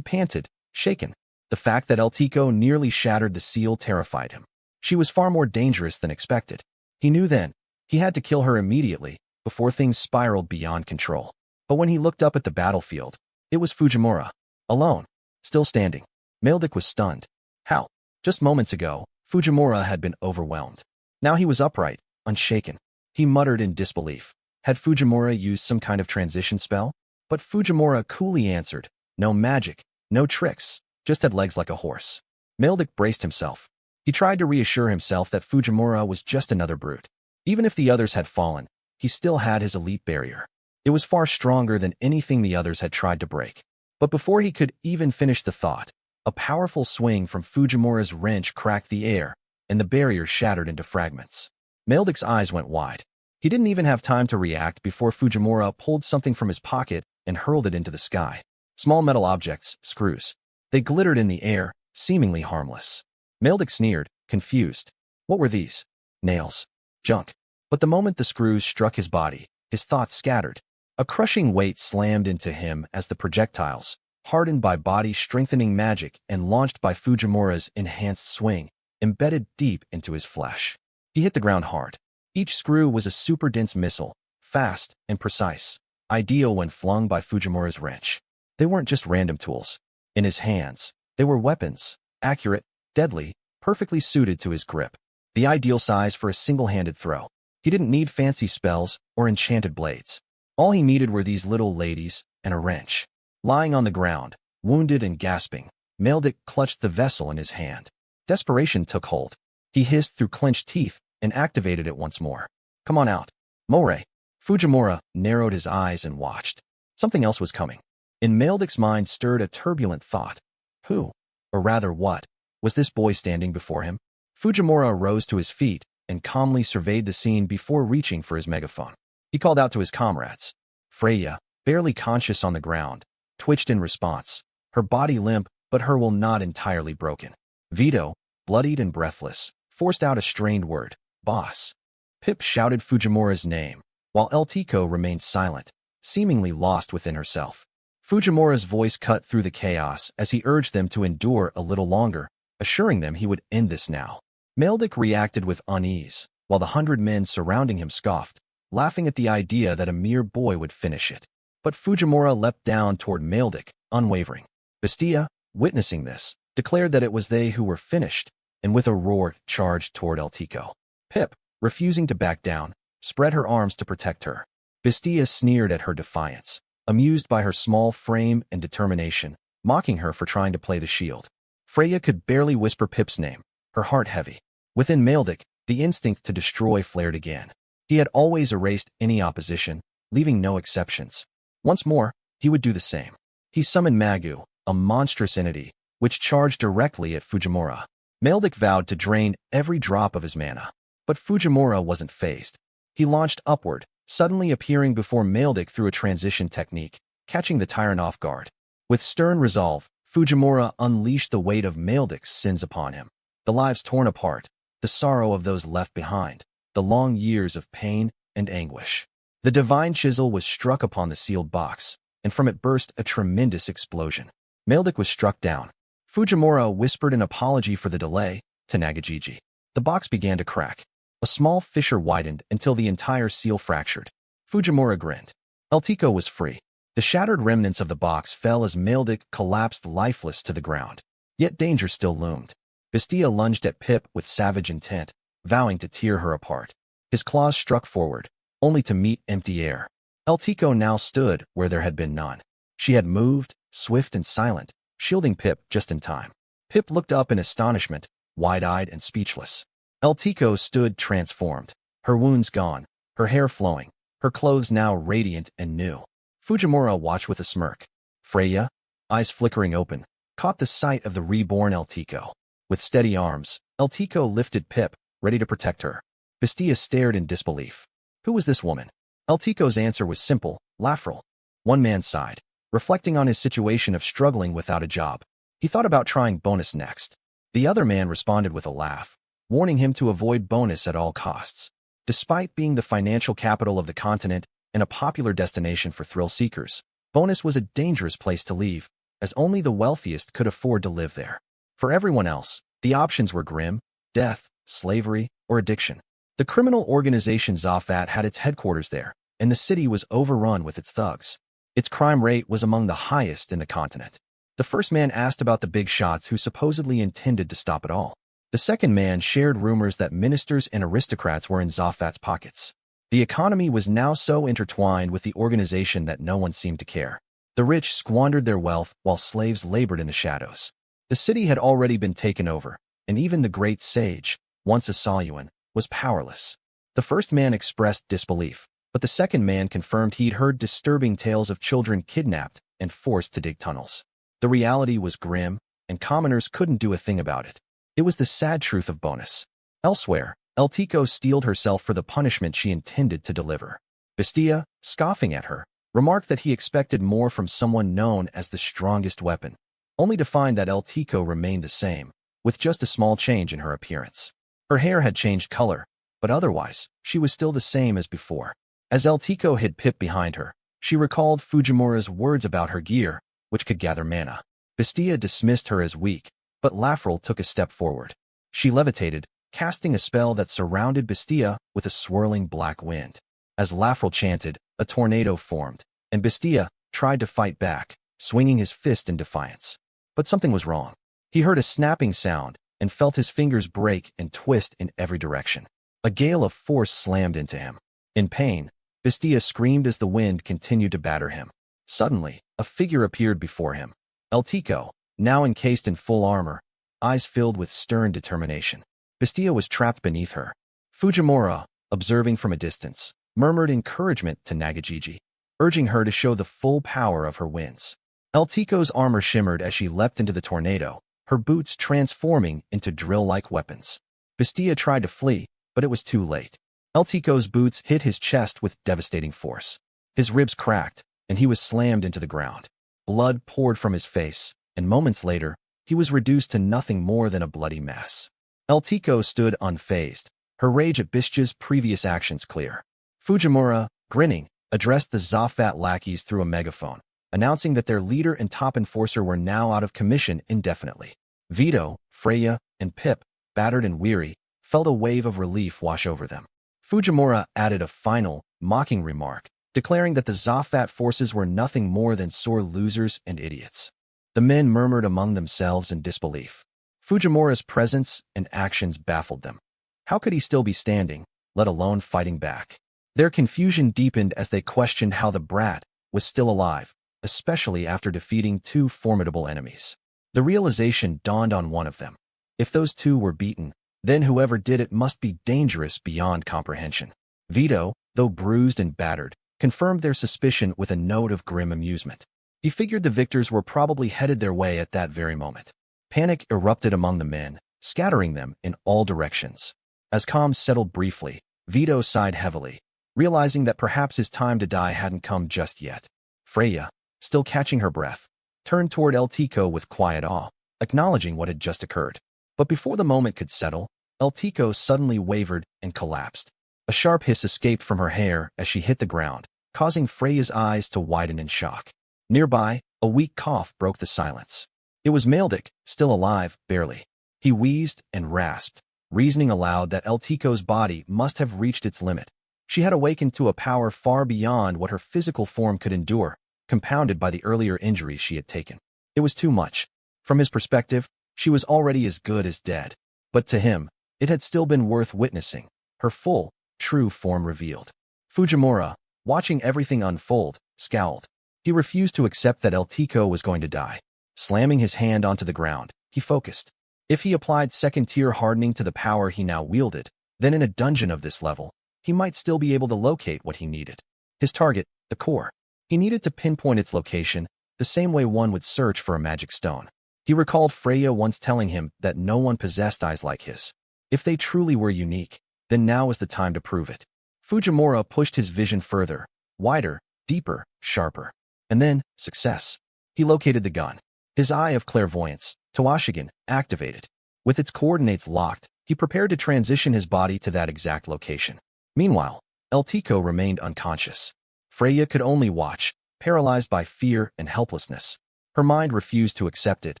panted, shaken. The fact that Eltico nearly shattered the seal terrified him. She was far more dangerous than expected. He knew then. He had to kill her immediately, before things spiraled beyond control. But when he looked up at the battlefield, it was Fujimura, alone, still standing. Meldick was stunned. How? Just moments ago, Fujimura had been overwhelmed. Now he was upright, unshaken. He muttered in disbelief. Had Fujimura used some kind of transition spell? But Fujimura coolly answered, no magic, no tricks, just had legs like a horse. Meldick braced himself. He tried to reassure himself that Fujimura was just another brute. Even if the others had fallen, he still had his elite barrier. It was far stronger than anything the others had tried to break. But before he could even finish the thought, a powerful swing from Fujimura's wrench cracked the air, and the barrier shattered into fragments. Meldick's eyes went wide. He didn't even have time to react before Fujimura pulled something from his pocket and hurled it into the sky. Small metal objects, screws. They glittered in the air, seemingly harmless. Meldick sneered, confused. What were these? Nails. Junk. But the moment the screws struck his body, his thoughts scattered. A crushing weight slammed into him as the projectiles, hardened by body-strengthening magic and launched by Fujimura's enhanced swing, embedded deep into his flesh. He hit the ground hard. Each screw was a super-dense missile, fast and precise, ideal when flung by Fujimura's wrench. They weren't just random tools. In his hands, they were weapons, accurate, deadly, perfectly suited to his grip. The ideal size for a single-handed throw. He didn't need fancy spells or enchanted blades. All he needed were these little ladies and a wrench. Lying on the ground, wounded and gasping, Meldick clutched the vessel in his hand. Desperation took hold. He hissed through clenched teeth and activated it once more. Come on out. Moray. Fujimura narrowed his eyes and watched. Something else was coming. In Meldick's mind stirred a turbulent thought. Who, or rather what, was this boy standing before him? Fujimura rose to his feet and calmly surveyed the scene before reaching for his megaphone. He called out to his comrades. Freya, barely conscious on the ground, twitched in response, her body limp but her will not entirely broken. Vito, bloodied and breathless, forced out a strained word. Boss. Pip shouted Fujimura's name, while Eltico remained silent, seemingly lost within herself. Fujimura's voice cut through the chaos as he urged them to endure a little longer, assuring them he would end this now. Meldick reacted with unease, while the 100 men surrounding him scoffed, laughing at the idea that a mere boy would finish it. But Fujimura leapt down toward Meldick, unwavering. Bestia, witnessing this, declared that it was they who were finished, and with a roar charged toward Eltico. Pip, refusing to back down, spread her arms to protect her. Bestia sneered at her defiance, amused by her small frame and determination, mocking her for trying to play the shield. Freya could barely whisper Pip's name, her heart heavy. Within Meldick, the instinct to destroy flared again. He had always erased any opposition, leaving no exceptions. Once more, he would do the same. He summoned Magu, a monstrous entity, which charged directly at Fujimura. Meldick vowed to drain every drop of his mana. But Fujimura wasn't fazed. He launched upward, suddenly appearing before Meldick through a transition technique, catching the tyrant off guard. With stern resolve, Fujimura unleashed the weight of Meldick's sins upon him. The lives torn apart, the sorrow of those left behind, the long years of pain and anguish. The divine chisel was struck upon the sealed box, and from it burst a tremendous explosion. Meldick was struck down. Fujimura whispered an apology for the delay to Nagajiji. The box began to crack. A small fissure widened until the entire seal fractured. Fujimura grinned. Eltico was free. The shattered remnants of the box fell as Meldick collapsed lifeless to the ground. Yet danger still loomed. Bestia lunged at Pip with savage intent, vowing to tear her apart. His claws struck forward, only to meet empty air. Eltico now stood where there had been none. She had moved, swift and silent, shielding Pip just in time. Pip looked up in astonishment, wide-eyed and speechless. Eltico stood transformed, her wounds gone, her hair flowing, her clothes now radiant and new. Fujimura watched with a smirk. Freya, eyes flickering open, caught the sight of the reborn Eltico. With steady arms, Eltico lifted Pip, ready to protect her. Bestia stared in disbelief. Who was this woman? Eltico's answer was simple, laughable. One man sighed, reflecting on his situation of struggling without a job. He thought about trying bonus next. The other man responded with a laugh, warning him to avoid bonus at all costs. Despite being the financial capital of the continent, and a popular destination for thrill seekers, Bonus was a dangerous place to leave, as only the wealthiest could afford to live there. For everyone else, the options were grim, death, slavery, or addiction. The criminal organization Zafat had its headquarters there, and the city was overrun with its thugs. Its crime rate was among the highest in the continent. The first man asked about the big shots who supposedly intended to stop it all. The second man shared rumors that ministers and aristocrats were in Zafat's pockets. The economy was now so intertwined with the organization that no one seemed to care. The rich squandered their wealth while slaves labored in the shadows. The city had already been taken over, and even the great sage, once a Saluan, was powerless. The first man expressed disbelief, but the second man confirmed he'd heard disturbing tales of children kidnapped and forced to dig tunnels. The reality was grim, and commoners couldn't do a thing about it. It was the sad truth of Bonus. Elsewhere, Eltico steeled herself for the punishment she intended to deliver. Bestia, scoffing at her, remarked that he expected more from someone known as the strongest weapon, only to find that Eltico remained the same, with just a small change in her appearance. Her hair had changed color, but otherwise, she was still the same as before. As Eltico hid Pip behind her, she recalled Fujimura's words about her gear, which could gather mana. Bestia dismissed her as weak, but Lafrel took a step forward. She levitated, casting a spell that surrounded Bestia with a swirling black wind. As Lafrel chanted, a tornado formed, and Bestia tried to fight back, swinging his fist in defiance. But something was wrong. He heard a snapping sound and felt his fingers break and twist in every direction. A gale of force slammed into him. In pain, Bestia screamed as the wind continued to batter him. Suddenly, a figure appeared before him. Eltico, now encased in full armor, eyes filled with stern determination. Bestia was trapped beneath her. Fujimura, observing from a distance, murmured encouragement to Nagajiji, urging her to show the full power of her winds. Eltico's armor shimmered as she leapt into the tornado, her boots transforming into drill-like weapons. Bestia tried to flee, but it was too late. Eltico's boots hit his chest with devastating force. His ribs cracked, and he was slammed into the ground. Blood poured from his face, and moments later, he was reduced to nothing more than a bloody mess. Eltico stood unfazed, her rage at Bestia's previous actions clear. Fujimura, grinning, addressed the Zafat lackeys through a megaphone, announcing that their leader and top enforcer were now out of commission indefinitely. Vito, Freya, and Pip, battered and weary, felt a wave of relief wash over them. Fujimura added a final, mocking remark, declaring that the Zafat forces were nothing more than sore losers and idiots. The men murmured among themselves in disbelief. Fujimura's presence and actions baffled them. How could he still be standing, let alone fighting back? Their confusion deepened as they questioned how the brat was still alive, especially after defeating two formidable enemies. The realization dawned on one of them. If those two were beaten, then whoever did it must be dangerous beyond comprehension. Vito, though bruised and battered, confirmed their suspicion with a note of grim amusement. He figured the victors were probably headed their way at that very moment. Panic erupted among the men, scattering them in all directions. As calm settled briefly, Vito sighed heavily, realizing that perhaps his time to die hadn't come just yet. Freya, still catching her breath, turned toward Eltico with quiet awe, acknowledging what had just occurred. But before the moment could settle, Eltico suddenly wavered and collapsed. A sharp hiss escaped from her hair as she hit the ground, causing Freya's eyes to widen in shock. Nearby, a weak cough broke the silence. It was Maldic, still alive, barely. He wheezed and rasped, reasoning aloud that Eltico's body must have reached its limit. She had awakened to a power far beyond what her physical form could endure, compounded by the earlier injuries she had taken. It was too much. From his perspective, she was already as good as dead. But to him, it had still been worth witnessing, her full, true form revealed. Fujimura, watching everything unfold, scowled. He refused to accept that Eltico was going to die. Slamming his hand onto the ground, he focused. If he applied second-tier hardening to the power he now wielded, then in a dungeon of this level, he might still be able to locate what he needed. His target, the core. He needed to pinpoint its location, the same way one would search for a magic stone. He recalled Freya once telling him that no one possessed eyes like his. If they truly were unique, then now was the time to prove it. Fujimura pushed his vision further, wider, deeper, sharper. And then, success. He located the gun. His eye of clairvoyance, Tawashigan, activated. With its coordinates locked, he prepared to transition his body to that exact location. Meanwhile, Eltico remained unconscious. Freya could only watch, paralyzed by fear and helplessness. Her mind refused to accept it.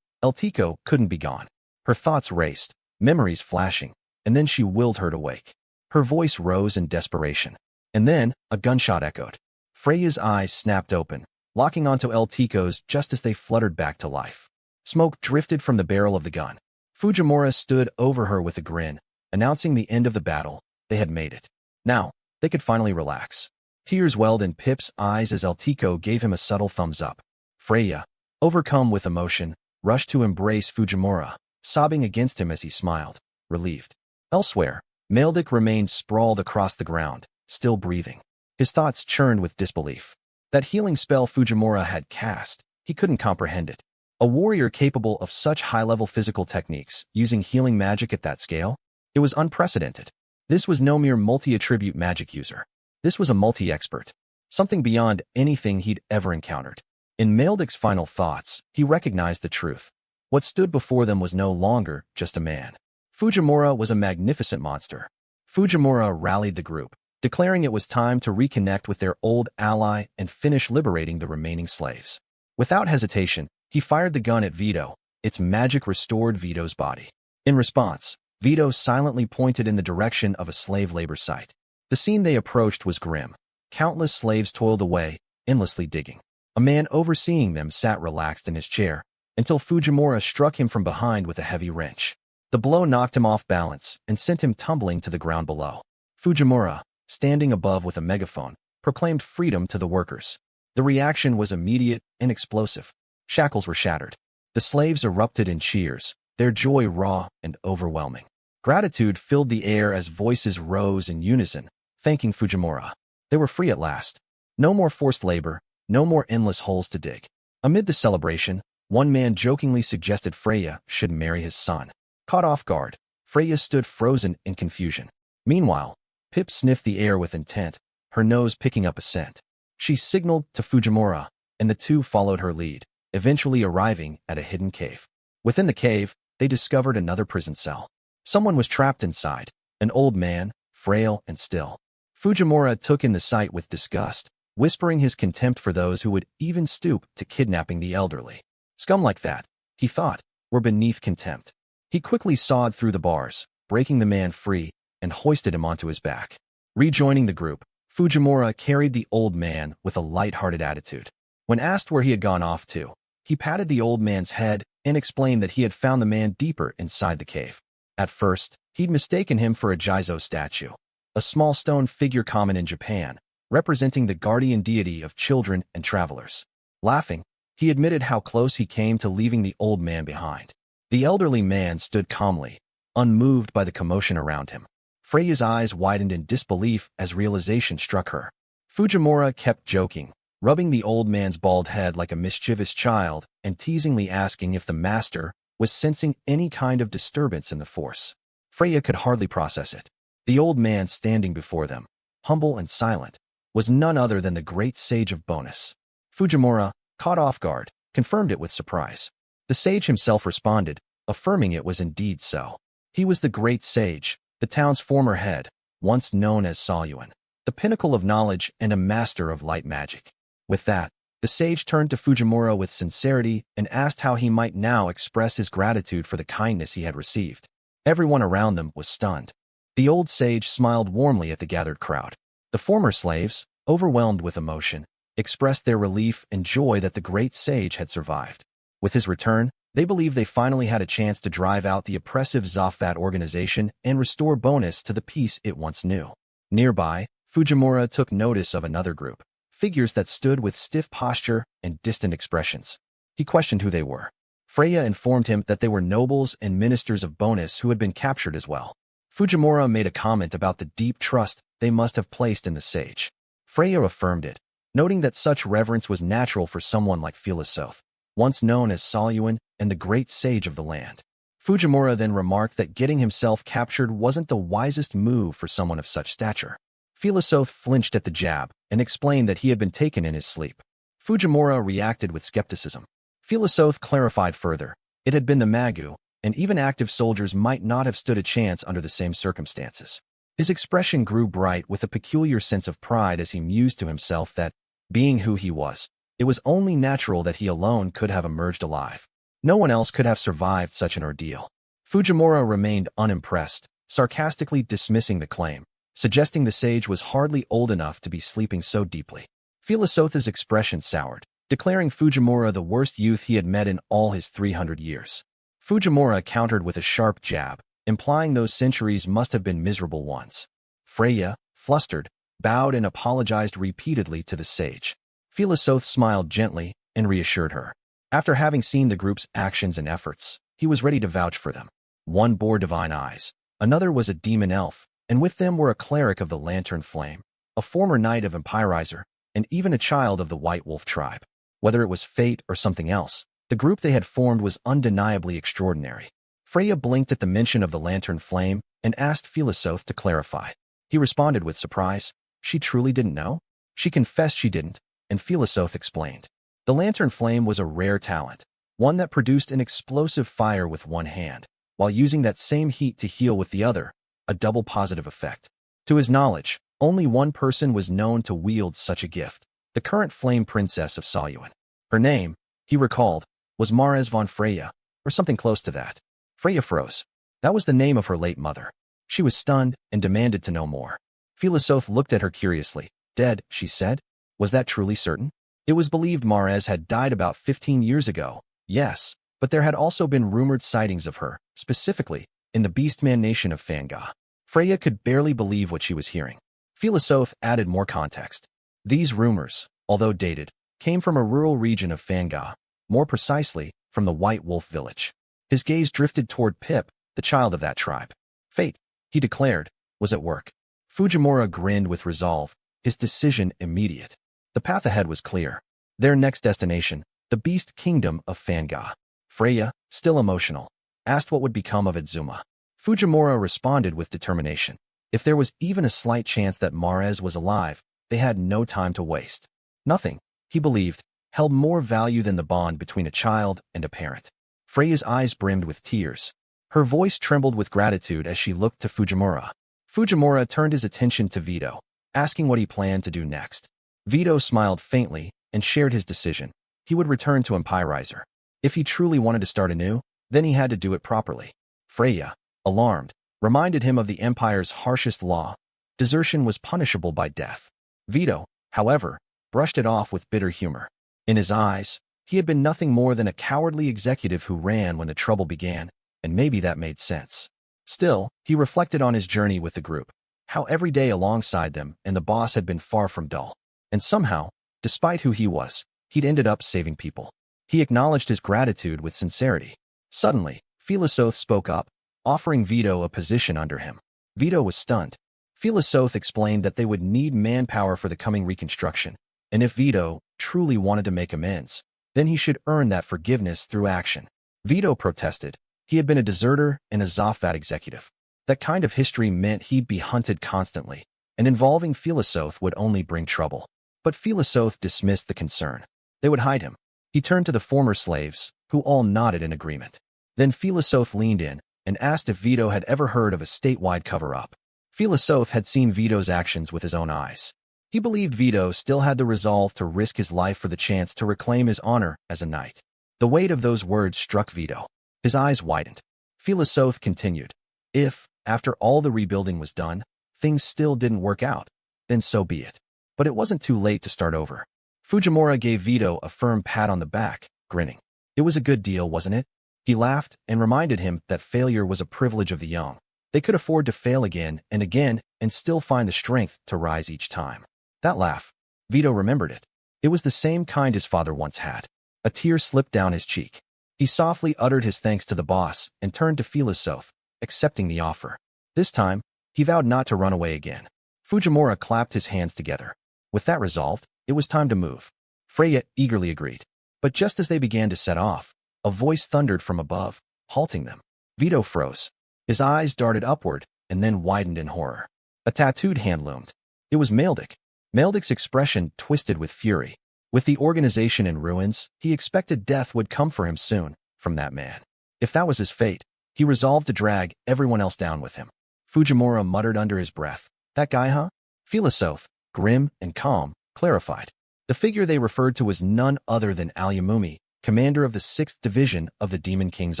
Eltico couldn't be gone. Her thoughts raced, memories flashing, and then she willed her to wake. Her voice rose in desperation. And then, a gunshot echoed. Freya's eyes snapped open, locking onto Eltico's just as they fluttered back to life. Smoke drifted from the barrel of the gun. Fujimura stood over her with a grin, announcing the end of the battle. They had made it. Now, they could finally relax. Tears welled in Pip's eyes as Eltico gave him a subtle thumbs up. Freya, overcome with emotion, rushed to embrace Fujimura, sobbing against him as he smiled, relieved. Elsewhere, Maldik remained sprawled across the ground, still breathing. His thoughts churned with disbelief. That healing spell Fujimura had cast, he couldn't comprehend it. A warrior capable of such high-level physical techniques, using healing magic at that scale? It was unprecedented. This was no mere multi-attribute magic user. This was a multi-expert. Something beyond anything he'd ever encountered. In Maldik's final thoughts, he recognized the truth. What stood before them was no longer just a man. Fujimura was a magnificent monster. Fujimura rallied the group, declaring it was time to reconnect with their old ally and finish liberating the remaining slaves. Without hesitation, he fired the gun at Vito. Its magic restored Vito's body. In response, Vito silently pointed in the direction of a slave labor site. The scene they approached was grim. Countless slaves toiled away, endlessly digging. A man overseeing them sat relaxed in his chair, until Fujimura struck him from behind with a heavy wrench. The blow knocked him off balance and sent him tumbling to the ground below. Fujimura, standing above with a megaphone, proclaimed freedom to the workers. The reaction was immediate and explosive. Shackles were shattered. The slaves erupted in cheers, their joy raw and overwhelming. Gratitude filled the air as voices rose in unison, thanking Fujimura. They were free at last. No more forced labor, no more endless holes to dig. Amid the celebration, one man jokingly suggested Freya should marry his son. Caught off guard, Freya stood frozen in confusion. Meanwhile, Pip sniffed the air with intent, her nose picking up a scent. She signaled to Fujimura, and the two followed her lead, eventually arriving at a hidden cave. Within the cave, they discovered another prison cell. Someone was trapped inside, an old man, frail and still. Fujimura took in the sight with disgust, whispering his contempt for those who would even stoop to kidnapping the elderly. Scum like that, he thought, were beneath contempt. He quickly sawed through the bars, breaking the man free, and hoisted him onto his back. Rejoining the group, Fujimura carried the old man with a light-hearted attitude. When asked where he had gone off to, he patted the old man's head and explained that he had found the man deeper inside the cave. At first, he'd mistaken him for a Jizo statue, a small stone figure common in Japan, representing the guardian deity of children and travelers. Laughing, he admitted how close he came to leaving the old man behind. The elderly man stood calmly, unmoved by the commotion around him. Freya's eyes widened in disbelief as realization struck her. Fujimura kept joking, rubbing the old man's bald head like a mischievous child and teasingly asking if the master was sensing any kind of disturbance in the force. Freya could hardly process it. The old man standing before them, humble and silent, was none other than the great sage of Bonus. Fujimura, caught off guard, confirmed it with surprise. The sage himself responded, affirming it was indeed so. He was the great sage, the town's former head, once known as Salyuan, the pinnacle of knowledge and a master of light magic. With that, the sage turned to Fujimura with sincerity and asked how he might now express his gratitude for the kindness he had received. Everyone around them was stunned. The old sage smiled warmly at the gathered crowd. The former slaves, overwhelmed with emotion, expressed their relief and joy that the great sage had survived. With his return, they believed they finally had a chance to drive out the oppressive Zafat organization and restore Bonus to the peace it once knew. Nearby, Fujimura took notice of another group, figures that stood with stiff posture and distant expressions. He questioned who they were. Freya informed him that they were nobles and ministers of Bonus who had been captured as well. Fujimura made a comment about the deep trust they must have placed in the sage. Freya affirmed it, noting that such reverence was natural for someone like Philosophe, once known as Salyuan and the great sage of the land. Fujimura then remarked that getting himself captured wasn't the wisest move for someone of such stature. Philosophe flinched at the jab and explained that he had been taken in his sleep. Fujimura reacted with skepticism. Philosophe clarified further. It had been the Magu, and even active soldiers might not have stood a chance under the same circumstances. His expression grew bright with a peculiar sense of pride as he mused to himself that, Being who he was, it was only natural that he alone could have emerged alive. No one else could have survived such an ordeal. Fujimura remained unimpressed, sarcastically dismissing the claim, suggesting the sage was hardly old enough to be sleeping so deeply. Philosopher's expression soured, declaring Fujimura the worst youth he had met in all his 300 years. Fujimura countered with a sharp jab, implying those centuries must have been miserable ones. Freya, flustered, bowed and apologized repeatedly to the sage. Philosophe smiled gently and reassured her. After having seen the group's actions and efforts, he was ready to vouch for them. One bore divine eyes, another was a demon elf, and with them were a cleric of the Lantern Flame, a former knight of Empirizer, and even a child of the White Wolf tribe. Whether it was fate or something else, the group they had formed was undeniably extraordinary. Freya blinked at the mention of the Lantern Flame and asked Philosophe to clarify. He responded with surprise. She truly didn't know? She confessed she didn't, and Philosophe explained. The Lantern Flame was a rare talent, one that produced an explosive fire with one hand, while using that same heat to heal with the other, a double positive effect. To his knowledge, only one person was known to wield such a gift, the current Flame Princess of Salyuan. Her name, he recalled, was Mares von Freya, or something close to that. Freya froze. That was the name of her late mother. She was stunned and demanded to know more. Philosophe looked at her curiously. Dead, she said. Was that truly certain? It was believed Mares had died about 15 years ago, yes, but there had also been rumored sightings of her, specifically, in the Beastman nation of Manga. Freya could barely believe what she was hearing. Philosophe added more context. These rumors, although dated, came from a rural region of Manga, more precisely, from the White Wolf village. His gaze drifted toward Pip, the child of that tribe. Fate, he declared, was at work. Fujimura grinned with resolve, his decision immediate. The path ahead was clear. Their next destination, the Beast Kingdom of Manga. Freya, still emotional, asked what would become of Idzuma. Fujimura responded with determination. If there was even a slight chance that Mares was alive, they had no time to waste. Nothing, he believed, held more value than the bond between a child and a parent. Freya's eyes brimmed with tears. Her voice trembled with gratitude as she looked to Fujimura. Fujimura turned his attention to Vito, asking what he planned to do next. Vito smiled faintly and shared his decision. He would return to Empirizer. If he truly wanted to start anew, then he had to do it properly. Freya, alarmed, reminded him of the Empire's harshest law. Desertion was punishable by death. Vito, however, brushed it off with bitter humor. In his eyes, he had been nothing more than a cowardly executive who ran when the trouble began, and maybe that made sense. Still, he reflected on his journey with the group, how every day alongside them and the boss had been far from dull. And somehow, despite who he was, he'd ended up saving people. He acknowledged his gratitude with sincerity. Suddenly, Philosophe spoke up, offering Vito a position under him. Vito was stunned. Philosophe explained that they would need manpower for the coming reconstruction, and if Vito truly wanted to make amends, then he should earn that forgiveness through action. Vito protested. He had been a deserter and a Zafat executive. That kind of history meant he'd be hunted constantly, and involving Philosophe would only bring trouble. But Philosophe dismissed the concern. They would hide him. He turned to the former slaves, who all nodded in agreement. Then Philosophe leaned in and asked if Vito had ever heard of a statewide cover-up. Philosophe had seen Vito's actions with his own eyes. He believed Vito still had the resolve to risk his life for the chance to reclaim his honor as a knight. The weight of those words struck Vito. His eyes widened. Philosophe continued. If, after all the rebuilding was done, things still didn't work out, then so be it. But it wasn't too late to start over. Fujimura gave Vito a firm pat on the back, grinning. It was a good deal, wasn't it? He laughed and reminded him that failure was a privilege of the young. They could afford to fail again and still find the strength to rise each time. That laugh, Vito remembered it. It was the same kind his father once had. A tear slipped down his cheek. He softly uttered his thanks to the boss and turned to Philosophe, accepting the offer. This time, he vowed not to run away again. Fujimura clapped his hands together. With that resolved, it was time to move. Freya eagerly agreed. But just as they began to set off, a voice thundered from above, halting them. Vito froze. His eyes darted upward and then widened in horror. A tattooed hand loomed. It was Maldic. Maldic's expression twisted with fury. With the organization in ruins, he expected death would come for him soon, from that man. If that was his fate, he resolved to drag everyone else down with him. Fujimura muttered under his breath. That guy, huh? Philosophe, grim and calm, clarified. The figure they referred to was none other than Alyamumi, commander of the 6th Division of the Demon King's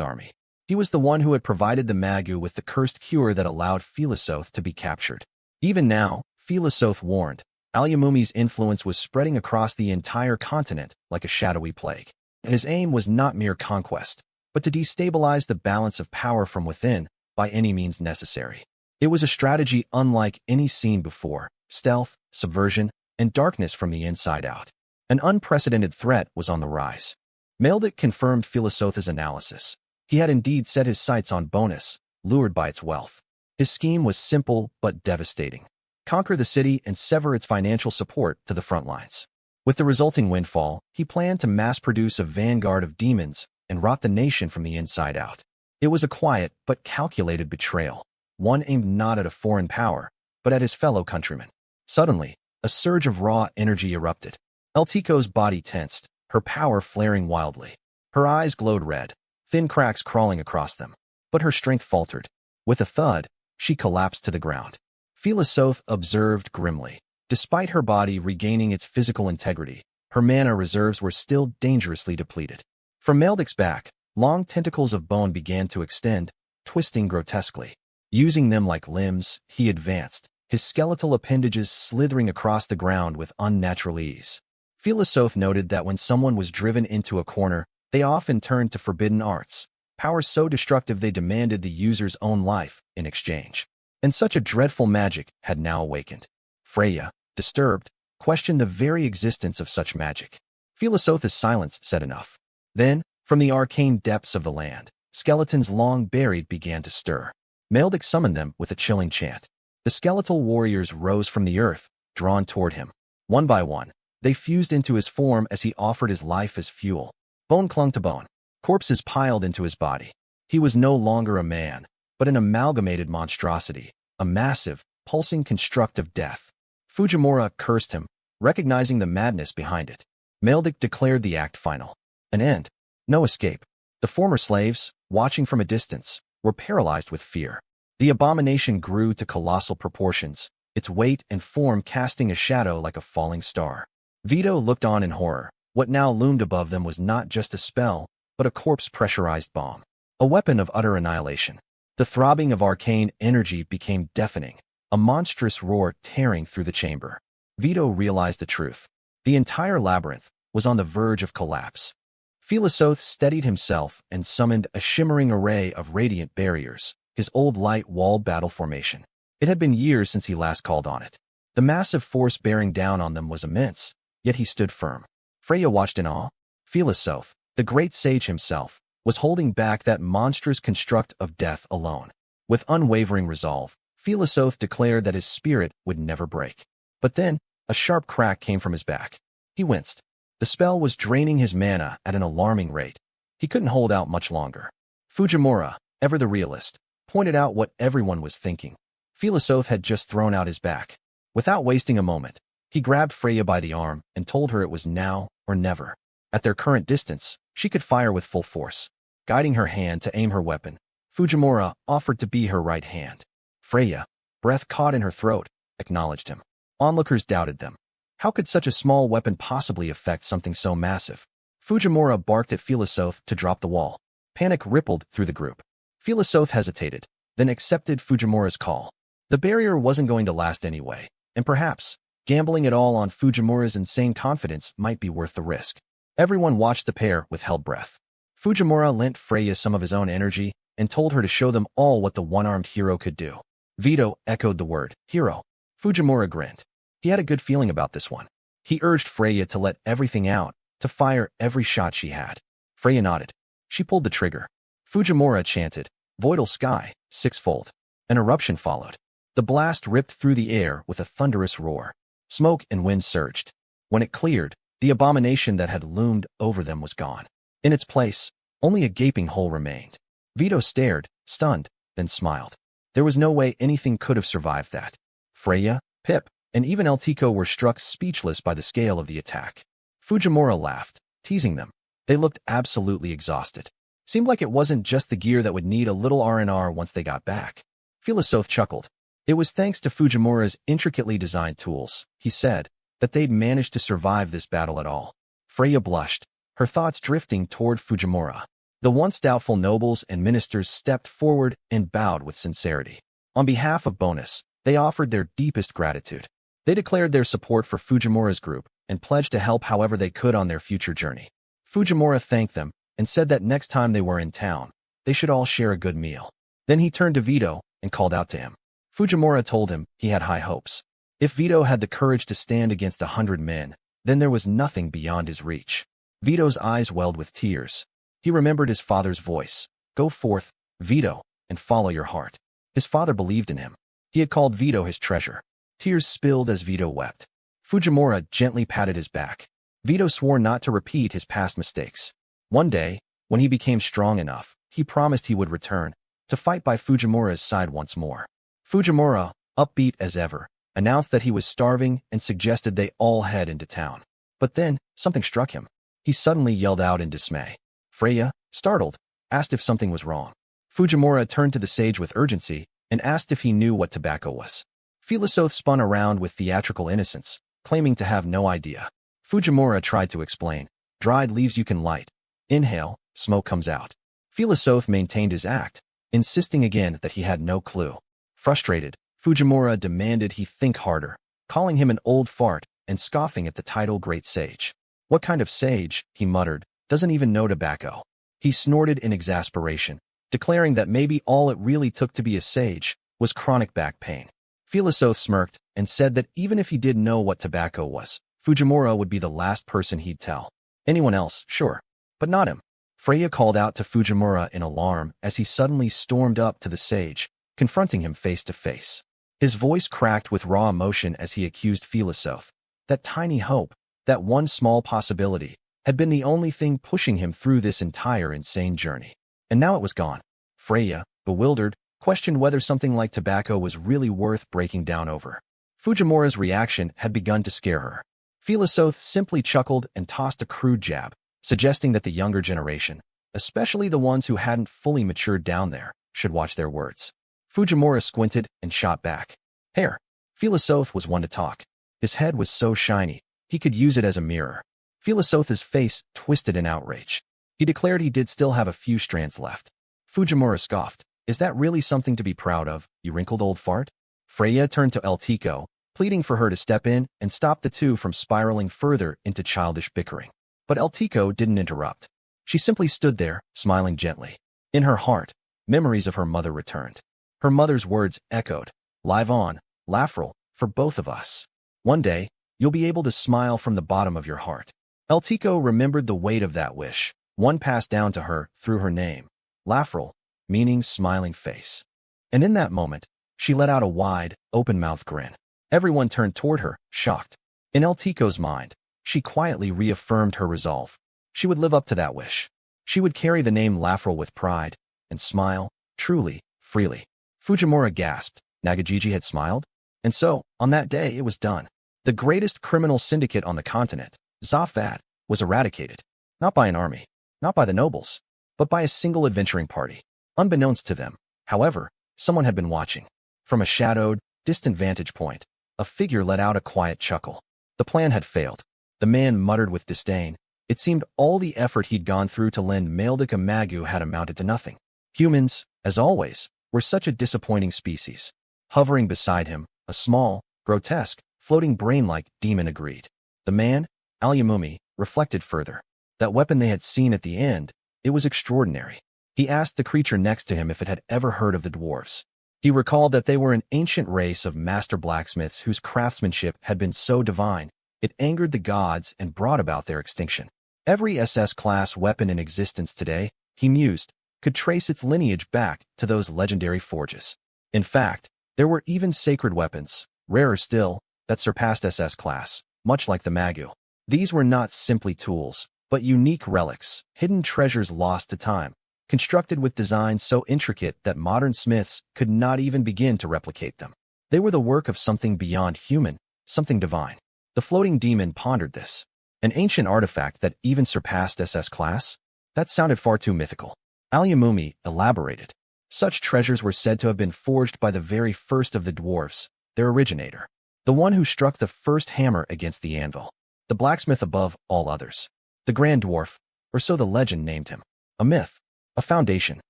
army. He was the one who had provided the Magu with the cursed cure that allowed Philosoth to be captured. Even now, Philosoth warned, Alyamumi's influence was spreading across the entire continent like a shadowy plague. His aim was not mere conquest, but to destabilize the balance of power from within by any means necessary. It was a strategy unlike any seen before: stealth, subversion, and darkness from the inside out. An unprecedented threat was on the rise. Meldick confirmed Philosoth's analysis. He had indeed set his sights on Bonus, lured by its wealth. His scheme was simple but devastating: conquer the city and sever its financial support to the front lines. With the resulting windfall, he planned to mass-produce a vanguard of demons and rot the nation from the inside out. It was a quiet but calculated betrayal, one aimed not at a foreign power, but at his fellow countrymen. Suddenly, a surge of raw energy erupted. Eltiko's body tensed, her power flaring wildly. Her eyes glowed red, thin cracks crawling across them. But her strength faltered. With a thud, she collapsed to the ground. Philosoth observed grimly. Despite her body regaining its physical integrity, her mana reserves were still dangerously depleted. From Meldick's back, long tentacles of bone began to extend, twisting grotesquely. Using them like limbs, he advanced, his skeletal appendages slithering across the ground with unnatural ease. Philosoth noted that when someone was driven into a corner, they often turned to forbidden arts, powers so destructive they demanded the user's own life in exchange. And such a dreadful magic had now awakened. Freya, disturbed, questioned the very existence of such magic. Philosoth's silence said enough. Then, from the arcane depths of the land, skeletons long buried began to stir. Meldick summoned them with a chilling chant. The skeletal warriors rose from the earth, drawn toward him. One by one, they fused into his form as he offered his life as fuel. Bone clung to bone. Corpses piled into his body. He was no longer a man, but an amalgamated monstrosity, a massive, pulsing construct of death. Fujimura cursed him, recognizing the madness behind it. Meldick declared the act final. An end. No escape. The former slaves, watching from a distance, were paralyzed with fear. The abomination grew to colossal proportions, its weight and form casting a shadow like a falling star. Vito looked on in horror. What now loomed above them was not just a spell, but a corpse-pressurized bomb. A weapon of utter annihilation. The throbbing of arcane energy became deafening, a monstrous roar tearing through the chamber. Vito realized the truth. The entire labyrinth was on the verge of collapse. Philosoth steadied himself and summoned a shimmering array of radiant barriers, his old light-walled battle formation. It had been years since he last called on it. The massive force bearing down on them was immense, yet he stood firm. Freya watched in awe. Philosoth, the great sage himself, was holding back that monstrous construct of death alone. With unwavering resolve, Philosoth declared that his spirit would never break. But then, a sharp crack came from his back. He winced. The spell was draining his mana at an alarming rate. He couldn't hold out much longer. Fujimura, ever the realist, pointed out what everyone was thinking. Philosoth had just thrown out his back. Without wasting a moment, he grabbed Freya by the arm and told her it was now or never. At their current distance, she could fire with full force. Guiding her hand to aim her weapon, Fujimura offered to be her right hand. Freya, breath caught in her throat, acknowledged him. Onlookers doubted them. How could such a small weapon possibly affect something so massive? Fujimura barked at Philosoth to drop the wall. Panic rippled through the group. Philosoth hesitated, then accepted Fujimura's call. The barrier wasn't going to last anyway, and perhaps gambling it all on Fujimura's insane confidence might be worth the risk. Everyone watched the pair with held breath. Fujimura lent Freya some of his own energy and told her to show them all what the one-armed hero could do. Vito echoed the word, hero. Fujimura grinned. He had a good feeling about this one. He urged Freya to let everything out, to fire every shot she had. Freya nodded. She pulled the trigger. Fujimura chanted, Voidal Sky, sixfold. An eruption followed. The blast ripped through the air with a thunderous roar. Smoke and wind surged. When it cleared, the abomination that had loomed over them was gone. In its place, only a gaping hole remained. Vito stared, stunned, then smiled. There was no way anything could have survived that. Freya, Pip, and even Eltiko were struck speechless by the scale of the attack. Fujimura laughed, teasing them. They looked absolutely exhausted. Seemed like it wasn't just the gear that would need a little R&R once they got back. Philosoth chuckled. It was thanks to Fujimura's intricately designed tools, he said, that they'd managed to survive this battle at all. Freya blushed, her thoughts drifting toward Fujimura. The once doubtful nobles and ministers stepped forward and bowed with sincerity. On behalf of Bonus, they offered their deepest gratitude. They declared their support for Fujimura's group and pledged to help however they could on their future journey. Fujimura thanked them and said that next time they were in town, they should all share a good meal. Then he turned to Vito and called out to him. Fujimura told him he had high hopes. If Vito had the courage to stand against 100 men, then there was nothing beyond his reach. Vito's eyes welled with tears. He remembered his father's voice. Go forth, Vito, and follow your heart. His father believed in him. He had called Vito his treasure. Tears spilled as Vito wept. Fujimura gently patted his back. Vito swore not to repeat his past mistakes. One day, when he became strong enough, he promised he would return, to fight by Fujimura's side once more. Fujimura, upbeat as ever, announced that he was starving and suggested they all head into town. But then, something struck him. He suddenly yelled out in dismay. Freya, startled, asked if something was wrong. Fujimura turned to the sage with urgency and asked if he knew what tobacco was. Philosoth spun around with theatrical innocence, claiming to have no idea. Fujimura tried to explain. Dried leaves you can light. Inhale, smoke comes out. Philosoth maintained his act, insisting again that he had no clue. Frustrated, Fujimura demanded he think harder, calling him an old fart and scoffing at the title Great Sage. What kind of sage, he muttered, doesn't even know tobacco. He snorted in exasperation, declaring that maybe all it really took to be a sage was chronic back pain. Philosoth smirked and said that even if he did know what tobacco was, Fujimura would be the last person he'd tell. Anyone else, sure, but not him. Freya called out to Fujimura in alarm as he suddenly stormed up to the sage, confronting him face to face. His voice cracked with raw emotion as he accused Philosoth. That tiny hope, that one small possibility, had been the only thing pushing him through this entire insane journey. And now it was gone. Freya, bewildered, questioned whether something like tobacco was really worth breaking down over. Fujimura's reaction had begun to scare her. Philosoth simply chuckled and tossed a crude jab, suggesting that the younger generation, especially the ones who hadn't fully matured down there, should watch their words. Fujimura squinted and shot back. Hair. Philosoth was one to talk. His head was so shiny, he could use it as a mirror. Philosoth's face twisted in outrage. He declared he did still have a few strands left. Fujimura scoffed. Is that really something to be proud of, you wrinkled old fart? Freya turned to El Tico, pleading for her to step in and stop the two from spiraling further into childish bickering. But El Tico didn't interrupt. She simply stood there, smiling gently. In her heart, memories of her mother returned. Her mother's words echoed. Live on, Lafrel, for both of us. One day, you'll be able to smile from the bottom of your heart. El Tico remembered the weight of that wish, one passed down to her through her name. Lafrel, meaning smiling face. And in that moment, she let out a wide, open-mouthed grin. Everyone turned toward her, shocked. In El Tico's mind, she quietly reaffirmed her resolve. She would live up to that wish. She would carry the name Lafrel with pride and smile, truly, freely. Fujimura gasped. Nagajiji had smiled? And so, on that day, it was done. The greatest criminal syndicate on the continent, Zafad, was eradicated. Not by an army, not by the nobles, but by a single adventuring party. Unbeknownst to them, however, someone had been watching. From a shadowed, distant vantage point, a figure let out a quiet chuckle. The plan had failed. The man muttered with disdain. It seemed all the effort he'd gone through to lend Maldika Magu had amounted to nothing. Humans, as always, were such a disappointing species. Hovering beside him, a small, grotesque, floating brain-like demon agreed. The man, Alyamumi, reflected further. That weapon they had seen at the end, it was extraordinary. He asked the creature next to him if it had ever heard of the dwarves. He recalled that they were an ancient race of master blacksmiths whose craftsmanship had been so divine, it angered the gods and brought about their extinction. Every SS-class weapon in existence today, he mused, could trace its lineage back to those legendary forges. In fact, there were even sacred weapons, rarer still, that surpassed SS-class, much like the Magu. These were not simply tools, but unique relics, hidden treasures lost to time, constructed with designs so intricate that modern smiths could not even begin to replicate them. They were the work of something beyond human, something divine. The floating demon pondered this. An ancient artifact that even surpassed SS class? That sounded far too mythical. Alyamumi elaborated. Such treasures were said to have been forged by the very first of the dwarfs, their originator. the one who struck the first hammer against the anvil, the blacksmith above all others, the Grand Dwarf, or so the legend named him, a myth, a foundation,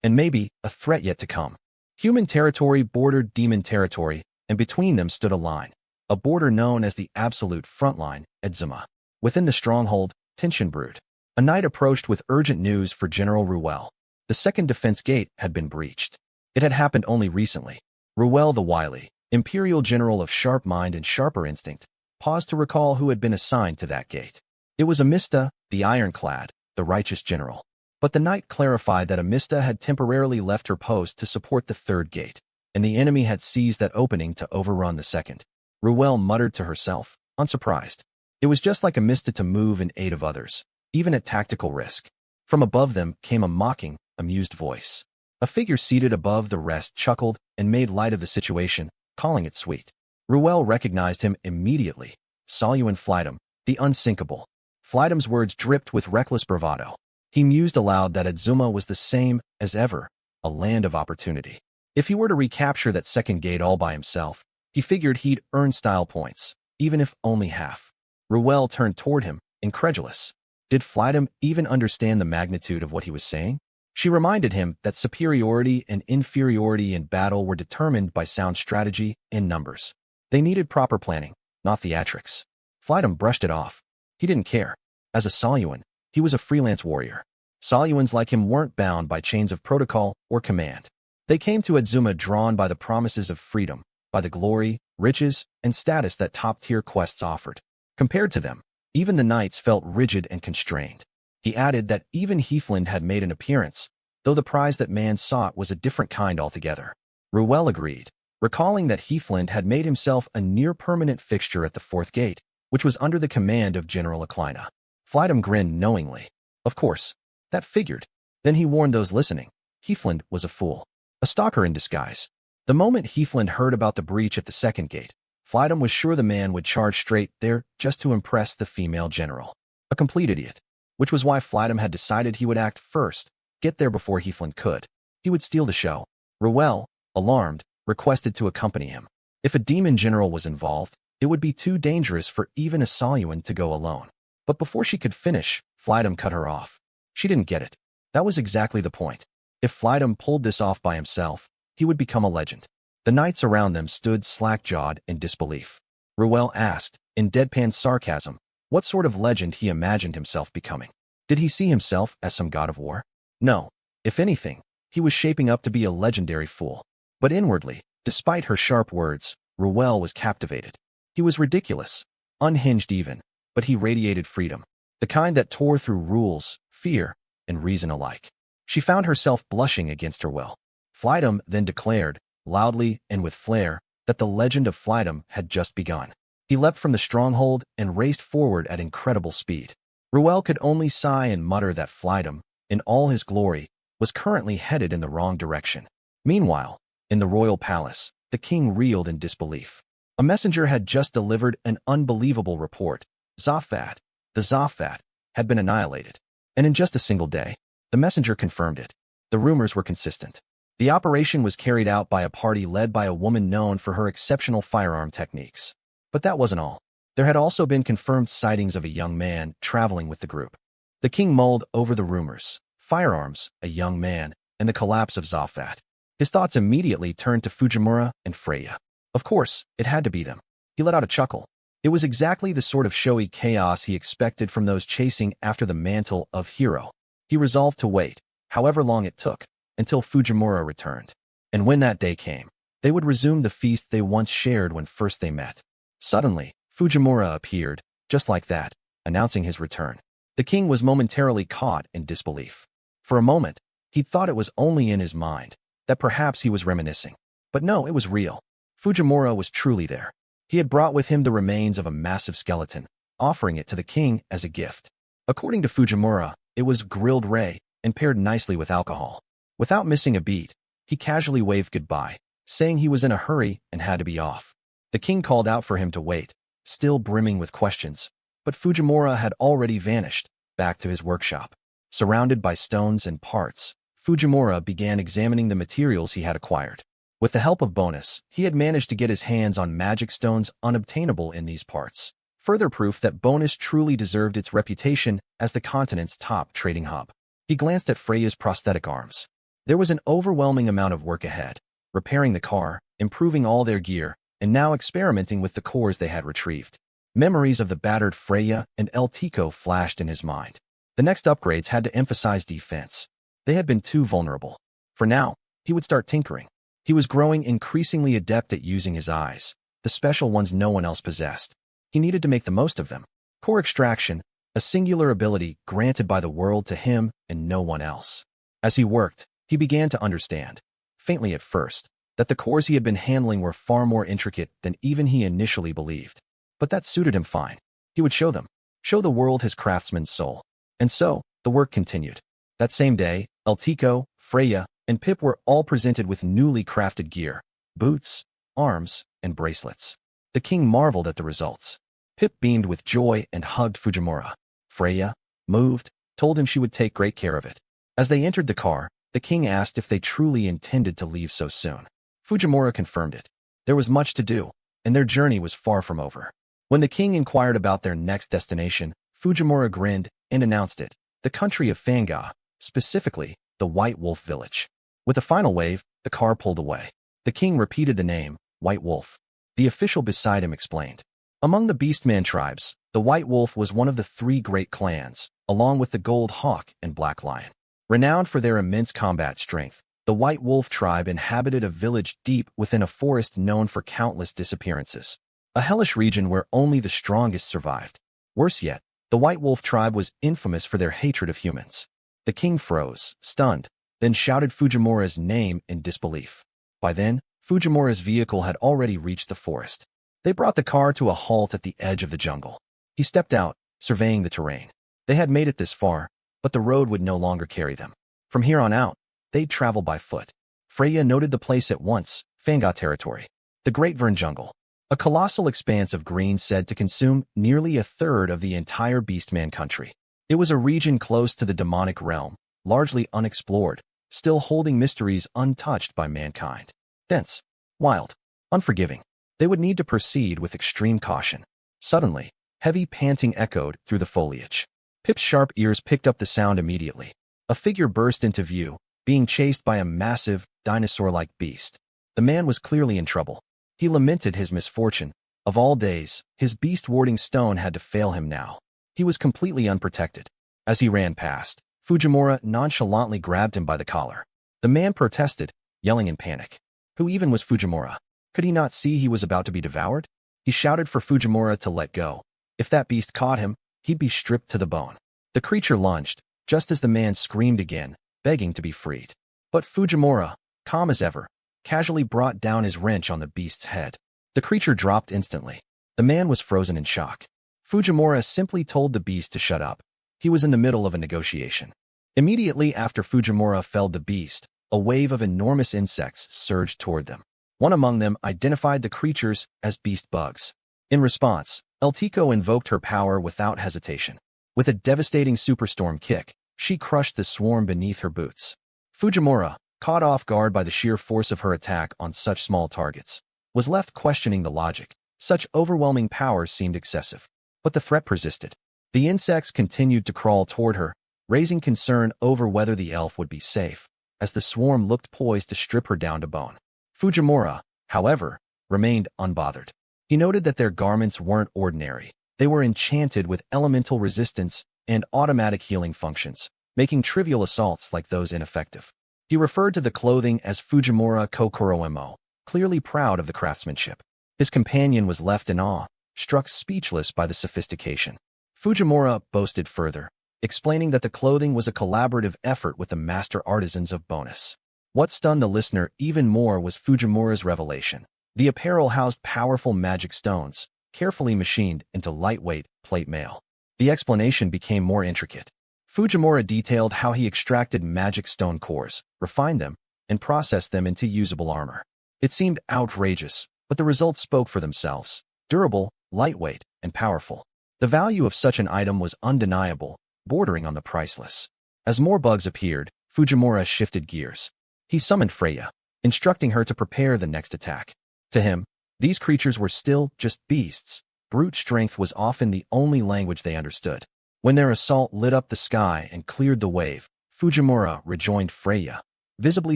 and maybe a threat yet to come. Human territory bordered demon territory, and between them stood a line, a border known as the absolute front line, Edzuma. Within the stronghold, tension brewed. A knight approached with urgent news for General Ruel. The second defense gate had been breached. It had happened only recently. Ruel the wily, imperial general of sharp mind and sharper instinct, paused to recall who had been assigned to that gate. It was Amista, the ironclad, the righteous general. But the knight clarified that Amista had temporarily left her post to support the third gate, and the enemy had seized that opening to overrun the second. Ruel muttered to herself, unsurprised. It was just like Amista to move in aid of others, even at tactical risk. From above them came a mocking, amused voice. A figure seated above the rest chuckled and made light of the situation, calling it sweet. Ruel recognized him immediately. Saluan Flydom, the unsinkable. Flydom's words dripped with reckless bravado. He mused aloud that Adzuma was the same as ever, a land of opportunity. If he were to recapture that second gate all by himself, he figured he'd earn style points, even if only half. Ruel turned toward him, incredulous. Did Flydom even understand the magnitude of what he was saying? She reminded him that superiority and inferiority in battle were determined by sound strategy and numbers. They needed proper planning, not theatrics. Flydom brushed it off. He didn't care. As a Saluan, he was a freelance warrior. Saluans like him weren't bound by chains of protocol or command. They came to Adzuma drawn by the promises of freedom, by the glory, riches, and status that top-tier quests offered. Compared to them, even the knights felt rigid and constrained. He added that even Heathland had made an appearance, though the prize that man sought was a different kind altogether. Ruel agreed, recalling that Heathland had made himself a near-permanent fixture at the fourth gate, which was under the command of General Acclina. Flydom grinned knowingly. Of course, that figured. Then he warned those listening. Heathland was a fool, a stalker in disguise. The moment Heathland heard about the breach at the second gate, Flydom was sure the man would charge straight there just to impress the female general. A complete idiot. Which was why Flydom had decided he would act first, get there before Heathland could. He would steal the show. Ruel, alarmed, requested to accompany him. If a demon general was involved, it would be too dangerous for even a Saluan to go alone. But before she could finish, Flydom cut her off. She didn't get it. That was exactly the point. If Flydom pulled this off by himself, he would become a legend. The knights around them stood slack-jawed in disbelief. Ruel asked, in deadpan sarcasm, what sort of legend he imagined himself becoming. Did he see himself as some god of war? No. If anything, he was shaping up to be a legendary fool. But inwardly, despite her sharp words, Ruel was captivated. He was ridiculous, unhinged even, but he radiated freedom, the kind that tore through rules, fear, and reason alike. She found herself blushing against her will. Flydom then declared, loudly and with flair, that the legend of Flydom had just begun. He leapt from the stronghold and raced forward at incredible speed. Ruel could only sigh and mutter that Flydom, in all his glory, was currently headed in the wrong direction. Meanwhile, in the royal palace, the king reeled in disbelief. A messenger had just delivered an unbelievable report. Zafat, the Zafat, had been annihilated. And in just a single day, the messenger confirmed it. The rumors were consistent. The operation was carried out by a party led by a woman known for her exceptional firearm techniques. But that wasn't all. There had also been confirmed sightings of a young man traveling with the group. The king mulled over the rumors, firearms, a young man, and the collapse of Zafat. His thoughts immediately turned to Fujimura and Freya. Of course, it had to be them. He let out a chuckle. It was exactly the sort of showy chaos he expected from those chasing after the mantle of hero. He resolved to wait, however long it took, until Fujimura returned. And when that day came, they would resume the feast they once shared when first they met. Suddenly, Fujimura appeared, just like that, announcing his return. The king was momentarily caught in disbelief. For a moment, he'd thought it was only in his mind, that perhaps he was reminiscing. But no, it was real. Fujimura was truly there. He had brought with him the remains of a massive skeleton, offering it to the king as a gift. According to Fujimura, it was grilled ray and paired nicely with alcohol. Without missing a beat, he casually waved goodbye, saying he was in a hurry and had to be off. The king called out for him to wait, still brimming with questions, but Fujimura had already vanished, back to his workshop. Surrounded by stones and parts, Fujimura began examining the materials he had acquired. With the help of Bonus, he had managed to get his hands on magic stones unobtainable in these parts. Further proof that Bonus truly deserved its reputation as the continent's top trading hub. He glanced at Freya's prosthetic arms. There was an overwhelming amount of work ahead, repairing the car, improving all their gear, and now experimenting with the cores they had retrieved. Memories of the battered Freya and El Tico flashed in his mind. The next upgrades had to emphasize defense. They had been too vulnerable. For now, he would start tinkering. He was growing increasingly adept at using his eyes, the special ones no one else possessed. He needed to make the most of them. Core extraction, a singular ability granted by the world to him and no one else. As he worked, he began to understand, faintly at first, that the cores he had been handling were far more intricate than even he initially believed. But that suited him fine. He would show them, show the world his craftsman's soul. And so, the work continued. That same day, El Tico, Freya, and Pip were all presented with newly crafted gear, boots, arms, and bracelets. The king marveled at the results. Pip beamed with joy and hugged Fujimura. Freya, moved, told him she would take great care of it. As they entered the car, the king asked if they truly intended to leave so soon. Fujimura confirmed it. There was much to do, and their journey was far from over. When the king inquired about their next destination, Fujimura grinned and announced it, the country of Manga, specifically, the White Wolf village. With a final wave, the car pulled away. The king repeated the name, White Wolf. The official beside him explained. Among the Beastman tribes, the White Wolf was one of the 3 great clans, along with the Gold Hawk and Black Lion. Renowned for their immense combat strength, the White Wolf tribe inhabited a village deep within a forest known for countless disappearances. A hellish region where only the strongest survived. Worse yet, the White Wolf tribe was infamous for their hatred of humans. The king froze, stunned, then shouted Fujimura's name in disbelief. By then, Fujimura's vehicle had already reached the forest. They brought the car to a halt at the edge of the jungle. He stepped out, surveying the terrain. They had made it this far, but the road would no longer carry them. From here on out, they'd travel by foot. Freya noted the place at once, Fanga territory. The Great Vern Jungle. A colossal expanse of green said to consume nearly a third of the entire Beastman country. It was a region close to the demonic realm, largely unexplored, still holding mysteries untouched by mankind. Dense, wild, unforgiving. They would need to proceed with extreme caution. Suddenly, heavy panting echoed through the foliage. Pip's sharp ears picked up the sound immediately. A figure burst into view, being chased by a massive, dinosaur-like beast. The man was clearly in trouble. He lamented his misfortune. Of all days, his beast-warding stone had to fail him now. He was completely unprotected. As he ran past, Fujimura nonchalantly grabbed him by the collar. The man protested, yelling in panic. Who even was Fujimura? Could he not see he was about to be devoured? He shouted for Fujimura to let go. If that beast caught him, he'd be stripped to the bone. The creature lunged, just as the man screamed again, begging to be freed. But Fujimura, calm as ever, casually brought down his wrench on the beast's head. The creature dropped instantly. The man was frozen in shock. Fujimura simply told the beast to shut up. He was in the middle of a negotiation. Immediately after Fujimura felled the beast, a wave of enormous insects surged toward them. One among them identified the creatures as beast bugs. In response, El Tico invoked her power without hesitation. With a devastating superstorm kick, she crushed the swarm beneath her boots. Fujimura, caught off guard by the sheer force of her attack on such small targets, was left questioning the logic. Such overwhelming power seemed excessive. But the threat persisted. The insects continued to crawl toward her, raising concern over whether the elf would be safe, as the swarm looked poised to strip her down to bone. Fujimura, however, remained unbothered. He noted that their garments weren't ordinary. They were enchanted with elemental resistance and automatic healing functions, making trivial assaults like those ineffective. He referred to the clothing as Fujimura Kokoromo, clearly proud of the craftsmanship. His companion was left in awe, struck speechless by the sophistication. Fujimura boasted further, explaining that the clothing was a collaborative effort with the master artisans of Bonus. What stunned the listener even more was Fujimura's revelation. The apparel housed powerful magic stones, carefully machined into lightweight plate mail. The explanation became more intricate. Fujimura detailed how he extracted magic stone cores, refined them, and processed them into usable armor. It seemed outrageous, but the results spoke for themselves. Durable, lightweight, and powerful. The value of such an item was undeniable, bordering on the priceless. As more bugs appeared, Fujimura shifted gears. He summoned Freya. instructing her to prepare the next attack. To him, these creatures were still just beasts. Brute strength was often the only language they understood. When their assault lit up the sky and cleared the wave, Fujimura rejoined Freya, visibly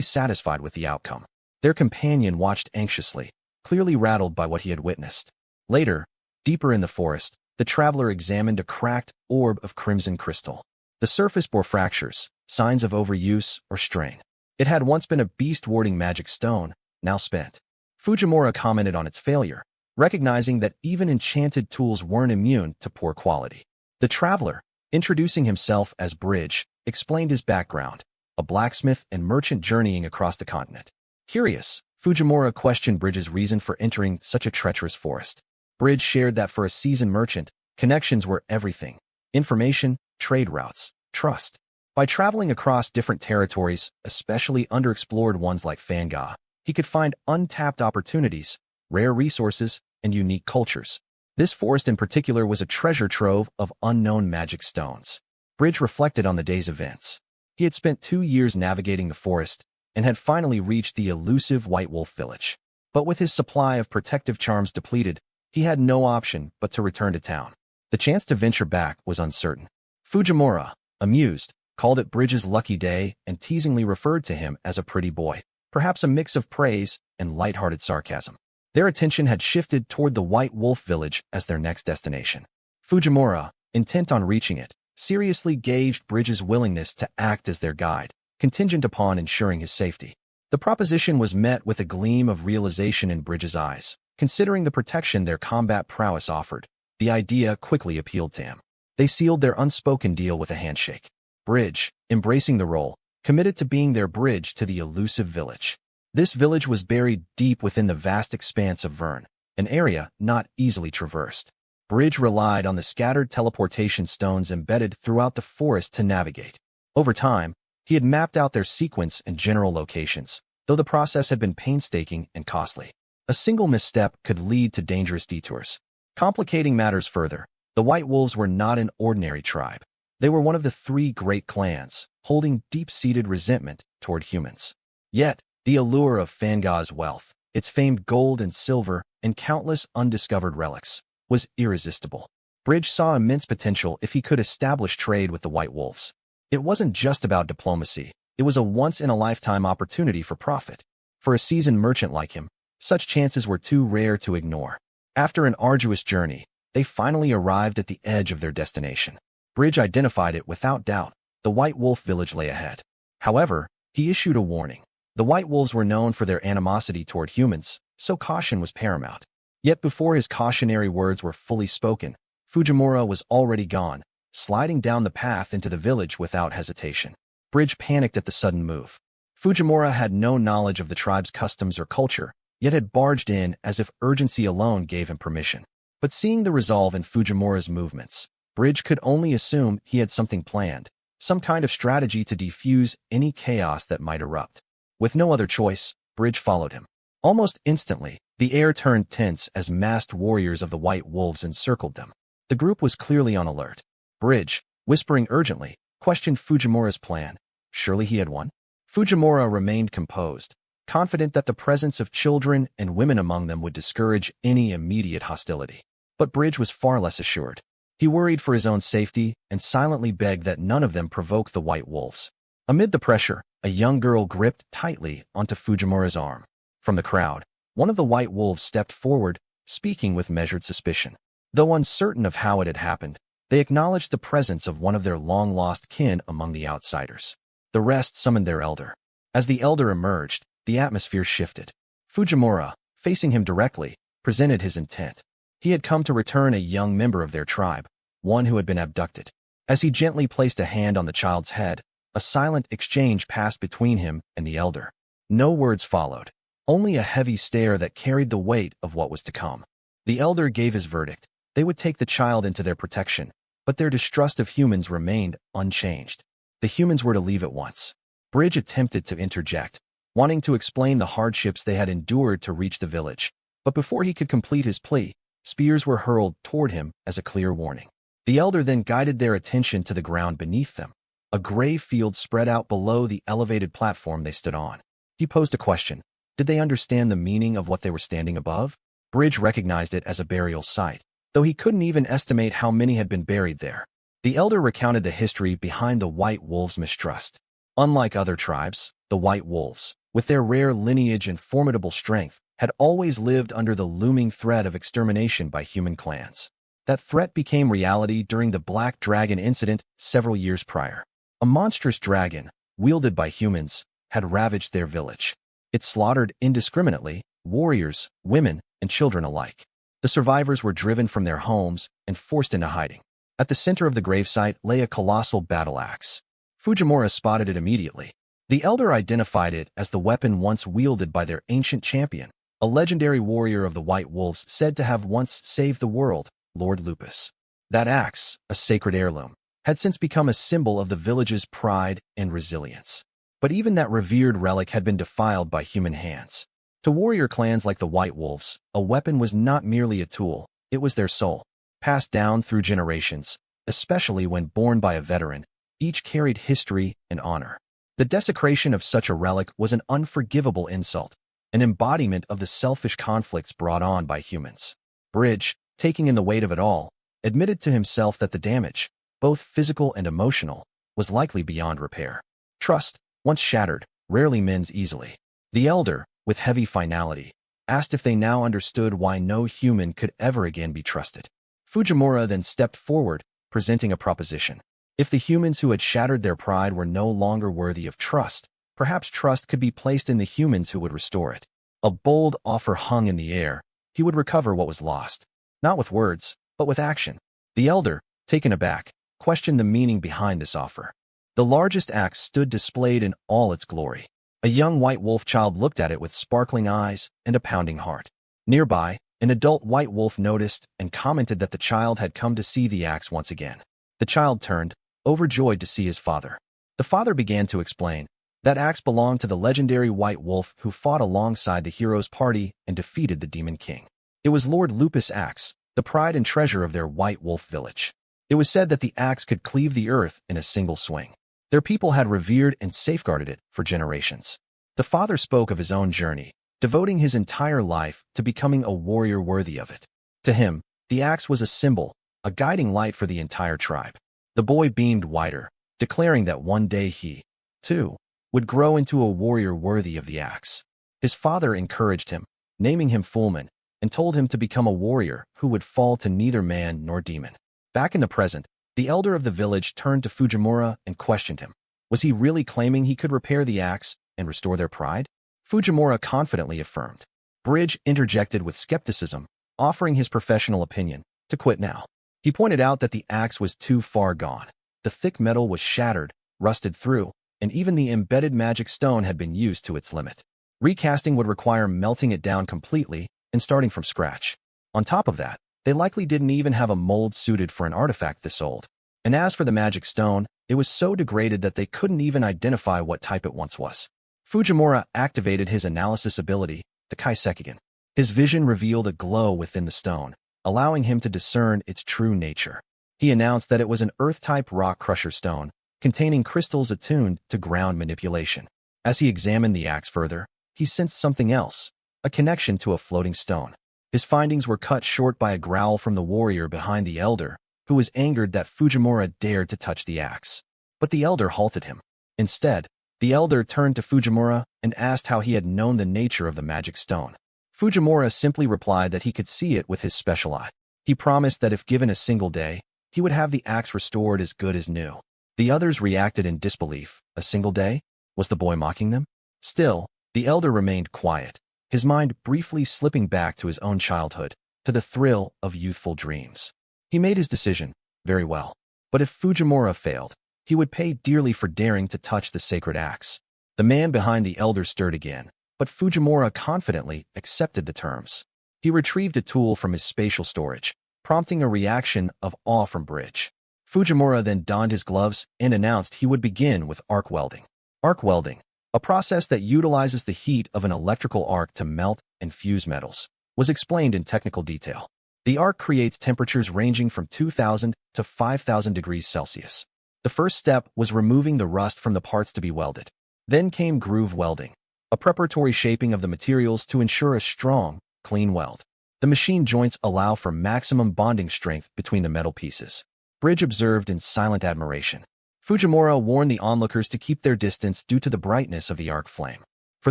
satisfied with the outcome. Their companion watched anxiously, clearly rattled by what he had witnessed. Later, deeper in the forest, the traveler examined a cracked orb of crimson crystal. The surface bore fractures, signs of overuse or strain. It had once been a beast-warding magic stone, now spent. Fujimura commented on its failure, recognizing that even enchanted tools weren't immune to poor quality. The traveler, introducing himself as Bridge, explained his background, a blacksmith and merchant journeying across the continent. Curious, Fujimura questioned Bridge's reason for entering such a treacherous forest. Bridge shared that for a seasoned merchant, connections were everything. Information, trade routes, trust. By traveling across different territories, especially underexplored ones like Manga, he could find untapped opportunities, rare resources, and unique cultures. This forest in particular was a treasure trove of unknown magic stones. Bridge reflected on the day's events. He had spent 2 years navigating the forest and had finally reached the elusive White Wolf village. But with his supply of protective charms depleted, he had no option but to return to town. The chance to venture back was uncertain. Fujimura, amused, called it Bridge's lucky day and teasingly referred to him as a pretty boy, perhaps a mix of praise and light-hearted sarcasm. Their attention had shifted toward the White Wolf village as their next destination. Fujimura, intent on reaching it, seriously gauged Bridge's willingness to act as their guide, contingent upon ensuring his safety. The proposition was met with a gleam of realization in Bridge's eyes. Considering the protection their combat prowess offered, the idea quickly appealed to him. They sealed their unspoken deal with a handshake. Bridge, embracing the role, committed to being their bridge to the elusive village. This village was buried deep within the vast expanse of Vern, an area not easily traversed. Bridge relied on the scattered teleportation stones embedded throughout the forest to navigate. Over time, he had mapped out their sequence and general locations, though the process had been painstaking and costly. A single misstep could lead to dangerous detours. Complicating matters further, the White Wolves were not an ordinary tribe. They were one of the 3 great clans, holding deep-seated resentment toward humans. Yet, the allure of Fanga's wealth, its famed gold and silver, and countless undiscovered relics, was irresistible. Bridge saw immense potential if he could establish trade with the White Wolves. It wasn't just about diplomacy, it was a once-in-a-lifetime opportunity for profit. For a seasoned merchant like him, such chances were too rare to ignore. After an arduous journey, they finally arrived at the edge of their destination. Bridge identified it without doubt. The White Wolf village lay ahead. However, he issued a warning. The White Wolves were known for their animosity toward humans, so caution was paramount. Yet before his cautionary words were fully spoken, Fujimura was already gone, sliding down the path into the village without hesitation. Bridge panicked at the sudden move. Fujimura had no knowledge of the tribe's customs or culture, yet had barged in as if urgency alone gave him permission. But seeing the resolve in Fujimura's movements, Bridge could only assume he had something planned, some kind of strategy to defuse any chaos that might erupt. With no other choice, Bridge followed him. Almost instantly, the air turned tense as masked warriors of the White Wolves encircled them. The group was clearly on alert. Bridge, whispering urgently, questioned Fujimura's plan. Surely he had won? Fujimura remained composed, confident that the presence of children and women among them would discourage any immediate hostility. But Bridge was far less assured. He worried for his own safety and silently begged that none of them provoke the White Wolves. Amid the pressure, a young girl gripped tightly onto Fujimura's arm. From the crowd, one of the White Wolves stepped forward, speaking with measured suspicion. Though uncertain of how it had happened, they acknowledged the presence of one of their long-lost kin among the outsiders. The rest summoned their elder. As the elder emerged, the atmosphere shifted. Fujimura, facing him directly, presented his intent. He had come to return a young member of their tribe, one who had been abducted. As he gently placed a hand on the child's head, a silent exchange passed between him and the elder. No words followed, only a heavy stare that carried the weight of what was to come. The elder gave his verdict. They would take the child into their protection, but their distrust of humans remained unchanged. The humans were to leave at once. Bridge attempted to interject, wanting to explain the hardships they had endured to reach the village. But before he could complete his plea, spears were hurled toward him as a clear warning. The elder then guided their attention to the ground beneath them. A gray field spread out below the elevated platform they stood on. He posed a question. Did they understand the meaning of what they were standing above? Bridge recognized it as a burial site, though he couldn't even estimate how many had been buried there. The elder recounted the history behind the White Wolves' mistrust. Unlike other tribes, the White Wolves, with their rare lineage and formidable strength, had always lived under the looming threat of extermination by human clans. That threat became reality during the Black Dragon incident several years prior. A monstrous dragon, wielded by humans, had ravaged their village. It slaughtered indiscriminately warriors, women, and children alike. The survivors were driven from their homes and forced into hiding. At the center of the gravesite lay a colossal battle axe. Fujimura spotted it immediately. The elder identified it as the weapon once wielded by their ancient champion, a legendary warrior of the White Wolves said to have once saved the world, Lord Lupus. That axe, a sacred heirloom, had since become a symbol of the village's pride and resilience. But even that revered relic had been defiled by human hands. To warrior clans like the White Wolves, a weapon was not merely a tool, it was their soul. Passed down through generations, especially when born by a veteran, each carried history and honor. The desecration of such a relic was an unforgivable insult, an embodiment of the selfish conflicts brought on by humans. Bridge, taking in the weight of it all, admitted to himself that the damage, both physical and emotional, was likely beyond repair. Trust, once shattered, rarely mends easily. The elder, with heavy finality, asked if they now understood why no human could ever again be trusted. Fujimura then stepped forward, presenting a proposition. If the humans who had shattered their pride were no longer worthy of trust, perhaps trust could be placed in the humans who would restore it. A bold offer hung in the air. He would recover what was lost. Not with words, but with action. The elder, taken aback, questioned the meaning behind this offer. The largest axe stood displayed in all its glory. A young white wolf child looked at it with sparkling eyes and a pounding heart. Nearby, an adult white wolf noticed and commented that the child had come to see the axe once again. The child turned, overjoyed to see his father. The father began to explain. That axe belonged to the legendary white wolf who fought alongside the hero's party and defeated the Demon King. It was Lord Lupus' axe, the pride and treasure of their white wolf village. It was said that the axe could cleave the earth in a single swing. Their people had revered and safeguarded it for generations. The father spoke of his own journey, devoting his entire life to becoming a warrior worthy of it. To him, the axe was a symbol, a guiding light for the entire tribe. The boy beamed wider, declaring that one day he, too, would grow into a warrior worthy of the axe. His father encouraged him, naming him Fulman, and told him to become a warrior who would fall to neither man nor demon. Back in the present, the elder of the village turned to Fujimura and questioned him. Was he really claiming he could repair the axe and restore their pride? Fujimura confidently affirmed. Bridge interjected with skepticism, offering his professional opinion, to quit now. He pointed out that the axe was too far gone. The thick metal was shattered, rusted through, and even the embedded magic stone had been used to its limit. Recasting would require melting it down completely and starting from scratch. On top of that, they likely didn't even have a mold suited for an artifact this old. And as for the magic stone, it was so degraded that they couldn't even identify what type it once was. Fujimura activated his analysis ability, the Kaisekigen. His vision revealed a glow within the stone, allowing him to discern its true nature. He announced that it was an earth-type rock crusher stone, containing crystals attuned to ground manipulation. As he examined the axe further, he sensed something else, a connection to a floating stone. His findings were cut short by a growl from the warrior behind the elder, who was angered that Fujimura dared to touch the axe. But the elder halted him. Instead, the elder turned to Fujimura and asked how he had known the nature of the magic stone. Fujimura simply replied that he could see it with his special eye. He promised that if given a single day, he would have the axe restored as good as new. The others reacted in disbelief. A single day? Was the boy mocking them? Still, the elder remained quiet, his mind briefly slipping back to his own childhood, to the thrill of youthful dreams. He made his decision, very well. But if Fujimura failed, he would pay dearly for daring to touch the sacred axe. The man behind the elder stirred again, but Fujimura confidently accepted the terms. He retrieved a tool from his spatial storage, prompting a reaction of awe from Bridge. Fujimura then donned his gloves and announced he would begin with arc welding. Arc welding, a process that utilizes the heat of an electrical arc to melt and fuse metals, was explained in technical detail. The arc creates temperatures ranging from 2,000 to 5,000 degrees Celsius. The first step was removing the rust from the parts to be welded. Then came groove welding, a preparatory shaping of the materials to ensure a strong, clean weld. The machine joints allow for maximum bonding strength between the metal pieces. Bridge observed in silent admiration. Fujimura warned the onlookers to keep their distance due to the brightness of the arc flame. For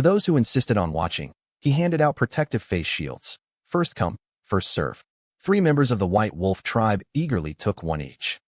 those who insisted on watching, he handed out protective face shields. First come, first serve. 3 members of the White Wolf tribe eagerly took one each.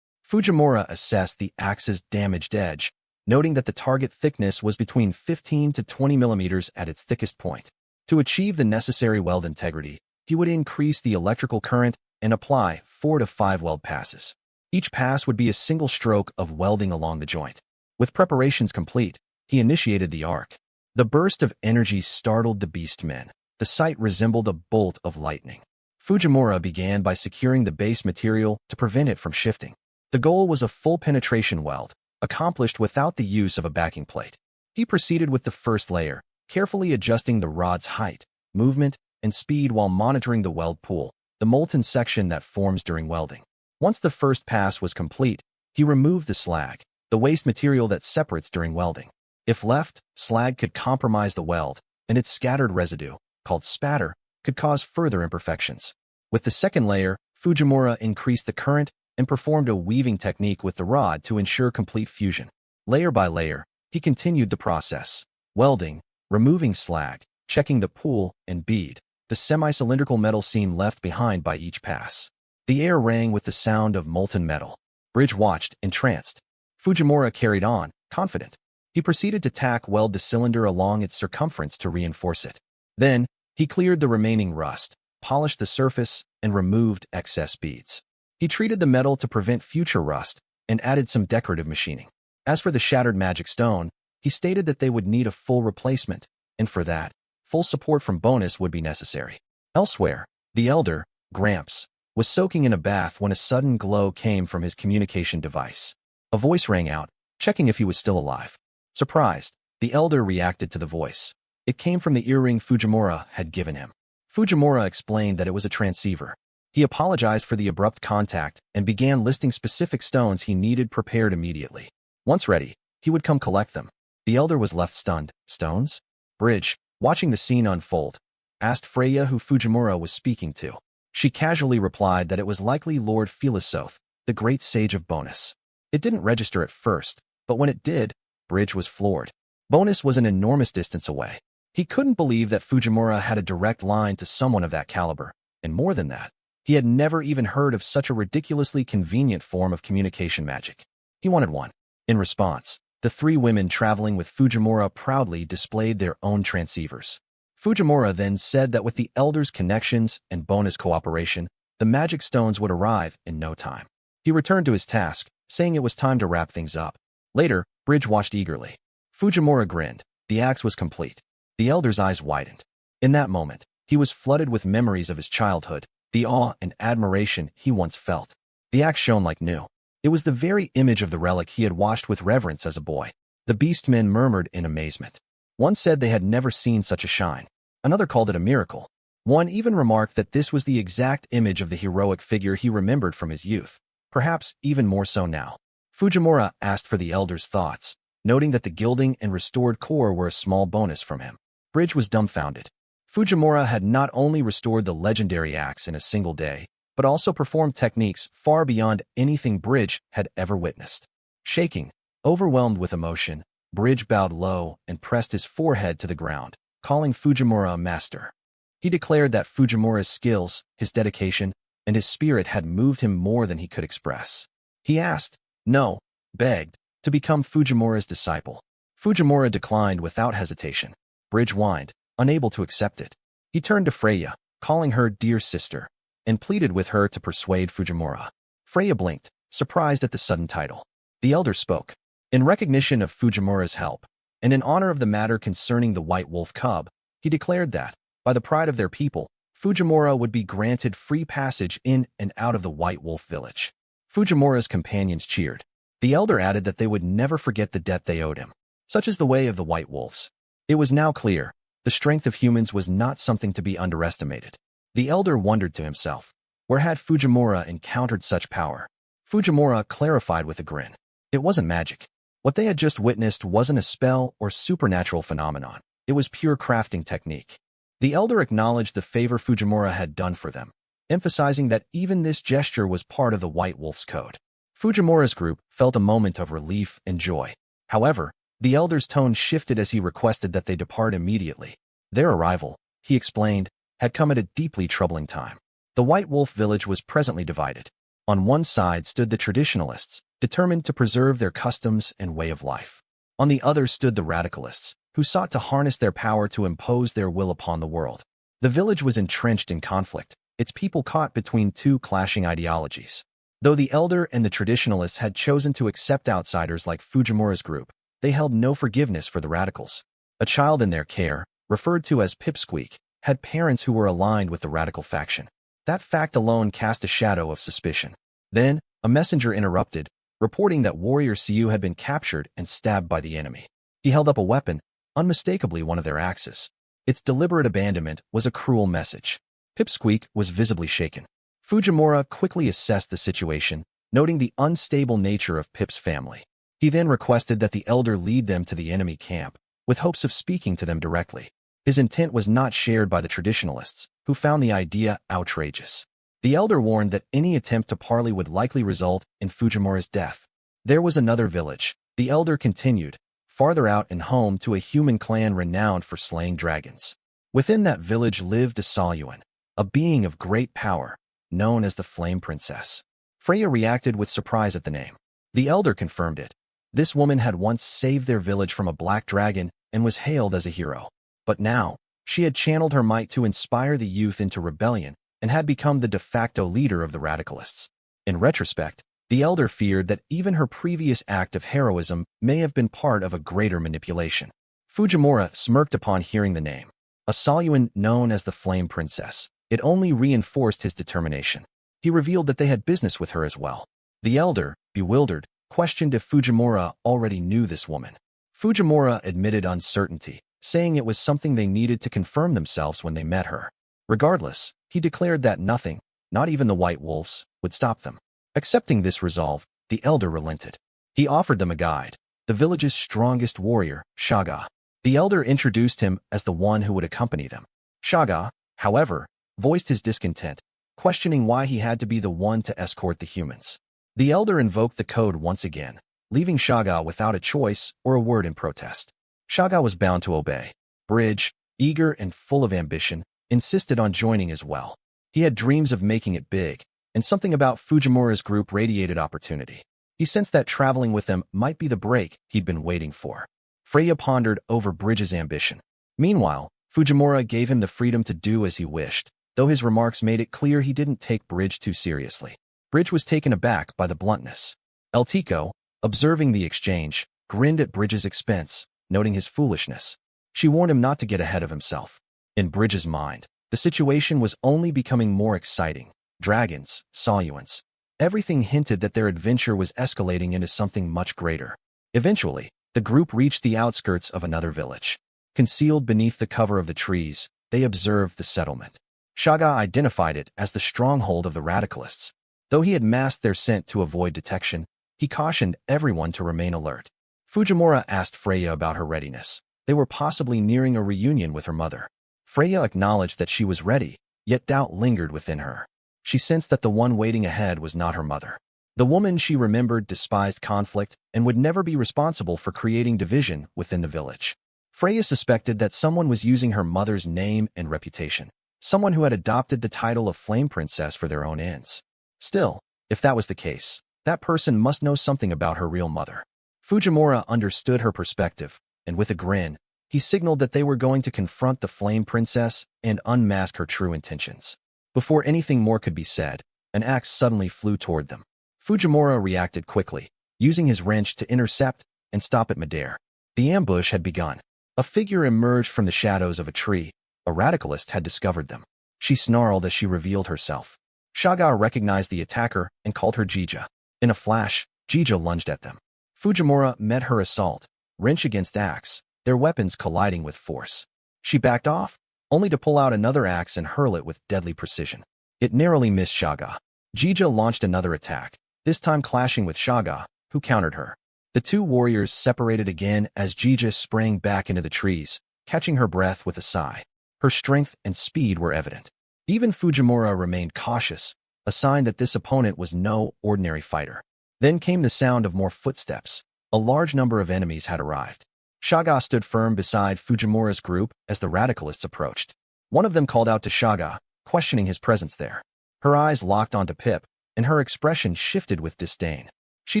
Fujimura assessed the axe's damaged edge, noting that the target thickness was between 15 to 20 millimeters at its thickest point. To achieve the necessary weld integrity, he would increase the electrical current and apply 4 to 5 weld passes. Each pass would be a single stroke of welding along the joint. With preparations complete, he initiated the arc. The burst of energy startled the beastmen. The sight resembled a bolt of lightning. Fujimura began by securing the base material to prevent it from shifting. The goal was a full penetration weld, accomplished without the use of a backing plate. He proceeded with the first layer, carefully adjusting the rod's height, movement, and speed while monitoring the weld pool, the molten section that forms during welding. Once the first pass was complete, he removed the slag, the waste material that separates during welding. If left, slag could compromise the weld, and its scattered residue, called spatter, could cause further imperfections. With the second layer, Fujimura increased the current and performed a weaving technique with the rod to ensure complete fusion. Layer by layer, he continued the process, welding, removing slag, checking the pool and bead, the semi-cylindrical metal seam left behind by each pass. The air rang with the sound of molten metal. Bridge watched, entranced. Fujimura carried on, confident. He proceeded to tack weld the cylinder along its circumference to reinforce it. Then, he cleared the remaining rust, polished the surface, and removed excess beads. He treated the metal to prevent future rust and added some decorative machining. As for the shattered magic stone, he stated that they would need a full replacement, and for that, full support from Bonus would be necessary. Elsewhere, the elder, Gramps, was soaking in a bath when a sudden glow came from his communication device. A voice rang out, checking if he was still alive. Surprised, the elder reacted to the voice. It came from the earring Fujimura had given him. Fujimura explained that it was a transceiver. He apologized for the abrupt contact and began listing specific stones he needed prepared immediately. Once ready, he would come collect them. The elder was left stunned. Stones? Bridge, watching the scene unfold, asked Freya who Fujimura was speaking to. She casually replied that it was likely Lord Philosophe, the great sage of Bonus. It didn't register at first, but when it did, Bridge was floored. Bonus was an enormous distance away. He couldn't believe that Fujimura had a direct line to someone of that caliber, and more than that, he had never even heard of such a ridiculously convenient form of communication magic. He wanted one. In response, the 3 women traveling with Fujimura proudly displayed their own transceivers. Fujimura then said that with the Elder's connections and Bonus cooperation, the magic stones would arrive in no time. He returned to his task, saying it was time to wrap things up. Later, Bridge watched eagerly. Fujimura grinned. The axe was complete. The Elder's eyes widened. In that moment, he was flooded with memories of his childhood, the awe and admiration he once felt. The axe shone like new. It was the very image of the relic he had watched with reverence as a boy. The beastmen murmured in amazement. One said they had never seen such a shine. Another called it a miracle. One even remarked that this was the exact image of the heroic figure he remembered from his youth, perhaps even more so now. Fujimura asked for the Elder's thoughts, noting that the gilding and restored core were a small bonus from him. Bridge was dumbfounded. Fujimura had not only restored the legendary axe in a single day, but also performed techniques far beyond anything Bridge had ever witnessed. Shaking, overwhelmed with emotion, Bridge bowed low and pressed his forehead to the ground, calling Fujimura a master. He declared that Fujimura's skills, his dedication, and his spirit had moved him more than he could express. He asked, no, begged, to become Fujimura's disciple. Fujimura declined without hesitation. Bridge whined, unable to accept it. He turned to Freya, calling her dear sister, and pleaded with her to persuade Fujimura. Freya blinked, surprised at the sudden title. The elder spoke. In recognition of Fujimura's help, and in honor of the matter concerning the White Wolf cub, he declared that, by the pride of their people, Fujimura would be granted free passage in and out of the White Wolf village. Fujimura's companions cheered. The elder added that they would never forget the debt they owed him. Such is the way of the White Wolves. It was now clear, the strength of humans was not something to be underestimated. The elder wondered to himself, where had Fujimura encountered such power? Fujimura clarified with a grin. It wasn't magic. What they had just witnessed wasn't a spell or supernatural phenomenon. It was pure crafting technique. The elder acknowledged the favor Fujimura had done for them, emphasizing that even this gesture was part of the White Wolf's code. Fujimura's group felt a moment of relief and joy. However, the elder's tone shifted as he requested that they depart immediately. Their arrival, he explained, had come at a deeply troubling time. The White Wolf village was presently divided. On one side stood the traditionalists, determined to preserve their customs and way of life. On the other stood the radicalists, who sought to harness their power to impose their will upon the world. The village was entrenched in conflict, its people caught between two clashing ideologies. Though the elder and the traditionalists had chosen to accept outsiders like Fujimura's group, they held no forgiveness for the radicals. A child in their care, referred to as Pipsqueak, had parents who were aligned with the radical faction. That fact alone cast a shadow of suspicion. Then, a messenger interrupted, reporting that warrior Siu had been captured and stabbed by the enemy. He held up a weapon, unmistakably one of their axes. Its deliberate abandonment was a cruel message. Pipsqueak was visibly shaken. Fujimura quickly assessed the situation, noting the unstable nature of Pip's family. He then requested that the elder lead them to the enemy camp, with hopes of speaking to them directly. His intent was not shared by the traditionalists, who found the idea outrageous. The elder warned that any attempt to parley would likely result in Fujimura's death. There was another village, the elder continued, farther out and home to a human clan renowned for slaying dragons. Within that village lived a Salyuan, a being of great power, known as the Flame Princess. Freya reacted with surprise at the name. The elder confirmed it. This woman had once saved their village from a black dragon and was hailed as a hero. But now, she had channeled her might to inspire the youth into rebellion and had become the de facto leader of the radicalists. In retrospect, the elder feared that even her previous act of heroism may have been part of a greater manipulation. Fujimura smirked upon hearing the name. A Salyuan known as the Flame Princess. It only reinforced his determination. He revealed that they had business with her as well. The elder, bewildered, questioned if Fujimura already knew this woman. Fujimura admitted uncertainty, saying it was something they needed to confirm themselves when they met her. Regardless, he declared that nothing, not even the White Wolves, would stop them. Accepting this resolve, the elder relented. He offered them a guide, the village's strongest warrior, Shaga. The elder introduced him as the one who would accompany them. Shaga, however, voiced his discontent, questioning why he had to be the one to escort the humans. The elder invoked the code once again, leaving Shaga without a choice or a word in protest. Shaga was bound to obey. Bridge, eager and full of ambition, insisted on joining as well. He had dreams of making it big, and something about Fujimura's group radiated opportunity. He sensed that traveling with them might be the break he'd been waiting for. Freya pondered over Bridge's ambition. Meanwhile, Fujimura gave him the freedom to do as he wished, though his remarks made it clear he didn't take Bridge too seriously. Bridge was taken aback by the bluntness. El Tico, observing the exchange, grinned at Bridge's expense, noting his foolishness. She warned him not to get ahead of himself. In Bridge's mind, the situation was only becoming more exciting. Dragons, Salyuans. Everything hinted that their adventure was escalating into something much greater. Eventually, the group reached the outskirts of another village. Concealed beneath the cover of the trees, they observed the settlement. Shaga identified it as the stronghold of the radicalists. Though he had masked their scent to avoid detection, he cautioned everyone to remain alert. Fujimura asked Freya about her readiness. They were possibly nearing a reunion with her mother. Freya acknowledged that she was ready, yet doubt lingered within her. She sensed that the one waiting ahead was not her mother. The woman she remembered despised conflict and would never be responsible for creating division within the village. Freya suspected that someone was using her mother's name and reputation, someone who had adopted the title of Flame Princess for their own ends. Still, if that was the case, that person must know something about her real mother. Fujimura understood her perspective, and with a grin, he signaled that they were going to confront the Flame Princess and unmask her true intentions. Before anything more could be said, an axe suddenly flew toward them. Fujimura reacted quickly, using his wrench to intercept and stop it midair. The ambush had begun. A figure emerged from the shadows of a tree. A radicalist had discovered them. She snarled as she revealed herself. Shaga recognized the attacker and called her Jija. In a flash, Jija lunged at them. Fujimura met her assault, wrench against axe, their weapons colliding with force. She backed off, only to pull out another axe and hurl it with deadly precision. It narrowly missed Shaga. Jija launched another attack, this time clashing with Shaga, who countered her. The two warriors separated again as Jija sprang back into the trees, catching her breath with a sigh. Her strength and speed were evident. Even Fujimura remained cautious, a sign that this opponent was no ordinary fighter. Then came the sound of more footsteps. A large number of enemies had arrived. Shaga stood firm beside Fujimura's group as the radicalists approached. One of them called out to Shaga, questioning his presence there. Her eyes locked onto Pip, and her expression shifted with disdain. She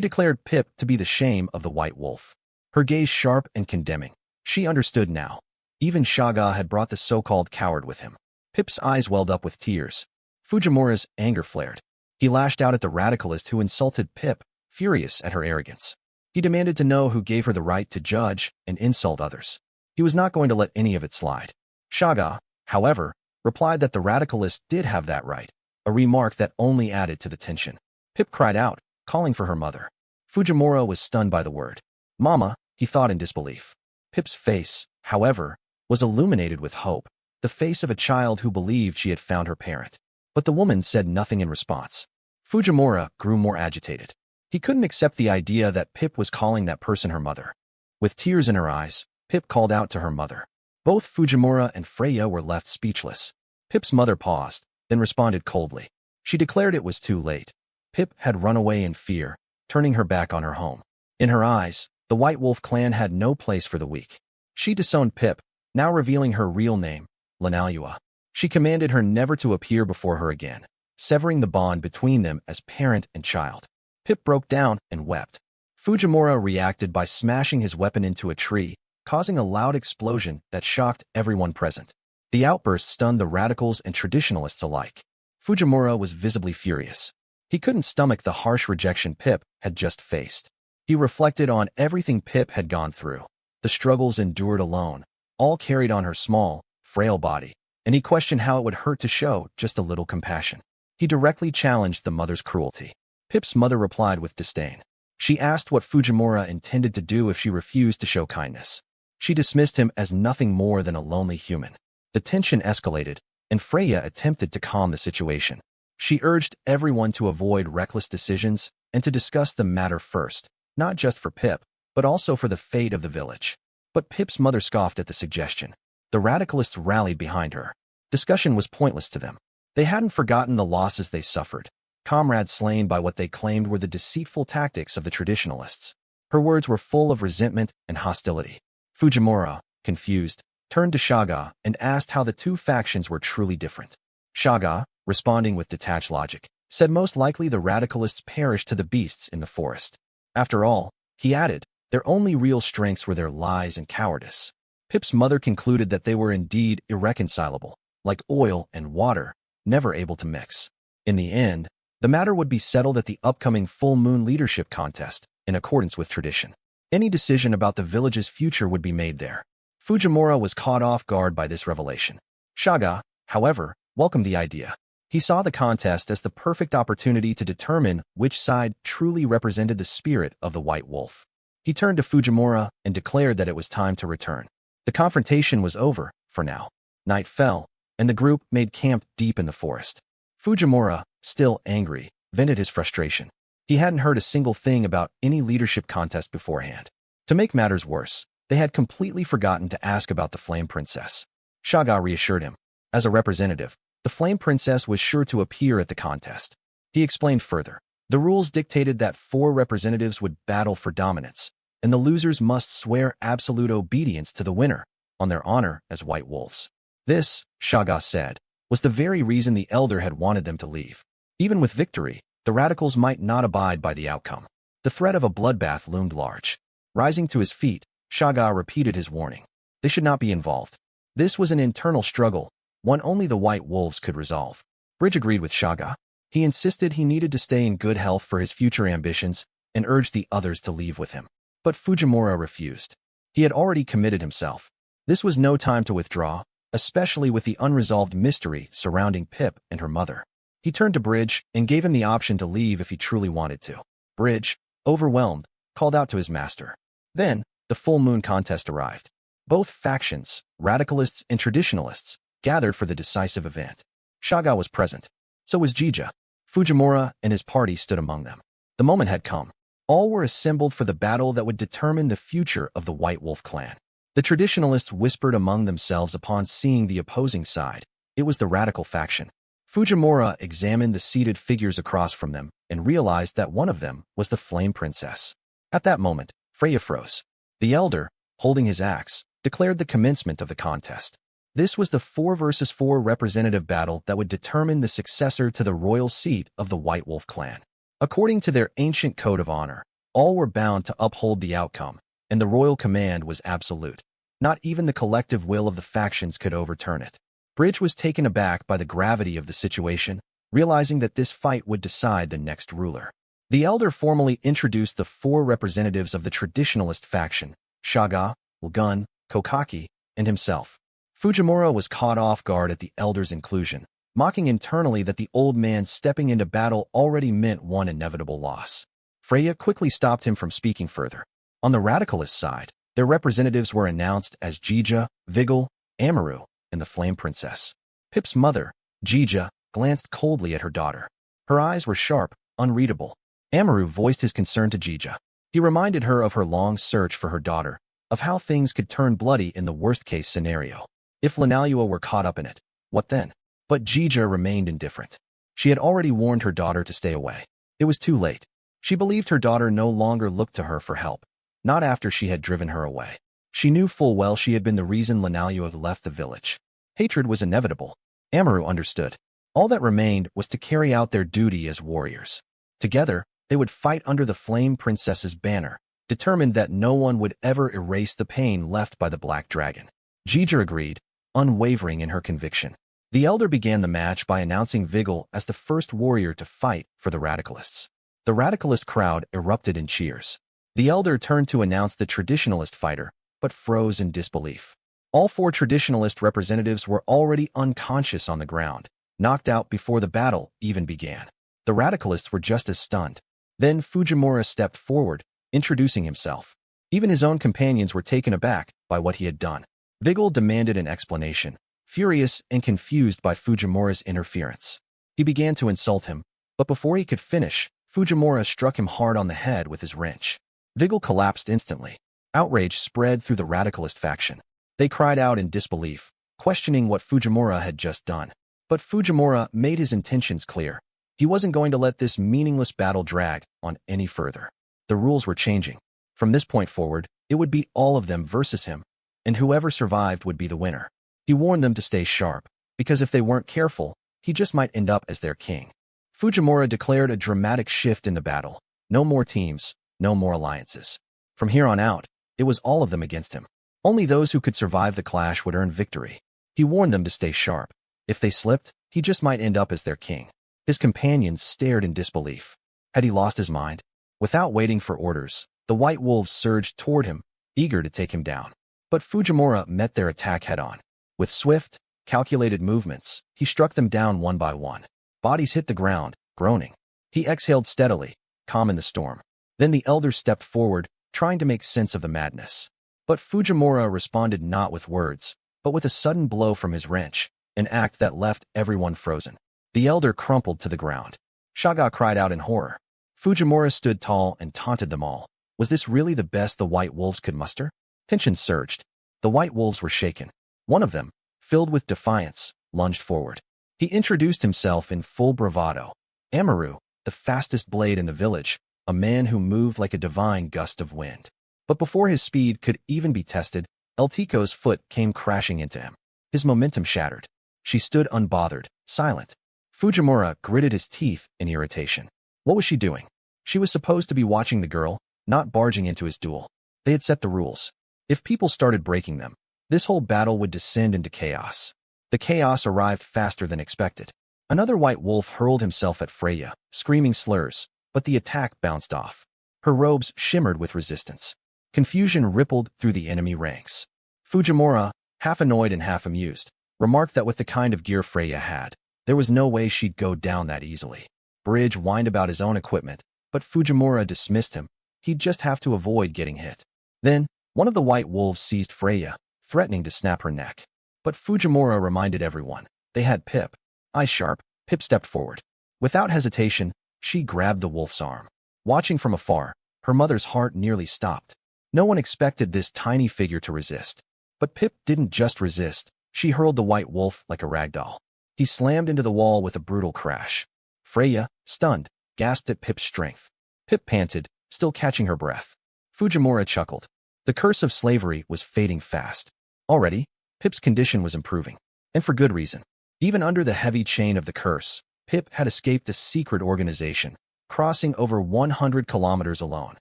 declared Pip to be the shame of the White Wolf. Her gaze sharp and condemning. She understood now. Even Shaga had brought the so-called coward with him. Pip's eyes welled up with tears. Fujimura's anger flared. He lashed out at the radicalist who insulted Pip, furious at her arrogance. He demanded to know who gave her the right to judge and insult others. He was not going to let any of it slide. Shaga, however, replied that the radicalist did have that right, a remark that only added to the tension. Pip cried out, calling for her mother. Fujimura was stunned by the word. Mama, he thought in disbelief. Pip's face, however, was illuminated with hope, the face of a child who believed she had found her parent. But the woman said nothing in response. Fujimura grew more agitated. He couldn't accept the idea that Pip was calling that person her mother. With tears in her eyes, Pip called out to her mother. Both Fujimura and Freya were left speechless. Pip's mother paused, then responded coldly. She declared it was too late. Pip had run away in fear, turning her back on her home. In her eyes, the White Wolf clan had no place for the weak. She disowned Pip, now revealing her real name, MANHUA. She commanded her never to appear before her again, severing the bond between them as parent and child. Pip broke down and wept. Fujimura reacted by smashing his weapon into a tree, causing a loud explosion that shocked everyone present. The outburst stunned the radicals and traditionalists alike. Fujimura was visibly furious. He couldn't stomach the harsh rejection Pip had just faced. He reflected on everything Pip had gone through, the struggles endured alone, all carried on her small, frail body, and he questioned how it would hurt to show just a little compassion. He directly challenged the mother's cruelty. Pip's mother replied with disdain. She asked what Fujimura intended to do if she refused to show kindness. She dismissed him as nothing more than a lonely human. The tension escalated, and Freya attempted to calm the situation. She urged everyone to avoid reckless decisions and to discuss the matter first, not just for Pip, but also for the fate of the village. But Pip's mother scoffed at the suggestion. The radicalists rallied behind her. Discussion was pointless to them. They hadn't forgotten the losses they suffered. Comrades slain by what they claimed were the deceitful tactics of the traditionalists. Her words were full of resentment and hostility. Fujimura, confused, turned to Shaga and asked how the two factions were truly different. Shaga, responding with detached logic, said most likely the radicalists perished to the beasts in the forest. After all, he added, their only real strengths were their lies and cowardice. Pip's mother concluded that they were indeed irreconcilable, like oil and water, never able to mix. In the end, the matter would be settled at the upcoming full moon leadership contest, in accordance with tradition. Any decision about the village's future would be made there. Fujimura was caught off guard by this revelation. Shaga, however, welcomed the idea. He saw the contest as the perfect opportunity to determine which side truly represented the spirit of the White Wolf. He turned to Fujimura and declared that it was time to return. The confrontation was over, for now. Night fell, and the group made camp deep in the forest. Fujimura, still angry, vented his frustration. He hadn't heard a single thing about any leadership contest beforehand. To make matters worse, they had completely forgotten to ask about the Flame Princess. Shaga reassured him. As a representative, the Flame Princess was sure to appear at the contest. He explained further. The rules dictated that 4 representatives would battle for dominance, and the losers must swear absolute obedience to the winner, on their honor as White Wolves. This, Shaga said, was the very reason the elder had wanted them to leave. Even with victory, the radicals might not abide by the outcome. The threat of a bloodbath loomed large. Rising to his feet, Shaga repeated his warning. They should not be involved. This was an internal struggle, one only the White Wolves could resolve. Bridge agreed with Shaga. He insisted he needed to stay in good health for his future ambitions and urged the others to leave with him. But Fujimura refused. He had already committed himself. This was no time to withdraw, especially with the unresolved mystery surrounding Pip and her mother. He turned to Bridge and gave him the option to leave if he truly wanted to. Bridge, overwhelmed, called out to his master. Then, the full moon contest arrived. Both factions, radicalists and traditionalists, gathered for the decisive event. Shaga was present. So was Jija. Fujimura and his party stood among them. The moment had come. All were assembled for the battle that would determine the future of the White Wolf clan. The traditionalists whispered among themselves upon seeing the opposing side. It was the radical faction. Fujimura examined the seated figures across from them and realized that one of them was the Flame Princess. At that moment, Freya froze. The elder, holding his axe, declared the commencement of the contest. This was the 4 versus 4 representative battle that would determine the successor to the royal seat of the White Wolf clan. According to their ancient code of honor, all were bound to uphold the outcome, and the royal command was absolute. Not even the collective will of the factions could overturn it. Bridge was taken aback by the gravity of the situation, realizing that this fight would decide the next ruler. The elder formally introduced the 4 representatives of the traditionalist faction, Shaga, Ulgun, Kokaki, and himself. Fujimura was caught off guard at the elder's inclusion, mocking internally that the old man stepping into battle already meant one inevitable loss. Freya quickly stopped him from speaking further. On the radicalist side, their representatives were announced as Jija, Vigil, Amaru, and the Flame Princess. Pip's mother, Jija, glanced coldly at her daughter. Her eyes were sharp, unreadable. Amaru voiced his concern to Jija. He reminded her of her long search for her daughter, of how things could turn bloody in the worst-case scenario. If Lanalua were caught up in it, what then? But Jija remained indifferent. She had already warned her daughter to stay away. It was too late. She believed her daughter no longer looked to her for help, not after she had driven her away. She knew full well she had been the reason Lanalua had left the village. Hatred was inevitable. Amaru understood. All that remained was to carry out their duty as warriors. Together, they would fight under the Flame Princess's banner, determined that no one would ever erase the pain left by the Black Dragon. Jija agreed, unwavering in her conviction. The elder began the match by announcing Vigil as the first warrior to fight for the radicalists. The radicalist crowd erupted in cheers. The elder turned to announce the traditionalist fighter, but froze in disbelief. All 4 traditionalist representatives were already unconscious on the ground, knocked out before the battle even began. The radicalists were just as stunned. Then Fujimura stepped forward, introducing himself. Even his own companions were taken aback by what he had done. Vigil demanded an explanation, furious and confused by Fujimura's interference. He began to insult him, but before he could finish, Fujimura struck him hard on the head with his wrench. Vigil collapsed instantly. Outrage spread through the radicalist faction. They cried out in disbelief, questioning what Fujimura had just done. But Fujimura made his intentions clear. He wasn't going to let this meaningless battle drag on any further. The rules were changing. From this point forward, it would be all of them versus him, and whoever survived would be the winner. He warned them to stay sharp, because if they weren't careful, he just might end up as their king. Fujimura declared a dramatic shift in the battle. No more teams, no more alliances. From here on out, it was all of them against him. Only those who could survive the clash would earn victory. He warned them to stay sharp. If they slipped, he just might end up as their king. His companions stared in disbelief. Had he lost his mind? Without waiting for orders, the White Wolves surged toward him, eager to take him down. But Fujimura met their attack head-on. With swift, calculated movements, he struck them down one by one. Bodies hit the ground, groaning. He exhaled steadily, calm in the storm. Then the elder stepped forward, trying to make sense of the madness. But Fujimura responded not with words, but with a sudden blow from his wrench, an act that left everyone frozen. The elder crumpled to the ground. Shaga cried out in horror. Fujimura stood tall and taunted them all. Was this really the best the White Wolves could muster? Tension surged. The White Wolves were shaken. One of them, filled with defiance, lunged forward. He introduced himself in full bravado. Amaru, the fastest blade in the village, a man who moved like a divine gust of wind. But before his speed could even be tested, Eltiko's foot came crashing into him. His momentum shattered. She stood unbothered, silent. Fujimura gritted his teeth in irritation. What was she doing? She was supposed to be watching the girl, not barging into his duel. They had set the rules. If people started breaking them, this whole battle would descend into chaos. The chaos arrived faster than expected. Another white wolf hurled himself at Freya, screaming slurs, but the attack bounced off. Her robes shimmered with resistance. Confusion rippled through the enemy ranks. Fujimura, half annoyed and half amused, remarked that with the kind of gear Freya had, there was no way she'd go down that easily. Bridge whined about his own equipment, but Fujimura dismissed him. He'd just have to avoid getting hit. Then, one of the white wolves seized Freya, threatening to snap her neck. But Fujimura reminded everyone, they had Pip. Eyes sharp, Pip stepped forward. Without hesitation, she grabbed the wolf's arm. Watching from afar, her mother's heart nearly stopped. No one expected this tiny figure to resist. But Pip didn't just resist. She hurled the white wolf like a rag doll. He slammed into the wall with a brutal crash. Freya, stunned, gasped at Pip's strength. Pip panted, still catching her breath. Fujimura chuckled. The curse of slavery was fading fast. Already, Pip's condition was improving. And for good reason. Even under the heavy chain of the curse, Pip had escaped a secret organization, crossing over 100 kilometers alone.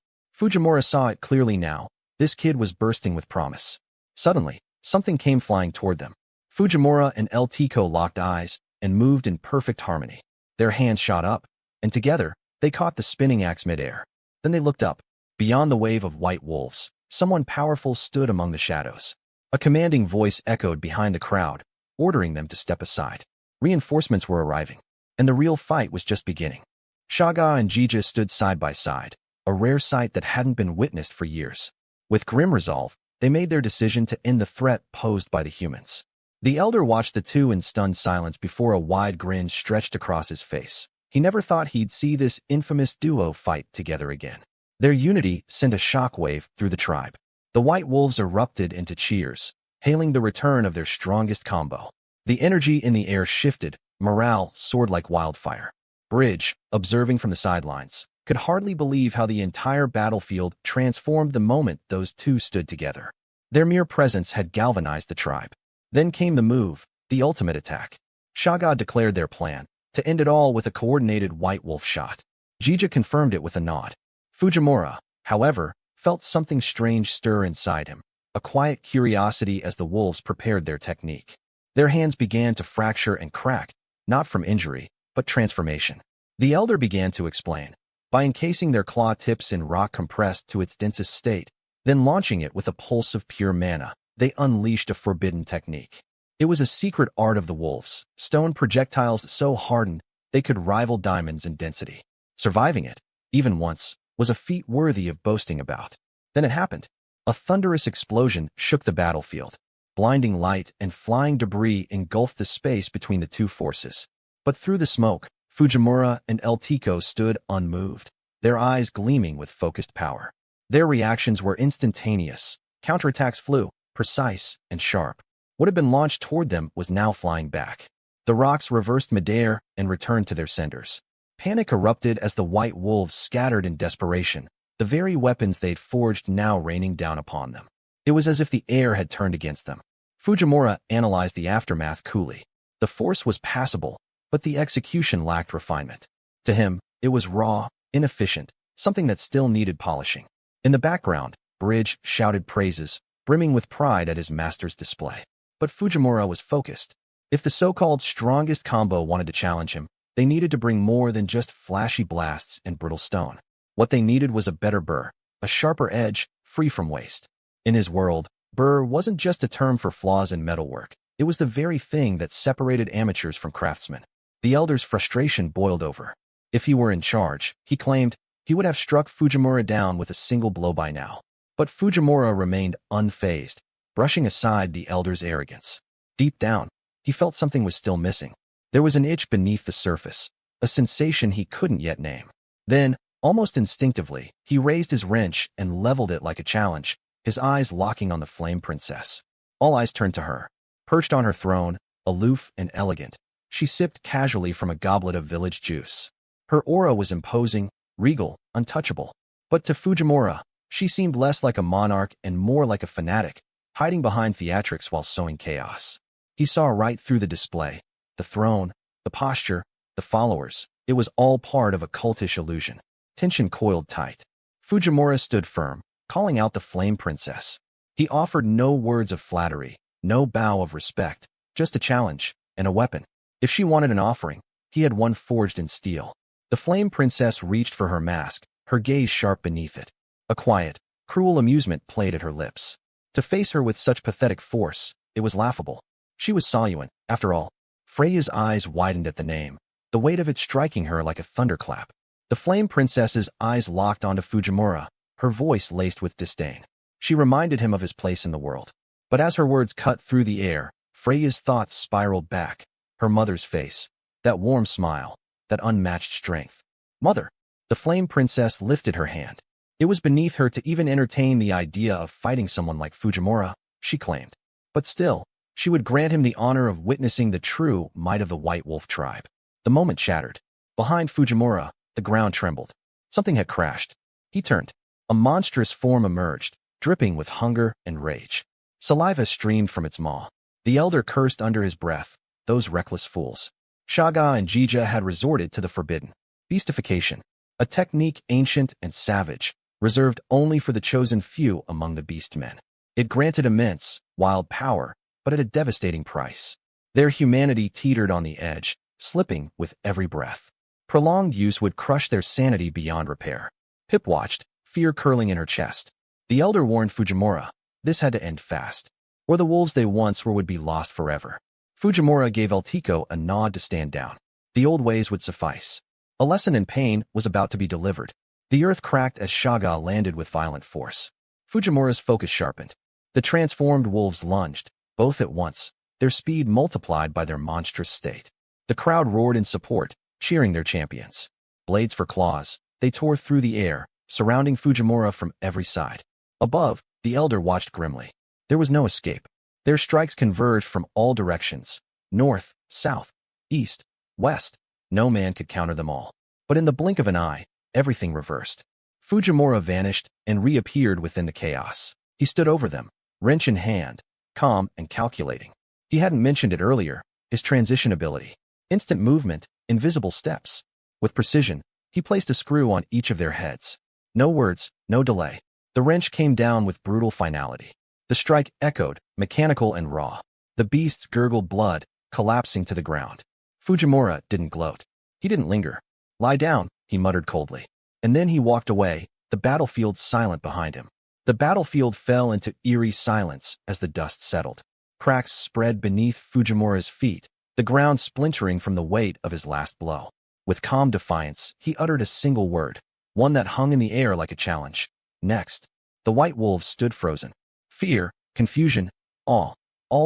Fujimura saw it clearly now. This kid was bursting with promise. Suddenly, something came flying toward them. Fujimura and El Tico locked eyes and moved in perfect harmony. Their hands shot up, and together, they caught the spinning axe midair. Then they looked up. Beyond the wave of white wolves, someone powerful stood among the shadows. A commanding voice echoed behind the crowd, ordering them to step aside. Reinforcements were arriving, and the real fight was just beginning. Shaga and Jija stood side by side, a rare sight that hadn't been witnessed for years. With grim resolve, they made their decision to end the threat posed by the humans. The elder watched the two in stunned silence before a wide grin stretched across his face. He never thought he'd see this infamous duo fight together again. Their unity sent a shockwave through the tribe. The white wolves erupted into cheers, hailing the return of their strongest combo. The energy in the air shifted, morale soared like wildfire. Bridge, observing from the sidelines, could hardly believe how the entire battlefield transformed the moment those two stood together. Their mere presence had galvanized the tribe. Then came the move, the ultimate attack. Shaga declared their plan, to end it all with a coordinated white wolf shot. Jija confirmed it with a nod. Fujimura, however, felt something strange stir inside him, a quiet curiosity as the wolves prepared their technique. Their hands began to fracture and crack, not from injury, but transformation. The elder began to explain. By encasing their claw tips in rock compressed to its densest state, then launching it with a pulse of pure mana, they unleashed a forbidden technique. It was a secret art of the wolves, stone projectiles so hardened they could rival diamonds in density. Surviving it, even once, was a feat worthy of boasting about. Then it happened. A thunderous explosion shook the battlefield. Blinding light and flying debris engulfed the space between the two forces. But through the smoke, Fujimura and El Tico stood unmoved, their eyes gleaming with focused power. Their reactions were instantaneous. Counterattacks flew, precise and sharp. What had been launched toward them was now flying back. The rocks reversed midair and returned to their senders. Panic erupted as the white wolves scattered in desperation, the very weapons they'd forged now raining down upon them. It was as if the air had turned against them. Fujimura analyzed the aftermath coolly. The force was passable, but the execution lacked refinement. To him, it was raw, inefficient, something that still needed polishing. In the background, Bridge shouted praises, brimming with pride at his master's display. But Fujimura was focused. If the so-called strongest combo wanted to challenge him, they needed to bring more than just flashy blasts and brittle stone. What they needed was a better burr, a sharper edge, free from waste. In his world, burr wasn't just a term for flaws in metalwork. It was the very thing that separated amateurs from craftsmen. The elder's frustration boiled over. If he were in charge, he claimed, he would have struck Fujimura down with a single blow by now. But Fujimura remained unfazed, brushing aside the elder's arrogance. Deep down, he felt something was still missing. There was an itch beneath the surface, a sensation he couldn't yet name. Then, almost instinctively, he raised his wrench and leveled it like a challenge, his eyes locking on the flame princess. All eyes turned to her. Perched on her throne, aloof and elegant, she sipped casually from a goblet of village juice. Her aura was imposing, regal, untouchable. But to Fujimura, she seemed less like a monarch and more like a fanatic, hiding behind theatrics while sowing chaos. He saw right through the display, the throne, the posture, the followers. It was all part of a cultish illusion. Tension coiled tight. Fujimura stood firm, calling out the flame princess. He offered no words of flattery, no bow of respect, just a challenge, and a weapon. If she wanted an offering, he had one forged in steel. The flame princess reached for her mask, her gaze sharp beneath it. A quiet, cruel amusement played at her lips. To face her with such pathetic force, it was laughable. She was Saluan, after all. Freya's eyes widened at the name, the weight of it striking her like a thunderclap. The flame princess's eyes locked onto Fujimura, her voice laced with disdain. She reminded him of his place in the world. But as her words cut through the air, Freya's thoughts spiraled back. Her mother's face, that warm smile, that unmatched strength. Mother! The flame princess lifted her hand. It was beneath her to even entertain the idea of fighting someone like Fujimura, she claimed. But still, she would grant him the honor of witnessing the true might of the White Wolf tribe. The moment shattered. Behind Fujimura, the ground trembled. Something had crashed. He turned. A monstrous form emerged, dripping with hunger and rage. Saliva streamed from its maw. The elder cursed under his breath. Those reckless fools. Shaga and Jija had resorted to the forbidden beastification, a technique ancient and savage, reserved only for the chosen few among the beast men. It granted immense, wild power, but at a devastating price. Their humanity teetered on the edge, slipping with every breath. Prolonged use would crush their sanity beyond repair. Pip watched, fear curling in her chest. The elder warned Fujimura, this had to end fast, or the wolves they once were would be lost forever. Fujimura gave Eltico a nod to stand down. The old ways would suffice. A lesson in pain was about to be delivered. The earth cracked as Shaga landed with violent force. Fujimura's focus sharpened. The transformed wolves lunged, both at once, their speed multiplied by their monstrous state. The crowd roared in support, cheering their champions. Blades for claws, they tore through the air, surrounding Fujimura from every side. Above, the elder watched grimly. There was no escape. Their strikes converged from all directions, north, south, east, west. No man could counter them all. But in the blink of an eye, everything reversed. Fujimura vanished and reappeared within the chaos. He stood over them, wrench in hand, calm and calculating. He hadn't mentioned it earlier, his transition ability. Instant movement, invisible steps. With precision, he placed a screw on each of their heads. No words, no delay. The wrench came down with brutal finality. The strike echoed, mechanical and raw. The beasts gurgled blood, collapsing to the ground. Fujimura didn't gloat. He didn't linger. Lie down, he muttered coldly. And then he walked away, the battlefield silent behind him. The battlefield fell into eerie silence as the dust settled. Cracks spread beneath Fujimura's feet, the ground splintering from the weight of his last blow. With calm defiance, he uttered a single word, one that hung in the air like a challenge. Next, the white wolves stood frozen. Fear, confusion, all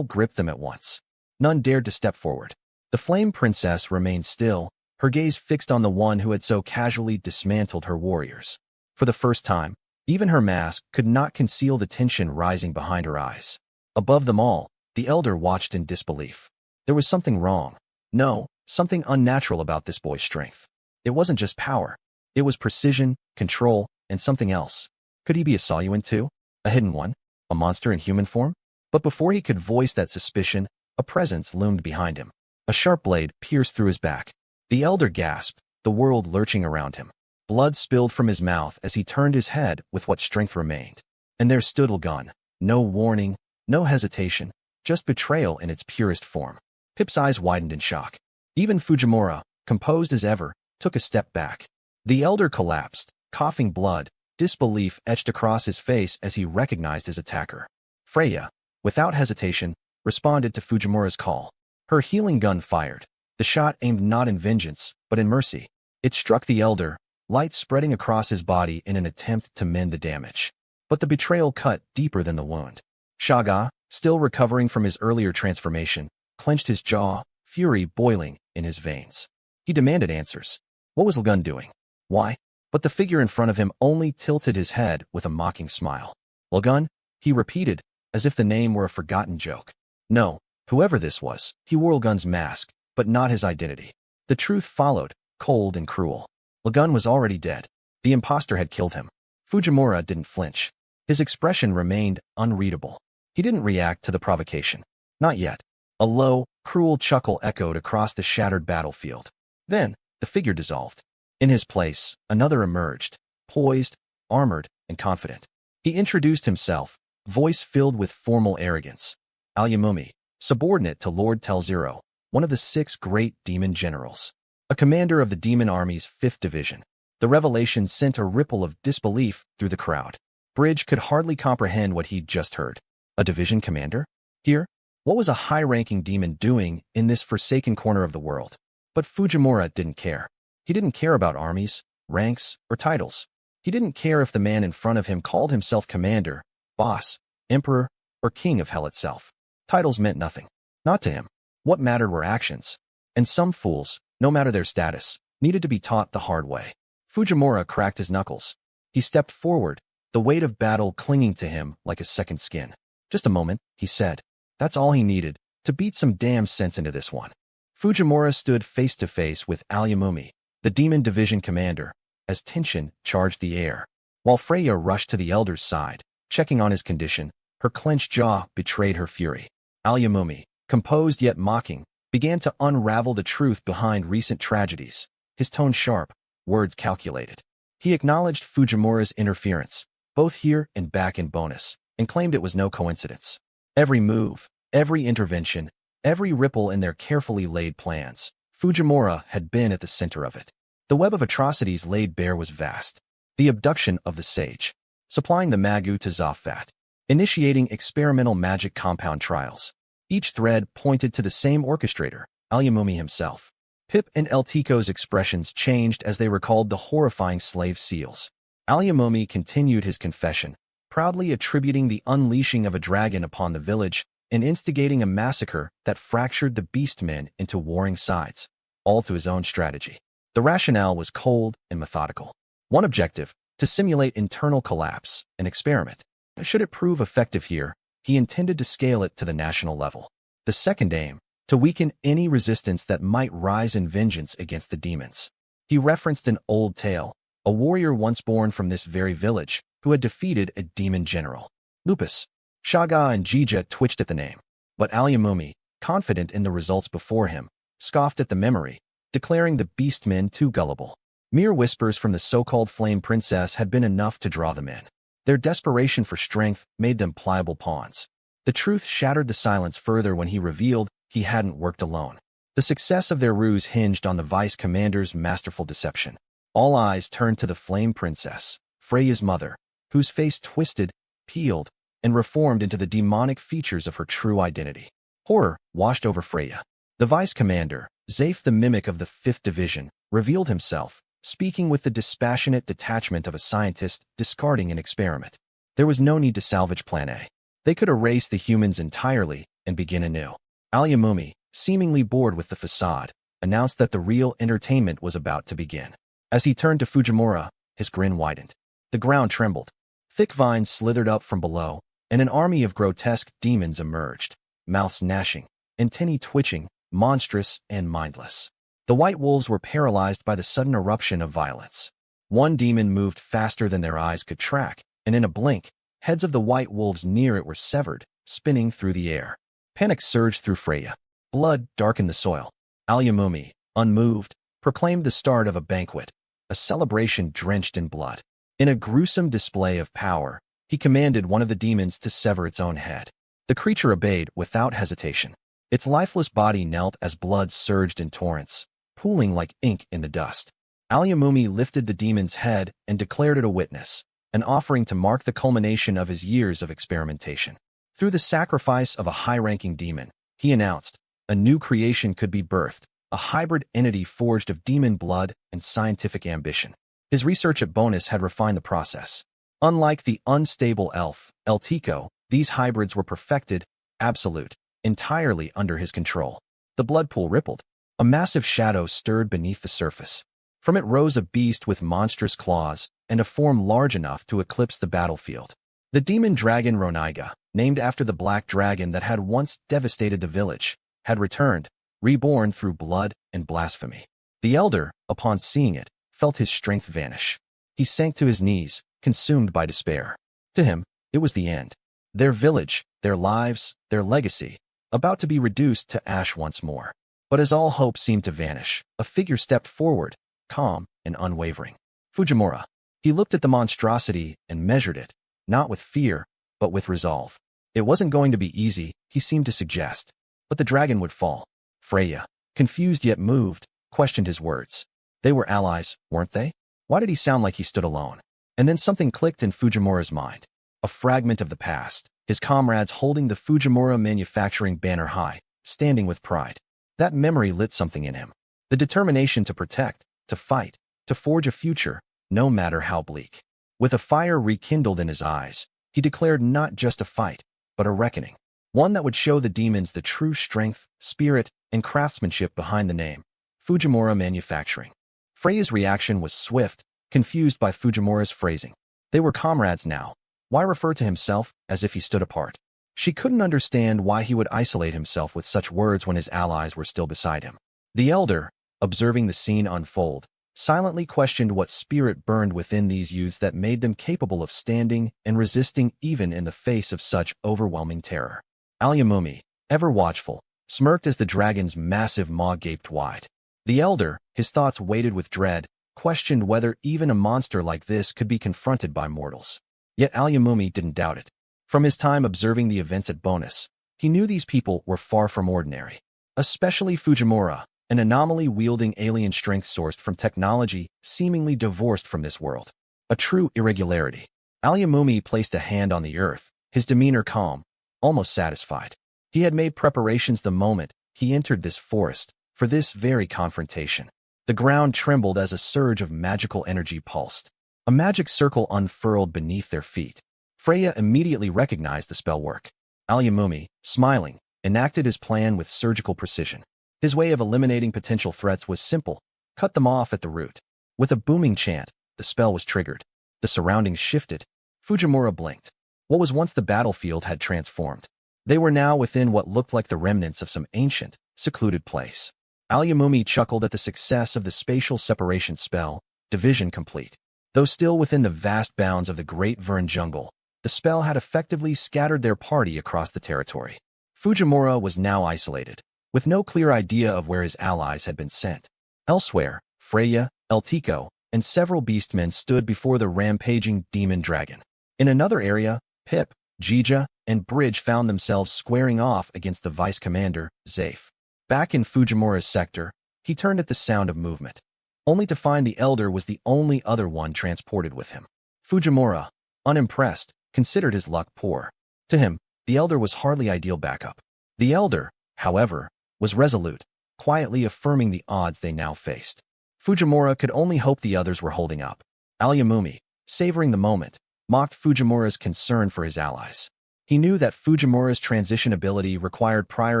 gripped them at once. None dared to step forward. The flame princess remained still, her gaze fixed on the one who had so casually dismantled her warriors. For the first time, even her mask could not conceal the tension rising behind her eyes. Above them all, the elder watched in disbelief. There was something wrong. No, something unnatural about this boy's strength. It wasn't just power. It was precision, control, and something else. Could he be a Saiyuan too? A hidden one? A monster in human form? But before he could voice that suspicion, a presence loomed behind him. A sharp blade pierced through his back. The elder gasped, the world lurching around him. Blood spilled from his mouth as he turned his head with what strength remained. And there stood Ulgun. No warning, no hesitation, just betrayal in its purest form. Pip's eyes widened in shock. Even Fujimura, composed as ever, took a step back. The elder collapsed, coughing blood, disbelief etched across his face as he recognized his attacker. Freya, without hesitation, responded to Fujimura's call. Her healing gun fired. The shot aimed not in vengeance, but in mercy. It struck the elder, light spreading across his body in an attempt to mend the damage. But the betrayal cut deeper than the wound. Shaga, still recovering from his earlier transformation, clenched his jaw, fury boiling in his veins. He demanded answers. What was Ulgun doing? Why? But the figure in front of him only tilted his head with a mocking smile. Ulgun, he repeated, as if the name were a forgotten joke. No, whoever this was, he wore Ulgun's mask, but not his identity. The truth followed, cold and cruel. Ulgun was already dead. The imposter had killed him. Fujimura didn't flinch. His expression remained unreadable. He didn't react to the provocation. Not yet. A low, cruel chuckle echoed across the shattered battlefield. Then, the figure dissolved. In his place, another emerged, poised, armored, and confident. He introduced himself, voice filled with formal arrogance. Alyamumi, subordinate to Lord Telzero, one of the 6 great demon generals. A commander of the demon army's 5th division. The revelation sent a ripple of disbelief through the crowd. Bridge could hardly comprehend what he'd just heard. A division commander? Here? What was a high-ranking demon doing in this forsaken corner of the world? But Fujimura didn't care. He didn't care about armies, ranks, or titles. He didn't care if the man in front of him called himself commander, boss, emperor, or king of hell itself. Titles meant nothing. Not to him. What mattered were actions. And some fools, no matter their status, needed to be taught the hard way. Fujimura cracked his knuckles. He stepped forward, the weight of battle clinging to him like a second skin. Just a moment, he said. That's all he needed, to beat some damn sense into this one. Fujimura stood face to face with Aomumi, the demon division commander, as tension charged the air. While Freya rushed to the elder's side, checking on his condition, her clenched jaw betrayed her fury. Aomumi, composed yet mocking, began to unravel the truth behind recent tragedies, his tone sharp, words calculated. He acknowledged Fujimura's interference, both here and back in bonus, and claimed it was no coincidence. Every move, every intervention, every ripple in their carefully laid plans, Fujimura had been at the center of it. The web of atrocities laid bare was vast. The abduction of the sage, supplying the Magu to Zafat, initiating experimental magic compound trials. Each thread pointed to the same orchestrator, Aomumi himself. Pip and Eltiko's expressions changed as they recalled the horrifying slave seals. Aomumi continued his confession, proudly attributing the unleashing of a dragon upon the village and instigating a massacre that fractured the beastmen into warring sides, all to his own strategy. The rationale was cold and methodical. One objective, to simulate internal collapse, an experiment. Should it prove effective here, he intended to scale it to the national level. The second aim, to weaken any resistance that might rise in vengeance against the demons. He referenced an old tale, a warrior once born from this very village, who had defeated a demon general. Lupus, Shaga and Jija twitched at the name, but Aomumi, confident in the results before him, scoffed at the memory, declaring the beastmen too gullible. Mere whispers from the so-called Flame Princess had been enough to draw them in. Their desperation for strength made them pliable pawns. The truth shattered the silence further when he revealed he hadn't worked alone. The success of their ruse hinged on the vice commander's masterful deception. All eyes turned to the Flame Princess, Freya's mother, whose face twisted, peeled, and reformed into the demonic features of her true identity. Horror washed over Freya. The vice commander, Zaif the mimic of the 5th Division, revealed himself, speaking with the dispassionate detachment of a scientist discarding an experiment. There was no need to salvage Plan A. They could erase the humans entirely and begin anew. Aomumi, seemingly bored with the facade, announced that the real entertainment was about to begin. As he turned to Fujimura, his grin widened. The ground trembled. Thick vines slithered up from below, and an army of grotesque demons emerged, mouths gnashing, antennae twitching, monstrous and mindless. The white wolves were paralyzed by the sudden eruption of violence. One demon moved faster than their eyes could track, and in a blink, heads of the white wolves near it were severed, spinning through the air. Panic surged through Freya. Blood darkened the soil. Aomumi, unmoved, proclaimed the start of a banquet, a celebration drenched in blood. In a gruesome display of power, he commanded one of the demons to sever its own head. The creature obeyed without hesitation. Its lifeless body knelt as blood surged in torrents, pooling like ink in the dust. Aomumi lifted the demon's head and declared it a witness, an offering to mark the culmination of his years of experimentation. Through the sacrifice of a high-ranking demon, he announced, a new creation could be birthed, a hybrid entity forged of demon blood and scientific ambition. His research at Bonus had refined the process. Unlike the unstable elf, Eltiko, these hybrids were perfected, absolute, entirely under his control. The blood pool rippled. A massive shadow stirred beneath the surface. From it rose a beast with monstrous claws and a form large enough to eclipse the battlefield. The demon dragon Roniga, named after the black dragon that had once devastated the village, had returned, reborn through blood and blasphemy. The elder, upon seeing it, felt his strength vanish. He sank to his knees, consumed by despair. To him, it was the end. Their village, their lives, their legacy, about to be reduced to ash once more. But as all hope seemed to vanish, a figure stepped forward, calm and unwavering. Fujimura. He looked at the monstrosity and measured it, not with fear, but with resolve. It wasn't going to be easy, he seemed to suggest, but the dragon would fall. Freya, confused yet moved, questioned his words. They were allies, weren't they? Why did he sound like he stood alone? And then something clicked in Fujimura's mind. A fragment of the past, his comrades holding the Fujimura manufacturing banner high, standing with pride. That memory lit something in him. The determination to protect, to fight, to forge a future, no matter how bleak. With a fire rekindled in his eyes, he declared not just a fight, but a reckoning. One that would show the demons the true strength, spirit, and craftsmanship behind the name, Fujimura Manufacturing. Freya's reaction was swift, confused by Fujimura's phrasing. They were comrades now. Why refer to himself as if he stood apart? She couldn't understand why he would isolate himself with such words when his allies were still beside him. The elder, observing the scene unfold, silently questioned what spirit burned within these youths that made them capable of standing and resisting even in the face of such overwhelming terror. Alyamumi, ever watchful, smirked as the dragon's massive maw gaped wide. The elder, his thoughts weighted with dread, questioned whether even a monster like this could be confronted by mortals. Yet Alyamumi didn't doubt it. From his time observing the events at Bonus, he knew these people were far from ordinary. Especially Fujimura, an anomaly wielding alien strength sourced from technology seemingly divorced from this world. A true irregularity. Alyamumi placed a hand on the earth, his demeanor calm, almost satisfied. He had made preparations the moment he entered this forest for this very confrontation. The ground trembled as a surge of magical energy pulsed. A magic circle unfurled beneath their feet. Freya immediately recognized the spell work. Alyamumi, smiling, enacted his plan with surgical precision. His way of eliminating potential threats was simple: cut them off at the root. With a booming chant, the spell was triggered. The surroundings shifted. Fujimura blinked. What was once the battlefield had transformed. They were now within what looked like the remnants of some ancient, secluded place. Alyamumi chuckled at the success of the spatial separation spell, division complete. Though still within the vast bounds of the Great Vern jungle, the spell had effectively scattered their party across the territory. Fujimura was now isolated, with no clear idea of where his allies had been sent. Elsewhere, Freya, Eltico, and several beastmen stood before the rampaging demon dragon. In another area, Pip, Jija, and Bridge found themselves squaring off against the vice commander, Zafe. Back in Fujimura's sector, he turned at the sound of movement, only to find the elder was the only other one transported with him. Fujimura, unimpressed, considered his luck poor. To him, the elder was hardly ideal backup. The elder, however, was resolute, quietly affirming the odds they now faced. Fujimura could only hope the others were holding up. Alyamumi, savoring the moment, mocked Fujimura's concern for his allies. He knew that Fujimura's transition ability required prior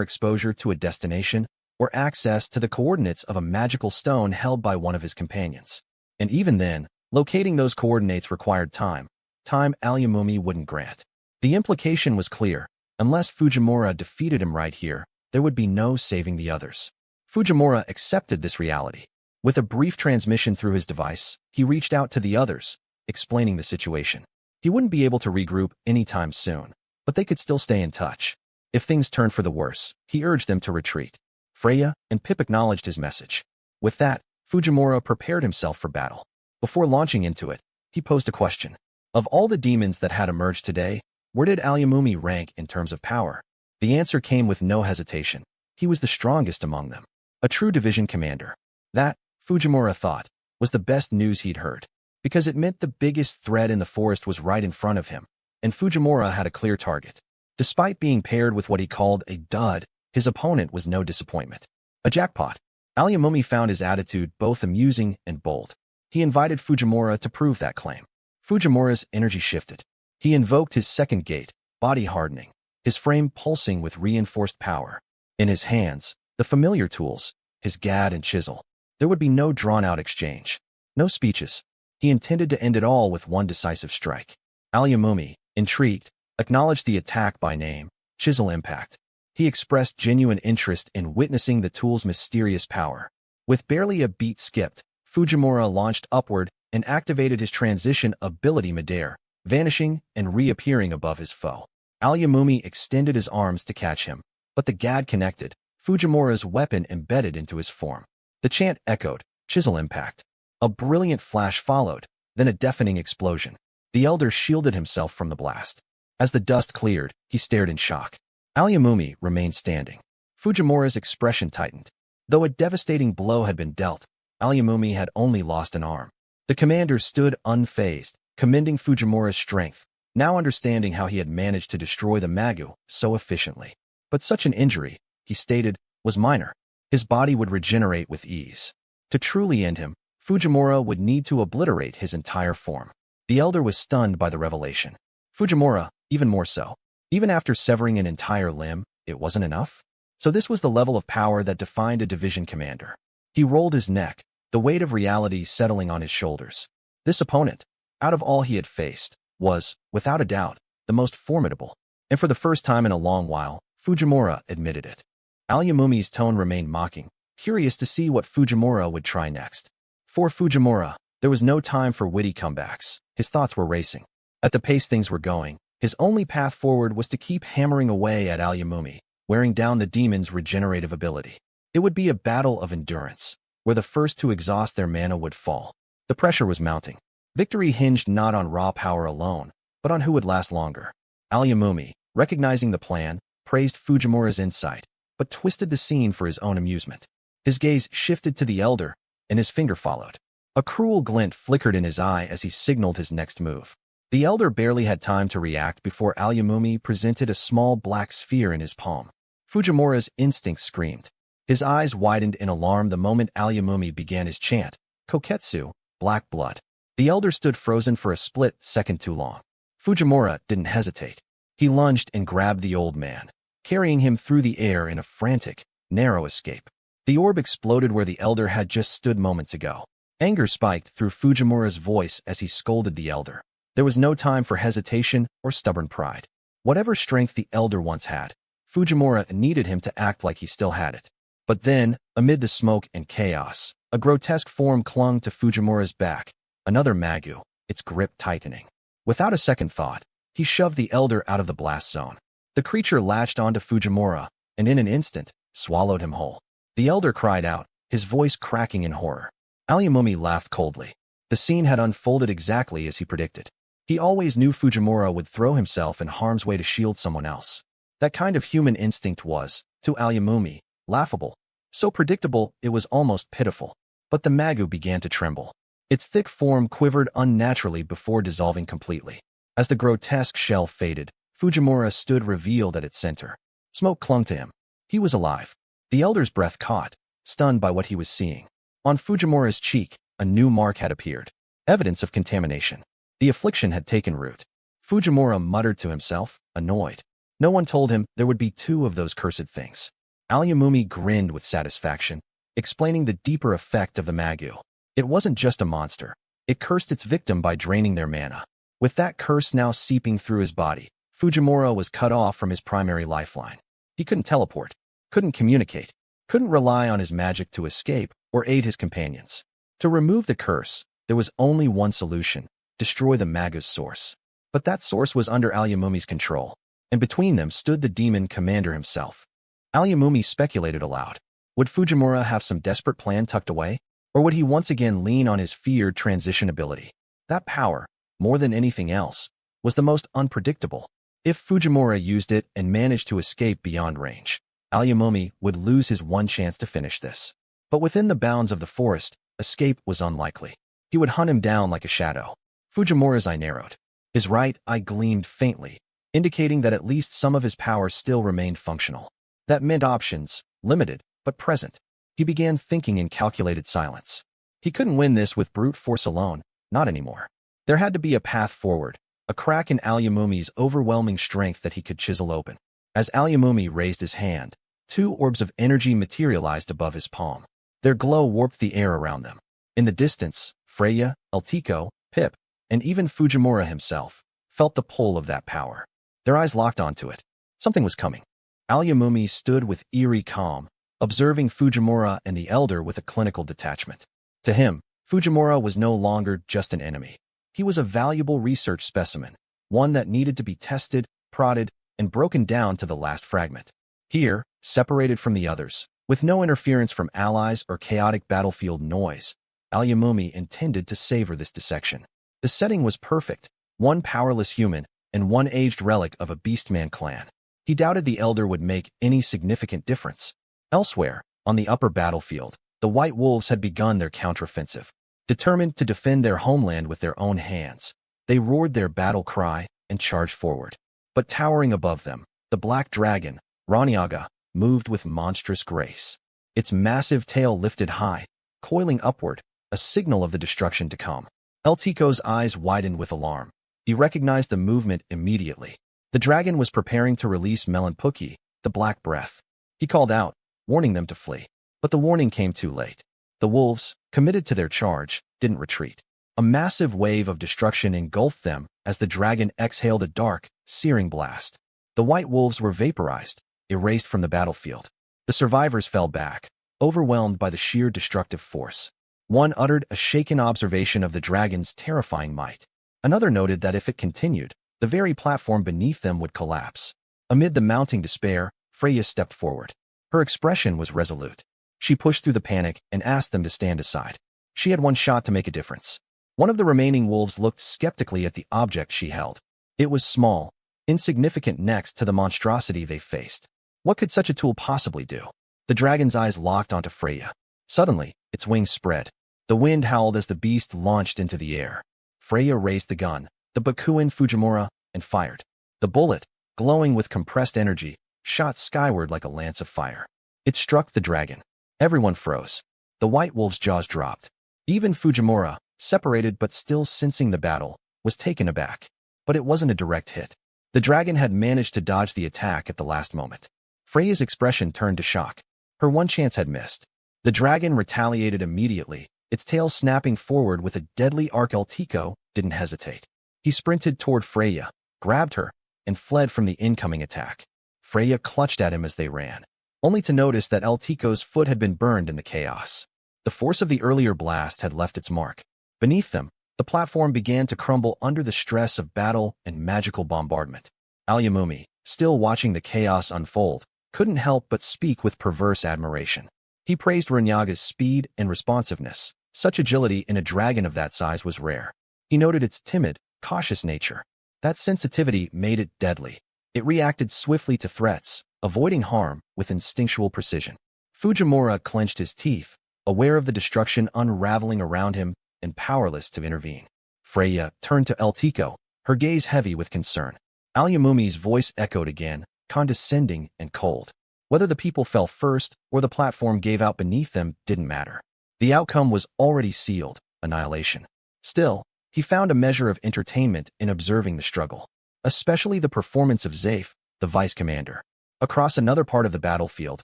exposure to a destination or access to the coordinates of a magical stone held by one of his companions. And even then, locating those coordinates required time Alyamumi wouldn't grant. The implication was clear: unless Fujimura defeated him right here, there would be no saving the others. Fujimura accepted this reality. With a brief transmission through his device, he reached out to the others, explaining the situation. He wouldn't be able to regroup anytime soon, but they could still stay in touch. If things turned for the worse, he urged them to retreat. Freya and Pip acknowledged his message. With that, Fujimura prepared himself for battle. Before launching into it, he posed a question. Of all the demons that had emerged today, where did Alyamumi rank in terms of power? The answer came with no hesitation. He was the strongest among them. A true division commander. That, Fujimura thought, was the best news he'd heard, because it meant the biggest threat in the forest was right in front of him, and Fujimura had a clear target. Despite being paired with what he called a dud, his opponent was no disappointment. A jackpot. Alyamumi found his attitude both amusing and bold. He invited Fujimura to prove that claim. Fujimura's energy shifted. He invoked his second gate, body hardening, his frame pulsing with reinforced power. In his hands, the familiar tools, his gad and chisel. There would be no drawn-out exchange. No speeches. He intended to end it all with one decisive strike. Alyamumi, intrigued, acknowledged the attack by name, chisel impact. He expressed genuine interest in witnessing the tool's mysterious power. With barely a beat skipped, Fujimura launched upward and activated his transition ability midair, vanishing and reappearing above his foe. Alyamumi extended his arms to catch him, but the gad connected, Fujimura's weapon embedded into his form. The chant echoed, chisel impact. A brilliant flash followed, then a deafening explosion. The elder shielded himself from the blast. As the dust cleared, he stared in shock. Alyamumi remained standing. Fujimura's expression tightened. Though a devastating blow had been dealt, Alyamumi had only lost an arm. The commander stood unfazed, commending Fujimura's strength, now understanding how he had managed to destroy the Magu so efficiently. But such an injury, he stated, was minor. His body would regenerate with ease. To truly end him, Fujimura would need to obliterate his entire form. The elder was stunned by the revelation. Fujimura, even more so. Even after severing an entire limb, it wasn't enough? So this was the level of power that defined a division commander. He rolled his neck, the weight of reality settling on his shoulders. This opponent, out of all he had faced, was, without a doubt, the most formidable. And for the first time in a long while, Fujimura admitted it. Aoyamumi's tone remained mocking, curious to see what Fujimura would try next. For Fujimura, there was no time for witty comebacks. His thoughts were racing. At the pace things were going, his only path forward was to keep hammering away at Aoyamumi, wearing down the demon's regenerative ability. It would be a battle of endurance, where the first to exhaust their mana would fall. The pressure was mounting. Victory hinged not on raw power alone, but on who would last longer. Aoyamumi, recognizing the plan, praised Fujimura's insight, but twisted the scene for his own amusement. His gaze shifted to the elder, and his finger followed. A cruel glint flickered in his eye as he signaled his next move. The elder barely had time to react before Aoyamumi presented a small black sphere in his palm. Fujimura's instinct screamed. His eyes widened in alarm the moment Aoyamumi began his chant, Koketsu, black blood. The elder stood frozen for a split second too long. Fujimura didn't hesitate. He lunged and grabbed the old man, carrying him through the air in a frantic, narrow escape. The orb exploded where the elder had just stood moments ago. Anger spiked through Fujimura's voice as he scolded the elder. There was no time for hesitation or stubborn pride. Whatever strength the elder once had, Fujimura needed him to act like he still had it. But then, amid the smoke and chaos, a grotesque form clung to Fujimura's back, another Magu, its grip tightening. Without a second thought, he shoved the elder out of the blast zone. The creature latched onto Fujimura, and in an instant, swallowed him whole. The elder cried out, his voice cracking in horror. Aoyamumi laughed coldly. The scene had unfolded exactly as he predicted. He always knew Fujimura would throw himself in harm's way to shield someone else. That kind of human instinct was, to Aoyamumi, laughable. So predictable it was almost pitiful. But the Magu began to tremble. Its thick form quivered unnaturally before dissolving completely. As the grotesque shell faded, Fujimura stood revealed at its center. Smoke clung to him. He was alive. The elder's breath caught, stunned by what he was seeing. On Fujimura's cheek, a new mark had appeared. Evidence of contamination. The affliction had taken root. Fujimura muttered to himself, annoyed. No one told him there would be two of those cursed things. Aoyamumi grinned with satisfaction, explaining the deeper effect of the Magu. It wasn't just a monster. It cursed its victim by draining their mana. With that curse now seeping through his body, Fujimura was cut off from his primary lifeline. He couldn't teleport, couldn't communicate, couldn't rely on his magic to escape or aid his companions. To remove the curse, there was only one solution: destroy the Magu's source. But that source was under Aoyamumi's control, and between them stood the demon commander himself. Aoyamumi speculated aloud. Would Fujimura have some desperate plan tucked away? Or would he once again lean on his feared transition ability? That power, more than anything else, was the most unpredictable. If Fujimura used it and managed to escape beyond range, Aoyamumi would lose his one chance to finish this. But within the bounds of the forest, escape was unlikely. He would hunt him down like a shadow. Fujimura's eye narrowed. His right eye gleamed faintly, indicating that at least some of his power still remained functional. That meant options, limited, but present. He began thinking in calculated silence. He couldn't win this with brute force alone, not anymore. There had to be a path forward, a crack in Aoyamumi's overwhelming strength that he could chisel open. As Aoyamumi raised his hand, two orbs of energy materialized above his palm. Their glow warped the air around them. In the distance, Freya, Eltico, Pip, and even Fujimura himself felt the pull of that power. Their eyes locked onto it. Something was coming. Aoyamumi stood with eerie calm, observing Fujimura and the elder with a clinical detachment. To him, Fujimura was no longer just an enemy. He was a valuable research specimen, one that needed to be tested, prodded, and broken down to the last fragment. Here, separated from the others, with no interference from allies or chaotic battlefield noise, Aoyamumi intended to savor this dissection. The setting was perfect, one powerless human and one aged relic of a beastman clan. He doubted the elder would make any significant difference. Elsewhere, on the upper battlefield, the White Wolves had begun their counteroffensive. Determined to defend their homeland with their own hands, they roared their battle cry and charged forward. But towering above them, the black dragon, Raniaga, moved with monstrous grace. Its massive tail lifted high, coiling upward, a signal of the destruction to come. Eltico's eyes widened with alarm. He recognized the movement immediately. The dragon was preparing to release Melanpuki, the Black Breath. He called out, warning them to flee. But the warning came too late. The wolves, committed to their charge, didn't retreat. A massive wave of destruction engulfed them as the dragon exhaled a dark, searing blast. The white wolves were vaporized, erased from the battlefield. The survivors fell back, overwhelmed by the sheer destructive force. One uttered a shaken observation of the dragon's terrifying might. Another noted that if it continued, the very platform beneath them would collapse. Amid the mounting despair, Freya stepped forward. Her expression was resolute. She pushed through the panic and asked them to stand aside. She had one shot to make a difference. One of the remaining wolves looked skeptically at the object she held. It was small, insignificant next to the monstrosity they faced. What could such a tool possibly do? The dragon's eyes locked onto Freya. Suddenly, its wings spread. The wind howled as the beast launched into the air. Freya raised the gun, the Bakuin Fujimura, and fired. The bullet, glowing with compressed energy, shot skyward like a lance of fire. It struck the dragon. Everyone froze. The white wolf's jaws dropped. Even Fujimura, separated but still sensing the battle, was taken aback. But it wasn't a direct hit. The dragon had managed to dodge the attack at the last moment. Freya's expression turned to shock. Her one chance had missed. The dragon retaliated immediately, its tail snapping forward with a deadly arc. Eltico didn't hesitate. He sprinted toward Freya, grabbed her, and fled from the incoming attack. Freya clutched at him as they ran, only to notice that Eltico's foot had been burned in the chaos. The force of the earlier blast had left its mark. Beneath them, the platform began to crumble under the stress of battle and magical bombardment. Alyamumi, still watching the chaos unfold, couldn't help but speak with perverse admiration. He praised Renyaga's speed and responsiveness. Such agility in a dragon of that size was rare. He noted its timid, cautious nature. That sensitivity made it deadly. It reacted swiftly to threats, avoiding harm with instinctual precision. Fujimura clenched his teeth, aware of the destruction unraveling around him and powerless to intervene. Freya turned to Eltico, her gaze heavy with concern. Alyamumi's voice echoed again, condescending and cold. Whether the people fell first or the platform gave out beneath them didn't matter. The outcome was already sealed, annihilation. Still, he found a measure of entertainment in observing the struggle, especially the performance of Zaif, the vice commander. Across another part of the battlefield,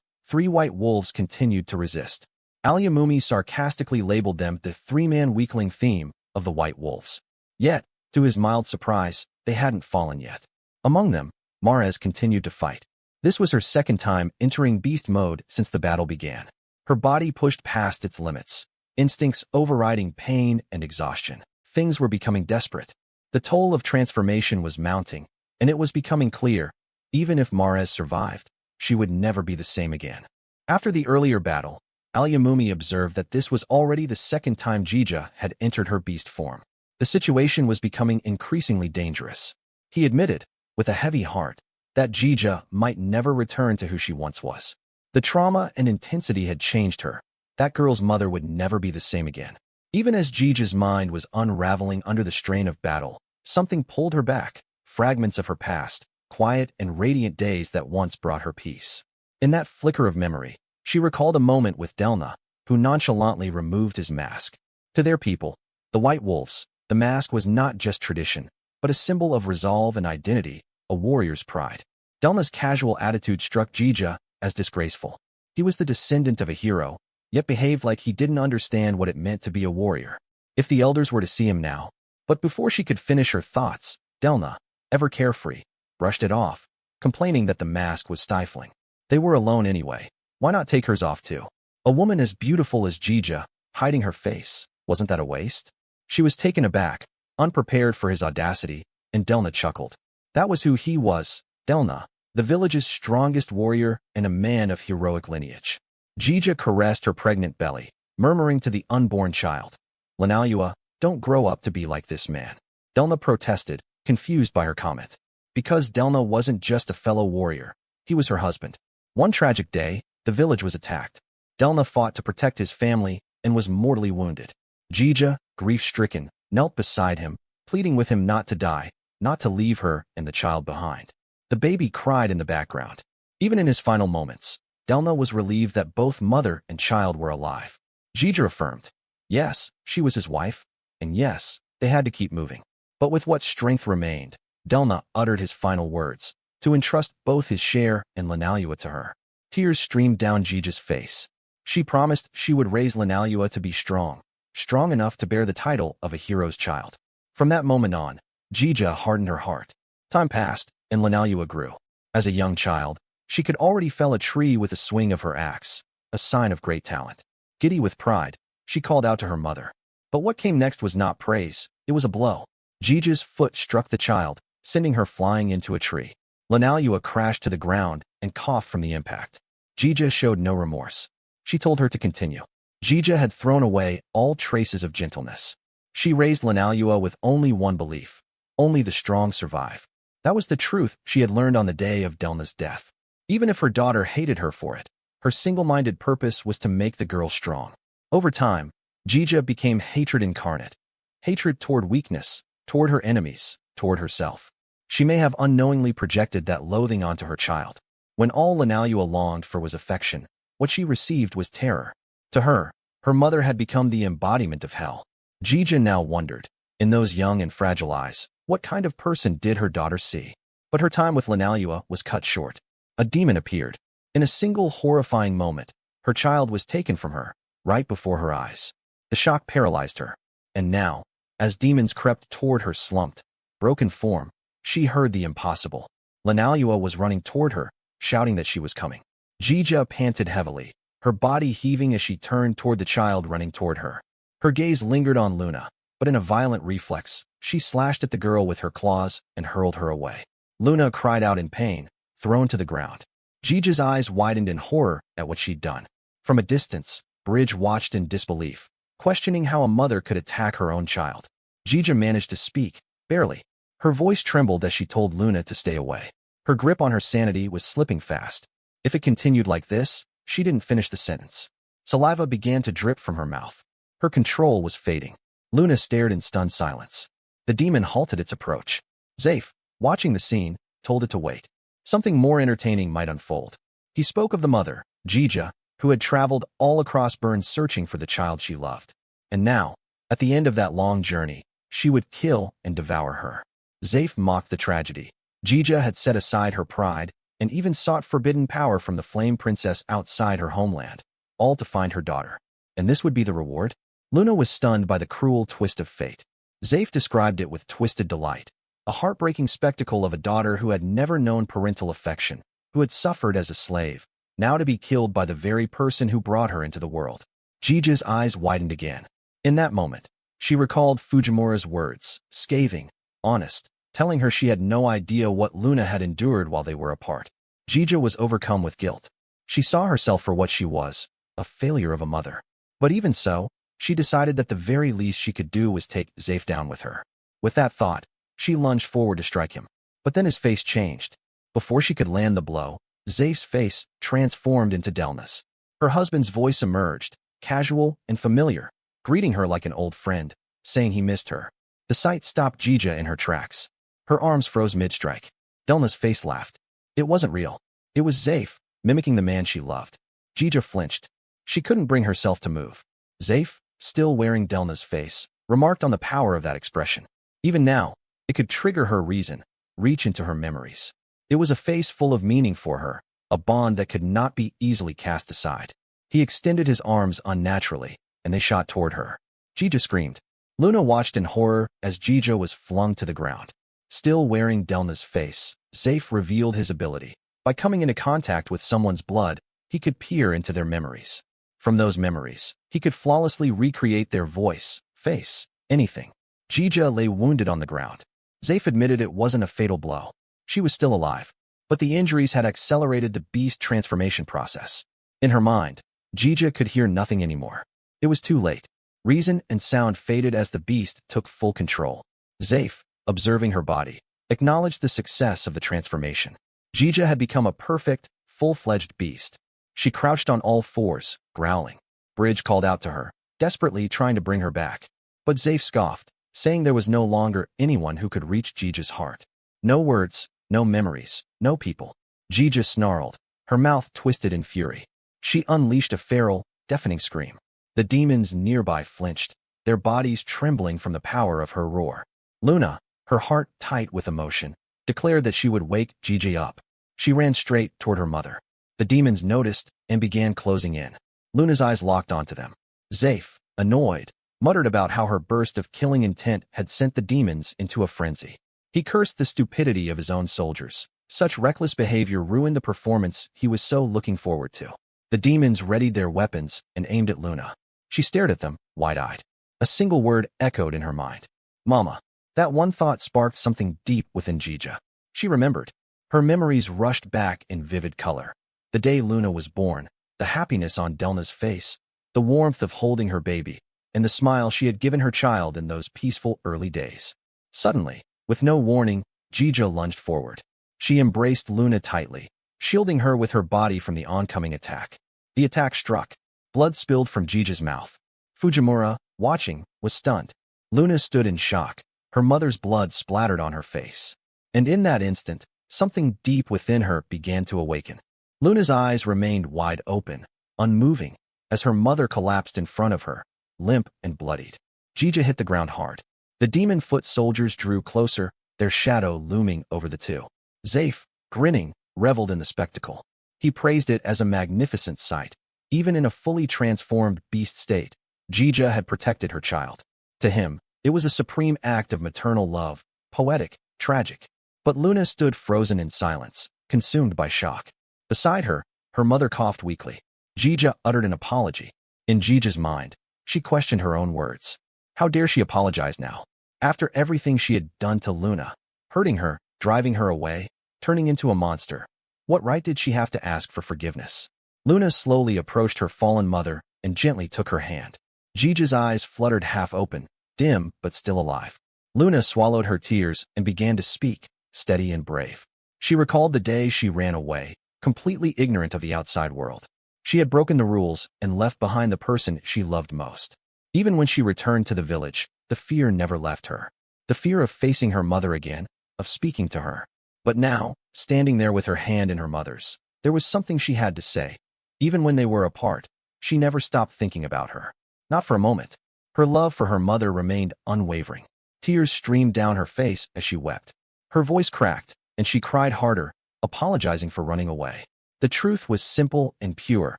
3 white wolves continued to resist. Alyamumi sarcastically labeled them the 3-man weakling theme of the white wolves. Yet, to his mild surprise, they hadn't fallen yet. Among them, Marez continued to fight. This was her second time entering beast mode since the battle began. Her body pushed past its limits, instincts overriding pain and exhaustion. Things were becoming desperate. The toll of transformation was mounting, and it was becoming clear, even if Marez survived, she would never be the same again. After the earlier battle, Alyamumi observed that this was already the second time Jija had entered her beast form. The situation was becoming increasingly dangerous. He admitted, with a heavy heart, that Jija might never return to who she once was. The trauma and intensity had changed her. That girl's mother would never be the same again. Even as Jija's mind was unraveling under the strain of battle, something pulled her back, fragments of her past, quiet and radiant days that once brought her peace. In that flicker of memory, she recalled a moment with Delna, who nonchalantly removed his mask. To their people, the White Wolves, the mask was not just tradition, but a symbol of resolve and identity, a warrior's pride. Delna's casual attitude struck Jija as disgraceful. He was the descendant of a hero, yet behaved like he didn't understand what it meant to be a warrior. If the elders were to see him now. But before she could finish her thoughts, Delna, ever carefree, brushed it off, complaining that the mask was stifling. They were alone anyway. Why not take hers off too? A woman as beautiful as Jija, hiding her face, wasn't that a waste? She was taken aback, unprepared for his audacity, and Delna chuckled. That was who he was, Delna, the village's strongest warrior and a man of heroic lineage. Jija caressed her pregnant belly, murmuring to the unborn child, "Lanalua, don't grow up to be like this man." Delna protested, confused by her comment. Because Delna wasn't just a fellow warrior, he was her husband. One tragic day, the village was attacked. Delna fought to protect his family and was mortally wounded. Jija, grief-stricken, knelt beside him, pleading with him not to die, not to leave her and the child behind. The baby cried in the background. Even in his final moments, Delna was relieved that both mother and child were alive. Jija affirmed, yes, she was his wife, and yes, they had to keep moving. But with what strength remained, Delna uttered his final words, to entrust both his share and Lanalua to her. Tears streamed down Jija's face. She promised she would raise Lanalua to be strong. strong enough to bear the title of a hero's child. From that moment on, Jija hardened her heart. Time passed, and Lanalua grew. As a young child, she could already fell a tree with a swing of her axe, a sign of great talent. Giddy with pride, she called out to her mother. But what came next was not praise, it was a blow. Jija's foot struck the child, sending her flying into a tree. Lanalua crashed to the ground and coughed from the impact. Jija showed no remorse. She told her to continue. Jija had thrown away all traces of gentleness. She raised Lanalua with only one belief. Only the strong survive. That was the truth she had learned on the day of Delna's death. Even if her daughter hated her for it, her single-minded purpose was to make the girl strong. Over time, Jija became hatred incarnate. Hatred toward weakness, toward her enemies, toward herself. She may have unknowingly projected that loathing onto her child. When all Lanalua longed for was affection, what she received was terror. To her, her mother had become the embodiment of hell. Jija now wondered, in those young and fragile eyes, what kind of person did her daughter see? But her time with Lanalua was cut short. A demon appeared. In a single horrifying moment, her child was taken from her, right before her eyes. The shock paralyzed her. And now, as demons crept toward her slumped, broken form, she heard the impossible. Lanalua was running toward her, shouting that she was coming. Jija panted heavily, her body heaving as she turned toward the child running toward her. Her gaze lingered on Luna, but in a violent reflex, she slashed at the girl with her claws and hurled her away. Luna cried out in pain, thrown to the ground. Jija's eyes widened in horror at what she'd done. From a distance, Bridge watched in disbelief, questioning how a mother could attack her own child. Jija managed to speak, barely. Her voice trembled as she told Luna to stay away. Her grip on her sanity was slipping fast. If it continued like this, she didn't finish the sentence. Saliva began to drip from her mouth. Her control was fading. Luna stared in stunned silence. The demon halted its approach. Zaif, watching the scene, told it to wait. Something more entertaining might unfold. He spoke of the mother, Jija, who had traveled all across Burn searching for the child she loved. And now, at the end of that long journey, she would kill and devour her. Zaif mocked the tragedy. Jija had set aside her pride and even sought forbidden power from the flame princess outside her homeland, all to find her daughter. And this would be the reward? Luna was stunned by the cruel twist of fate. Zaif described it with twisted delight, a heartbreaking spectacle of a daughter who had never known parental affection, who had suffered as a slave, now to be killed by the very person who brought her into the world. Jija's eyes widened again. In that moment, she recalled Fujimura's words, scathing, honest, telling her she had no idea what Luna had endured while they were apart. Jija was overcome with guilt. She saw herself for what she was, a failure of a mother. But even so, she decided that the very least she could do was take Zaif down with her. With that thought, she lunged forward to strike him. But then his face changed. Before she could land the blow, Zaif's face transformed into Delna's. Her husband's voice emerged, casual and familiar, greeting her like an old friend, saying he missed her. The sight stopped Jija in her tracks. Her arms froze mid-strike. Delna's face laughed. It wasn't real. It was Zaif, mimicking the man she loved. Jija flinched. She couldn't bring herself to move. Zaif, still wearing Delna's face, remarked on the power of that expression. Even now, it could trigger her reason, reach into her memories. It was a face full of meaning for her, a bond that could not be easily cast aside. He extended his arms unnaturally, and they shot toward her. Jija screamed. Luna watched in horror as Jija was flung to the ground. Still wearing Delna's face, Zaif revealed his ability. By coming into contact with someone's blood, he could peer into their memories. From those memories, he could flawlessly recreate their voice, face, anything. Jija lay wounded on the ground. Zaif admitted it wasn't a fatal blow. She was still alive, but the injuries had accelerated the beast transformation process. In her mind, Jija could hear nothing anymore. It was too late. Reason and sound faded as the beast took full control. Zaif, observing her body, acknowledged the success of the transformation. Jija had become a perfect, full-fledged beast. She crouched on all fours, growling. Bridge called out to her, desperately trying to bring her back. But Zaif scoffed, saying there was no longer anyone who could reach Jija's heart. No words, no memories, no people. Jija snarled, her mouth twisted in fury. She unleashed a feral, deafening scream. The demons nearby flinched, their bodies trembling from the power of her roar. Luna, her heart tight with emotion, declared that she would wake Jija up. She ran straight toward her mother. The demons noticed and began closing in. Luna's eyes locked onto them. Zaif, annoyed, muttered about how her burst of killing intent had sent the demons into a frenzy. He cursed the stupidity of his own soldiers. Such reckless behavior ruined the performance he was so looking forward to. The demons readied their weapons and aimed at Luna. She stared at them, wide-eyed. A single word echoed in her mind. Mama. That one thought sparked something deep within Jija. She remembered. Her memories rushed back in vivid color. The day Luna was born, the happiness on Delna's face, the warmth of holding her baby, and the smile she had given her child in those peaceful early days. Suddenly, with no warning, Jija lunged forward. She embraced Luna tightly, shielding her with her body from the oncoming attack. The attack struck. Blood spilled from Jija's mouth. Fujimura, watching, was stunned. Luna stood in shock. Her mother's blood splattered on her face. And in that instant, something deep within her began to awaken. Luna's eyes remained wide open, unmoving, as her mother collapsed in front of her, limp and bloodied. Jija hit the ground hard. The demon foot soldiers drew closer, their shadow looming over the two. Zaif, grinning, reveled in the spectacle. He praised it as a magnificent sight. Even in a fully transformed beast state, Jija had protected her child. To him, it was a supreme act of maternal love, poetic, tragic. But Luna stood frozen in silence, consumed by shock. Beside her, her mother coughed weakly. Jija uttered an apology. In Jija's mind, she questioned her own words. How dare she apologize now? After everything she had done to Luna, hurting her, driving her away, turning into a monster, what right did she have to ask for forgiveness? Luna slowly approached her fallen mother and gently took her hand. Jija's eyes fluttered half open, dim but still alive. Luna swallowed her tears and began to speak, steady and brave. She recalled the day she ran away, completely ignorant of the outside world. She had broken the rules and left behind the person she loved most. Even when she returned to the village, the fear never left her. The fear of facing her mother again, of speaking to her. But now, standing there with her hand in her mother's, there was something she had to say. Even when they were apart, she never stopped thinking about her. Not for a moment. Her love for her mother remained unwavering. Tears streamed down her face as she wept. Her voice cracked, and she cried harder, apologizing for running away. The truth was simple and pure.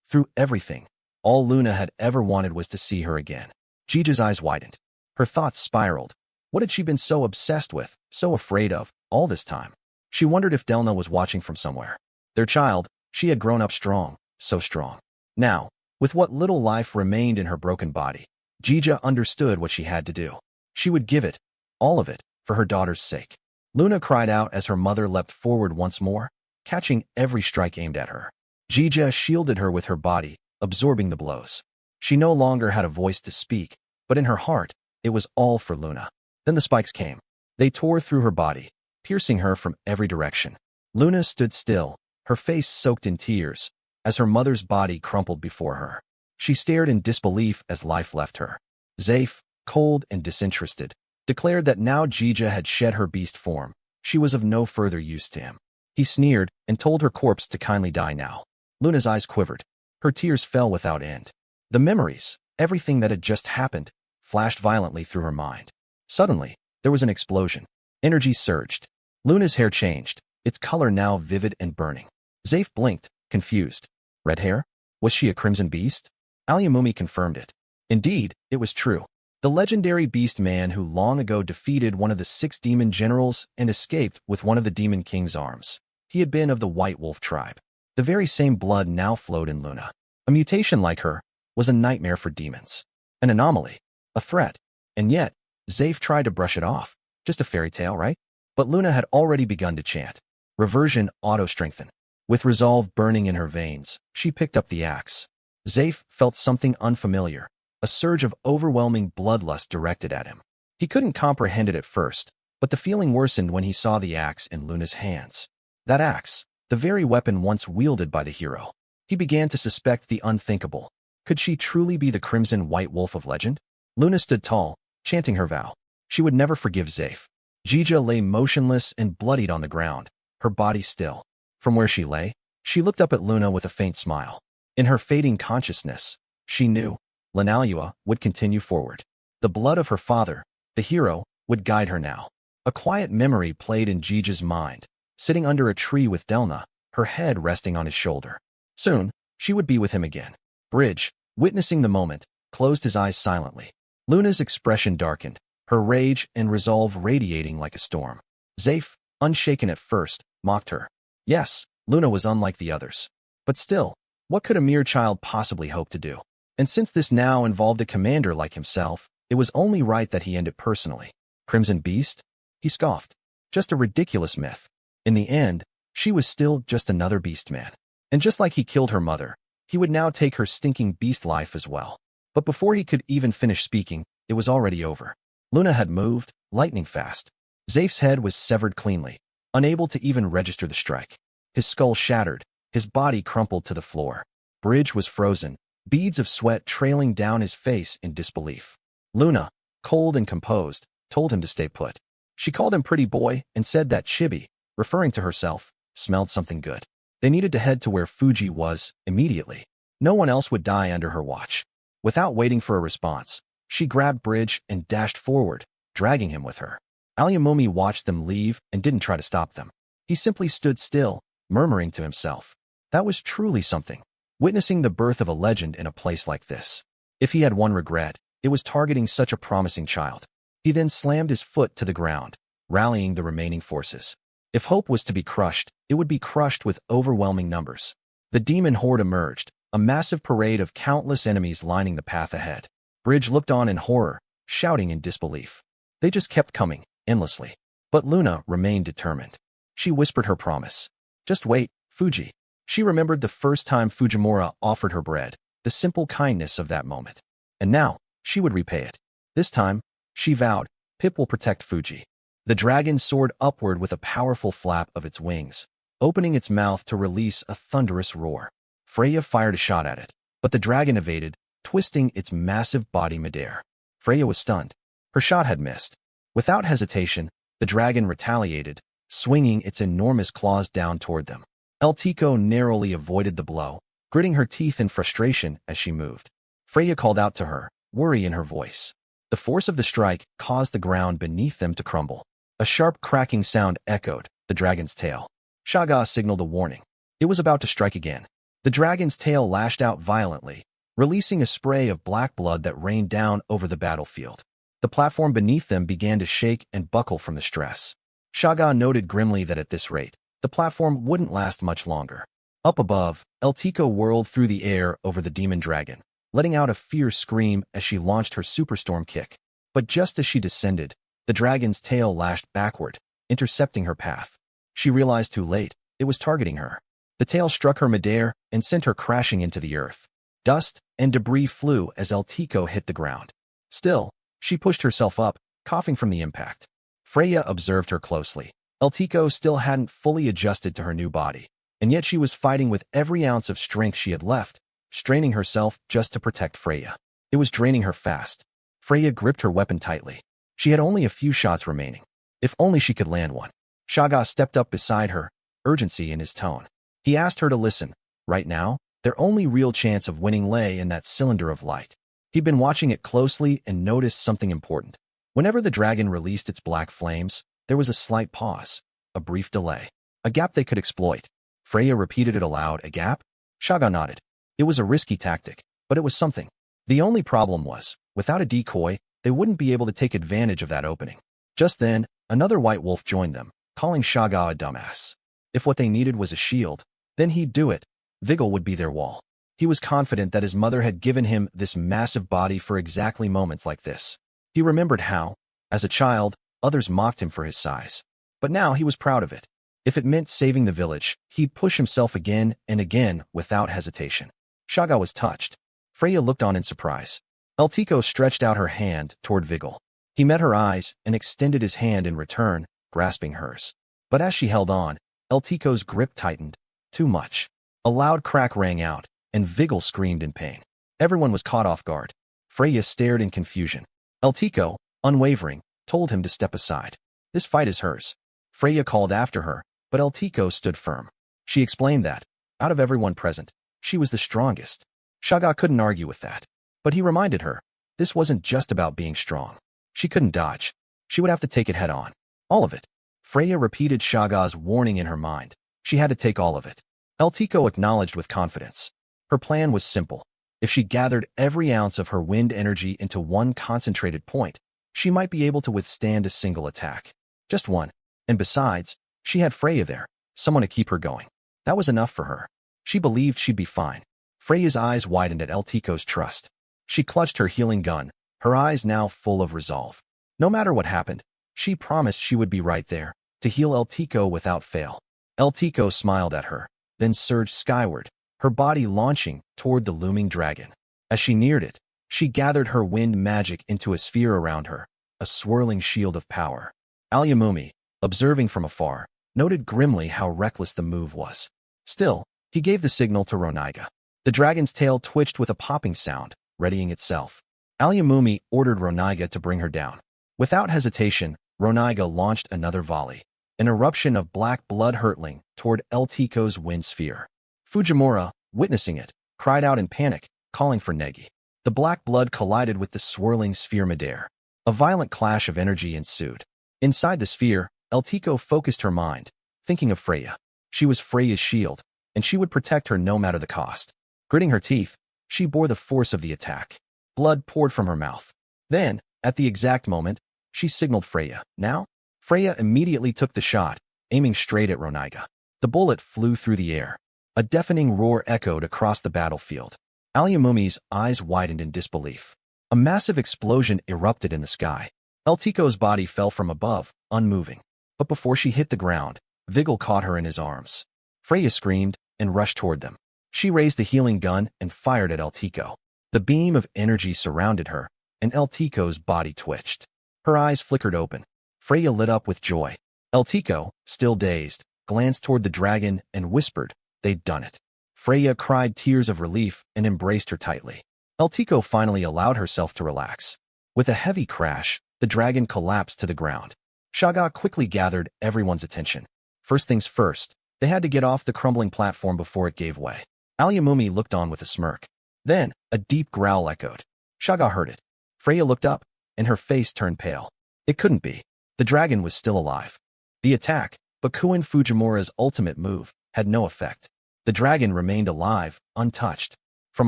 Through everything, all Luna had ever wanted was to see her again. Jija's eyes widened. Her thoughts spiraled. What had she been so obsessed with, so afraid of, all this time? She wondered if Delna was watching from somewhere. Their child, she had grown up strong, so strong. Now, with what little life remained in her broken body, Jija understood what she had to do. She would give it, all of it, for her daughter's sake. Luna cried out as her mother leapt forward once more, catching every strike aimed at her. Jija shielded her with her body, absorbing the blows. She no longer had a voice to speak, but in her heart, it was all for Luna. Then the spikes came. They tore through her body, piercing her from every direction. Luna stood still, her face soaked in tears, as her mother's body crumpled before her. She stared in disbelief as life left her. Zaif, cold and disinterested, declared that now Jija had shed her beast form, she was of no further use to him. He sneered and told her corpse to kindly die now. Luna's eyes quivered. Her tears fell without end. The memories, everything that had just happened, flashed violently through her mind. Suddenly, there was an explosion. Energy surged. Luna's hair changed, its color now vivid and burning. Zaif blinked, confused. Red hair? Was she a crimson beast? Alyamumi confirmed it. Indeed, it was true. The legendary beast man who long ago defeated one of the 6 demon generals and escaped with one of the demon king's arms. He had been of the White Wolf tribe. The very same blood now flowed in Luna. A mutation like her was a nightmare for demons. An anomaly. A threat. And yet, Zaif tried to brush it off. Just a fairy tale, right? But Luna had already begun to chant. Reversion auto-strengthen. With resolve burning in her veins, she picked up the axe. Zaif felt something unfamiliar, a surge of overwhelming bloodlust directed at him. He couldn't comprehend it at first, but the feeling worsened when he saw the axe in Luna's hands. That axe, the very weapon once wielded by the hero. He began to suspect the unthinkable. Could she truly be the crimson white wolf of legend? Luna stood tall, chanting her vow. She would never forgive Zaif. Jija lay motionless and bloodied on the ground, her body still. From where she lay, she looked up at Luna with a faint smile. In her fading consciousness, she knew Manhwa would continue forward. The blood of her father, the hero, would guide her now. A quiet memory played in Jija's mind, sitting under a tree with Delna, her head resting on his shoulder. Soon, she would be with him again. Bridge, witnessing the moment, closed his eyes silently. Luna's expression darkened, her rage and resolve radiating like a storm. Zafe, unshaken at first, mocked her. Yes, Luna was unlike the others. But still, what could a mere child possibly hope to do? And since this now involved a commander like himself, it was only right that he end it personally. Crimson Beast? He scoffed. Just a ridiculous myth. In the end, she was still just another beastman. And just like he killed her mother, he would now take her stinking beast life as well. But before he could even finish speaking, it was already over. Luna had moved, lightning fast. Zafe's head was severed cleanly, unable to even register the strike. His skull shattered, his body crumpled to the floor. Bridge was frozen, beads of sweat trailing down his face in disbelief. Luna, cold and composed, told him to stay put. She called him pretty boy and said that Chibi, referring to herself, smelled something good. They needed to head to where Fuji was, immediately. No one else would die under her watch. Without waiting for a response, she grabbed Bridge and dashed forward, dragging him with her. Alyamumi watched them leave and didn't try to stop them. He simply stood still, murmuring to himself. That was truly something. Witnessing the birth of a legend in a place like this. If he had one regret, it was targeting such a promising child. He then slammed his foot to the ground, rallying the remaining forces. If hope was to be crushed, it would be crushed with overwhelming numbers. The demon horde emerged, a massive parade of countless enemies lining the path ahead. Bridge looked on in horror, shouting in disbelief. They just kept coming, endlessly. But Luna remained determined. She whispered her promise. Just wait, Fuji. She remembered the first time Fujimura offered her bread, the simple kindness of that moment. And now, she would repay it. This time, she vowed, Pip will protect Fuji. The dragon soared upward with a powerful flap of its wings, opening its mouth to release a thunderous roar. Freya fired a shot at it, but the dragon evaded, twisting its massive body midair. Freya was stunned. Her shot had missed. Without hesitation, the dragon retaliated, swinging its enormous claws down toward them. El Tico narrowly avoided the blow, gritting her teeth in frustration as she moved. Freya called out to her, worry in her voice. The force of the strike caused the ground beneath them to crumble. A sharp cracking sound echoed, the dragon's tail. Shaga signaled a warning. It was about to strike again. The dragon's tail lashed out violently, releasing a spray of black blood that rained down over the battlefield. The platform beneath them began to shake and buckle from the stress. Shaga noted grimly that at this rate, the platform wouldn't last much longer. Up above, El Tico whirled through the air over the demon dragon, letting out a fierce scream as she launched her superstorm kick. But just as she descended, the dragon's tail lashed backward, intercepting her path. She realized too late, it was targeting her. The tail struck her midair and sent her crashing into the earth. Dust and debris flew as El Tico hit the ground. Still, she pushed herself up, coughing from the impact. Freya observed her closely. El Tico still hadn't fully adjusted to her new body, and yet she was fighting with every ounce of strength she had left, straining herself just to protect Freya. It was draining her fast. Freya gripped her weapon tightly. She had only a few shots remaining. If only she could land one. Shaga stepped up beside her, urgency in his tone. He asked her to listen. Right now, their only real chance of winning lay in that cylinder of light. He'd been watching it closely and noticed something important. Whenever the dragon released its black flames, there was a slight pause, a brief delay, a gap they could exploit. Freya repeated it aloud, a gap? Shaga nodded. It was a risky tactic, but it was something. The only problem was, without a decoy, they wouldn't be able to take advantage of that opening. Just then, another white wolf joined them, calling Shaga a dumbass. If what they needed was a shield, then he'd do it. Vigil would be their wall. He was confident that his mother had given him this massive body for exactly moments like this. He remembered how, as a child, others mocked him for his size. But now he was proud of it. If it meant saving the village, he'd push himself again and again without hesitation. Shaga was touched. Freya looked on in surprise. El Tico stretched out her hand toward Vigil. He met her eyes and extended his hand in return, grasping hers. But as she held on, El Tico's grip tightened. Too much. A loud crack rang out, and Vigil screamed in pain. Everyone was caught off guard. Freya stared in confusion. El Tico, unwavering, told him to step aside. This fight is hers. Freya called after her, but El Tico stood firm. She explained that, out of everyone present, she was the strongest. Shaga couldn't argue with that. But he reminded her, this wasn't just about being strong. She couldn't dodge. She would have to take it head on. All of it. Freya repeated Shaga's warning in her mind. She had to take all of it. El Tico acknowledged with confidence. Her plan was simple. If she gathered every ounce of her wind energy into one concentrated point, she might be able to withstand a single attack. Just one. And besides, she had Freya there, someone to keep her going. That was enough for her. She believed she'd be fine. Freya's eyes widened at Eltico's trust. She clutched her healing gun, her eyes now full of resolve. No matter what happened, she promised she would be right there, to heal Eltico without fail. Eltico smiled at her, then surged skyward, her body launching toward the looming dragon. As she neared it, she gathered her wind magic into a sphere around her, a swirling shield of power. Alyamumi, observing from afar, noted grimly how reckless the move was. Still, he gave the signal to Roniga. The dragon's tail twitched with a popping sound, readying itself. Alyamumi ordered Roniga to bring her down. Without hesitation, Roniga launched another volley, an eruption of black blood hurtling toward Eltico's wind sphere. Fujimura, witnessing it, cried out in panic, calling for Negi. The black blood collided with the swirling sphere midair. A violent clash of energy ensued. Inside the sphere, Eltico focused her mind, thinking of Freya. She was Freya's shield, and she would protect her no matter the cost. Gritting her teeth, she bore the force of the attack. Blood poured from her mouth. Then, at the exact moment, she signaled Freya. Now? Freya immediately took the shot, aiming straight at Roniga. The bullet flew through the air. A deafening roar echoed across the battlefield. Alyamumi's eyes widened in disbelief. A massive explosion erupted in the sky. Eltico's body fell from above, unmoving. But before she hit the ground, Vigil caught her in his arms. Freya screamed and rushed toward them. She raised the healing gun and fired at Eltico. The beam of energy surrounded her, and Eltico's body twitched. Her eyes flickered open. Freya lit up with joy. Eltico, still dazed, glanced toward the dragon and whispered, "They'd done it." Freya cried tears of relief and embraced her tightly. Eltico finally allowed herself to relax. With a heavy crash, the dragon collapsed to the ground. Shaga quickly gathered everyone's attention. First things first, they had to get off the crumbling platform before it gave way. Alyamumi looked on with a smirk. Then, a deep growl echoed. Shaga heard it. Freya looked up, and her face turned pale. It couldn't be. The dragon was still alive. The attack, Bakuin Fujimura's ultimate move, had no effect. The dragon remained alive, untouched. From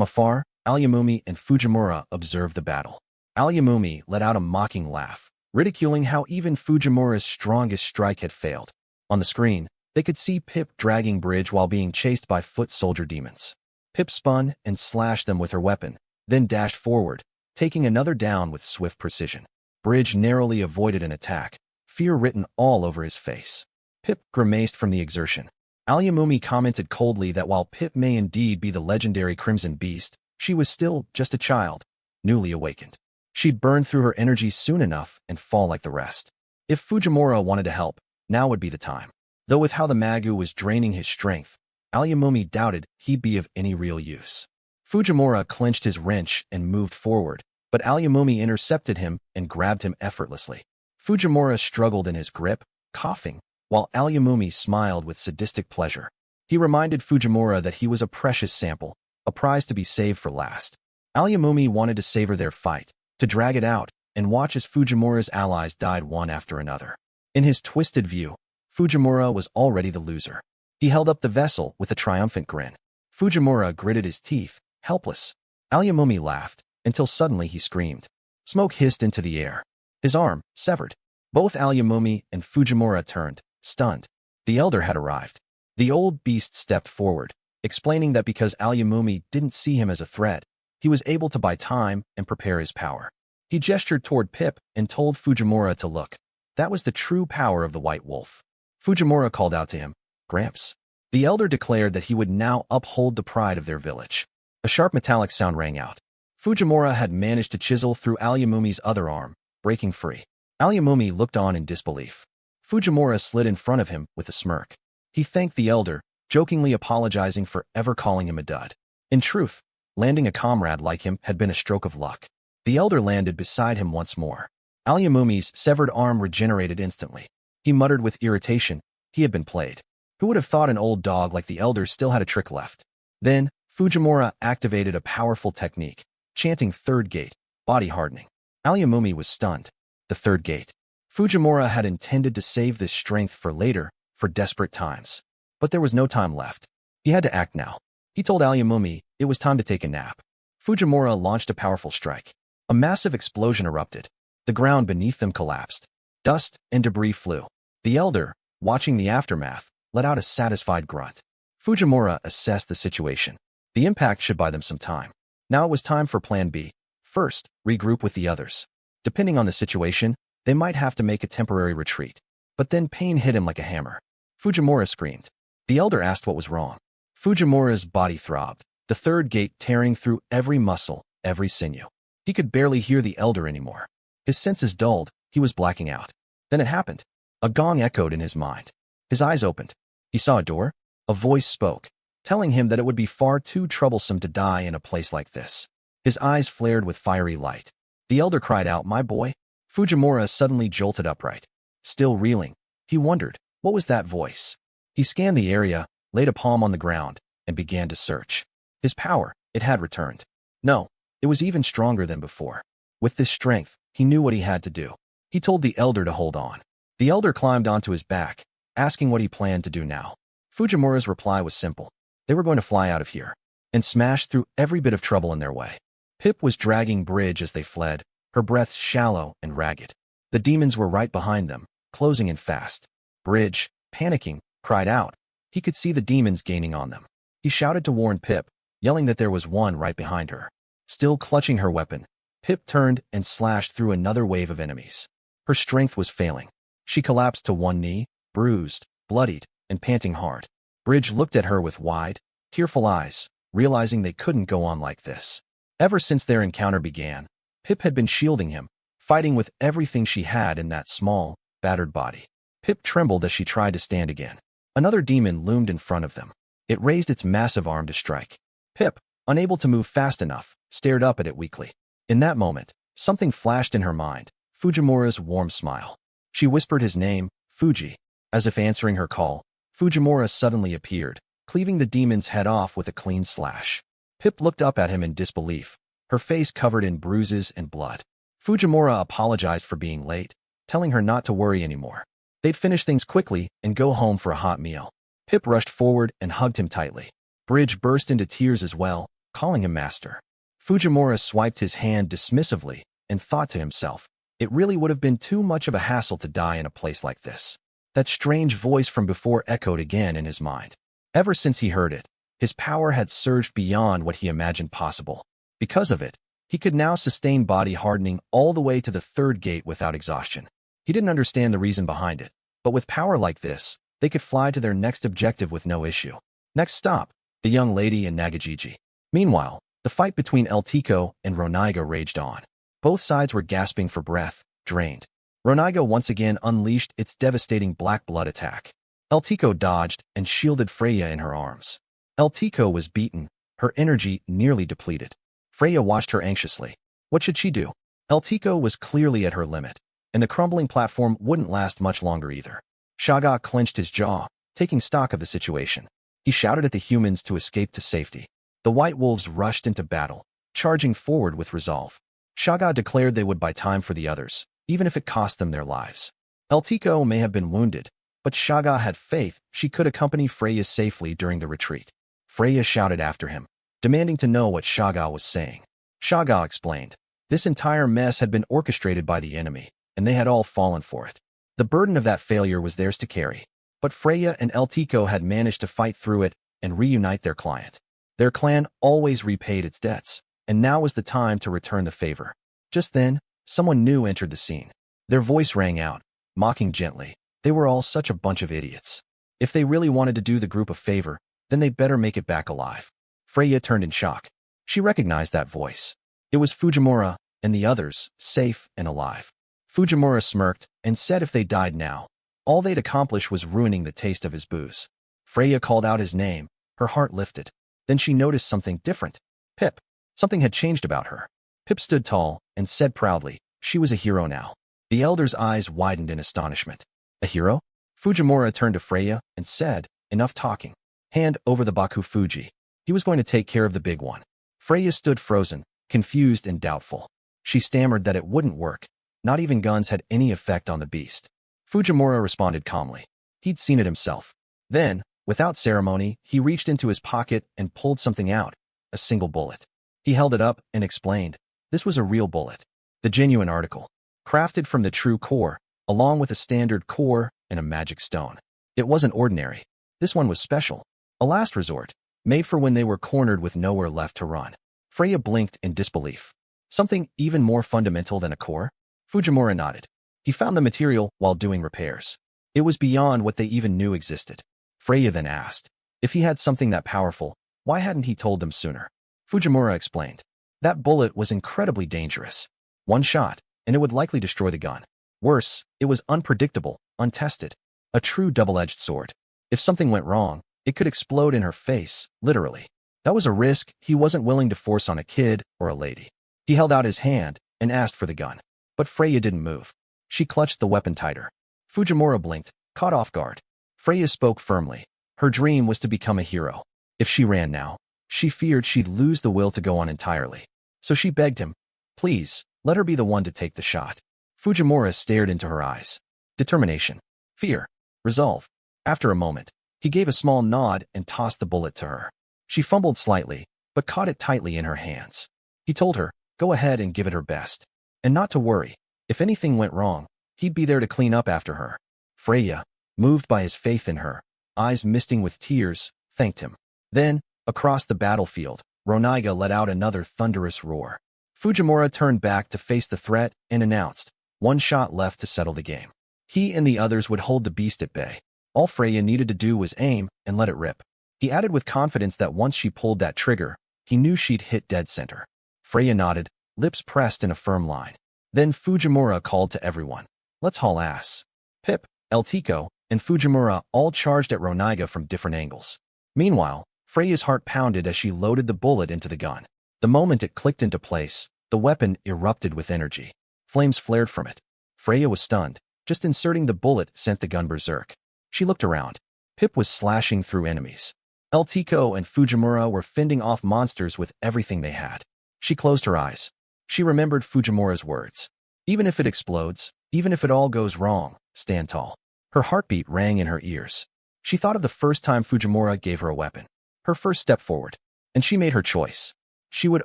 afar, Alyamumi and Fujimura observed the battle. Alyamumi let out a mocking laugh, ridiculing how even Fujimura's strongest strike had failed. On the screen, they could see Pip dragging Bridge while being chased by foot soldier demons. Pip spun and slashed them with her weapon, then dashed forward, taking another down with swift precision. Bridge narrowly avoided an attack, fear written all over his face. Pip grimaced from the exertion. Alyamumi commented coldly that while Pip may indeed be the legendary Crimson Beast, she was still just a child, newly awakened. She'd burn through her energy soon enough and fall like the rest. If Fujimura wanted to help, now would be the time. Though with how the Magu was draining his strength, Alyamumi doubted he'd be of any real use. Fujimura clenched his wrench and moved forward, but Alyamumi intercepted him and grabbed him effortlessly. Fujimura struggled in his grip, coughing, while Alyamumi smiled with sadistic pleasure. He reminded Fujimura that he was a precious sample, a prize to be saved for last. Alyamumi wanted to savor their fight, to drag it out, and watch as Fujimura's allies died one after another. In his twisted view, Fujimura was already the loser. He held up the vessel with a triumphant grin. Fujimura gritted his teeth, helpless. Alyamumi laughed, until suddenly he screamed. Smoke hissed into the air. His arm, severed. Both Alyamumi and Fujimura turned, stunned. The elder had arrived. The old beast stepped forward, explaining that because Alyamumi didn't see him as a threat, he was able to buy time and prepare his power. He gestured toward Pip and told Fujimura to look. That was the true power of the White Wolf. Fujimura called out to him, Gramps. The elder declared that he would now uphold the pride of their village. A sharp metallic sound rang out. Fujimura had managed to chisel through Alyamumi's other arm, breaking free. Alyamumi looked on in disbelief. Fujimura slid in front of him with a smirk. He thanked the elder, jokingly apologizing for ever calling him a dud. In truth, landing a comrade like him had been a stroke of luck. The elder landed beside him once more. Alyamumi's severed arm regenerated instantly. He muttered with irritation. He had been played. Who would have thought an old dog like the elder still had a trick left? Then, Fujimura activated a powerful technique, chanting third gate, body hardening. Alyamumi was stunned. The third gate. Fujimura had intended to save this strength for later, for desperate times. But there was no time left. He had to act now. He told Alyamumi it was time to take a nap. Fujimura launched a powerful strike. A massive explosion erupted. The ground beneath them collapsed. Dust and debris flew. The elder, watching the aftermath, let out a satisfied grunt. Fujimura assessed the situation. The impact should buy them some time. Now it was time for Plan B. First, regroup with the others. Depending on the situation, they might have to make a temporary retreat. But then pain hit him like a hammer. Fujimura screamed. The elder asked what was wrong. Fujimura's body throbbed, the third gate tearing through every muscle, every sinew. He could barely hear the elder anymore. His senses dulled, he was blacking out. Then it happened. A gong echoed in his mind. His eyes opened. He saw a door. A voice spoke, telling him that it would be far too troublesome to die in a place like this. His eyes flared with fiery light. The elder cried out, "My boy." Fujimura suddenly jolted upright. Still reeling, he wondered, what was that voice? He scanned the area, laid a palm on the ground, and began to search. His power, it had returned. No, it was even stronger than before. With this strength, he knew what he had to do. He told the elder to hold on. The elder climbed onto his back, asking what he planned to do now. Fujimura's reply was simple. They were going to fly out of here and smash through every bit of trouble in their way. Pip was dragging Bridge as they fled, her breath shallow and ragged. The demons were right behind them, closing in fast. Bridge, panicking, cried out. He could see the demons gaining on them. He shouted to warn Pip, yelling that there was one right behind her. Still clutching her weapon, Pip turned and slashed through another wave of enemies. Her strength was failing. She collapsed to one knee, bruised, bloodied, and panting hard. Bridge looked at her with wide, tearful eyes, realizing they couldn't go on like this. Ever since their encounter began, Pip had been shielding him, fighting with everything she had in that small, battered body. Pip trembled as she tried to stand again. Another demon loomed in front of them. It raised its massive arm to strike. Pip, unable to move fast enough, stared up at it weakly. In that moment, something flashed in her mind, Fujimura's warm smile. She whispered his name, Fuji. As if answering her call, Fujimura suddenly appeared, cleaving the demon's head off with a clean slash. Pip looked up at him in disbelief, her face covered in bruises and blood. Fujimura apologized for being late, telling her not to worry anymore. They'd finish things quickly and go home for a hot meal. Pip rushed forward and hugged him tightly. Bridge burst into tears as well, calling him master. Fujimura swiped his hand dismissively and thought to himself, it really would have been too much of a hassle to die in a place like this. That strange voice from before echoed again in his mind. Ever since he heard it, his power had surged beyond what he imagined possible. Because of it, he could now sustain body hardening all the way to the third gate without exhaustion. He didn't understand the reason behind it, but with power like this, they could fly to their next objective with no issue. Next stop, the young lady and Nagajiji. Meanwhile, the fight between El Tico and Roniga raged on. Both sides were gasping for breath, drained. Roniga once again unleashed its devastating black blood attack. El Tico dodged and shielded Freya in her arms. El Tico was beaten, her energy nearly depleted. Freya watched her anxiously. What should she do? El Tico was clearly at her limit, and the crumbling platform wouldn't last much longer either. Shaga clenched his jaw, taking stock of the situation. He shouted at the humans to escape to safety. The White Wolves rushed into battle, charging forward with resolve. Shaga declared they would buy time for the others, even if it cost them their lives. El Tico may have been wounded, but Shaga had faith she could accompany Freya safely during the retreat. Freya shouted after him, demanding to know what Shaga was saying. Shaga explained. This entire mess had been orchestrated by the enemy, and they had all fallen for it. The burden of that failure was theirs to carry, but Freya and El Tico had managed to fight through it and reunite their client. Their clan always repaid its debts, and now was the time to return the favor. Just then, someone new entered the scene. Their voice rang out, mocking gently. They were all such a bunch of idiots. If they really wanted to do the group a favor, then they'd better make it back alive. Freya turned in shock. She recognized that voice. It was Fujimura and the others, safe and alive. Fujimura smirked and said if they died now, all they'd accomplish was ruining the taste of his booze. Freya called out his name, her heart lifted. Then she noticed something different. Pip. Something had changed about her. Pip stood tall and said proudly, she was a hero now. The elder's eyes widened in astonishment. A hero? Fujimura turned to Freya and said, enough talking. Hand over the Baku Fuji. He was going to take care of the big one. Freya stood frozen, confused and doubtful. She stammered that it wouldn't work. Not even guns had any effect on the beast. Fujimura responded calmly. He'd seen it himself. Then, without ceremony, he reached into his pocket and pulled something out, a single bullet. He held it up and explained. This was a real bullet. The genuine article. Crafted from the true core, along with a standard core and a magic stone. It wasn't ordinary. This one was special. A last resort. Made for when they were cornered with nowhere left to run. Freya blinked in disbelief. Something even more fundamental than a core? Fujimura nodded. He found the material while doing repairs. It was beyond what they even knew existed. Freya then asked. If he had something that powerful, why hadn't he told them sooner? Fujimura explained. That bullet was incredibly dangerous. One shot, and it would likely destroy the gun. Worse, it was unpredictable, untested. A true double-edged sword. If something went wrong, it could explode in her face, literally. That was a risk he wasn't willing to force on a kid or a lady. He held out his hand and asked for the gun. But Freya didn't move. She clutched the weapon tighter. Fujimura blinked, caught off guard. Freya spoke firmly. Her dream was to become a hero. If she ran now, she feared she'd lose the will to go on entirely. So she begged him, please, let her be the one to take the shot. Fujimura stared into her eyes. Determination. Fear. Resolve. After a moment, he gave a small nod and tossed the bullet to her. She fumbled slightly, but caught it tightly in her hands. He told her, go ahead and give it her best. And not to worry. If anything went wrong, he'd be there to clean up after her. Freya, moved by his faith in her, eyes misting with tears, thanked him. Then, across the battlefield, Ronaiga let out another thunderous roar. Fujimura turned back to face the threat and announced, one shot left to settle the game. He and the others would hold the beast at bay. All Freya needed to do was aim and let it rip. He added with confidence that once she pulled that trigger, he knew she'd hit dead center. Freya nodded, lips pressed in a firm line. Then Fujimura called to everyone. Let's haul ass. Pip, Eltico, and Fujimura all charged at Ronaiga from different angles. Meanwhile, Freya's heart pounded as she loaded the bullet into the gun. The moment it clicked into place, the weapon erupted with energy. Flames flared from it. Freya was stunned. Just inserting the bullet sent the gun berserk. She looked around. Pip was slashing through enemies. Eltico and Fujimura were fending off monsters with everything they had. She closed her eyes. She remembered Fujimura's words. Even if it explodes, even if it all goes wrong, stand tall. Her heartbeat rang in her ears. She thought of the first time Fujimura gave her a weapon. Her first step forward. And she made her choice. She would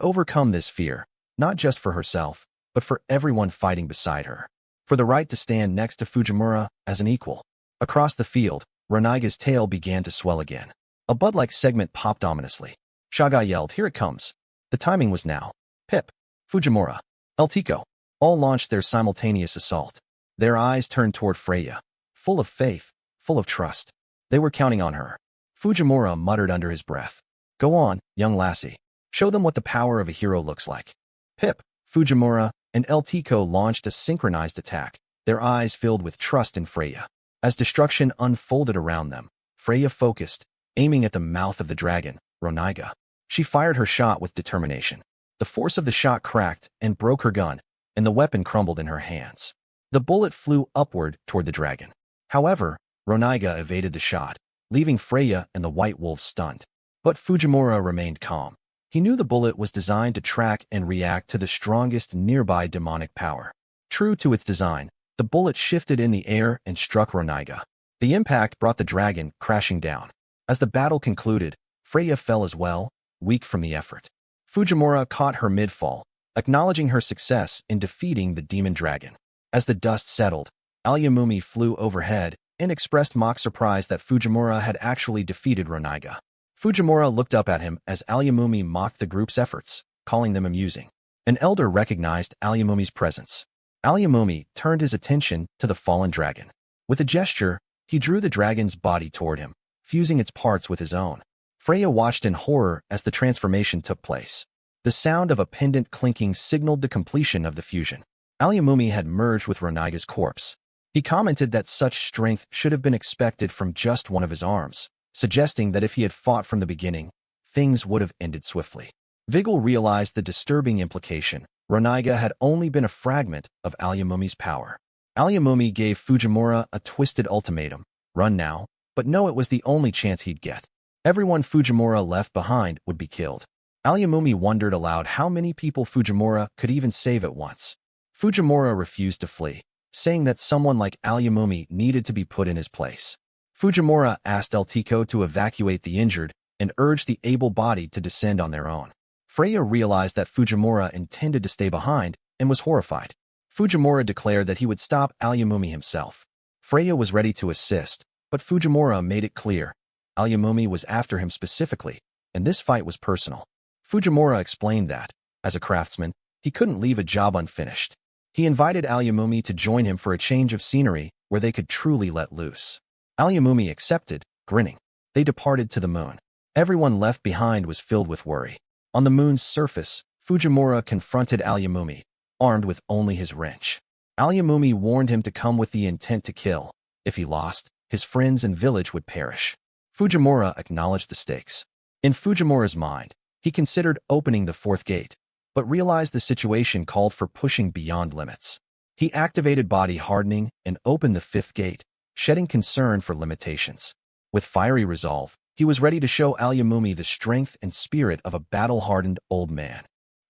overcome this fear, not just for herself, but for everyone fighting beside her. For the right to stand next to Fujimura as an equal. Across the field, Ronaiga's tail began to swell again. A bud-like segment popped ominously. Shaga yelled, here it comes. The timing was now. Pip, Fujimura, Eltico, all launched their simultaneous assault. Their eyes turned toward Freya, full of faith, full of trust. They were counting on her. Fujimura muttered under his breath. Go on, young lassie. Show them what the power of a hero looks like. Pip, Fujimura, and Eltico launched a synchronized attack, their eyes filled with trust in Freya. As destruction unfolded around them, Freya focused, aiming at the mouth of the dragon, Ronaiga. She fired her shot with determination. The force of the shot cracked and broke her gun, and the weapon crumbled in her hands. The bullet flew upward toward the dragon. However, Ronaiga evaded the shot, leaving Freya and the White Wolf stunned. But Fujimura remained calm. He knew the bullet was designed to track and react to the strongest nearby demonic power. True to its design, the bullet shifted in the air and struck Ronaiga. The impact brought the dragon crashing down. As the battle concluded, Freya fell as well, weak from the effort. Fujimura caught her mid-fall, acknowledging her success in defeating the demon dragon. As the dust settled, Alyamumi flew overhead and expressed mock surprise that Fujimura had actually defeated Ronaiga. Fujimura looked up at him as Alyamumi mocked the group's efforts, calling them amusing. An elder recognized Alyamumi's presence. Alyamumi turned his attention to the fallen dragon. With a gesture, he drew the dragon's body toward him, fusing its parts with his own. Freya watched in horror as the transformation took place. The sound of a pendant clinking signaled the completion of the fusion. Alyamumi had merged with Ronaiga's corpse. He commented that such strength should have been expected from just one of his arms, suggesting that if he had fought from the beginning, things would have ended swiftly. Vigil realized the disturbing implication. Ronaiga had only been a fragment of Alyamumi's power. Alyamumi gave Fujimura a twisted ultimatum. Run now, but no, it was the only chance he'd get. Everyone Fujimura left behind would be killed. Alyamumi wondered aloud how many people Fujimura could even save at once. Fujimura refused to flee, saying that someone like Alyamumi needed to be put in his place. Fujimura asked Eltico to evacuate the injured and urged the able-bodied to descend on their own. Freya realized that Fujimura intended to stay behind and was horrified. Fujimura declared that he would stop Alyamumi himself. Freya was ready to assist, but Fujimura made it clear Alyamumi was after him specifically, and this fight was personal. Fujimura explained that, as a craftsman, he couldn't leave a job unfinished. He invited Alyamumi to join him for a change of scenery where they could truly let loose. Alyamumi accepted, grinning. They departed to the moon. Everyone left behind was filled with worry. On the moon's surface, Fujimura confronted Alyamumi, armed with only his wrench. Alyamumi warned him to come with the intent to kill. If he lost, his friends and village would perish. Fujimura acknowledged the stakes. In Fujimura's mind, he considered opening the fourth gate, but realized the situation called for pushing beyond limits. He activated body hardening and opened the fifth gate, shedding concern for limitations. With fiery resolve, he was ready to show Alyamumi the strength and spirit of a battle-hardened old man.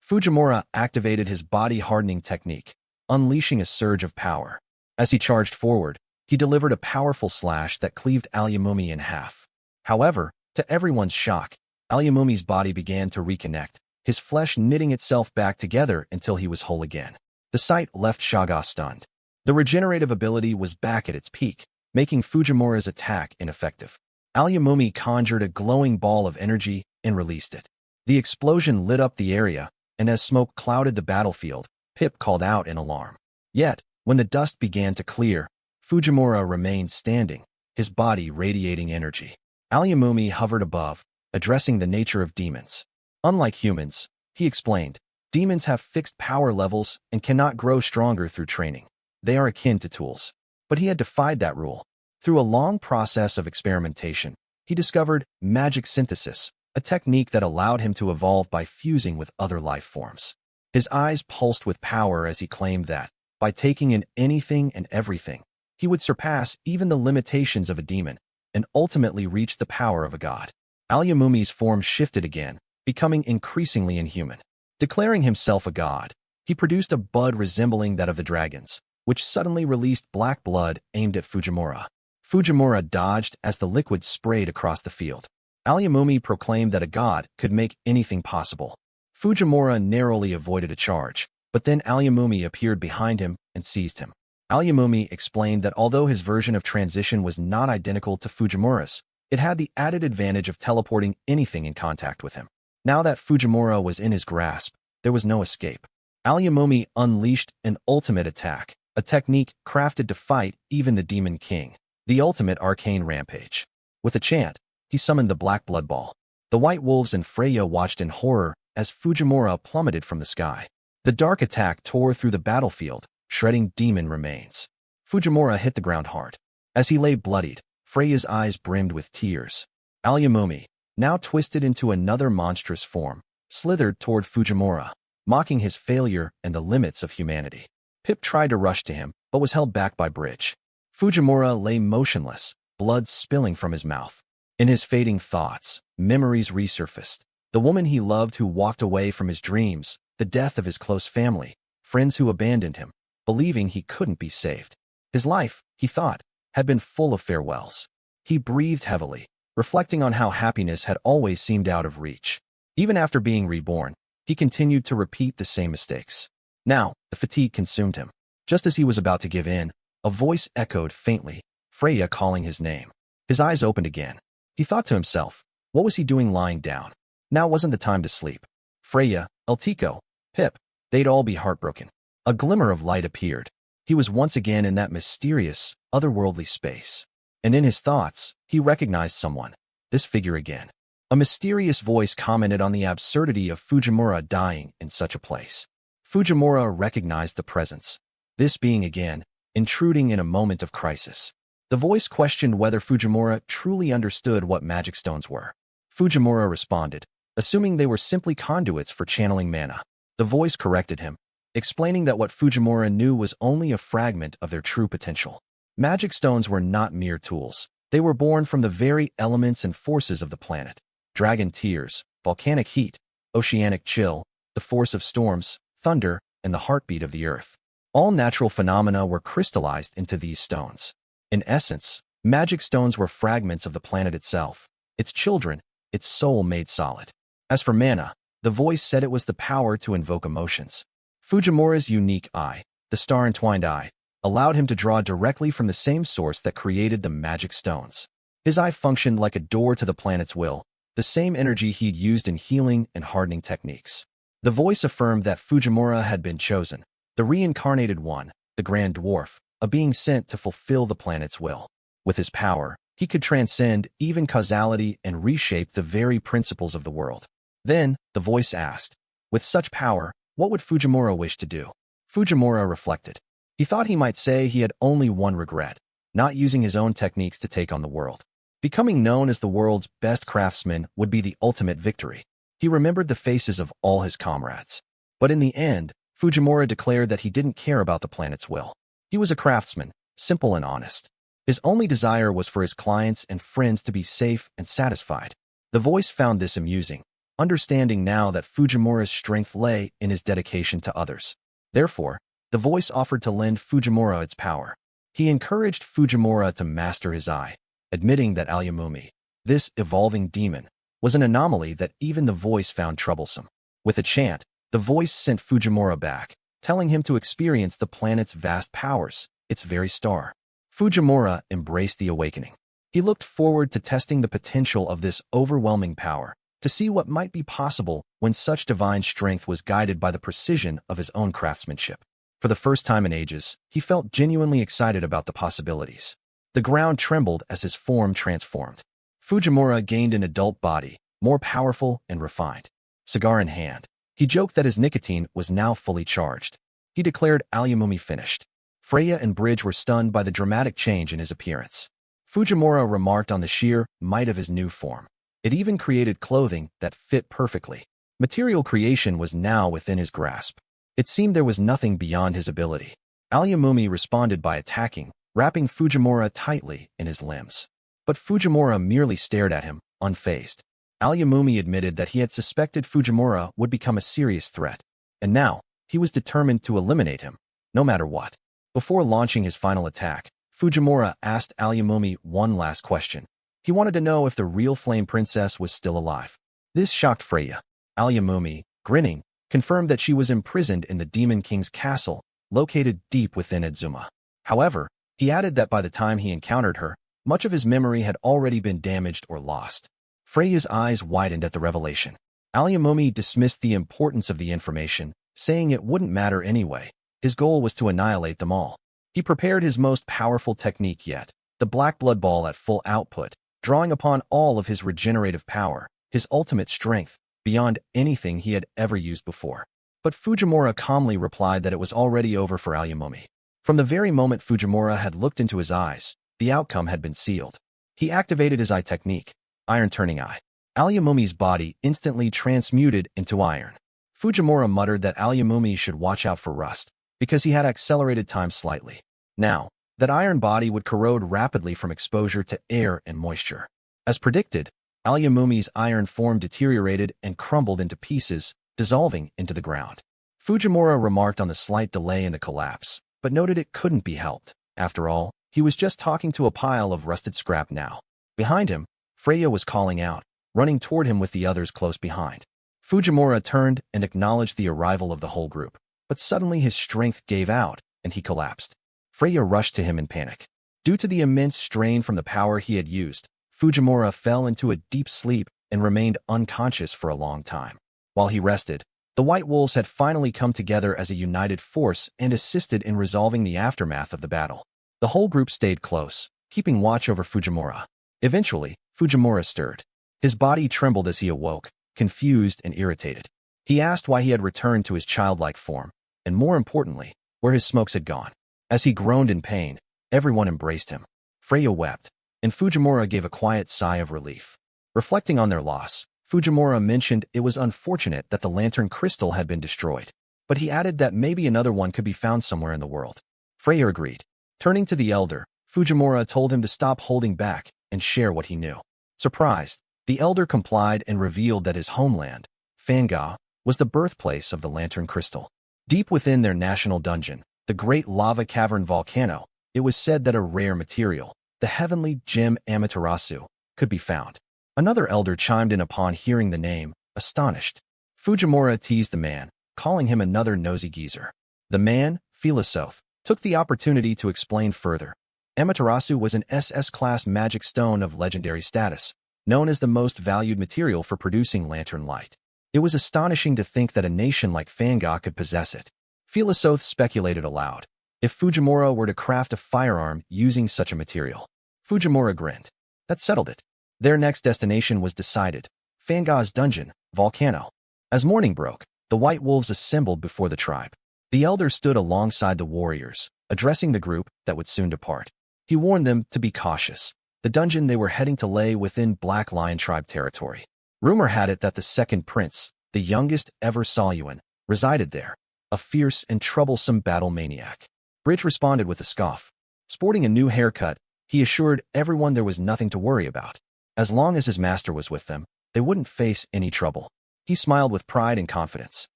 Fujimura activated his body-hardening technique, unleashing a surge of power. As he charged forward, he delivered a powerful slash that cleaved Alyamumi in half. However, to everyone's shock, Alyamumi's body began to reconnect, his flesh knitting itself back together until he was whole again. The sight left Shaga stunned. The regenerative ability was back at its peak, making Fujimura's attack ineffective. Alyamumi conjured a glowing ball of energy and released it. The explosion lit up the area, and as smoke clouded the battlefield, Pip called out in alarm. Yet, when the dust began to clear, Fujimura remained standing, his body radiating energy. Alyamumi hovered above, addressing the nature of demons. Unlike humans, he explained, demons have fixed power levels and cannot grow stronger through training. They are akin to tools. But he had defied that rule. Through a long process of experimentation, he discovered magic synthesis, a technique that allowed him to evolve by fusing with other life forms. His eyes pulsed with power as he claimed that, by taking in anything and everything, he would surpass even the limitations of a demon and ultimately reach the power of a god. Alyamumi's form shifted again, becoming increasingly inhuman. Declaring himself a god, he produced a bud resembling that of the dragons, which suddenly released black blood aimed at Fujimura. Fujimura dodged as the liquid sprayed across the field. Alyamumi proclaimed that a god could make anything possible. Fujimura narrowly avoided a charge, but then Alyamumi appeared behind him and seized him. Alyamumi explained that although his version of transition was not identical to Fujimura's, it had the added advantage of teleporting anything in contact with him. Now that Fujimura was in his grasp, there was no escape. Alyamumi unleashed an ultimate attack, a technique crafted to fight even the Demon King, the ultimate arcane rampage. With a chant, he summoned the Black Blood Ball. The White Wolves and Freya watched in horror as Fujimura plummeted from the sky. The dark attack tore through the battlefield, shredding demon remains. Fujimura hit the ground hard. As he lay bloodied, Freya's eyes brimmed with tears. Alyamumi, now twisted into another monstrous form, slithered toward Fujimura, mocking his failure and the limits of humanity. Pip tried to rush to him, but was held back by Bridge. Fujimura lay motionless, blood spilling from his mouth. In his fading thoughts, memories resurfaced. The woman he loved who walked away from his dreams, the death of his close family, friends who abandoned him, believing he couldn't be saved. His life, he thought, had been full of farewells. He breathed heavily, reflecting on how happiness had always seemed out of reach. Even after being reborn, he continued to repeat the same mistakes. Now, the fatigue consumed him. Just as he was about to give in, a voice echoed faintly, Freya calling his name. His eyes opened again. He thought to himself, what was he doing lying down? Now wasn't the time to sleep. Freya, Eltico, Pip, they'd all be heartbroken. A glimmer of light appeared. He was once again in that mysterious, otherworldly space. And in his thoughts, he recognized someone. This figure again. A mysterious voice commented on the absurdity of Fujimura dying in such a place. Fujimura recognized the presence. This being again, intruding in a moment of crisis. The voice questioned whether Fujimura truly understood what magic stones were. Fujimura responded, assuming they were simply conduits for channeling mana. The voice corrected him, explaining that what Fujimura knew was only a fragment of their true potential. Magic stones were not mere tools. They were born from the very elements and forces of the planet. Dragon tears, volcanic heat, oceanic chill, the force of storms, thunder, and the heartbeat of the earth. All natural phenomena were crystallized into these stones. In essence, magic stones were fragments of the planet itself, its children, its soul made solid. As for mana, The voice said it was the power to invoke emotions. Fujimura's unique eye, the star-entwined eye, allowed him to draw directly from the same source that created the magic stones. His eye functioned like a door to the planet's will, the same energy he'd used in healing and hardening techniques. The voice affirmed that Fujimura had been chosen, the reincarnated one, the Grand Dwarf, a being sent to fulfill the planet's will. With his power, he could transcend even causality and reshape the very principles of the world. Then, the voice asked, with such power, what would Fujimura wish to do? Fujimura reflected. He thought he might say he had only one regret, not using his own techniques to take on the world. Becoming known as the world's best craftsman would be the ultimate victory. He remembered the faces of all his comrades. But in the end, Fujimura declared that he didn't care about the planet's will. He was a craftsman, simple and honest. His only desire was for his clients and friends to be safe and satisfied. The voice found this amusing, understanding now that Fujimura's strength lay in his dedication to others. Therefore, the voice offered to lend Fujimura its power. He encouraged Fujimura to master his eye, admitting that Alyamumi, this evolving demon, was an anomaly that even the voice found troublesome. With a chant, the voice sent Fujimura back, telling him to experience the planet's vast powers, its very star. Fujimura embraced the awakening. He looked forward to testing the potential of this overwhelming power, to see what might be possible when such divine strength was guided by the precision of his own craftsmanship. For the first time in ages, he felt genuinely excited about the possibilities. The ground trembled as his form transformed. Fujimura gained an adult body, more powerful and refined. Cigar in hand, he joked that his nicotine was now fully charged. He declared Alyamumi finished. Freya and Bridge were stunned by the dramatic change in his appearance. Fujimura remarked on the sheer might of his new form. It even created clothing that fit perfectly. Material creation was now within his grasp. It seemed there was nothing beyond his ability. Alyamumi responded by attacking, wrapping Fujimura tightly in his limbs. But Fujimura merely stared at him, unfazed. Alyamumi admitted that he had suspected Fujimura would become a serious threat, and now, he was determined to eliminate him, no matter what. Before launching his final attack, Fujimura asked Alyamumi one last question. He wanted to know if the real Flame Princess was still alive. This shocked Freya. Alyamumi, grinning, confirmed that she was imprisoned in the Demon King's castle, located deep within Edzuma. However, he added that by the time he encountered her, much of his memory had already been damaged or lost. Freya's eyes widened at the revelation. Alyamumi dismissed the importance of the information, saying it wouldn't matter anyway. His goal was to annihilate them all. He prepared his most powerful technique yet, the Black Blood Ball at full output, drawing upon all of his regenerative power, his ultimate strength, beyond anything he had ever used before. But Fujimura calmly replied that it was already over for Alyamumi. From the very moment Fujimura had looked into his eyes, the outcome had been sealed. He activated his eye technique, Iron Turning Eye. Alyamumi's body instantly transmuted into iron. Fujimura muttered that Alyamumi should watch out for rust, because he had accelerated time slightly. Now, that iron body would corrode rapidly from exposure to air and moisture. As predicted, Alyamumi's iron form deteriorated and crumbled into pieces, dissolving into the ground. Fujimura remarked on the slight delay in the collapse, but noted it couldn't be helped. After all, he was just talking to a pile of rusted scrap now. Behind him, Freya was calling out, running toward him with the others close behind. Fujimura turned and acknowledged the arrival of the whole group, but suddenly his strength gave out, and he collapsed. Freya rushed to him in panic. Due to the immense strain from the power he had used, Fujimura fell into a deep sleep and remained unconscious for a long time. While he rested, the White Wolves had finally come together as a united force and assisted in resolving the aftermath of the battle. The whole group stayed close, keeping watch over Fujimura. Eventually, Fujimura stirred. His body trembled as he awoke, confused and irritated. He asked why he had returned to his childlike form, and more importantly, where his smokes had gone. As he groaned in pain, everyone embraced him. Freya wept, and Fujimura gave a quiet sigh of relief. Reflecting on their loss, Fujimura mentioned it was unfortunate that the lantern crystal had been destroyed, but he added that maybe another one could be found somewhere in the world. Freya agreed. Turning to the elder, Fujimura told him to stop holding back and share what he knew. Surprised, the elder complied and revealed that his homeland, Manga, was the birthplace of the lantern crystal. Deep within their national dungeon, the great lava cavern volcano, it was said that a rare material, the heavenly gem Amaterasu, could be found. Another elder chimed in upon hearing the name, astonished. Fujimura teased the man, calling him another nosy geezer. The man, Philosophe, took the opportunity to explain further. Amaterasu was an SS-class magic stone of legendary status, known as the most valued material for producing lantern light. It was astonishing to think that a nation like Manga could possess it. Philosophe speculated aloud. If Fujimura were to craft a firearm using such a material. Fujimura grinned. That settled it. Their next destination was decided. Manga's dungeon, Volcano. As morning broke, the White Wolves assembled before the tribe. The elder stood alongside the warriors, addressing the group that would soon depart. He warned them to be cautious. The dungeon they were heading to lay within Black Lion tribe territory. Rumor had it that the second prince, the youngest ever Salyuan, resided there, a fierce and troublesome battle maniac. Bridge responded with a scoff. Sporting a new haircut, he assured everyone there was nothing to worry about. As long as his master was with them, they wouldn't face any trouble. He smiled with pride and confidence.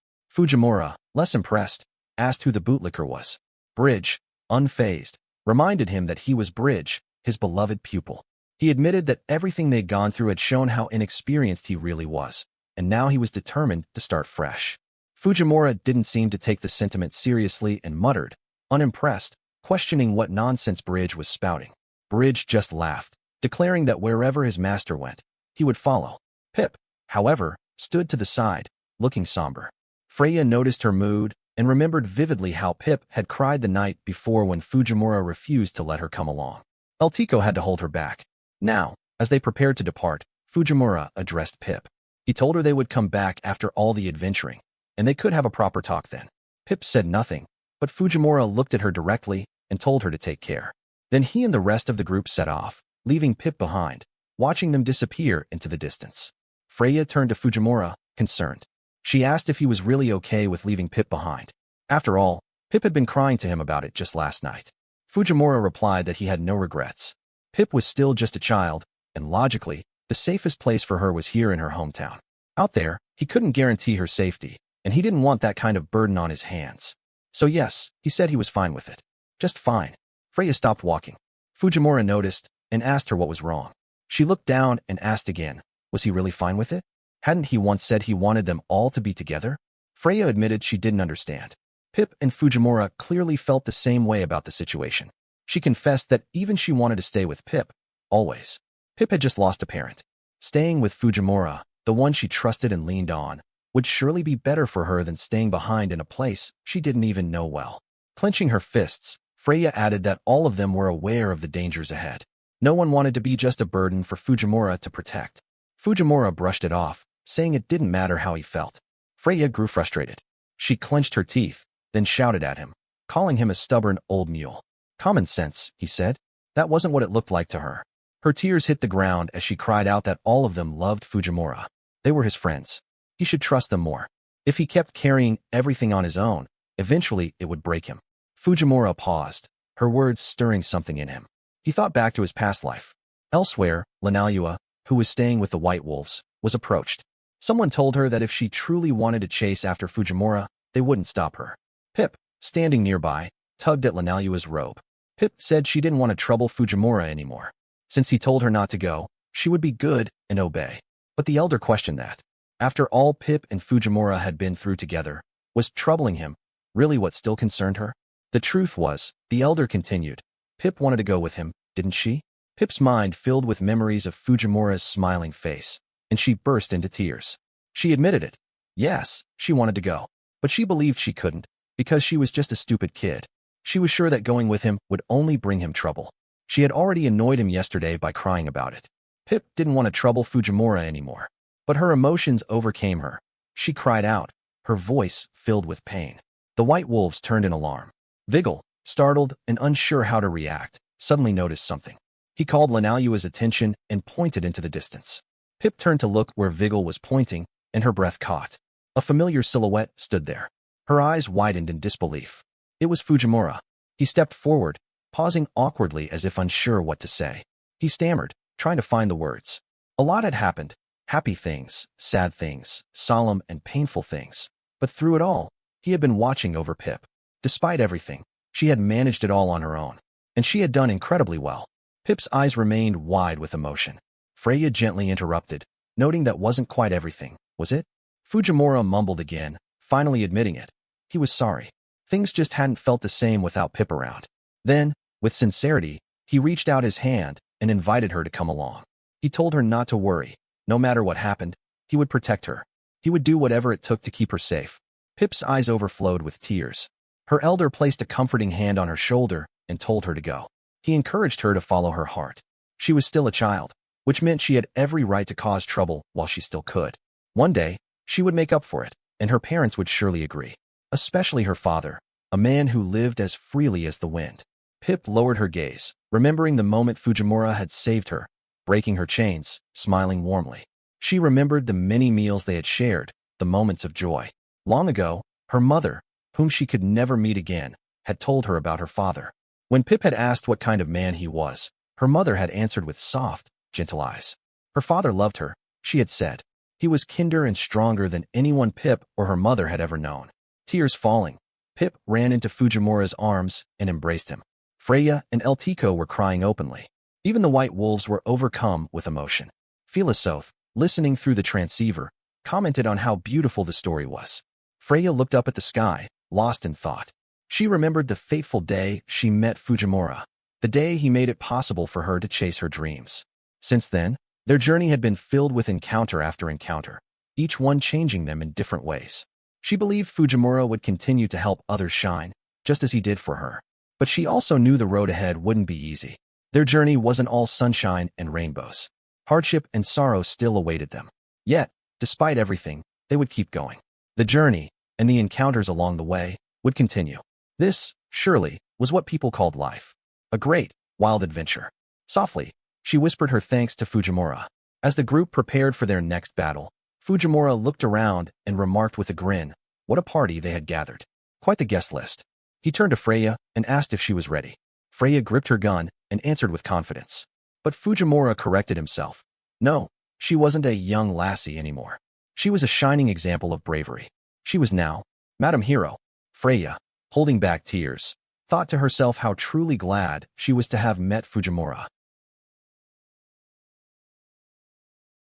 Fujimura, less impressed, asked who the bootlicker was. Bridge, unfazed, reminded him that he was Bridge, his beloved pupil. He admitted that everything they'd gone through had shown how inexperienced he really was, and now he was determined to start fresh. Fujimura didn't seem to take the sentiment seriously and muttered, unimpressed, questioning what nonsense Bridge was spouting. Bridge just laughed, declaring that wherever his master went, he would follow. Pip, however, stood to the side, looking somber. Freya noticed her mood and remembered vividly how Pip had cried the night before when Fujimura refused to let her come along. Eltiko had to hold her back. Now, as they prepared to depart, Fujimura addressed Pip. He told her they would come back after all the adventuring, and they could have a proper talk then. Pip said nothing, but Fujimura looked at her directly and told her to take care. Then he and the rest of the group set off, leaving Pip behind, watching them disappear into the distance. Freya turned to Fujimura, concerned. She asked if he was really okay with leaving Pip behind. After all, Pip had been crying to him about it just last night. Fujimura replied that he had no regrets. Pip was still just a child, and logically, the safest place for her was here in her hometown. Out there, he couldn't guarantee her safety, and he didn't want that kind of burden on his hands. So yes, he said he was fine with it. Just fine. Freya stopped walking. Fujimura noticed and asked her what was wrong. She looked down and asked again, was he really fine with it? Hadn't he once said he wanted them all to be together? Freya admitted she didn't understand. Pip and Fujimura clearly felt the same way about the situation. She confessed that even she wanted to stay with Pip, always. Pip had just lost a parent. Staying with Fujimura, the one she trusted and leaned on, would surely be better for her than staying behind in a place she didn't even know well. Clenching her fists, Freya added that all of them were aware of the dangers ahead. No one wanted to be just a burden for Fujimura to protect. Fujimura brushed it off, saying it didn't matter how he felt. Freya grew frustrated. She clenched her teeth, then shouted at him, calling him a stubborn old mule. Common sense, he said. That wasn't what it looked like to her. Her tears hit the ground as she cried out that all of them loved Fujimura. They were his friends. He should trust them more. If he kept carrying everything on his own, eventually it would break him. Fujimura paused, her words stirring something in him. He thought back to his past life. Elsewhere, Manhwa, who was staying with the White Wolves, was approached. Someone told her that if she truly wanted to chase after Fujimura, they wouldn't stop her. Pip, standing nearby, tugged at Manhwa's robe. Pip said she didn't want to trouble Fujimura anymore. Since he told her not to go, she would be good and obey. But the elder questioned that. After all Pip and Fujimura had been through together, was troubling him really what still concerned her? The truth was, the elder continued, Pip wanted to go with him, didn't she? Pip's mind filled with memories of Fujimura's smiling face, and she burst into tears. She admitted it. Yes, she wanted to go, but she believed she couldn't, because she was just a stupid kid. She was sure that going with him would only bring him trouble. She had already annoyed him yesterday by crying about it. Pip didn't want to trouble Fujimura anymore. But her emotions overcame her. She cried out, her voice filled with pain. The White Wolves turned in alarm. Vigil, startled and unsure how to react, suddenly noticed something. He called Manhwa's attention and pointed into the distance. Pip turned to look where Vigil was pointing, and her breath caught. A familiar silhouette stood there. Her eyes widened in disbelief. It was Fujimura. He stepped forward, pausing awkwardly as if unsure what to say. He stammered, trying to find the words. A lot had happened. Happy things, sad things, solemn and painful things. But through it all, he had been watching over Pip. Despite everything, she had managed it all on her own. And she had done incredibly well. Pip's eyes remained wide with emotion. Freya gently interrupted, noting that wasn't quite everything, was it? Fujimura mumbled again, finally admitting it. He was sorry. Things just hadn't felt the same without Pip around. Then, with sincerity, he reached out his hand and invited her to come along. He told her not to worry. No matter what happened, he would protect her. He would do whatever it took to keep her safe. Pip's eyes overflowed with tears. Her elder placed a comforting hand on her shoulder and told her to go. He encouraged her to follow her heart. She was still a child, which meant she had every right to cause trouble while she still could. One day, she would make up for it, and her parents would surely agree. Especially her father, a man who lived as freely as the wind. Pip lowered her gaze, remembering the moment Fujimura had saved her, breaking her chains, smiling warmly. She remembered the many meals they had shared, the moments of joy. Long ago, her mother, whom she could never meet again, had told her about her father. When Pip had asked what kind of man he was, her mother had answered with soft, gentle eyes. Her father loved her, she had said. He was kinder and stronger than anyone Pip or her mother had ever known. Tears falling, Pip ran into Fujimura's arms and embraced him. Freya and Eltico were crying openly. Even the white wolves were overcome with emotion. Philosophe, listening through the transceiver, commented on how beautiful the story was. Freya looked up at the sky, lost in thought. She remembered the fateful day she met Fujimura, the day he made it possible for her to chase her dreams. Since then, their journey had been filled with encounter after encounter, each one changing them in different ways. She believed Fujimura would continue to help others shine, just as he did for her. But she also knew the road ahead wouldn't be easy. Their journey wasn't all sunshine and rainbows. Hardship and sorrow still awaited them. Yet, despite everything, they would keep going. The journey, and the encounters along the way, would continue. This, surely, was what people called life. A great, wild adventure. Softly, she whispered her thanks to Fujimura. As the group prepared for their next battle, Fujimura looked around and remarked with a grin, what a party they had gathered. Quite the guest list. He turned to Freya and asked if she was ready. Freya gripped her gun and answered with confidence. But Fujimura corrected himself. No, she wasn't a young lassie anymore. She was a shining example of bravery. She was now Madam Hero. Freya, holding back tears, thought to herself how truly glad she was to have met Fujimura.